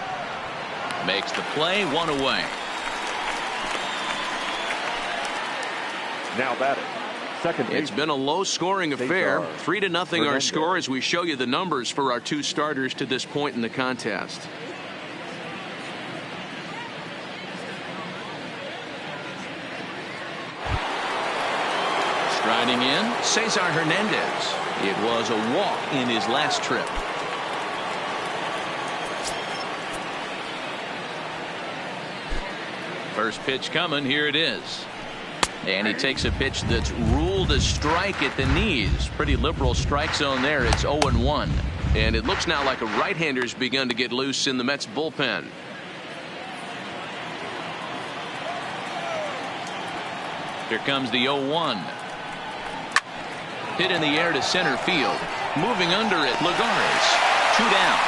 Makes the play, 1 away. Now batting, second. It's been a low-scoring affair. 3-0 our score as we show you the numbers for our 2 starters to this point in the contest. Striding in, Cesar Hernandez. It was a walk in his last trip. First pitch coming. Here it is. And he takes a pitch that's ruled a strike at the knees. Pretty liberal strike zone there. It's 0-1. And it looks now like a right-hander's begun to get loose in the Mets bullpen. Here comes the 0-1. Hit in the air to center field. Moving under it, Lagares. 2 down.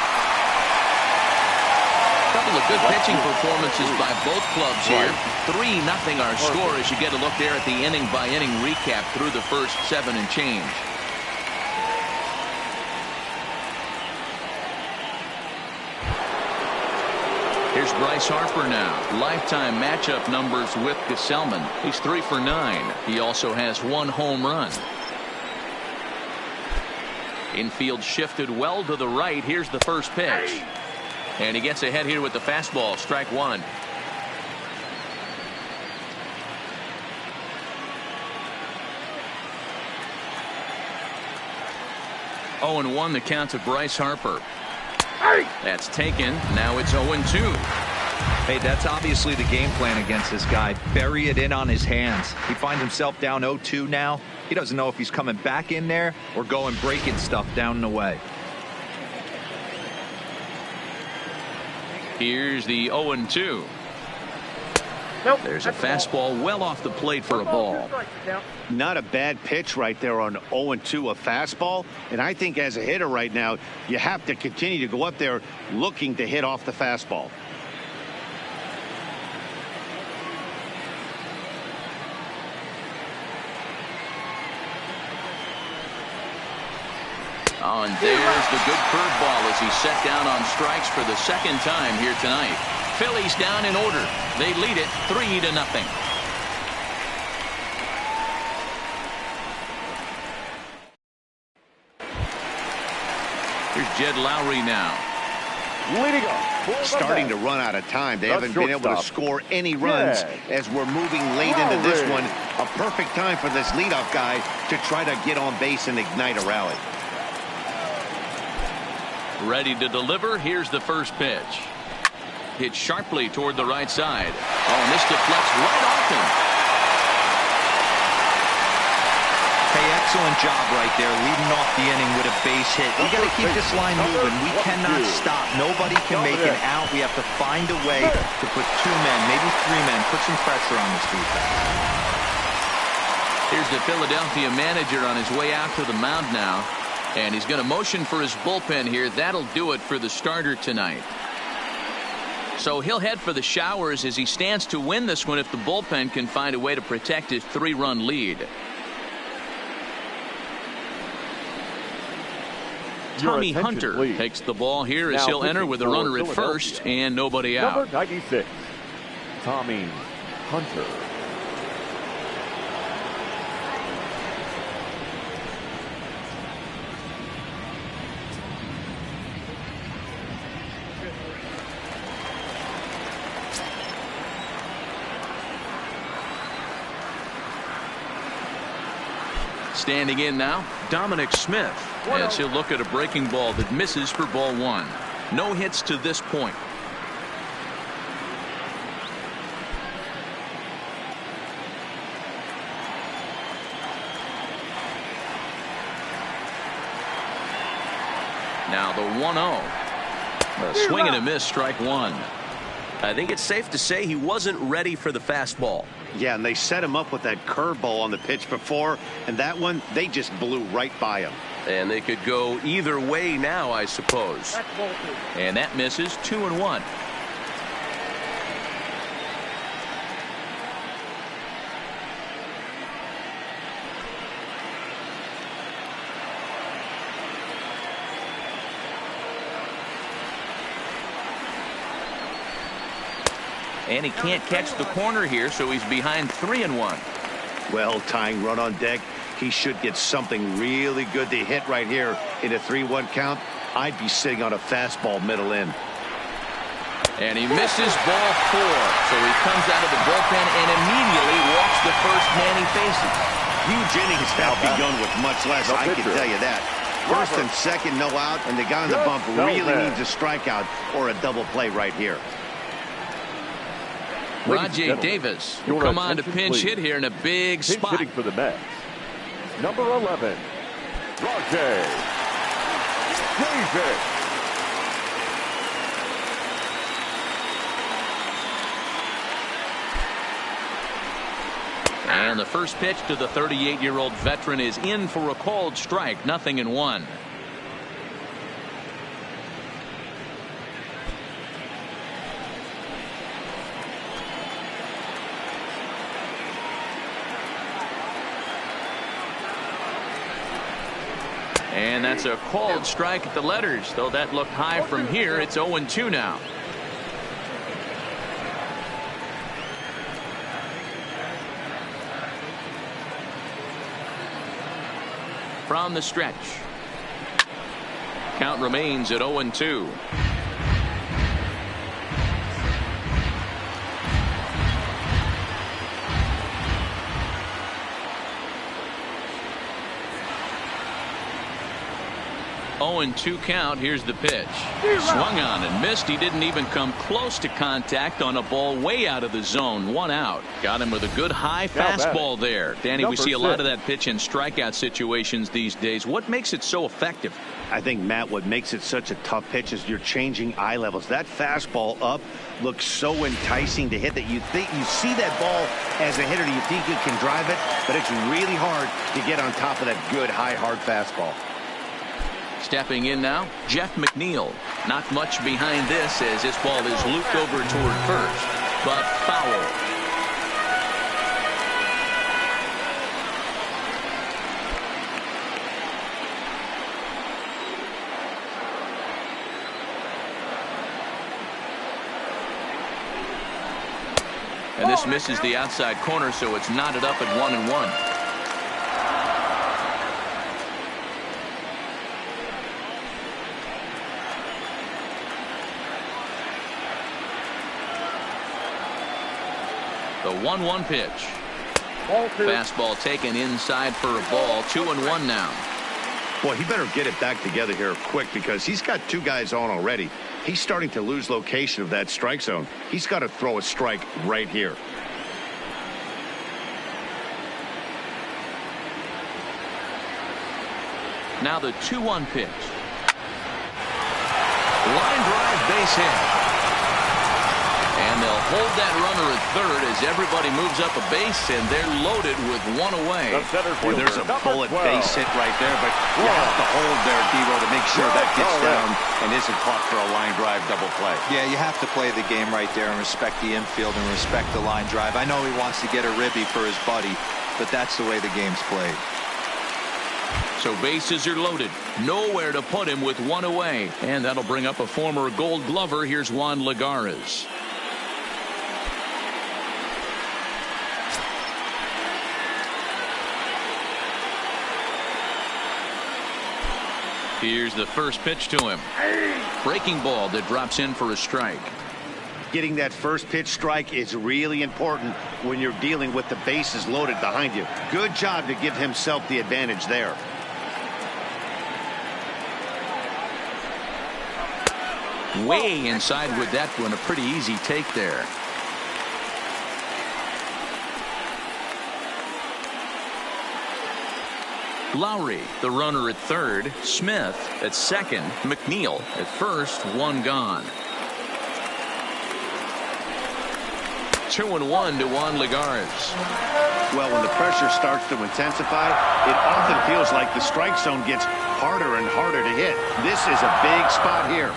A couple of good pitching performances by both clubs here. 3-0 our score as you get a look there at the inning-by-inning recap through the first 7 and change. Here's Bryce Harper now. Lifetime matchup numbers with Gesellman. He's 3 for 9. He also has 1 home run. Infield shifted well to the right. Here's the first pitch. And he gets ahead here with the fastball. Strike 1. 0-1 the count to Bryce Harper. That's taken. Now it's 0-2. Hey, that's obviously the game plan against this guy. Bury it in on his hands. He finds himself down 0-2 now. He doesn't know if he's coming back in there or going breaking stuff down and away. Here's the 0-2. Nope, There's a fastball well off the plate for a ball. Not a bad pitch right there on 0-2, a fastball. And I think as a hitter right now, you have to continue to go up there looking to hit off the fastball. Oh, and there's the good curveball as he's set down on strikes for the second time here tonight. Phillies down in order. They lead it 3-0. Here's Jed Lowry now. Leading up. Starting to run out of time. They haven't been able to score any runs as we're moving late into this one. A perfect time for this leadoff guy to try to get on base and ignite a rally. Ready to deliver. Here's the first pitch. Hit sharply toward the right side. Oh, and this deflects right off him. Hey, excellent job right there, leading off the inning with a base hit. We got to keep this line moving. We cannot stop. Nobody can make an out. We have to find a way to put 2 men, maybe 3 men, put some pressure on this defense. Here's the Philadelphia manager on his way out to the mound now. And he's going to motion for his bullpen here. That'll do it for the starter tonight. So he'll head for the showers as he stands to win this one if the bullpen can find a way to protect his 3-run lead. Tommy Hunter takes the ball here as he'll enter with a runner at first and nobody out. Number 96, Tommy Hunter. Standing in now, Dominic Smith, as he'll look at a breaking ball that misses for ball 1. No hits to this point. Now the 1-0. A swing and a miss, strike 1. I think it's safe to say he wasn't ready for the fastball. Yeah, and they set him up with that curveball on the pitch before, and that one, they just blew right by him. And they could go either way now, I suppose. And that misses. 2-1. And he can't catch the corner here, so he's behind 3-1. Well, tying run on deck. He should get something really good to hit right here in a 3-1 count. I'd be sitting on a fastball middle in. And he misses ball 4. So he comes out of the bullpen and immediately walks the first man he faces. Huge innings have begun with much less, I can tell you that. First and second, no out, and the guy on the bump really needs a strikeout or a double play right here. Rajay Davis will come on to pinch hit here in a big spot. Hitting for the Mets. Number 11, Rajay Davis. And the first pitch to the 38-year-old veteran is in for a called strike. 0-1. And that's a called strike at the letters, though that looked high from here. It's 0-2 now. From the stretch. Count remains at 0-2. 0-2 count. Here's the pitch. Swung on and missed. He didn't even come close to contact on a ball way out of the zone. 1 out. Got him with a good high fastball there. Danny, we see a lot of that pitch in strikeout situations these days. What makes it so effective? I think, Matt, what makes it such a tough pitch is you're changing eye levels. That fastball up looks so enticing to hit that you think you see that ball as a hitter. You think you can drive it, but it's really hard to get on top of that good high hard fastball. Stepping in now, Jeff McNeil. Not much behind this as this ball is looped over toward first, but foul. And this misses the outside corner, so it's knotted up at 1-1. The 1-1 pitch. Fastball taken inside for a ball. 2-1 now. Boy, he better get it back together here quick because he's got 2 guys on already. He's starting to lose location of that strike zone. He's got to throw a strike right here. Now the 2-1 pitch. Line drive, base hit. And they'll hold that runner at third as everybody moves up a base, and they're loaded with 1 away. Boy, there's a bullet base hit right there, but you have to hold there, Devo, to make sure that gets down and isn't caught for a line drive double play. Yeah, you have to play the game right there and respect the infield and respect the line drive. I know he wants to get a ribby for his buddy, but that's the way the game's played. So bases are loaded. Nowhere to put him with 1 away. And that'll bring up a former Gold Glover. Here's Juan Lagares. Here's the first pitch to him. Breaking ball that drops in for a strike. Getting that first pitch strike is really important when you're dealing with the bases loaded behind you. Good job to give himself the advantage there. Way inside with that one. A pretty easy take there. Lowry, the runner at third. Smith at second. McNeil at first. 1 gone. 2-1 to Juan Lagares. Well, when the pressure starts to intensify, it often feels like the strike zone gets harder and harder to hit. This is a big spot here.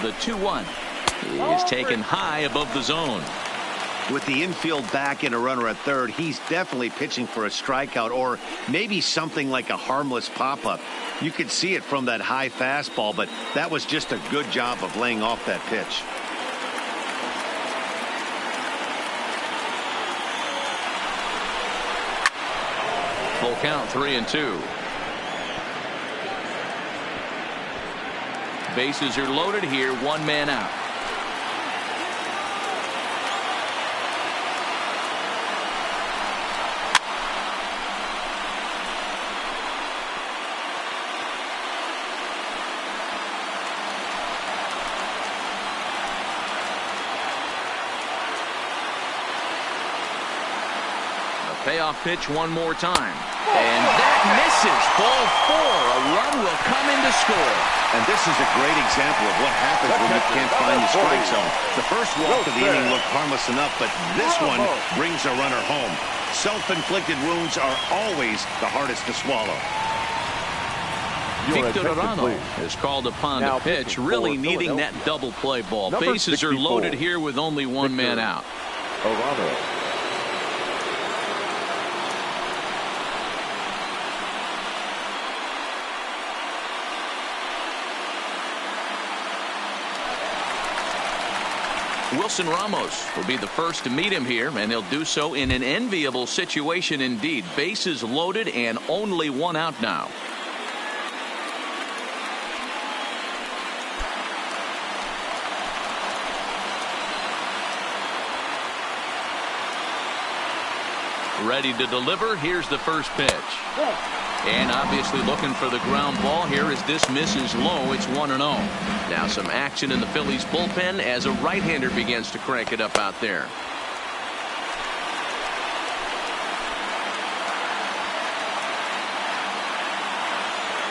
The 2-1 is taken high above the zone. With the infield back and a runner at third, he's definitely pitching for a strikeout or maybe something like a harmless pop-up. You could see it from that high fastball, but that was just a good job of laying off that pitch. Full count, 3-2. Bases are loaded here. 1 man out. Payoff pitch one more time. And that misses. Ball 4. A run will come in to score. And this is a great example of what happens when you can't find the strike zone. The first walk of the inning looked harmless enough, but this one brings a runner home. Self-inflicted wounds are always the hardest to swallow. Victor Arano is called upon to pitch, really needing that double play ball. Bases are loaded here with only 1 man out. Arano. Wilson Ramos will be the first to meet him here, and he'll do so in an enviable situation indeed. Bases loaded and only 1 out now. Ready to deliver. Here's the first pitch. And obviously looking for the ground ball here as this misses low. It's 1-0. Now some action in the Phillies bullpen as a right-hander begins to crank it up out there.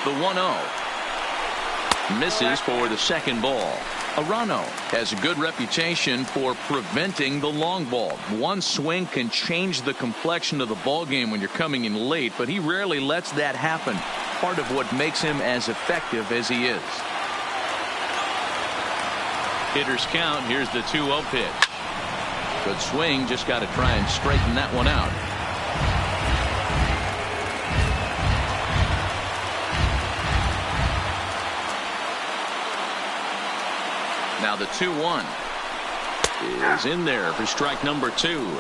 The 1-0. Misses for the second ball. Arano has a good reputation for preventing the long ball. One swing can change the complexion of the ball game when you're coming in late, but he rarely lets that happen. Part of what makes him as effective as he is. Hitters count. Here's the 2-0 pitch. Good swing. Just got to try and straighten that one out. Now the 2-1 is in there for strike number 2.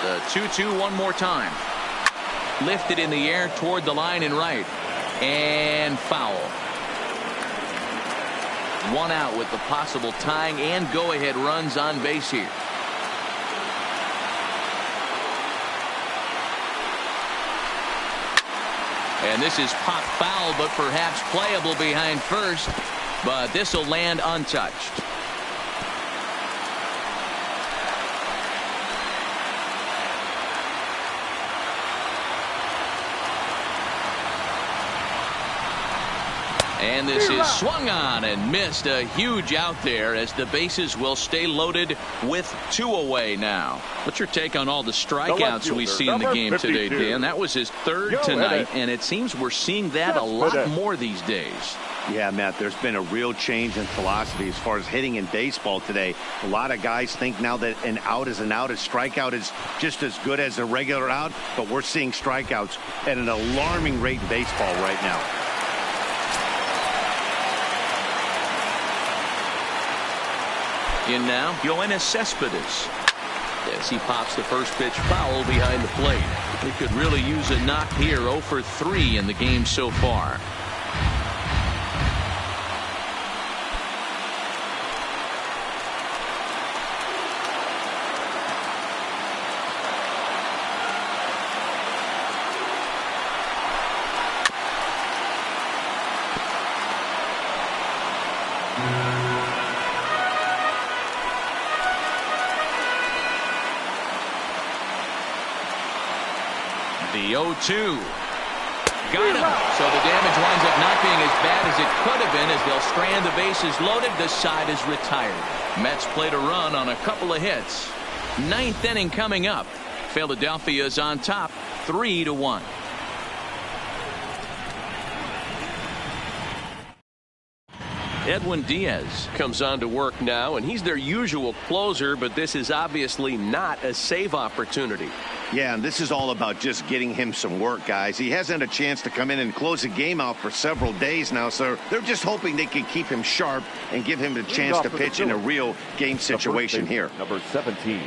The 2-2 one more time. Lifted in the air toward the line and right. And foul. One out with the possible tying and go-ahead runs on base here. And this is pop foul, but perhaps playable behind first. But this will land untouched. And this is swung on and missed. A huge out there as the bases will stay loaded with 2 away now. What's your take on all the strikeouts we see in the game today, Dan? That was his third tonight, and it seems we're seeing that a lot more these days. Yeah, Matt, there's been a real change in philosophy as far as hitting in baseball today. A lot of guys think now that an out is an out. A strikeout is just as good as a regular out, but we're seeing strikeouts at an alarming rate in baseball right now. In now, Yoenis Cespedes. As he pops the first pitch foul behind the plate. He could really use a knock here. 0 for 3 in the game so far. The 0-2. Got him. So the damage winds up not being as bad as it could have been as they'll strand the bases loaded. This side is retired. Mets played a run on a couple of hits. 9th inning coming up. Philadelphia is on top 3-1. Edwin Diaz comes on to work now, and he's their usual closer, but this is obviously not a save opportunity. Yeah, and this is all about just getting him some work, guys. He hasn't had a chance to come in and close the game out for several days now, so they're just hoping they can keep him sharp and give him a chance to pitch in a real game situation here. Number 17,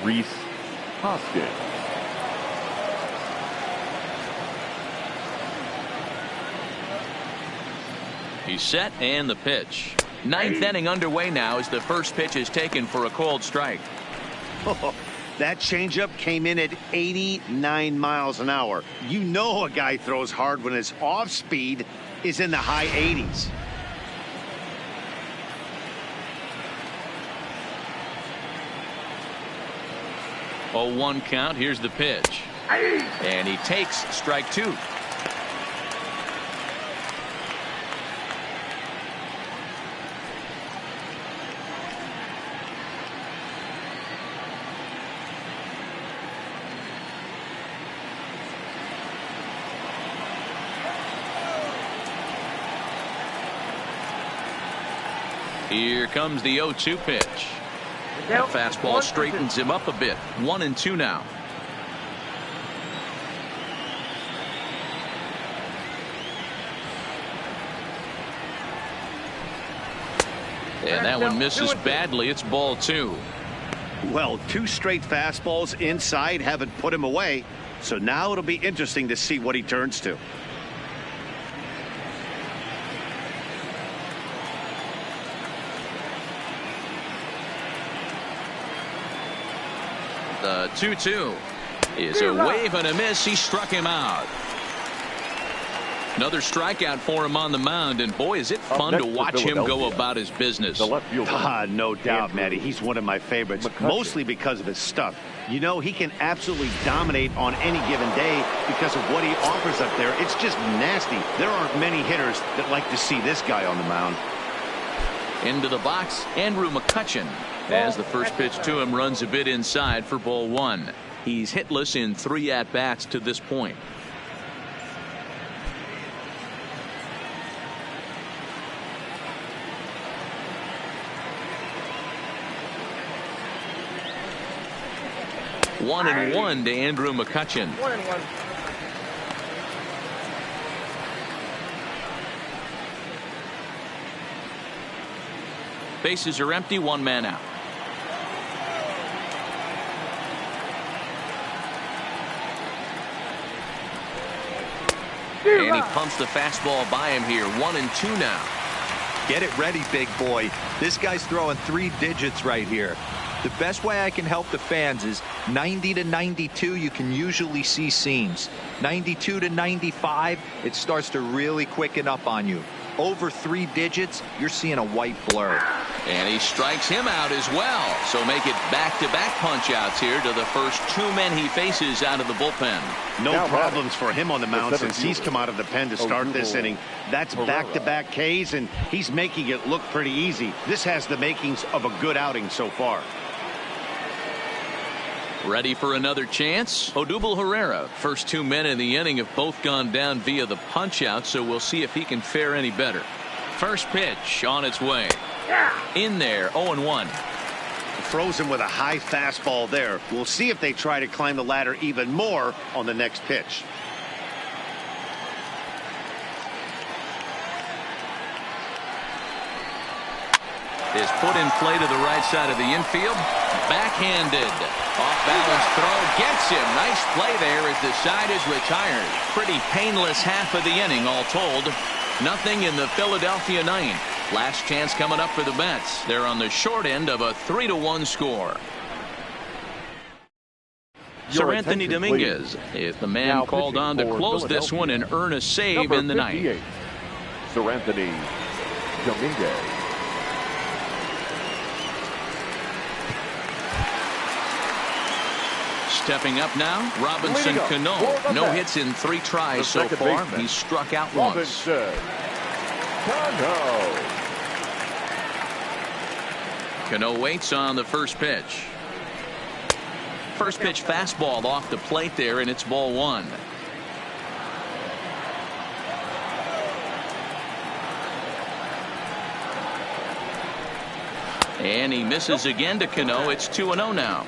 Rhys Hoskins. He's set, and the pitch. 9th inning underway now as the first pitch is taken for a called strike. That changeup came in at 89 miles an hour. You know a guy throws hard when his off speed is in the high 80s. Oh, 1 count. Here's the pitch. And he takes strike 2. Here comes the 0-2 pitch. That fastball straightens him up a bit. 1-2 now. And that one misses badly. It's ball 2. Well, 2 straight fastballs inside haven't put him away. So now it'll be interesting to see what he turns to. The 2-2 is a wave and a miss. He struck him out. Another strikeout for him on the mound, and boy, is it fun to watch him go about his business. No doubt, Matty. He's one of my favorites, mostly because of his stuff. You know, he can absolutely dominate on any given day because of what he offers up there. It's just nasty. There aren't many hitters that like to see this guy on the mound. Into the box, Andrew McCutchen, as the first pitch to him runs a bit inside for ball 1. He's hitless in 3 at-bats to this point. One and one to Andrew McCutchen. 1-1. Bases are empty, 1 man out. And he pumps the fastball by him here. 1-2 now. Get it ready, big boy. This guy's throwing 3 digits right here. The best way I can help the fans is 90 to 92. You can usually see seams. 92 to 95. It starts to really quicken up on you. Over 3 digits, you're seeing a white blur. And he strikes him out as well. So make it back-to-back punch-outs here to the first 2 men he faces out of the bullpen. No problems for him on the mound since he's come out of the pen to start this inning. That's back-to-back Ks, and he's making it look pretty easy. This has the makings of a good outing so far. Ready for another chance? Odubel Herrera. First 2 men in the inning have both gone down via the punch-out, so we'll see if he can fare any better. First pitch on its way. In there, 0-1. Throws him with a high fastball there. We'll see if they try to climb the ladder even more on the next pitch. Is put in play to the right side of the infield. Backhanded. Off-balance throw gets him. Nice play there as the side is retired. Pretty painless half of the inning all told. Nothing in the Philadelphia 9th. Last chance coming up for the Mets. They're on the short end of a 3-1 score. Sir Anthony Dominguez is the man now called on to close this one and earn a save in the 9th. Sir Anthony Dominguez. Stepping up now, Robinson Cano. No hits in 3 tries so far. He's struck out once. Cano waits on the first pitch. First pitch fastball off the plate there, and it's ball 1. And he misses again to Cano. It's 2-0 now.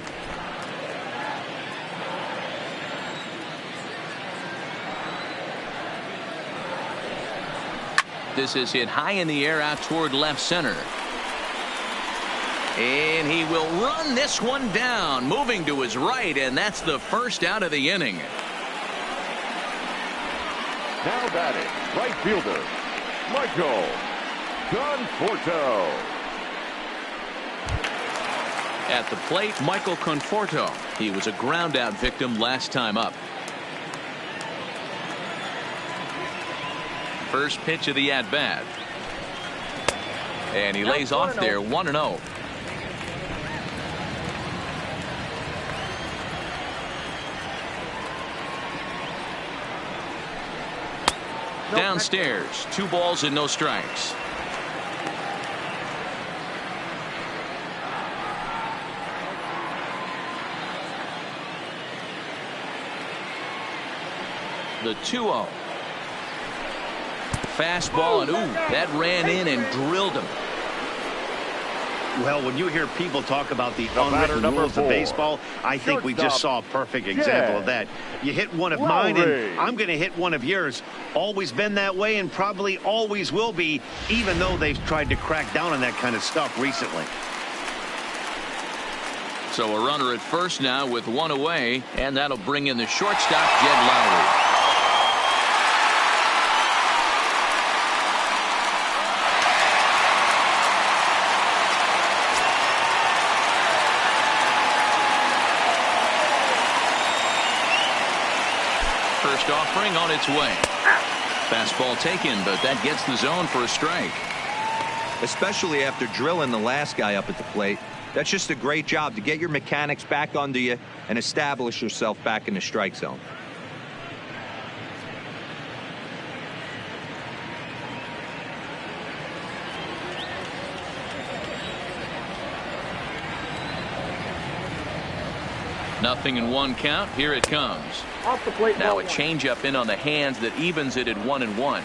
This is hit high in the air out toward left center. And he will run this one down, moving to his right, and that's the first out of the inning. Now batting, right fielder, Michael Conforto. At the plate, Michael Conforto. He was a ground-out victim last time up. First pitch of the at-bat. And he lays off there, 1-0. Downstairs, 2 balls and no strikes. The 2-0. Fastball, and ooh, that ran in and drilled him. Well, when you hear people talk about the batter, unwritten number rules of 4. baseball, I think we just saw a perfect example of that. You hit one of mine, and I'm going to hit one of yours. Always been that way and probably always will be, even though they've tried to crack down on that kind of stuff recently. So a runner at first now with one away, and that'll bring in the shortstop, Jed Lowry. First offering on its way. Fastball taken, but that gets the zone for a strike. Especially after drilling the last guy up at the plate. That's just a great job to get your mechanics back under you and establish yourself back in the strike zone. Nothing in one count. Here it comes. Off the plate. Now a changeup in on the hands that evens it at 1-1.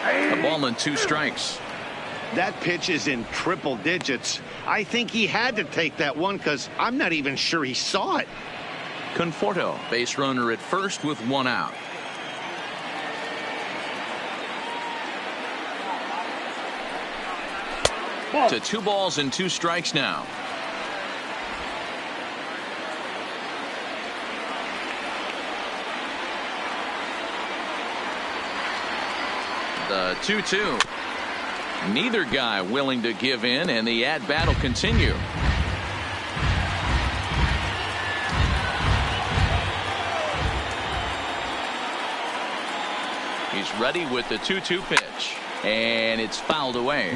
A ball and 2 strikes. That pitch is in triple digits. I think he had to take that one because I'm not even sure he saw it. Conforto, base runner at first with 1 out. To 2 balls and 2 strikes now. The 2-2. Neither guy willing to give in, and the at-bat will continue. He's ready with the 2-2 pitch, and it's fouled away.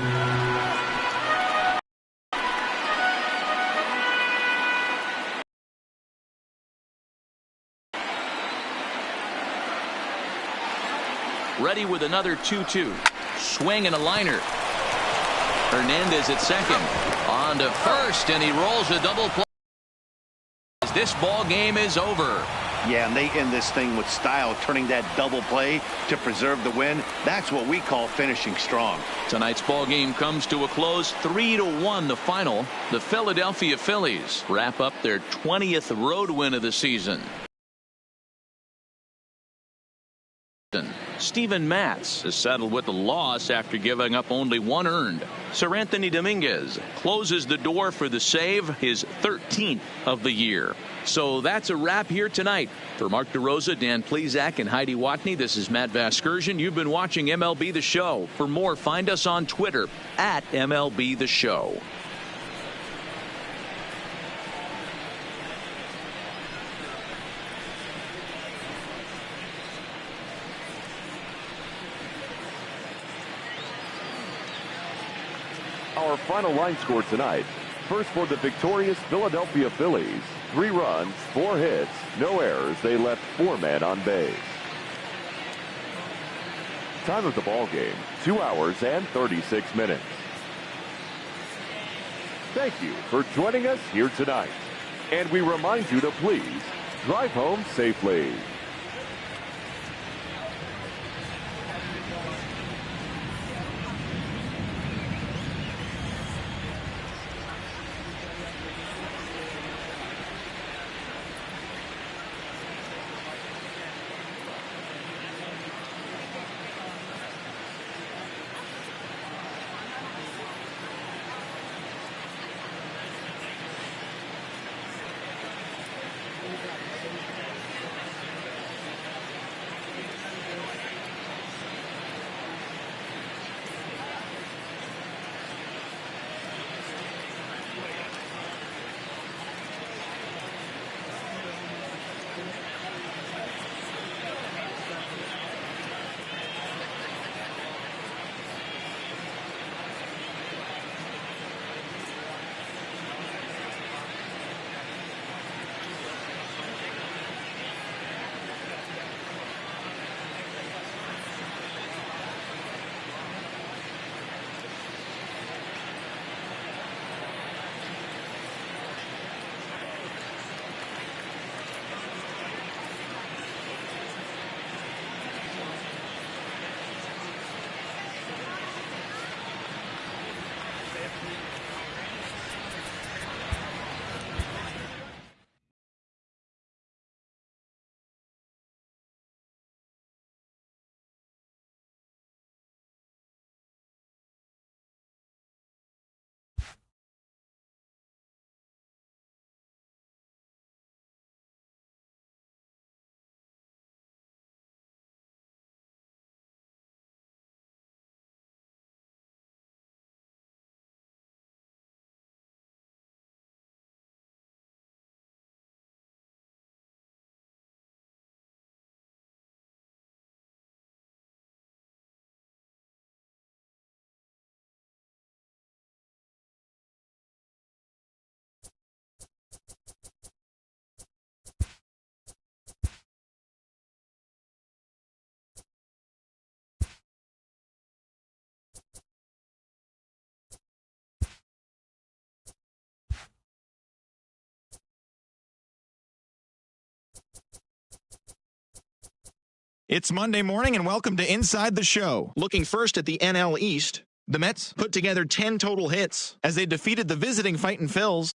Ready with another 2-2. Swing and a liner. Hernandez at second. On to first, and he rolls a double play. This ball game is over. Yeah, and they end this thing with style, turning that double play to preserve the win. That's what we call finishing strong. Tonight's ball game comes to a close. 3-1 the final. The Philadelphia Phillies wrap up their 20th road win of the season. Steven Matz is settled with a loss after giving up only 1 earned. Sir Anthony Dominguez closes the door for the save, his 13th of the year. So that's a wrap here tonight. For Mark DeRosa, Dan Plezak, and Heidi Watney, this is Matt Vasgersian. You've been watching MLB The Show. For more, find us on Twitter at MLB The Show. Our final line score tonight. First for the victorious Philadelphia Phillies. 3 runs, 4 hits, no errors. They left 4 men on base. Time of the ball game, 2 hours and 36 minutes. Thank you for joining us here tonight. And we remind you to please drive home safely. It's Monday morning and welcome to Inside the Show. Looking first at the NL East, the Mets put together 10 total hits as they defeated the visiting Fightin' Phils